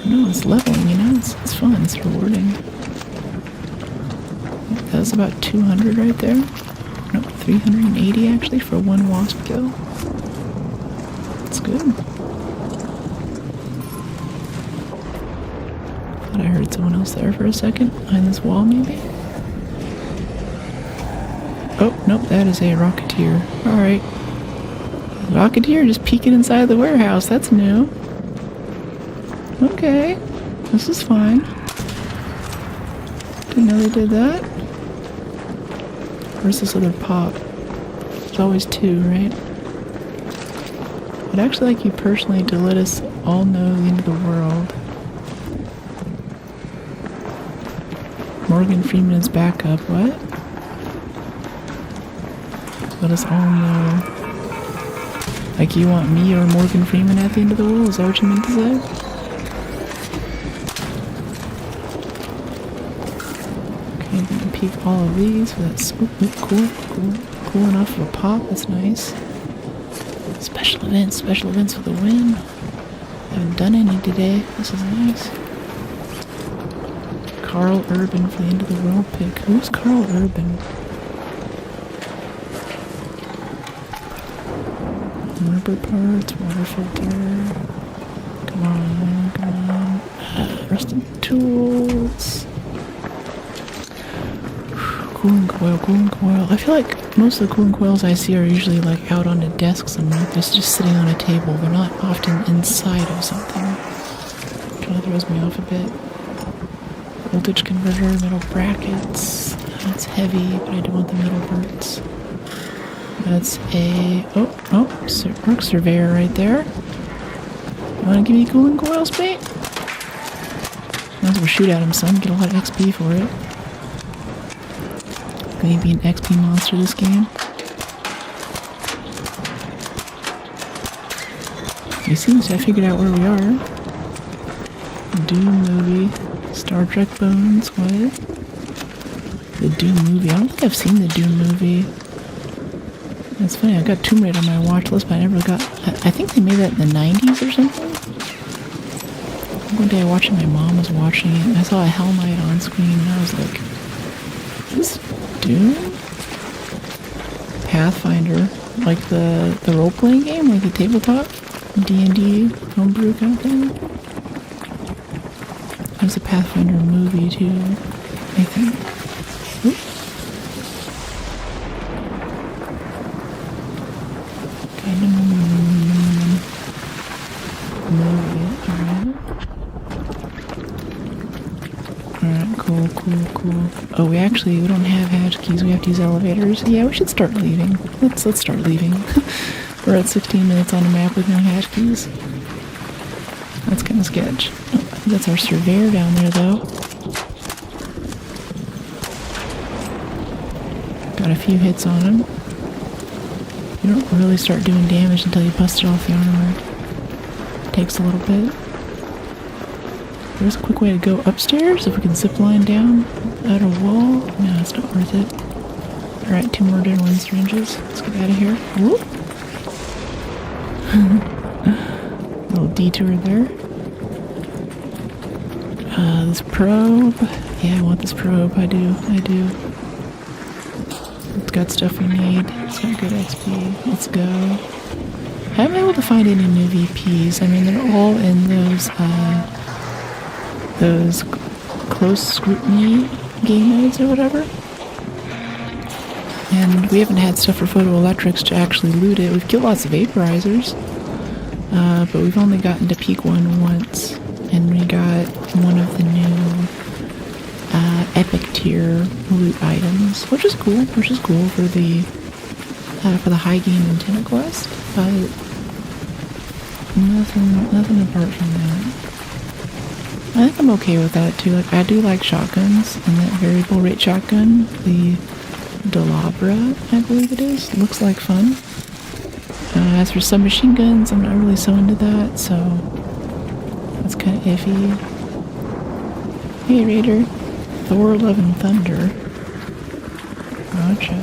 No, it's leveling, you know, it's fun, it's rewarding. That was about 200 right there. No, 380 actually for 1 wasp kill. That's good. Thought I heard someone else there for a second. Behind this wall, maybe? Oh, nope, that is a Rocketeer. Alright. Rocketeer just peeking inside the warehouse. That's new. Okay. This is fine. Didn't know they did that. Where's this other pop? There's always two, right? I'd actually like you personally to let us all know the end of the world. Morgan Freeman is back up. What? Let us all know. Like you want me or Morgan Freeman at the end of the world? Is that what you meant to say? Okay, I'm gonna peek all of these for that. Cool enough for a pop. That's nice. Special events for the win. Haven't done any today. This is nice. Carl Urban for the end of the world pick. Who's Carl Urban? Rubber parts, water filter. Come on. Rusted tools. Cooling coil. I feel like most of the cooling coils I see are usually like out on a desk somewhere. They're just sitting on a table. They're not often inside of something. Kind of throws me off a bit. Voltage converter, metal brackets. That's heavy, but I do want the metal parts. That's a arc surveyor right there. You wanna give me cooling coils, mate? Might as well shoot at him, son. Get a lot of XP for it. Gonna be an XP monster this game. You seem to have figured out where we are. Doom movie. Star Trek Bones. What? The Doom movie. I don't think I've seen the Doom movie. It's funny, I got Tomb Raider on my watch list, but I never got... I think they made that in the 90s or something? One day I watched it, my mom was watching it, and I saw a Hell Knight on screen, and I was like, is this Doom? Pathfinder. Like the role-playing game? Like the tabletop? D&D homebrew kind of thing? There's a Pathfinder movie, too, I think. Oops. Alright, cool. Oh, we don't have hatch keys, we have to use elevators. Yeah, we should start leaving. Let's start leaving. We're at 16 minutes on the map with no hatch keys. That's kind of sketch. Oh, I think that's our surveyor down there, though. Got a few hits on him. You don't really start doing damage until you bust it off the armor. It takes a little bit. There's a quick way to go upstairs if we can zip line down at a wall. No, it's not worth it. Alright, 2 more adrenaline syringes. Let's get out of here. Whoop. Little detour there. This probe. Yeah, I want this probe. I do. It's got stuff we need. It's got good XP. Let's go. I haven't been able to find any new VPs. I mean, they're all in those close scrutiny game modes or whatever. And we haven't had stuff for photoelectrics to actually loot it. We've killed lots of vaporizers. But we've only gotten to peak one once. And we got one of the new epic tier loot items, which is cool for the high gain antenna quest, but nothing apart from that. I think I'm okay with that too. Like, I do like shotguns, and that variable rate shotgun, the Delabra, I believe it is, looks like fun. As for submachine guns, I'm not really so into that, so that's kind of iffy. Hey Raider, Thor, Love and Thunder. Gotcha.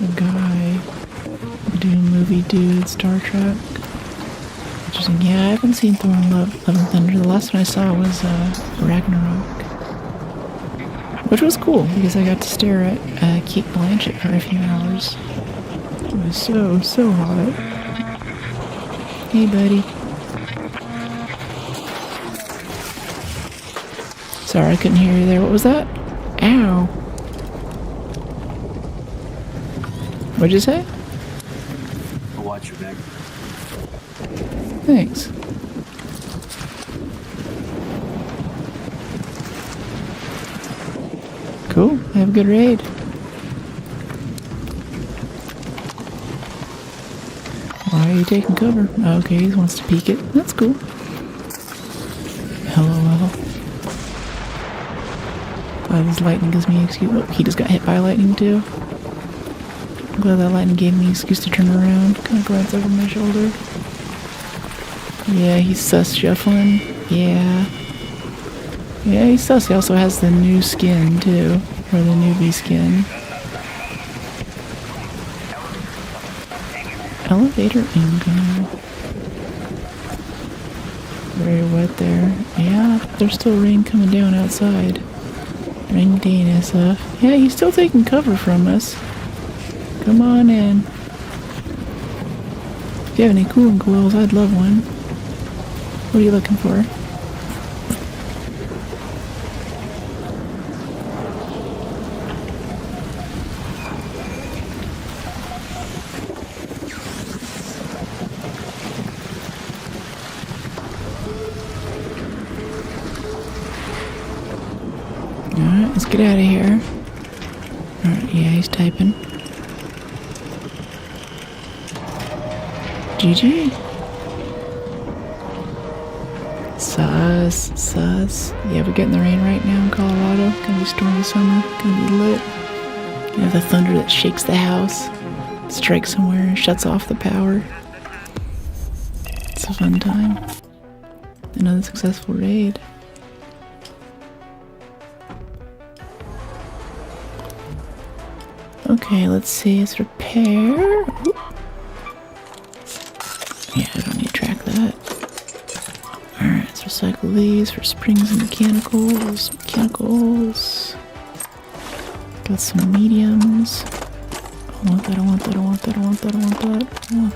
The guy, Doom movie dude, Star Trek. Interesting. Yeah, I haven't seen Thor and Love and Thunder. The last one I saw was Ragnarok, which was cool because I got to stare at Kate Blanchett for a few hours. It was so hot. Hey, buddy. Sorry, I couldn't hear you there. What was that? Ow. What'd you say? Watch your back. Thanks. Cool. Have a good raid. Why are you taking cover? Okay, he wants to peek it. That's cool. LOL. Glad this lightning gives me an excuse. Oh, he just got hit by lightning too. I'm glad that lightning gave me an excuse to turn around. Kind of glance over my shoulder. Yeah, he's sus shuffling. Yeah. Yeah, he's sus. He also has the new skin too. Or the newbie skin. Elevator income. Very wet there. Yeah, there's still rain coming down outside. Rainy day in SF. Yeah, he's still taking cover from us. Come on in. If you have any cooling coils, I'd love one. What are you looking for? Alright, let's get out of here. Alright, yeah, he's typing. GG. Sus. Yeah, we're getting the rain right now in Colorado. Gonna be stormy summer. Gonna be lit. You have the thunder that shakes the house. Strikes somewhere, shuts off the power. It's a fun time. Another successful raid. Okay, let's see. Let's repair. Oop. Yeah, I don't need to track that. Alright, let's recycle these for springs and mechanicals. Got some mediums. I want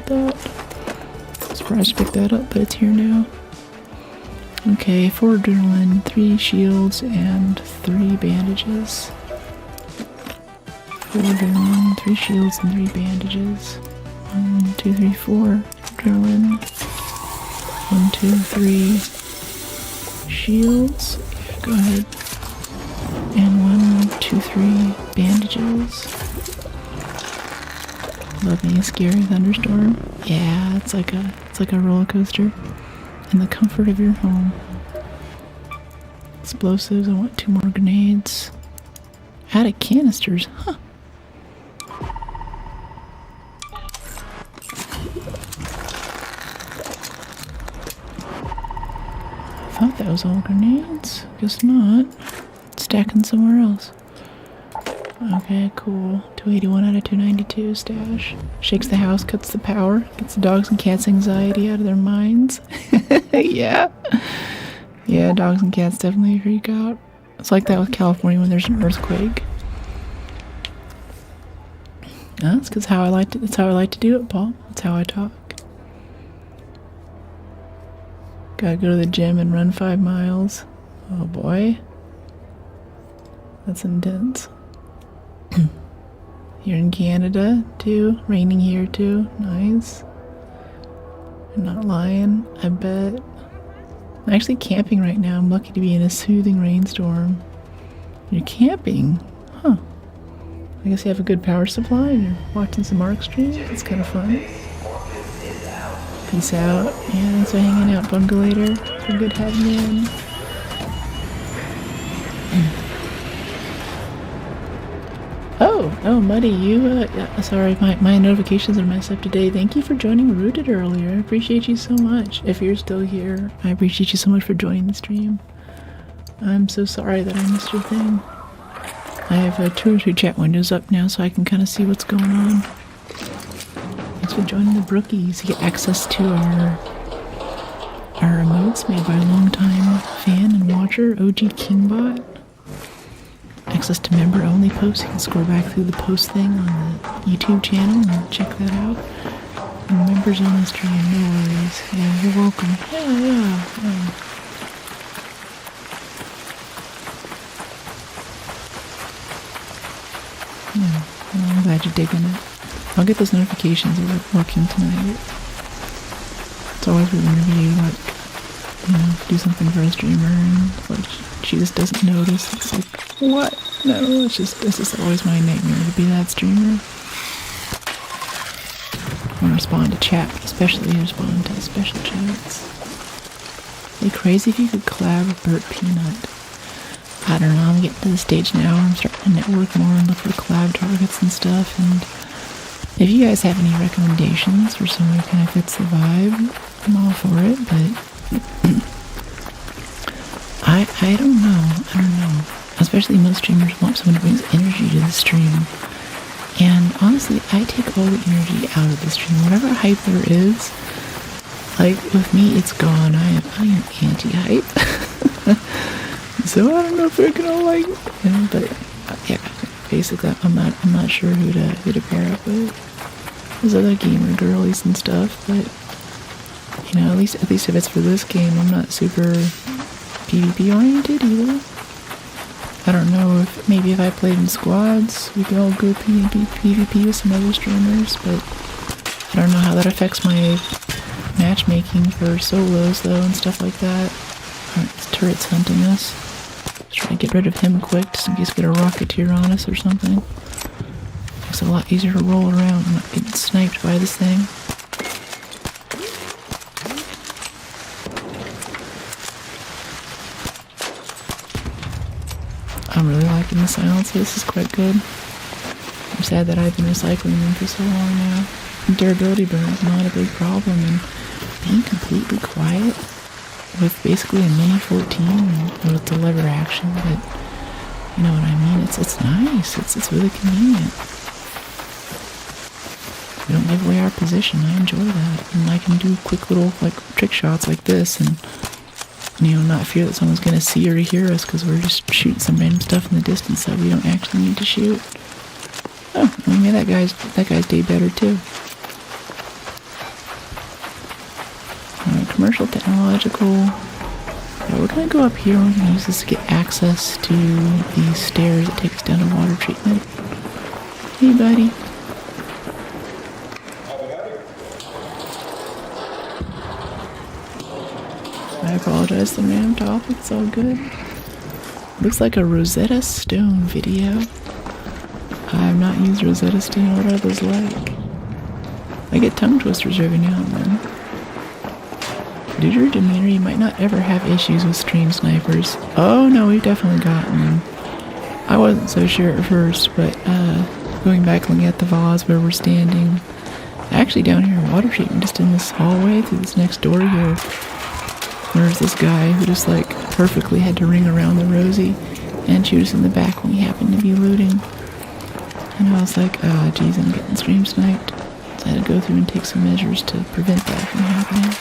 that. Surprised to pick that up, but it's here now. Okay, 4 adrenaline, 3 shields, and 3 bandages. 4 adrenaline, 3 shields, and 3 bandages. 1, 2, 3, 4 adrenaline. 1, 2, 3 shields. Yeah, go ahead. And 1, 2, 3 bandages. Love me a scary thunderstorm. Yeah, it's like a roller coaster. In the comfort of your home. Explosives. I want 2 more grenades. Out of canisters, huh? I thought that was all grenades. Guess not. Stacking somewhere else. Okay, cool. 281 out of 292 stash. Shakes the house, cuts the power, gets the dogs and cats' anxiety out of their minds. Yeah. Yeah, dogs and cats definitely freak out. It's like that with California when there's an earthquake. That's because how I like to. That's how I like to do it, Paul. That's how I talk. Gotta go to the gym and run 5 miles. Oh boy, that's intense. You're in Canada too. Raining here too. Nice. I'm not lying. I bet. I'm actually camping right now. I'm lucky to be in a soothing rainstorm. You're camping? Huh. I guess you have a good power supply and you're watching some ARC stream. It's kind of fun. Peace out. Yeah, thanks for hanging out, Bungalator. It's been good having you in. Oh, Muddy, you, sorry, my notifications are messed up today. Thank you for joining Rooted earlier. I appreciate you so much. If you're still here, I appreciate you so much for joining the stream. I'm so sorry that I missed your thing. I have 2 or 3 chat windows up now so I can kind of see what's going on. Thanks for joining the Brookies. You get access to our emotes made by a longtime fan and watcher, OG Kingbot. Access to member-only posts. You can scroll back through the post thing on the YouTube channel and check that out. And members on the stream, no worries. Yeah, you're welcome. Yeah. glad you're digging it. I'll get those notifications of it working tonight. It's always weird whenever you, like, you know, do something for a streamer and, like, she just doesn't notice. It's like, what? No, it's just always my nightmare to be that streamer. Or respond to chat, especially respond to special chats. It'd be crazy if you could collab with Burt Peanut. I don't know, I'm getting to the stage now where I'm starting to network more and look for collab targets and stuff, and if you guys have any recommendations for someone who kind of fits the vibe, I'm all for it, but I don't know. Especially most streamers want someone who brings energy to the stream. And honestly, I take all the energy out of the stream. Whatever hype there is, like with me, it's gone. I am anti-hype. So I don't know if they're gonna like it, you know, but yeah, basically I'm not sure who to pair up with. There's other gamer girlies and stuff, but you know, at least if it's for this game, I'm not super PvP oriented either. I don't know if maybe if I played in squads, we could all go PvP with some other streamers, but I don't know how that affects my matchmaking for solos though and stuff like that. Alright, this turret's hunting us. Let's try to get rid of him quick just in case we get a rocketeer on us or something. Makes it a lot easier to roll around and not get sniped by this thing. I'm really liking the silencer. This is quite good. I'm sad that I've been recycling them for so long now. Durability burn is not a big problem, and being completely quiet with basically a mini 14 with the lever action, but you know what I mean? It's nice. It's really convenient. We don't give away our position. I enjoy that, and I can do quick little like trick shots like this, and you know, not fear that someone's gonna see or hear us because we're just shooting some random stuff in the distance that we don't actually need to shoot. Oh, I mean that guy's day better too. Alright, commercial, technological. Yeah, we're gonna go up here and we're gonna use this to get access to the stairs that take us down to water treatment. Hey, buddy. I apologize for the random topic, it's all good. Looks like a Rosetta Stone video. I've not used Rosetta Stone, what are those like? I get tongue twisters every now and then. Due to your demeanor, you might not ever have issues with stream snipers. Oh no, we've definitely gotten them. I wasn't so sure at first, but going back looking at the vase where we're standing, actually down here in water treatment, just in this hallway through this next door here, there's this guy who just like perfectly had to ring around the Rosie and shoot us in the back when we happened to be looting. And I was like, oh geez, I'm getting stream sniped. So I had to go through and take some measures to prevent that from happening.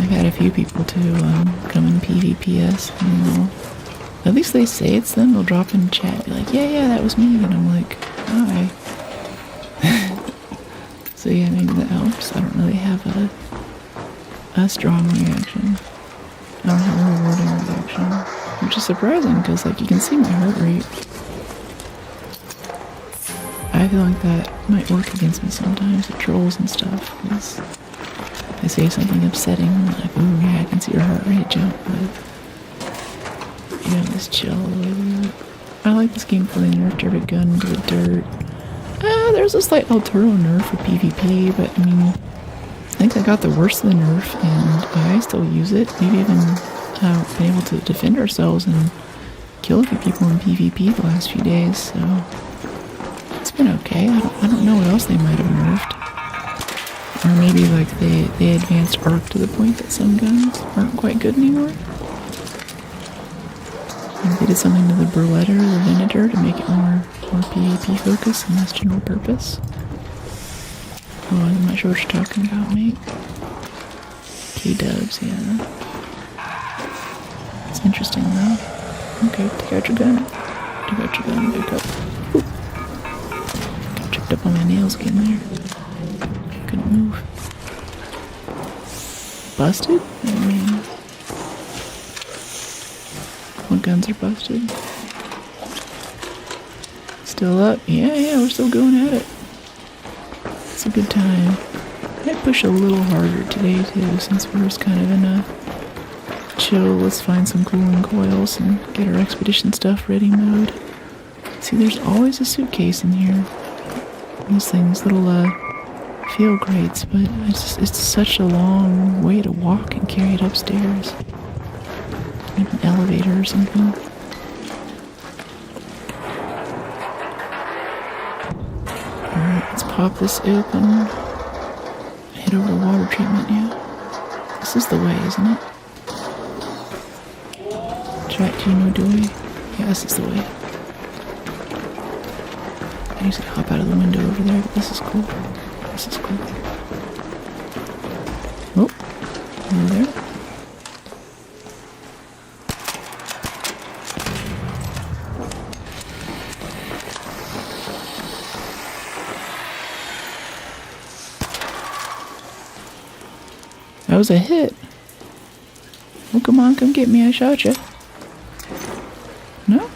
I've had a few people to come in PvPS and they'll, at least they say it's them, they'll drop in chat and be like, yeah, that was me. And I'm like, hi. So yeah, maybe that helps. I don't really have a strong reaction. I don't have a rewarding reaction. Which is surprising because like you can see my heart rate. I feel like that might work against me sometimes with trolls and stuff. Because I say something upsetting, I'm like, ooh yeah, I can see your heart rate jump, but you know, just chill a little bit. I like this game playing nerfed every gun into the dirt. There's a slight Alturo nerf for PvP, but I mean, I think I got the worst of the nerf, and I still use it. We've even been able to defend ourselves and kill a few people in PvP the last few days, so it's been okay. I don't know what else they might have nerfed. Or maybe like they advanced arc to the point that some guns aren't quite good anymore. Maybe they did something to the Beretta or the Venator to make it more PvP focused and less general purpose. Oh, I'm not sure what you're talking about, mate. K-dubs, yeah. It's interesting though. Okay, take out your gun. Take out your gun, pick up. Ooh. Got tripped up on my nails again there. Couldn't move. Busted? I mean, what guns are busted? Still up? Yeah, we're still going at it. It's a good time. I push a little harder today too, since we're just kind of in a chill, let's find some cooling coils and get our expedition stuff ready mode. See, there's always a suitcase in here. These things, little field crates, but it's such a long way to walk and carry it upstairs. Maybe an elevator or something. Alright, let's pop this open. Head over to water treatment, yeah. This is the way, isn't it? Chat, do you know the way? Yeah, this is the way. I used to hop out of the window over there, but this is cool. This is cool. Oh, over there. That was a hit. Well, come on, come get me. I shot you. No?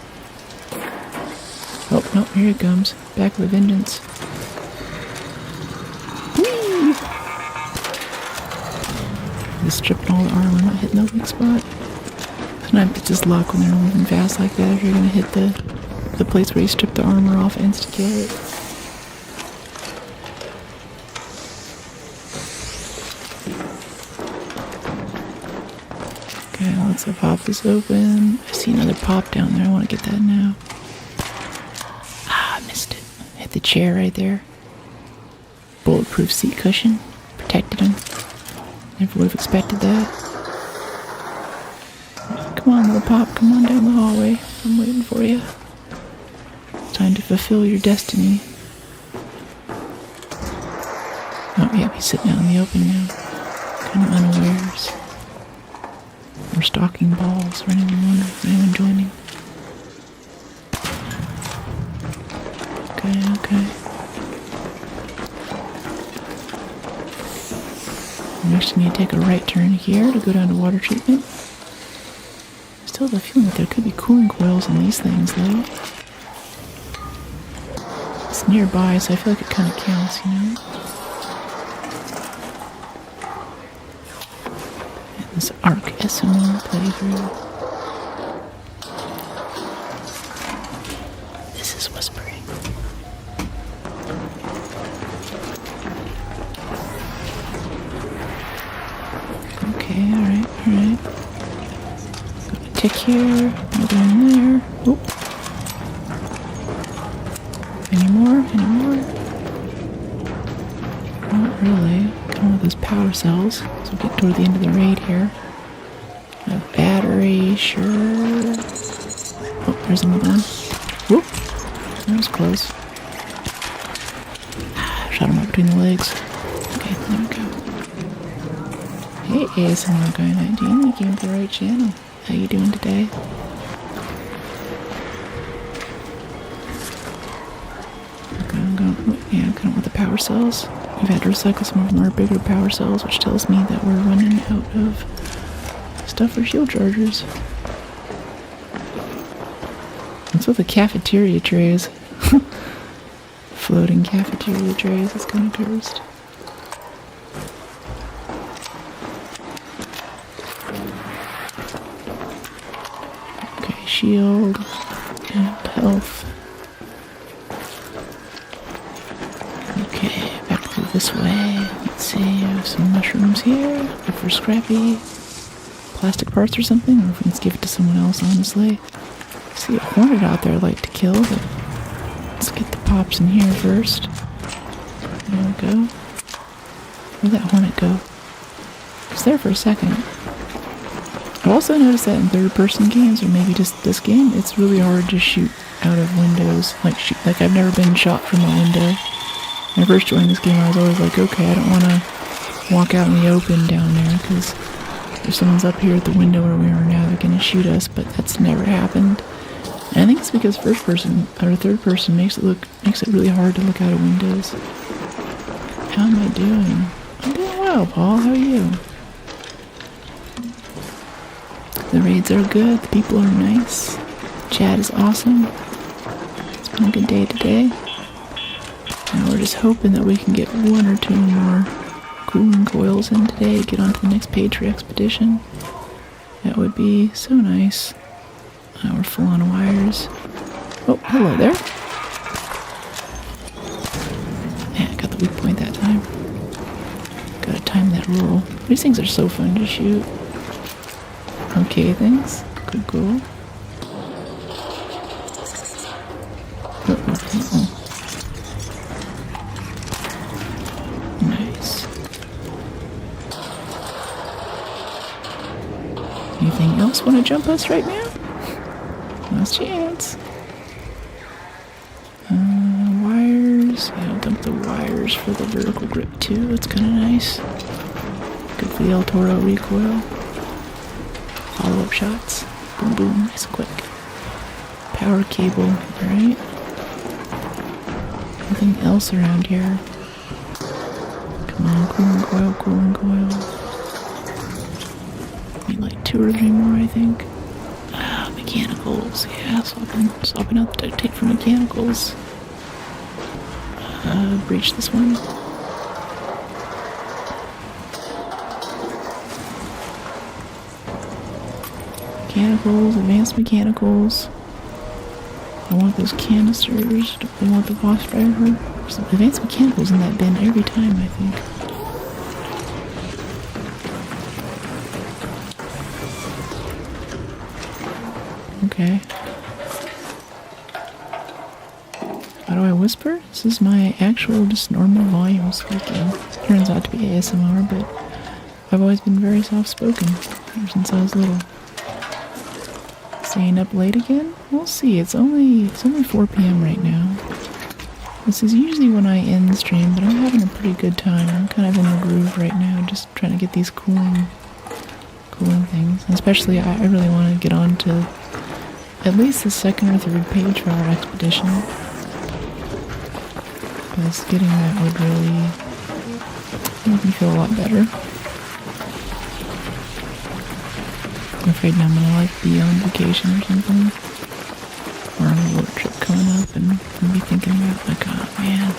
Oh, no, here it comes. Back with a vengeance. Whee! Just stripping all the armor, not hitting the weak spot. Sometimes it's just luck when they're moving fast like that. If you're gonna hit the place where you strip the armor off, insta-kill it. Okay, let's pop this open. I see another pop down there. I want to get that now. Ah, I missed it. Hit the chair right there. Bulletproof seat cushion. Protected him. Never would have expected that. Come on, little pop. Come on down the hallway. I'm waiting for you. It's time to fulfill your destiny. Oh, yeah, he's sitting out in the open now. Kind of unawares. We're stalking balls for anyone joining. Okay. We actually need to take a right turn here to go down to water treatment. I still have a feeling that there could be cooling coils in these things, though. It's nearby, so I feel like it kind of counts, you know? This ArcSMR playthrough. This is whispering. Okay, alright. Got a tick here, another one there. Oop. Any more? Not really. Got one of those power cells, so we'll get toward the end of the raid here. A battery, sure. Oh, there's another one. Whoop! That was close. Shot him right between the legs. Okay, there we go. Hey, ASMR guy 19, you came to the right channel. How you doing today? Yeah, kind of with the power cells. We've had to recycle some of our bigger power cells, which tells me that we're running out of stuff for shield chargers. What's with the cafeteria trays? Floating cafeteria trays, it's kind of cursed. Okay, shield and health. Okay, back through this way. Let's see, I have some mushrooms here. Look for scrappy plastic parts or something, or if we can give it to someone else, honestly. I see a hornet out there I'd like to kill, but let's get the pops in here first. There we go. Where'd that hornet go? It was there for a second. I've also noticed that in third-person games, or maybe just this game, it's really hard to shoot out of windows. Like I've never been shot from a window. When I first joined this game, I was always like, okay, I don't want to walk out in the open down there, because if someone's up here at the window where we are now, they're going to shoot us, but that's never happened. And I think it's because first person, or third person, makes it really hard to look out of windows. How am I doing? I'm doing well, Paul. How are you? The raids are good, the people are nice, chat is awesome. It's Been a good day today. And we're just hoping that we can get one or two more cooling coils in today, get on to the next page for expedition. That would be so nice. We're full on wires. Oh, hello there. Yeah, I got the weak point that time. Gotta time that roll. These things are so fun to shoot. Okay, things. Cool. Nice. Anything else want to jump us right now? Last chance. Wires. Yeah, I'll dump the wires for the vertical grip too. It's kind of nice. Good for the El Toro recoil. Follow-up shots. Boom, boom. Nice and quick. Power cable. Alright. Nothing else around here. Come on, cooling coil. Need like 2 or 3 more, I think. Mechanicals. Yeah, swapping out the duct tape for mechanicals. Breach this one. Mechanicals, advanced mechanicals. I want those canisters. Don't we want the wasp driver? There's some advanced mechanicals in that bin every time, I think. Okay. How do I whisper? This is my actual, just normal volume speaking. Turns out to be ASMR, but I've always been very soft-spoken ever since I was little. Staying up late again? We'll see. It's only 4 p.m. right now. This is usually when I end the stream, but I'm having a pretty good time. I'm kind of in the groove right now, just trying to get these cooling things. And especially, I really want to get on to at least the 2nd or 3rd page for our expedition. Because getting that would really make me feel a lot better. I'm afraid now I'm gonna be on vacation or something. Or on a road trip coming up and I'll be thinking about like, oh man,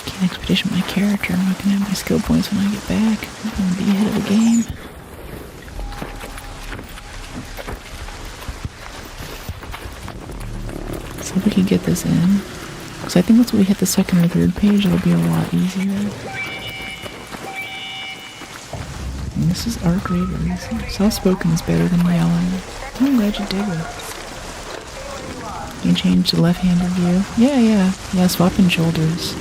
can't expedition my character. I'm not gonna have my skill points when I get back. I'm gonna be ahead of the game. So if we could get this in. Because I think once we hit the 2nd or 3rd page, it'll be a lot easier. And this is Arc Raiders. Soft-spoken is better than yelling. I'm glad you dig it. You can change to left-handed view. Yeah, swapping shoulders.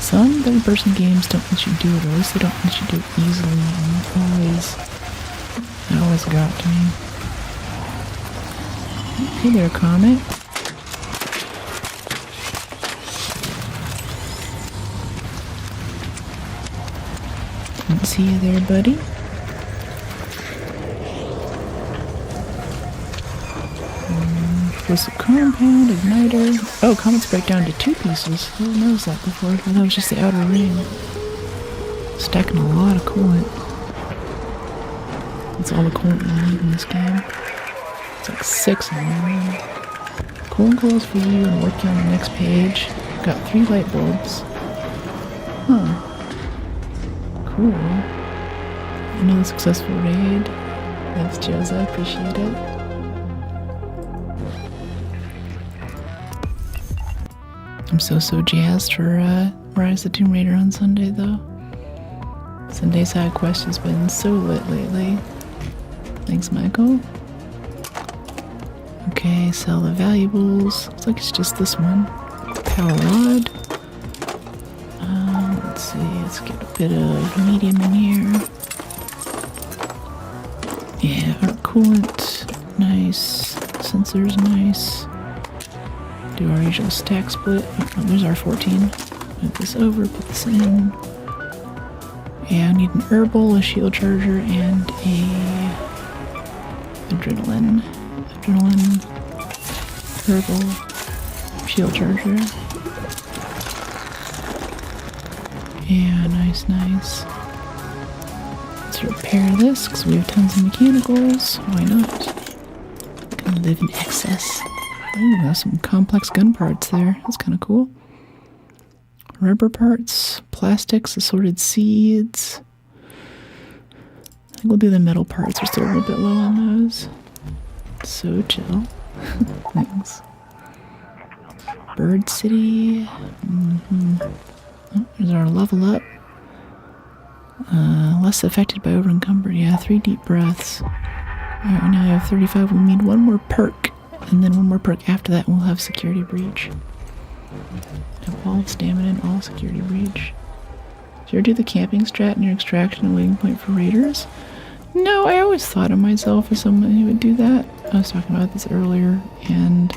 Some third-person games don't let you do it, or at least they don't let you do it easily, and it always got to me. Hey there, Comet. Don't see you there, buddy. Was the compound, igniter. Oh, comets break down to 2 pieces. Who knows that before? I thought that was just the outer ring. Stacking a lot of coolant. That's all the coolant we need in this game. It's like 6 in there. Coolant coils for you and working on the next page. Got 3 light bulbs. Huh. Cool. Another successful raid. Thanks, Jose. I appreciate it. I'm so jazzed for Rise of the Tomb Raider on Sunday, though. Sunday side quest has been so lit lately. Thanks, Michael. Okay, sell the valuables. Looks like it's just this one. Power rod. Let's see, let's get a bit of medium in here. Yeah, our coolant, nice. Sensors, nice. Do our usual stack split. Oh, there's our 14. Move this over, put this in. Yeah, I need an herbal, a shield charger, and a adrenaline, herbal, shield charger. Yeah, nice. Let's repair this, because we have tons of mechanicals. Why not? Gonna live in excess. Ooh, there's some complex gun parts there. That's kind of cool. Rubber parts, plastics, assorted seeds. I think we'll do the metal parts. We're still a little bit low on those. So chill. Thanks. Bird City. Oh, there's our level up. Less affected by over-encumbered. Yeah, 3 deep breaths. Alright, we now have 35. We need one more perk. And then one more perk after that, and we'll have security breach. Have all stamina and all security breach. Did you ever do the camping strat near extraction and waiting point for raiders? No, I always thought of myself as someone who would do that. I was talking about this earlier, and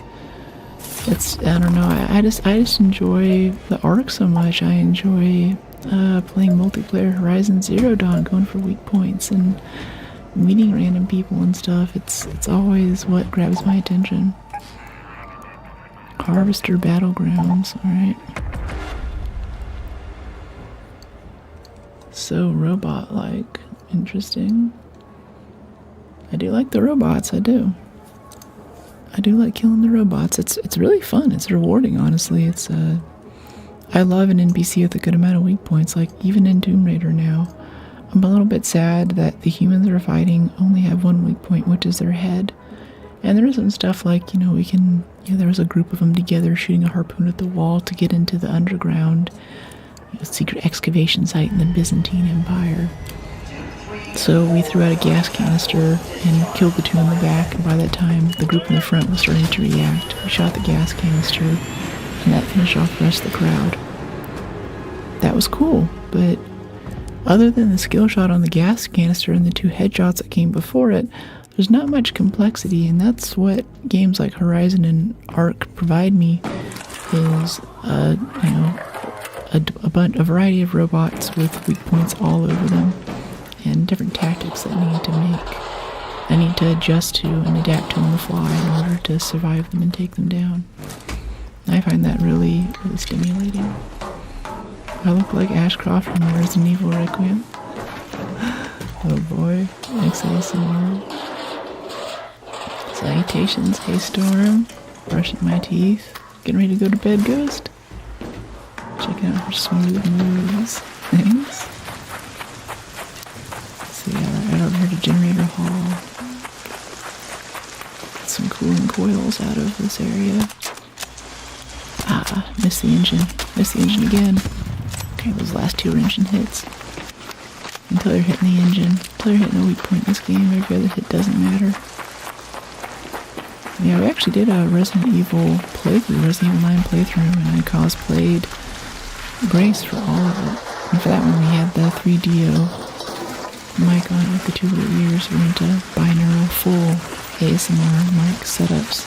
it's, I don't know, I just enjoy the Ark so much. I enjoy playing multiplayer Horizon Zero Dawn, going for weak points and meeting random people and stuff. It's always what grabs my attention. Harvester Battlegrounds, alright. So robot-like. Interesting. I do like the robots, I do. I do like killing the robots. It's really fun. It's rewarding, honestly. It's I love an NPC with a good amount of weak points, like even in Tomb Raider now. I'm a little bit sad that the humans that are fighting only have one weak point, which is their head. And there is some stuff like, you know, we can, you know, there was a group of them together shooting a harpoon at the wall to get into the underground, you know, secret excavation site in the Byzantine Empire. So we threw out a gas canister and killed the two in the back, and by that time the group in the front was starting to react. We shot the gas canister, and that finished off the rest of the crowd. That was cool, but other than the skill shot on the gas canister and the 2 headshots that came before it, there's not much complexity, and that's what games like Horizon and Ark provide me, is you know, a variety of robots with weak points all over them, and different tactics that I need to adjust to and adapt to on the fly in order to survive them and take them down. I find that really, really stimulating. I look like Ashcroft from Resident Evil Requiem. Oh boy, ArcSMR. Salutations, hey Storm. Brushing my teeth. Getting ready to go to bed, Ghost. Checking out her smooth moves. Thanks. So yeah, right over here to Generator Hall. Get some cooling coils out of this area. Ah, missed the engine. Missed the engine again. Okay, those last 2 engine hits. Until you're hitting the engine. Until you're hitting a weak point in this game, every other hit doesn't matter. Yeah, we actually did a Resident Evil 9 playthrough, and I cosplayed Grace for all of it. And for that one we had the 3DO mic on it with the 2 little ears. We're into binaural full ASMR mic setups.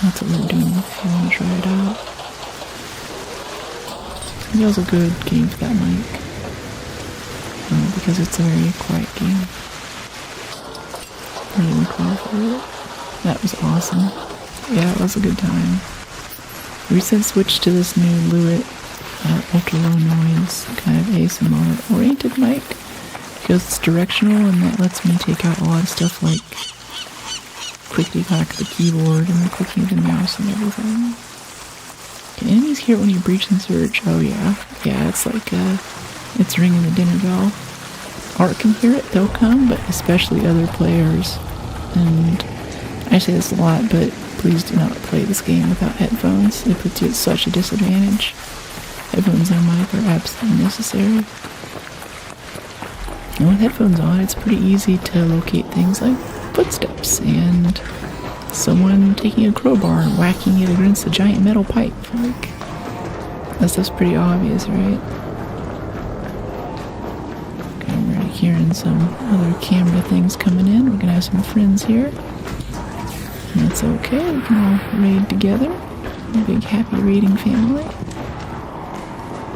That's what we're doing if you want to try it out. It was a good game for that mic. Because it's a very quiet game. Really look well for it. That was awesome. Yeah, it was a good time. We since switched to this new Lewitt ultra low noise kind of ASMR oriented mic, because it's directional and that lets me take out a lot of stuff like clickety clack the keyboard and the clicking of the mouse and everything. Can enemies hear it when you breach and search? Oh yeah. Yeah, it's like it's ringing the dinner bell. Ark can hear it, they'll come, but especially other players. And I say this a lot, but please do not play this game without headphones. It puts you at such a disadvantage. Headphones and mic are absolutely necessary. And with headphones on, it's pretty easy to locate things like footsteps and someone taking a crowbar and whacking it against a giant metal pipe. Like, that stuff's pretty obvious, right? Okay, we're hearing some other camera things coming in. We're gonna have some friends here. And it's okay, we can all raid together. A big happy raiding family.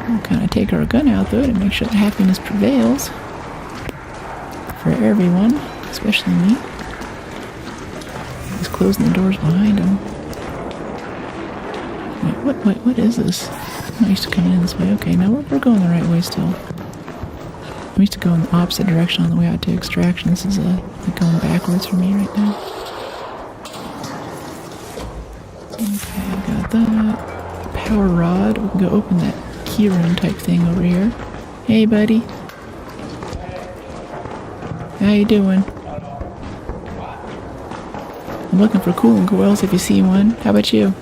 We'll kind of take our gun out though to make sure that happiness prevails. For everyone, especially me. He's closing the doors behind him. Wait, what is this? I'm not used to coming in this way. Okay, now we're going the right way still. I'm used to going the opposite direction on the way out to extraction. This is like going backwards for me right now. the power rod. We can go open that key room type thing over here. Hey, buddy. How you doing? I'm looking for cooling coils if you see one. How about you?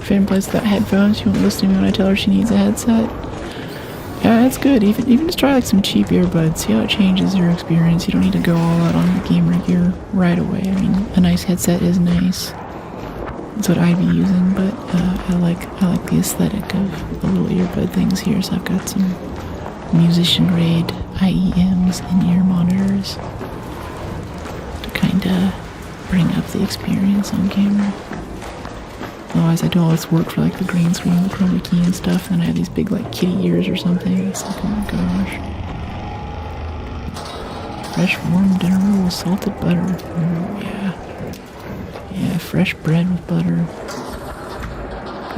Finn plays without headphones. She won't listen to me when I tell her she needs a headset. Yeah, that's good. Even just try like some cheap earbuds. See how it changes your experience. You don't need to go all out on the gamer gear right away. I mean, a nice headset is nice. That's what I'd be using, but I like the aesthetic of the little earbud things here. So I've got some musician grade IEMs and ear monitors to kind of bring up the experience on camera. Otherwise, I do all this work for like the green screen, the chroma key and stuff, and I have these big like kitty ears or something. It's like, oh my gosh. Fresh warm dinner roll with salted butter. Yeah. Yeah, fresh bread with butter.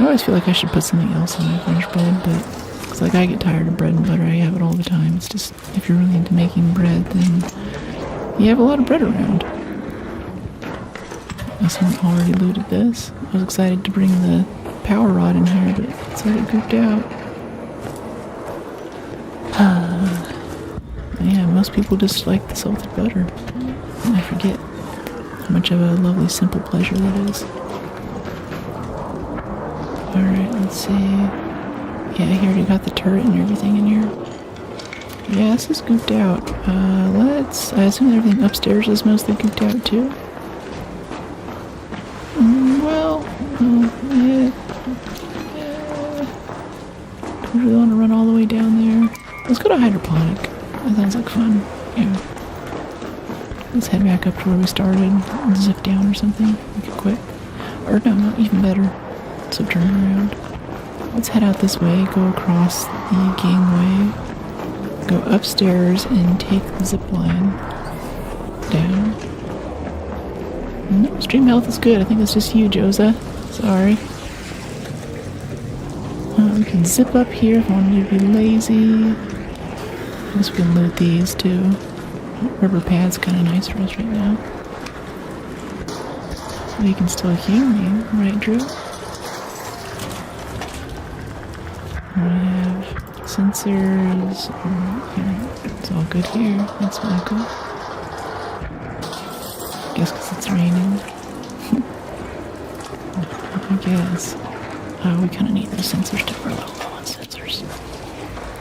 I always feel like I should put something else on my French bread, but it's like I get tired of bread and butter. I have it all the time. It's just, if you're really into making bread, then you have a lot of bread around. Someone already looted this. I was excited to bring the power rod in here, but it's like it gooped out. Yeah, most people just like the salted butter. And I forget how much of a lovely, simple pleasure that is. Alright, let's see. Yeah, I already got the turret and everything in here. Yeah, this is gooped out. I assume everything upstairs is mostly gooped out too. Don't really want to run all the way down there. Let's go to hydroponic. That sounds like fun. Yeah. Let's head back up to where we started and zip down or something. Make it quick. Or no, not even better. So turn around. Let's head out this way, go across the gangway, go upstairs and take the zip line down. No, stream health is good. I think it's just you, Josa. Sorry. We can zip up here if I wanted to be lazy. I guess we can loot these too. Rubber pad's kind of nice for us right now. So you can still hear me, right, Drew? We have sensors. It's all good here. That's really cool. I guess because it's raining. I guess. We kind of need those sensors to grow low on sensors.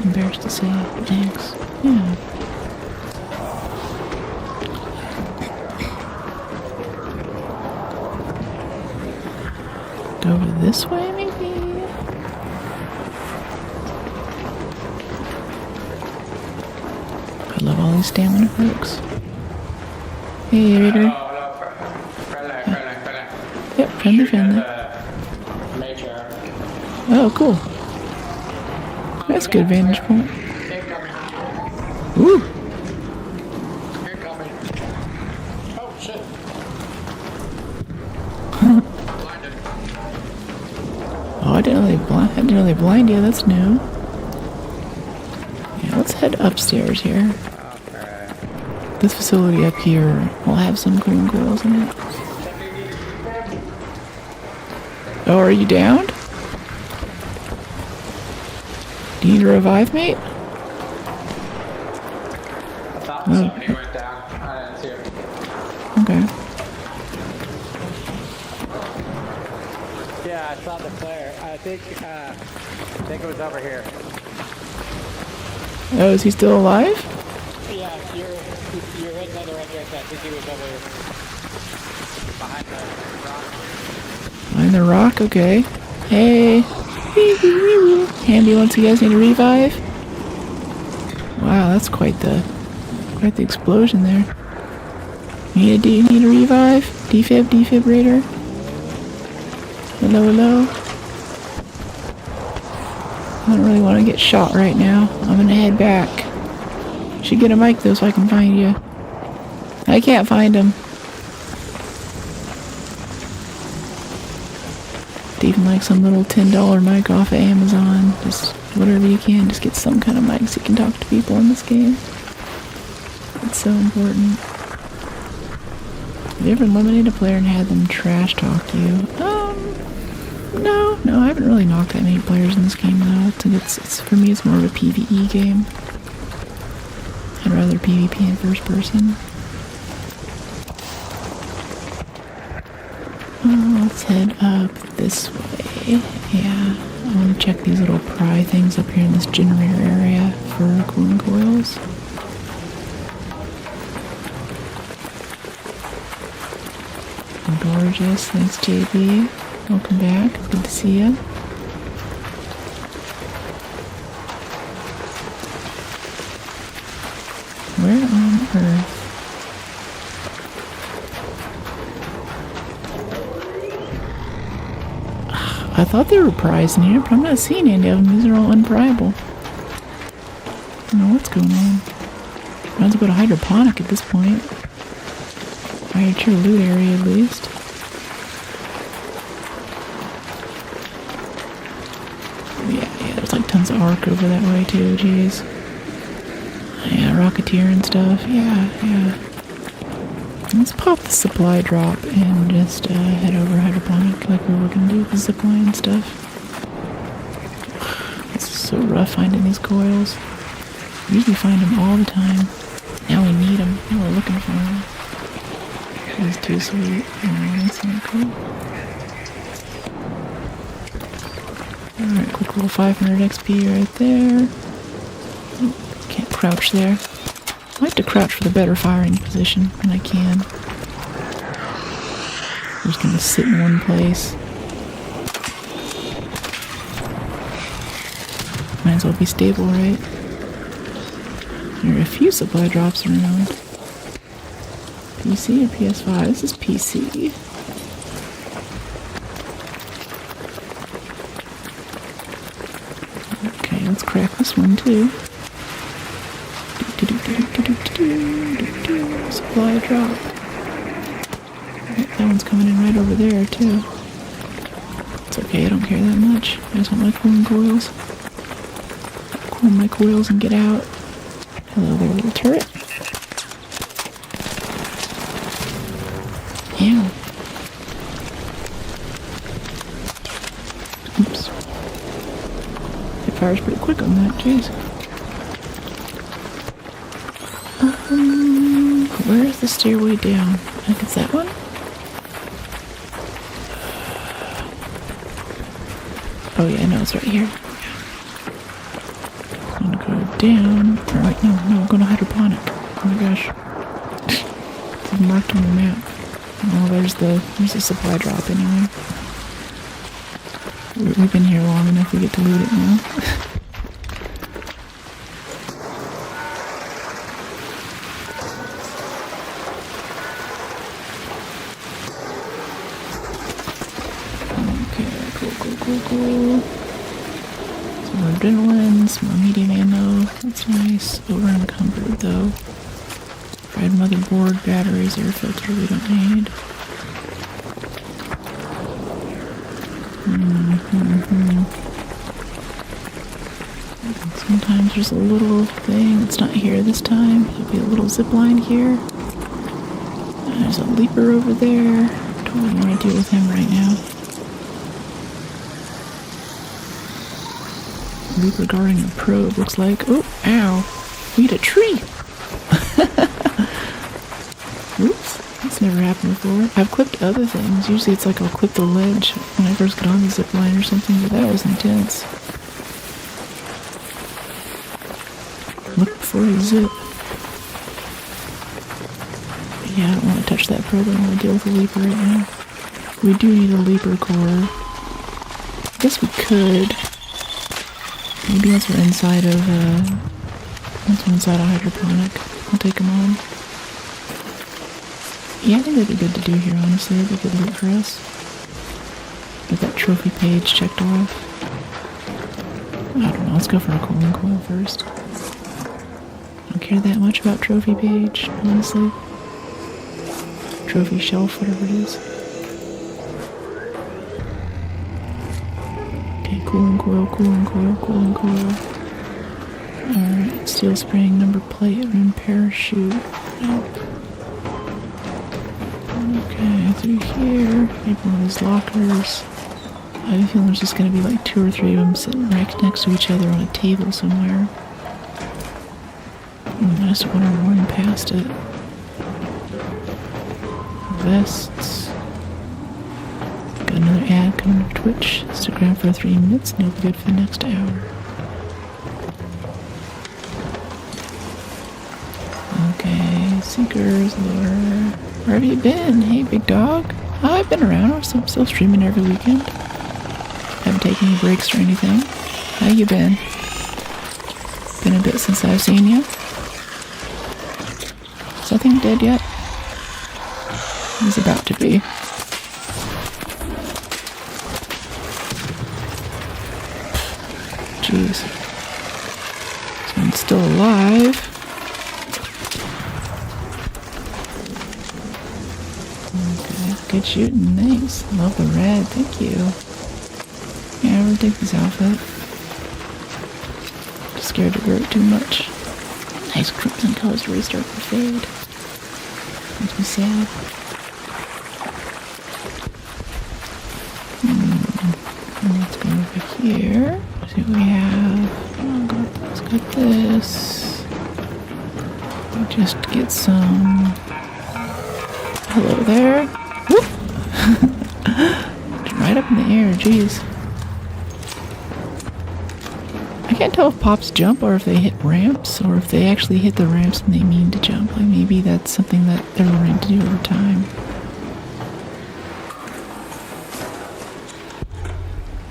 Embarrassed to say. Thanks. Yeah. Go over this way, maybe? I love all these stamina perks. Hey, Raider. Yep, friendly. Oh, cool. That's a good vantage point. Ooh. Oh, shit. Oh, I didn't really blind you. That's new. Yeah, let's head upstairs here. Okay. This facility up here will have some cooling coils in it. Oh, are you downed? Do you need a revive, mate? I thought somebody went down. I didn't see him. Okay. Yeah, I saw the player. I think it was over here. Oh, is he still alive? Yeah, you're right in the right direction. I think he was over behind the rock. Behind the rock? Okay. Hey. Ambulance, you guys need a revive? Wow, that's quite the explosion there. You need a revive? Defibrillator? Hello? I don't really want to get shot right now. I'm gonna head back. Should get a mic though so I can find you. I can't find him. Even like some little $10 mic off of Amazon. Just whatever you can. Just get some kind of mic so you can talk to people in this game. It's so important. Have you ever eliminated a player and had them trash talk you? No, I haven't really knocked that many players in this game though. I think it's for me it's more of a PvE game. I'd rather PvP in first person. Let's head up this way. Yeah, I want to check these little pry things up here in this generator area for cooling coils. Gorgeous, thanks JB. Welcome back, good to see ya. Where on earth? I thought they were pries in here, but I'm not seeing any of them. These are all unpriable. I don't know what's going on. Might as well go to hydroponic at this point. Right at your loot area at least. Yeah, there's like tons of arc over that way too, jeez. Yeah, Rocketeer and stuff, yeah. Let's pop the supply drop and just head over hydroponic like we were gonna do with the zipline and stuff. It's so rough finding these coils. We usually find them all the time. Now we need them. Now we're looking for them. That's too sweet. Oh, that's not cool. Alright, quick little 500 XP right there. Can't crouch there. I like to crouch for the better firing position when I can. I'm just gonna sit in one place. Might as well be stable, right? There are a few supply drops around. PC or PS5? This is PC. Okay, let's crack this one too. Supply drop. That one's coming in right over there too. It's okay, I don't care that much. I just want my cooling coils. Cool my coils and get out. Hello there, little turret. Ew. Oops. It fires pretty quick on that, jeez. Where's the stairway down? I think it's that one? Oh yeah, I know it's right here. I'm gonna go down. Alright, no, I'm going to hydroponic. Oh my gosh. It's marked on the map. Oh, there's the supply drop anyway. We've been here long enough, we get to loot it now. Cool. Some more adrenaline, some more medium ammo. That's nice. Over encumbered though. Fried motherboard, batteries, air filter we don't need. Sometimes there's a little thing that's not here this time. There'll be a little zip line here. There's a leaper over there. Don't really want to deal with him right now. Leaper guarding the probe looks like. Oh, ow. We hit a tree. Oops. That's never happened before. I've clipped other things. Usually it's like I'll clip the ledge when I first get on the zip line or something, but that was intense. Look before you zip. Yeah, I don't want to touch that probe. I want to deal with the leaper right now. We do need a leaper core. I guess we could. Maybe once we're inside of hydroponic, I'll take them on. Yeah, I think that'd be good to do here, honestly. That'd be good loot for us. Get that trophy page checked off. I don't know, let's go for a cooling coil first. I don't care that much about trophy page, honestly. Trophy shelf, whatever it is. Okay, cooling coil. Alright, steel spring, number plate, rune parachute. Nope. Going through here, maybe one of these lockers. I have a feeling there's just gonna be like 2 or 3 of them sitting right next to each other on a table somewhere. I just want to run past it. Vests. Got another ad coming to Twitch. Instagram for 3 minutes and it'll be good for the next hour. Okay, Seekers, Lure. Where have you been? Hey, big dog. I've been around. I'm still streaming every weekend. Haven't taken any breaks or anything. How you been? Been a bit since I've seen you. Is that thing dead yet? He's about to be. Jeez. This one's still alive. Okay, good shooting. Thanks. Love the red. Thank you. Yeah, I really dig this outfit. Just scared to wear it too much. Nice crimson colors to restart the fade. Makes me sad. Let's go over here. See what we have. Oh god, let's get this. We'll just get some. Hello there. Whoop! Right up in the air, jeez. I can't tell if pops jump or if they hit ramps or if they actually hit the ramps and they mean to jump. Like maybe that's something that they're learning to do over time.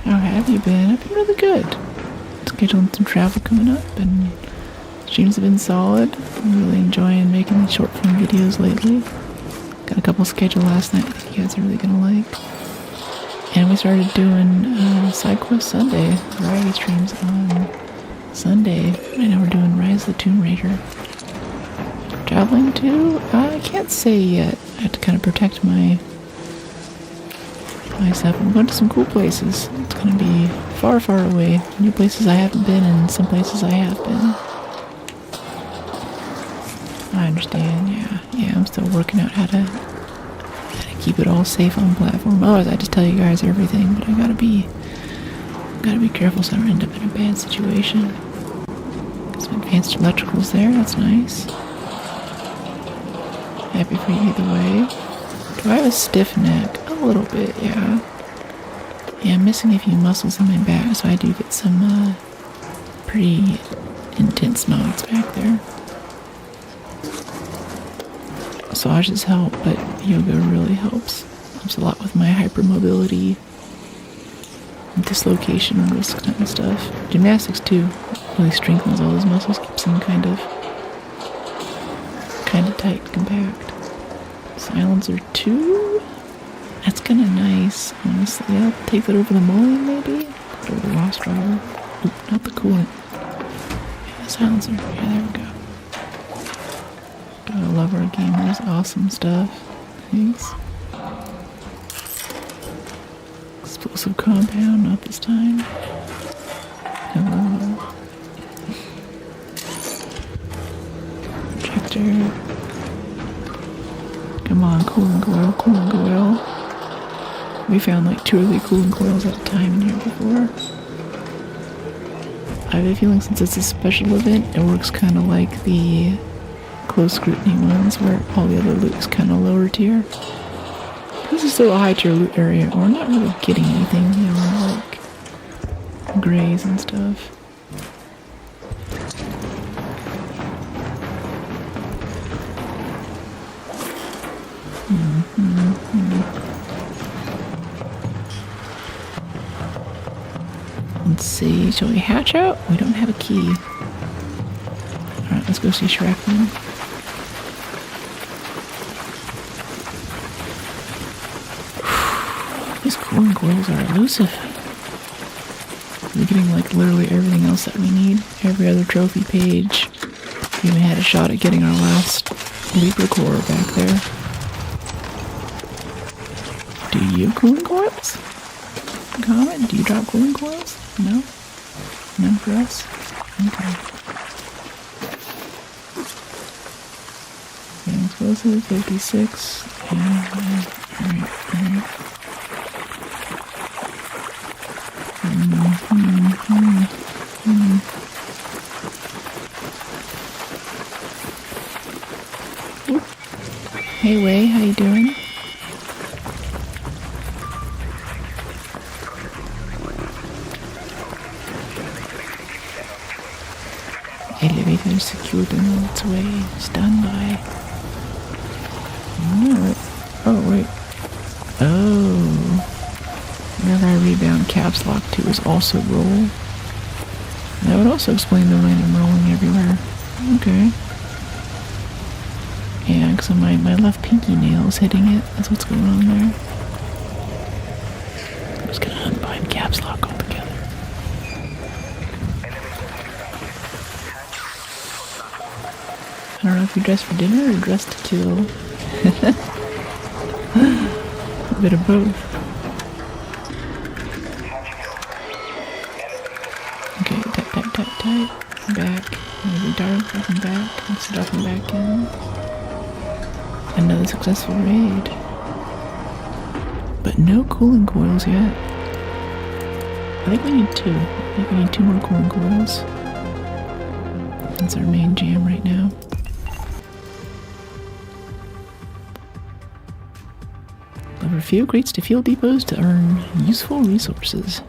How have you been? I've been really good. Scheduling some travel coming up and streams have been solid. I'm really enjoying making these short form videos lately. Got a couple scheduled last night I think you guys are really gonna like. And we started doing SideQuest Sunday, variety streams on Sunday. Right now we're doing Rise of the Tomb Raider. Traveling to? I can't say yet. I have to kind of protect myself. I'm going to some cool places. It's going to be far, far away. New places I haven't been and some places I have been. I understand, yeah. Yeah, I'm still working out how to keep it all safe on platform. Otherwise, I just tell you guys everything, but I gotta be careful so I don't end up in a bad situation. Got some advanced electricals there. That's nice. Happy for you either way. Do I have a stiff neck? A little bit, yeah. Yeah, I'm missing a few muscles in my back, so I do get some pretty intense knots back there. Massages help, but yoga really helps. Helps a lot with my hypermobility, dislocation risk kind of stuff. Gymnastics too really strengthens all those muscles, keeps them kind of tight, compact. Silencer 2. That's kind of nice, honestly. I'll take that over the mullion maybe. Put over the lost driver. Oop, not the coolant. Yeah, the silencer. Yeah, there we go. Gotta love our game. There's awesome stuff. Thanks. Explosive compound, not this time. Hello. Projector. Come on, cooling coil, cooling coil. We found like 2 or 3 cooling coils at a time in here before. I have a feeling since it's a special event, it works kind of like the close scrutiny ones where all the other loot is kind of lower tier. This is still a high tier loot area. We're not really getting anything, you know, like grays and stuff. Let's see, shall we hatch out? We don't have a key. Alright, let's go see Shrek then. These cooling coils are elusive. We're getting like literally everything else that we need. Every other trophy page. We even had a shot at getting our last Leaper core back there. Do you have cooling coils? Comment? Do you drop cooling coils? No? None for us? Okay. Explosive 56 and Hey Way, how you doing? Elevator secured and on its way. Stand by. Alright. Oh, wait. Oh. Whenever I rebound, caps lock 2 is also roll. That would also explain the random rolling everywhere. Okay. Yeah, because my left pinky nail is hitting it. That's what's going on there. I'm just gonna unbind caps lock altogether. I don't know if you dress for dinner or dress to kill. A bit of both. Okay, tight. Back. Maybe dark, dropping back. Let's dropping back in. Another successful raid. But no cooling coils yet. I think we need 2. I think we need 2 more cooling coils. That's our main jam right now. Deliver fuel crates to fuel depots to earn useful resources.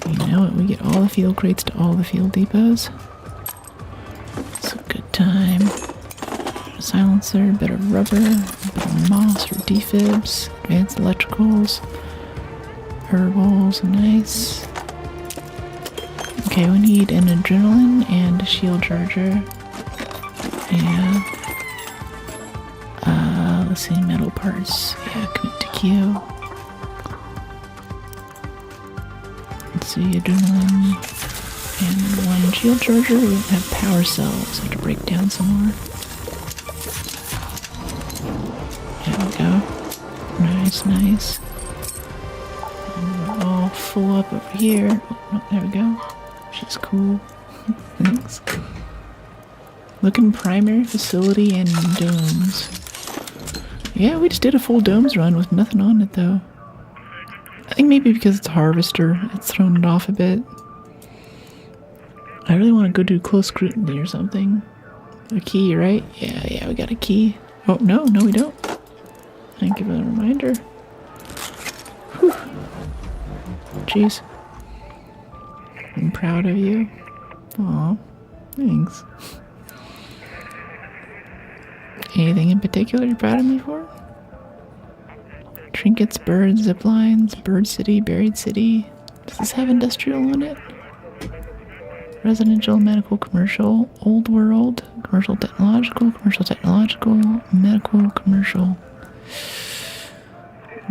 You know it, we get all the fuel crates to all the fuel depots. It's a good time. Silencer, bit of rubber, a bit of moss for defibs, advanced electricals, herbals, nice. Okay, we need an adrenaline and a shield charger. Yeah. Let's see, metal parts. Yeah, commit to queue. Let's see, adrenaline and 1 shield charger. We don't have power cells, have to break down some more. There we go. Nice. And we're all full up over here. Oh, there we go. She's cool. Thanks. Looking primary facility and domes. Yeah, we just did a full domes run with nothing on it though. I think maybe because it's harvester, it's thrown it off a bit. I really want to go do close scrutiny or something. A key, right? Yeah, we got a key. Oh, no, we don't. Thank you for the reminder. Whew. Jeez. I'm proud of you. Aw, thanks. Anything in particular you're proud of me for? Trinkets, birds, zip lines, bird city, buried city. Does this have industrial on it? Residential, medical, commercial, old world, commercial, technological, medical, commercial.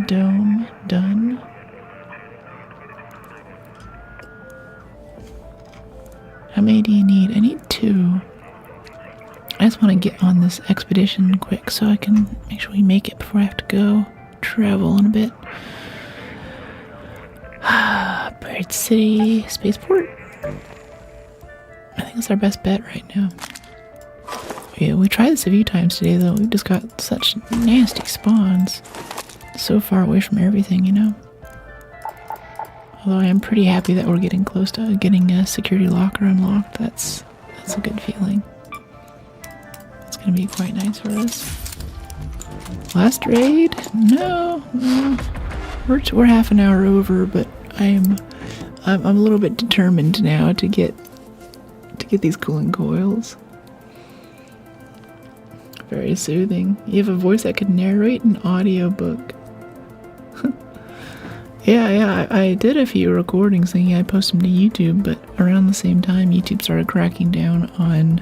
Dome, done. How many do you need? I need 2. I just want to get on this expedition quick so I can make sure we make it before I have to go travel in a bit. Bird City, Spaceport. I think it's our best bet right now. Yeah, we tried this a few times today though. We've just got such nasty spawns. So far away from everything, you know? Although I am pretty happy that we're getting close to getting a security locker unlocked. That's a good feeling. It's gonna be quite nice for us. Last raid? No. We're half an hour over, but I'm a little bit determined now to get these cooling coils. Very soothing. You have a voice that could narrate an audiobook. Yeah, I did a few recordings thinking I'd post them to YouTube, but around the same time YouTube started cracking down on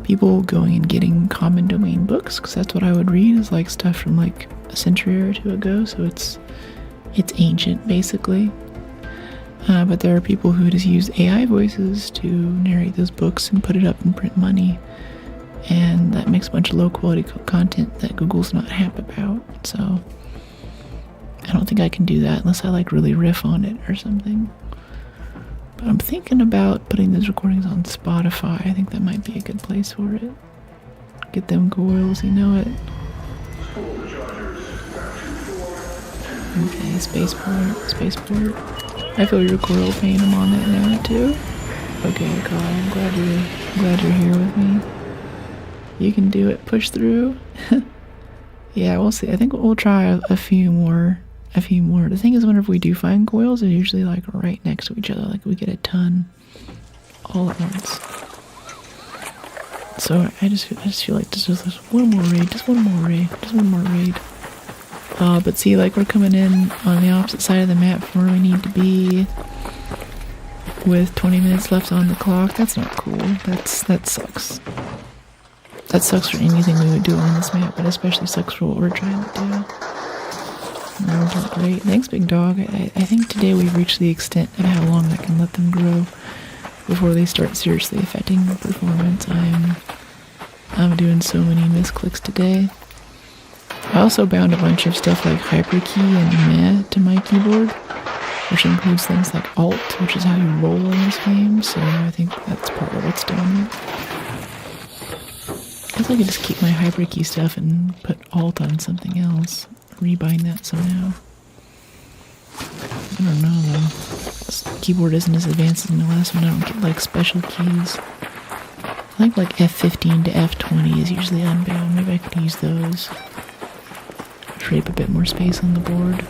people going and getting common domain books, because that's what I would read, is like stuff from like a century or 2 ago, so it's ancient basically. But there are people who just use AI voices to narrate those books and put it up in print money, and that makes a bunch of low quality content that Google's not happy about. So I don't think I can do that unless I like really riff on it or something. But I'm thinking about putting those recordings on Spotify. I think that might be a good place for it. Get them coils, you know it. Okay, spaceport. I feel your coil pain. I'm on that now too. Okay, Carl, I'm glad you're here with me. You can do it. Push through. Yeah, we'll see. I think we'll try a few more. The thing is, whenever we do find coils, they're usually like right next to each other. Like we get a ton all at once. So I just feel like just one more raid. But see, like we're coming in on the opposite side of the map from where we need to be with 20 minutes left on the clock. That's not cool. That sucks. That sucks for anything we would do on this map, but especially sucks for what we're trying to do. Those look great. Thanks, big dog. I think today we've reached the extent of how long I can let them grow before they start seriously affecting the performance. I'm doing so many misclicks today. I also bound a bunch of stuff like hyperkey and meh to my keyboard, which includes things like alt, which is how you roll in this game, so I think that's part of what's doing it. I guess I could just keep my hyperkey stuff and put alt on something else. Rebind that somehow. I don't know though. This keyboard isn't as advanced as my last one. I don't get like special keys. I think like F15 to F20 is usually unbound. Maybe I could use those. Free up a bit more space on the board.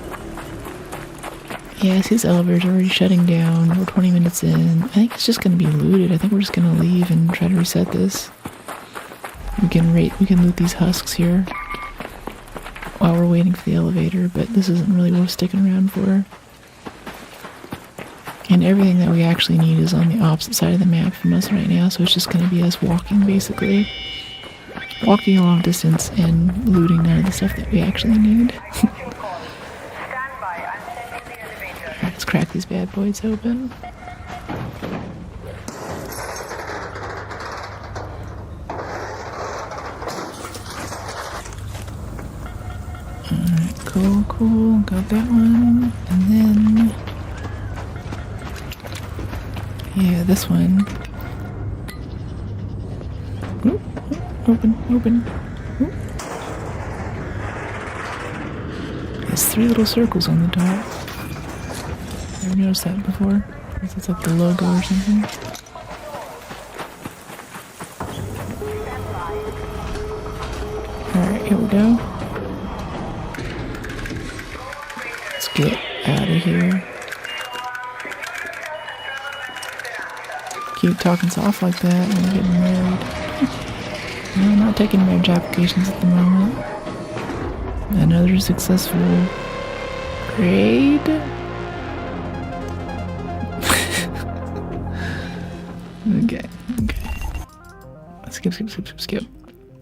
Yeah, I see this elevator's already shutting down. We're 20 minutes in. I think it's just gonna be looted. I think we're just gonna leave and try to reset this. We can loot these husks here while we're waiting for the elevator, but this isn't really worth sticking around for. And everything that we actually need is on the opposite side of the map from us right now, so it's just going to be us walking, basically. Walking a long distance and looting none of the stuff that we actually need. Alright, let's crack these bad boys open. Cool, got that one, and then, yeah, this one, open, there's 3 little circles on the top. Never noticed that before. I guess it's like the logo or something. Alright, here we go. Get out of here. Keep talking soft like that when you're getting married. No, I'm not taking marriage applications at the moment. Another successful raid. Okay. Skip.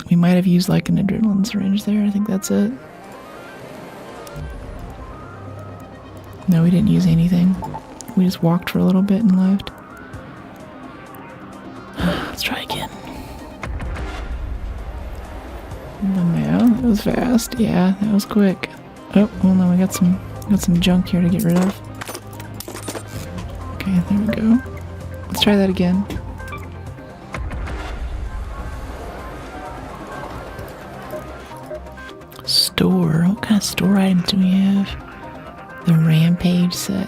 We might have used like an adrenaline syringe there. I think that's it. No, we didn't use anything. We just walked for a little bit and left. Let's try again. Now, that was fast. Yeah, that was quick. Oh, well no, we got some junk here to get rid of. Okay, there we go. Let's try that again. Store. What kind of store items do we have? The Rampage set,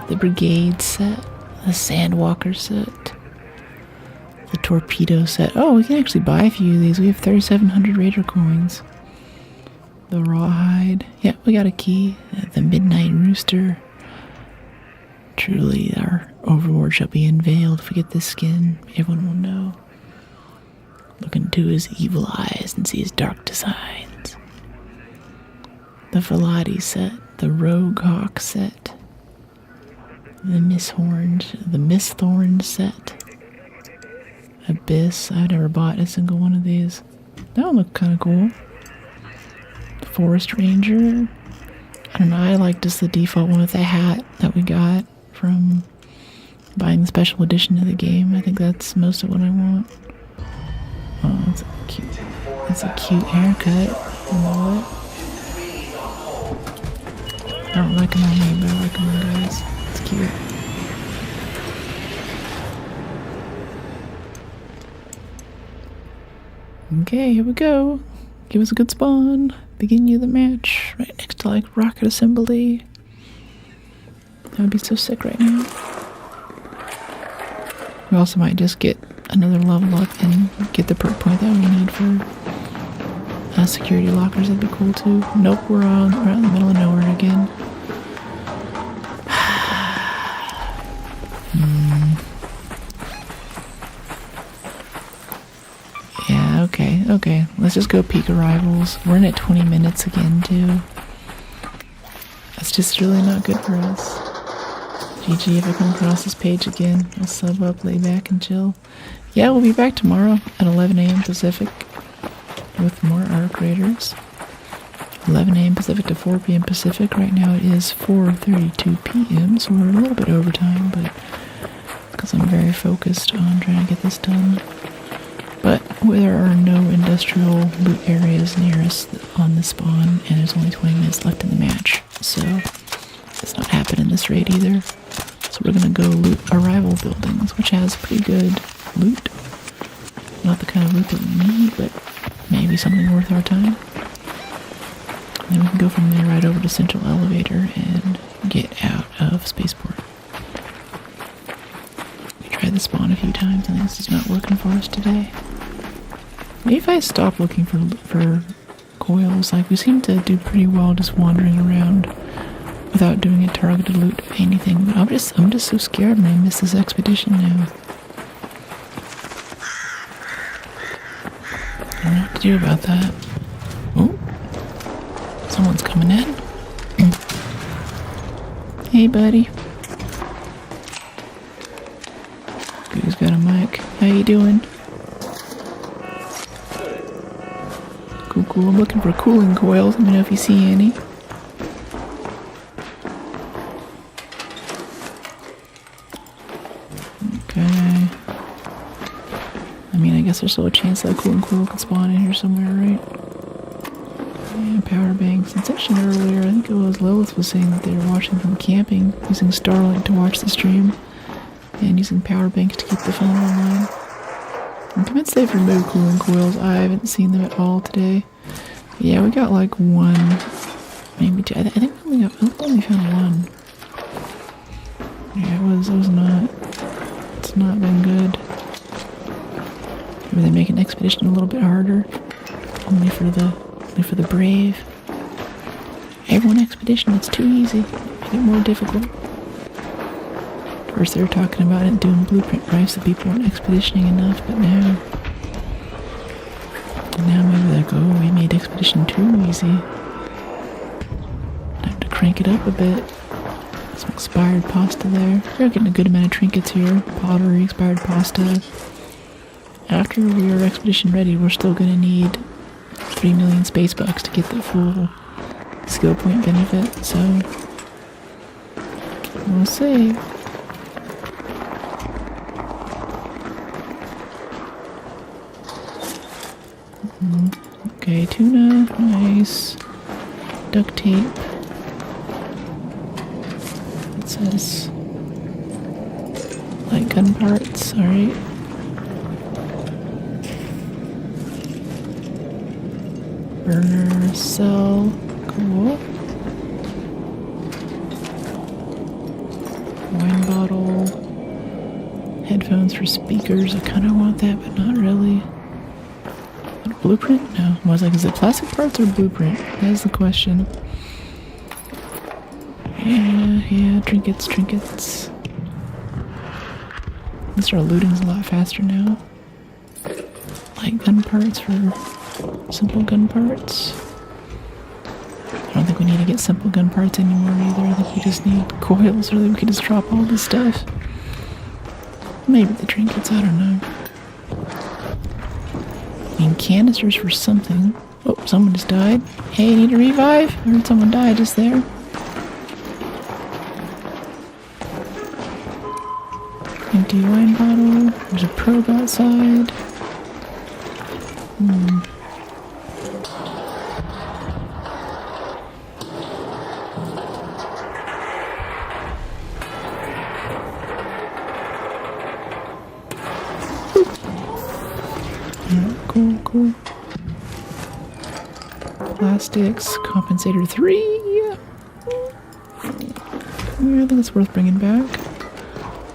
the Brigade set, the Sandwalker set, the Torpedo set. Oh, we can actually buy a few of these. We have 3,700 Raider coins. The Rawhide. Yeah, we got a key. The Midnight Rooster. Truly, our overlord shall be unveiled. If we get this skin, everyone will know. Look into his evil eyes and see his dark designs. The Velati set. The Rogue Hawk set, the Miss Thorn set, Abyss. I've never bought a single one of these. That one looked kind of cool. The Forest Ranger. I don't know, I like just the default one with the hat that we got from buying the special edition of the game. I think that's most of what I want. Oh, that's a cute haircut. You know what? I don't like them on me, but I like them on guys. It's cute. Okay, here we go. Give us a good spawn. beginning of the match, right next to like rocket assembly. That would be so sick right now. We also might just get another level up and get the perk point that we need for security lockers. That'd be cool too. Nope, we're out in the middle of nowhere again. Yeah, okay. Let's just go peak arrivals. We're in at 20 minutes again too. That's just really not good for us. GG if I come across this page again. I'll sub up, lay back, and chill. Yeah, we'll be back tomorrow at 11 a.m. Pacific with more ARC Raiders. 11 a.m. Pacific to 4 p.m. Pacific. Right now it is 4:32 p.m., so we're a little bit overtime, but because I'm very focused on trying to get this done. But there are no industrial loot areas near us on the spawn, and there's only 20 minutes left in the match, so it's not happening this raid either. So we're gonna go loot arrival buildings, which has pretty good loot. Not the kind of loot that we need, but maybe something worth our time. And then we can go from there right over to Central Elevator and get out of Spaceport. We tried the spawn a few times and this is not working for us today. Maybe if I stop looking for coils, like we seem to do pretty well just wandering around without doing a targeted loot of anything, but I'm just so scared when I miss this expedition now. I don't know what to do about that. Oh, someone's coming in. Hey, buddy. Who's got a mic? How you doing? Cool. I'm looking for cooling coils. Let me know if you see any. Okay. I mean, I guess there's still a chance that a cooling coil could spawn in here somewhere, right? Yeah, power banks. In section earlier, I think it was Lilith was saying that they were watching from camping, using Starlink to watch the stream, and using power banks to keep the phone online. I'm convinced they've removed cooling coils. I haven't seen them at all today. But yeah, we got like one, maybe two. I think we only found one. Yeah, it's not been good. Maybe they make an expedition a little bit harder. Only for the brave. Everyone expedition, it's too easy. Make it more difficult. First they were talking about it doing blueprint price that people weren't expeditioning enough, but now maybe they're like, oh, we made expedition too easy. I have to crank it up a bit. Some expired pasta there. We're getting a good amount of trinkets here. Pottery, expired pasta. After we are expedition ready, we're still going to need 3 million space bucks to get the full skill point benefit, so we'll see. Okay, tuna, nice. Duct tape. It says light gun parts, alright. Burner cell, cool. Wine bottle. Headphones for speakers, I kind of want that, but not really. Blueprint? No. I was like, is it plastic parts or blueprint? That's the question. Yeah, trinkets. At least our looting's a lot faster now. Like gun parts for simple gun parts. I don't think we need to get simple gun parts anymore either. I think we just need coils, or we could just drop all this stuff. Maybe the trinkets, I don't know. I mean, canisters for something. Oh, someone just died. Hey, need a revive? I heard someone die just there. Empty wine bottle. There's a probe outside. Cool. Plastics, compensator 3. Yeah, I think it's worth bringing back.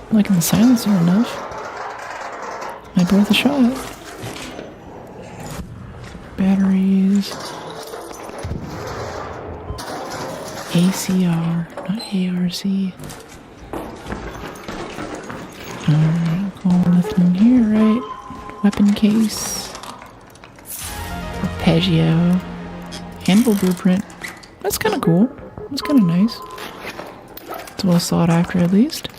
I'm liking the silencer enough. Might be worth a shot. Batteries. ACR, not ARC. Alright, nothing in here, right? Weapon case. Arpeggio. Anvil blueprint. That's kind of cool. That's kind of nice. It's well sought after at least.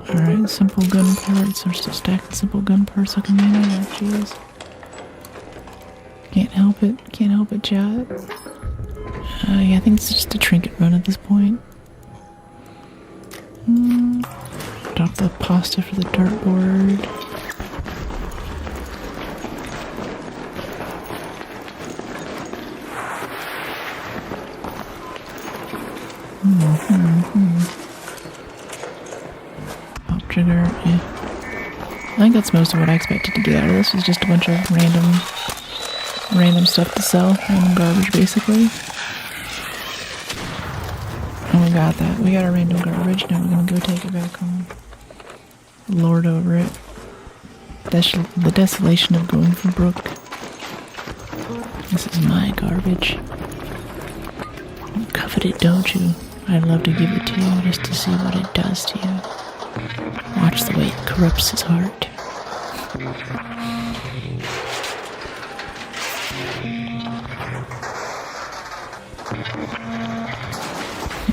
Alright, simple gun parts. There's still stacked simple gun parts looking in there. Jeez. Can't help it. Can't help it, chat. Yeah, I think it's just a trinket run at this point. Drop the pasta for the dartboard. Pop trigger, yeah. I think that's most of what I expected to get out of this. Was just a bunch of random stuff to sell. Random garbage, basically. And we got that. We got our random garbage. Now we're gonna go take it back home. Lord over it. The desolation of going from Brook. This is my garbage. You covet it, don't you? I'd love to give it to you just to see what it does to you. Watch the way it corrupts his heart.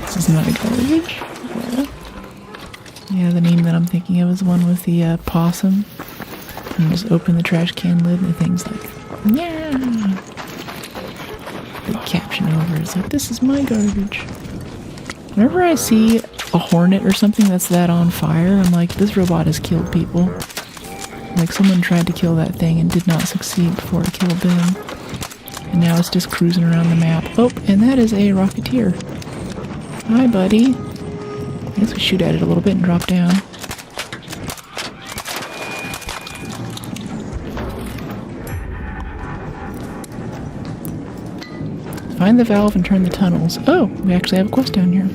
This is not a garbage. Yeah, the name that I'm thinking of is the one with the possum. And just open the trash can lid and the thing's like, yeah. The caption over is like, this is my garbage. Whenever I see a hornet or something that's that on fire, I'm like, this robot has killed people. Like someone tried to kill that thing and did not succeed before it killed them. And now it's just cruising around the map. Oh, and that is a Rocketeer. Hi, buddy. I guess we shoot at it a little bit and drop down. Find the valve and turn the tunnels. Oh, we actually have a quest down here.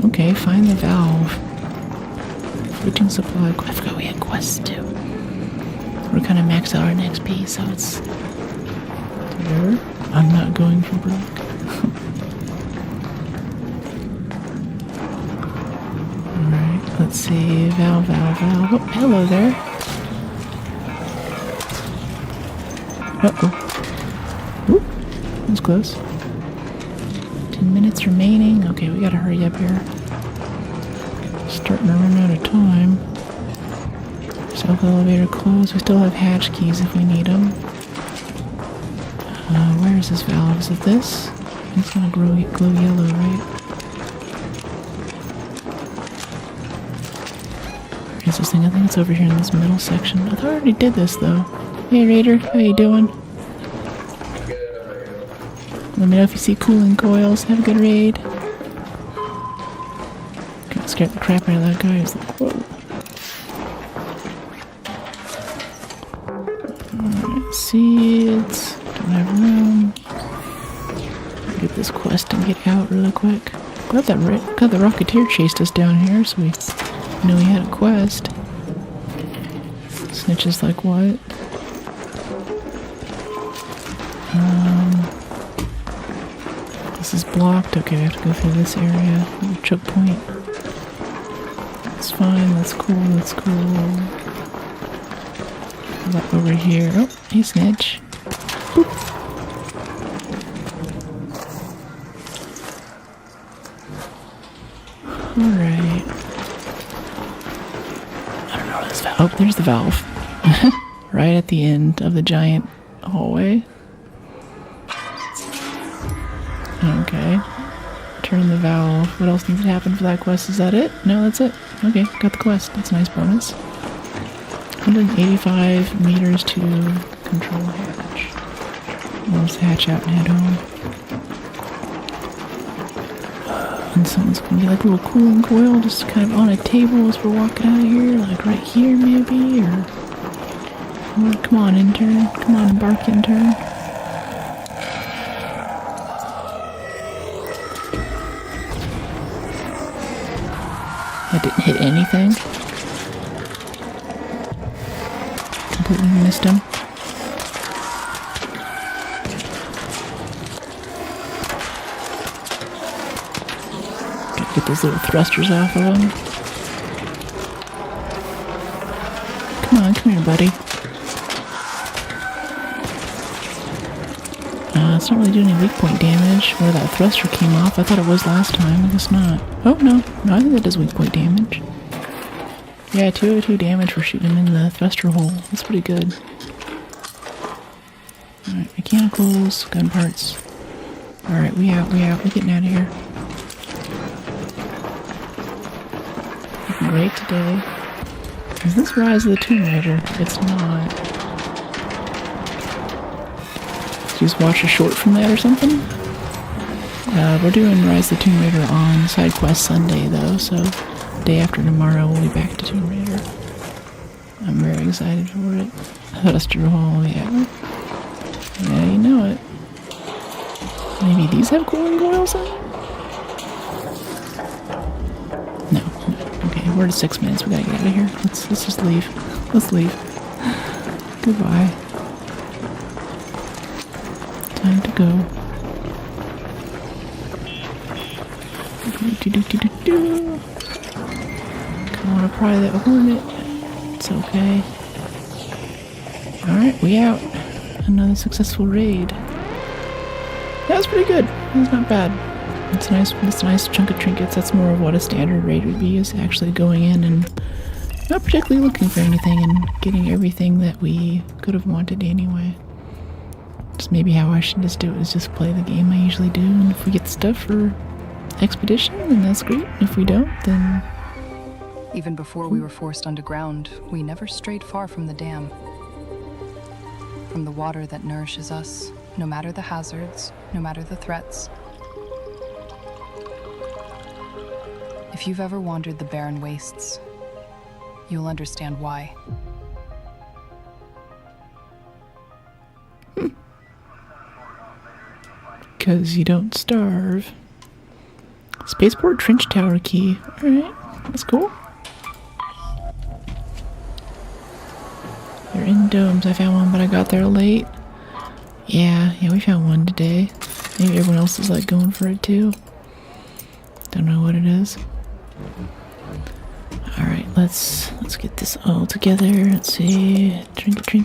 Okay, find the valve. Switching supply. I forgot we had quests too. We're kind of maxed out on XP, so it's whatever. I'm not going for broke. Alright, let's see. Valve. Oh, hello there. Uh-oh. Oop, that was close. 10 minutes remaining. Okay, we gotta hurry up here. Starting to run out of time. South elevator closed. We still have hatch keys if we need them. Where is this valve? Is it this? It's gonna glow yellow, right? Where is this thing? I think it's over here in this middle section. I thought I already did this though. Hey Raider, how you doing? Let me know if you see cooling coils. Have a good raid. Gonna scare the crap out of that guy. He's like, whoa. Alright, seeds. Don't have room. Get this quest and get out really quick. Glad the Rocketeer chased us down here, so we knew we had a quest. Snitches like what? This is blocked. Okay, we have to go through this area. Choke point. That's fine. That's cool. That's cool. Up over here. Oh, hey, snitch. Boop. Alright. I don't know this valve. Oh, there's the valve. Right at the end of the giant hallway. Okay. Turn the valve. What else needs to happen for that quest? Is that it? No, that's it. Okay, got the quest. That's a nice bonus. 185 meters to control hatch. Let's hatch out and head home. And someone's gonna be like a little cooling coil just kind of on a table as we're walking out of here. Like right here maybe, or... Come on, intern. Come on, bark, intern. I didn't hit anything. Completely missed him. Gotta get those little thrusters off of him. Come here, buddy. It's not really doing any weak point damage where that thruster came off. I thought it was last time. I guess not. Oh, no. No, I think that does weak point damage. Yeah, 202 damage for shooting him in the thruster hole. That's pretty good. Alright, mechanicals, gun parts. Alright, we out. We're getting out of here. Looking great today. Is this Rise of the Tomb Raider? It's not. Did you just watch a short from that or something? We're doing Rise of the Tomb Raider on Side Quest Sunday though, so day after tomorrow we'll be back to Tomb Raider. I'm very excited for it. Thruster hole, yeah. Yeah, you know it. Maybe these have cooling coils in? No. Okay, we're at 6 minutes. We gotta get out of here. Let's just leave. Let's leave. Goodbye. Time to go. Come on, pry that hornet. It's okay. Alright, we out. Another successful raid. That was pretty good. That was not bad. It's a nice chunk of trinkets. That's more of what a standard raid would be, is actually going in and not particularly looking for anything and getting everything that we could have wanted anyway. Just maybe how I should just do it is just play the game I usually do, and if we get stuff for expedition, then that's great. If we don't, then... Even before we were forced underground, we never strayed far from the dam. From the water that nourishes us, no matter the hazards, no matter the threats. If you've ever wandered the barren wastes, you'll understand why. Because you don't starve. Spaceport Trench Tower key. Alright, that's cool. They're in domes. I found one, but I got there late. Yeah, we found one today. Maybe everyone else is like going for it too. Don't know what it is. Alright, let's get this all together. Let's see. Trinket.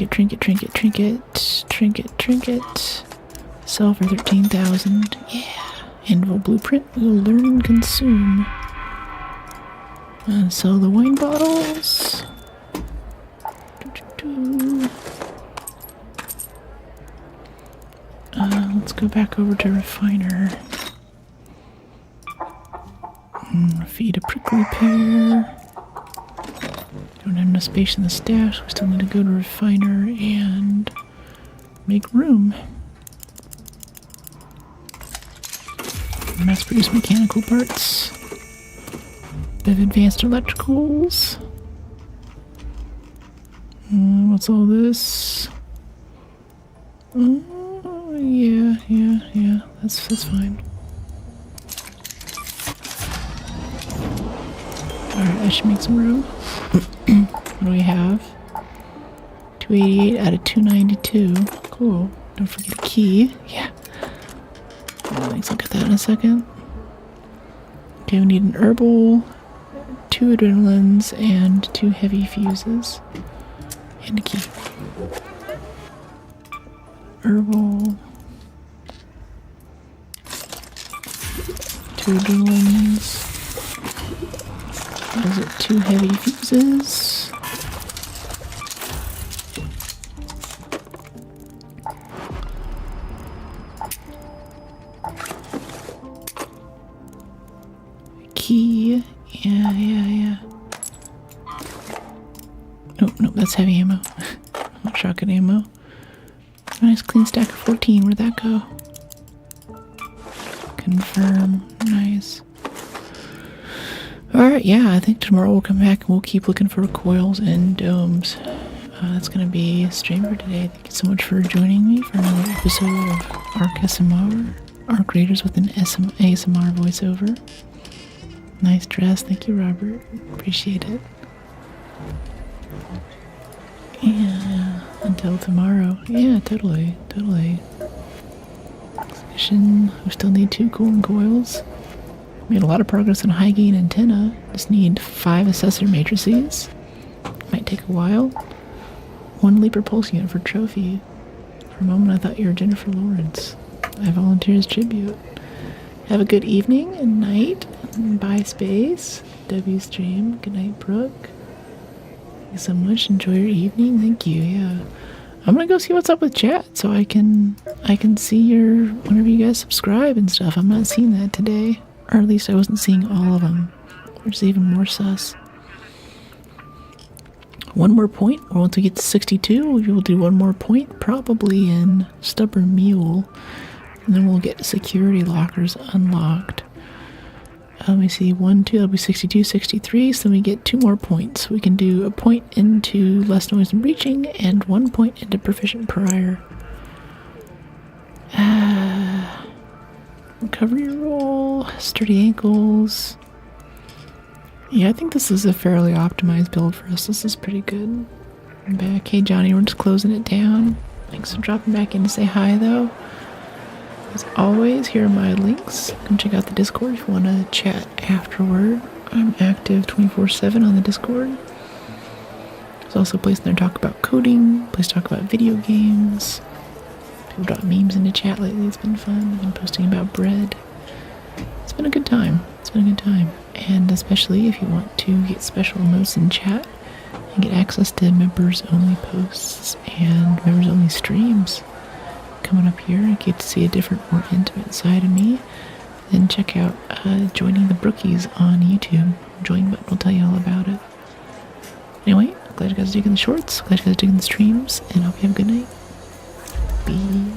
Sell for 13,000. Yeah. Anvil blueprint. We'll learn and consume. And sell the wine bottles. Let's go back over to refiner. Feed a prickly pear. Don't have enough space in the stash. We still need to go to refiner and make room. Mass produce mechanical parts. Bit of advanced electricals. What's all this? Yeah. That's fine. Alright, I should make some room. What do we have? 288 out of 292. Cool. Don't forget a key. Yeah. Thanks, I'll get that in a second. Okay, we need an herbal, 2 adrenalines, and 2 heavy fuses. And a key. Herbal. 2 adrenalines. What is it? 2 heavy fuses. Key. Yeah. Nope, that's heavy ammo. Not shotgun ammo. Nice clean stack of 14. Where'd that go? Confirm. Nice. Alright, yeah, I think tomorrow we'll come back and we'll keep looking for coils and domes. That's going to be a stream for today. Thank you so much for joining me for another episode of ArcSMR. Arc Raiders with an ASMR voiceover. Nice dress. Thank you, Robert. Appreciate it. Yeah, until tomorrow. Yeah, totally. Mission. We still need 2 cooling coils. Made a lot of progress on high gain antenna. Just need 5 assessor matrices. Might take a while. 1 Leaper pulse unit for trophy. For a moment I thought you were Jennifer Lawrence. I volunteer as tribute. Have a good evening and night. Bye, Space. W stream. Good night, Brooke. Thank you so much. Enjoy your evening. Thank you. Yeah. I'm gonna go see what's up with chat so I can see your whenever you guys subscribe and stuff. I'm not seeing that today. Or at least I wasn't seeing all of them. Which is even more sus. 1 more point, or once we get to 62, we will do 1 more point, probably in Stubborn Mule. And then we'll get security lockers unlocked. Let me see, 1, 2, that'll be 62, 63, so then we get 2 more points. We can do a point into less noise and breaching, and 1 point into proficient prior. Recovery roll, sturdy ankles. Yeah, I think this is a fairly optimized build for us. This is pretty good. I'm back. Hey Johnny, we're just closing it down. Thanks for dropping back in to say hi though. As always, here are my links. Come check out the Discord if you want to chat afterward. I'm active 24/7 on the Discord. There's also a place in there to talk about coding, a place to talk about video games. People drop memes into chat lately. It's been fun. I've been posting about bread. It's been a good time. And especially if you want to get special emotes in chat and get access to members-only posts and members-only streams coming up here, you get to see a different, more intimate side of me. Then check out joining the Brookies on YouTube. Join button will tell you all about it. Anyway, glad you guys are digging the shorts, glad you guys are digging the streams, and I hope you have a good night. Be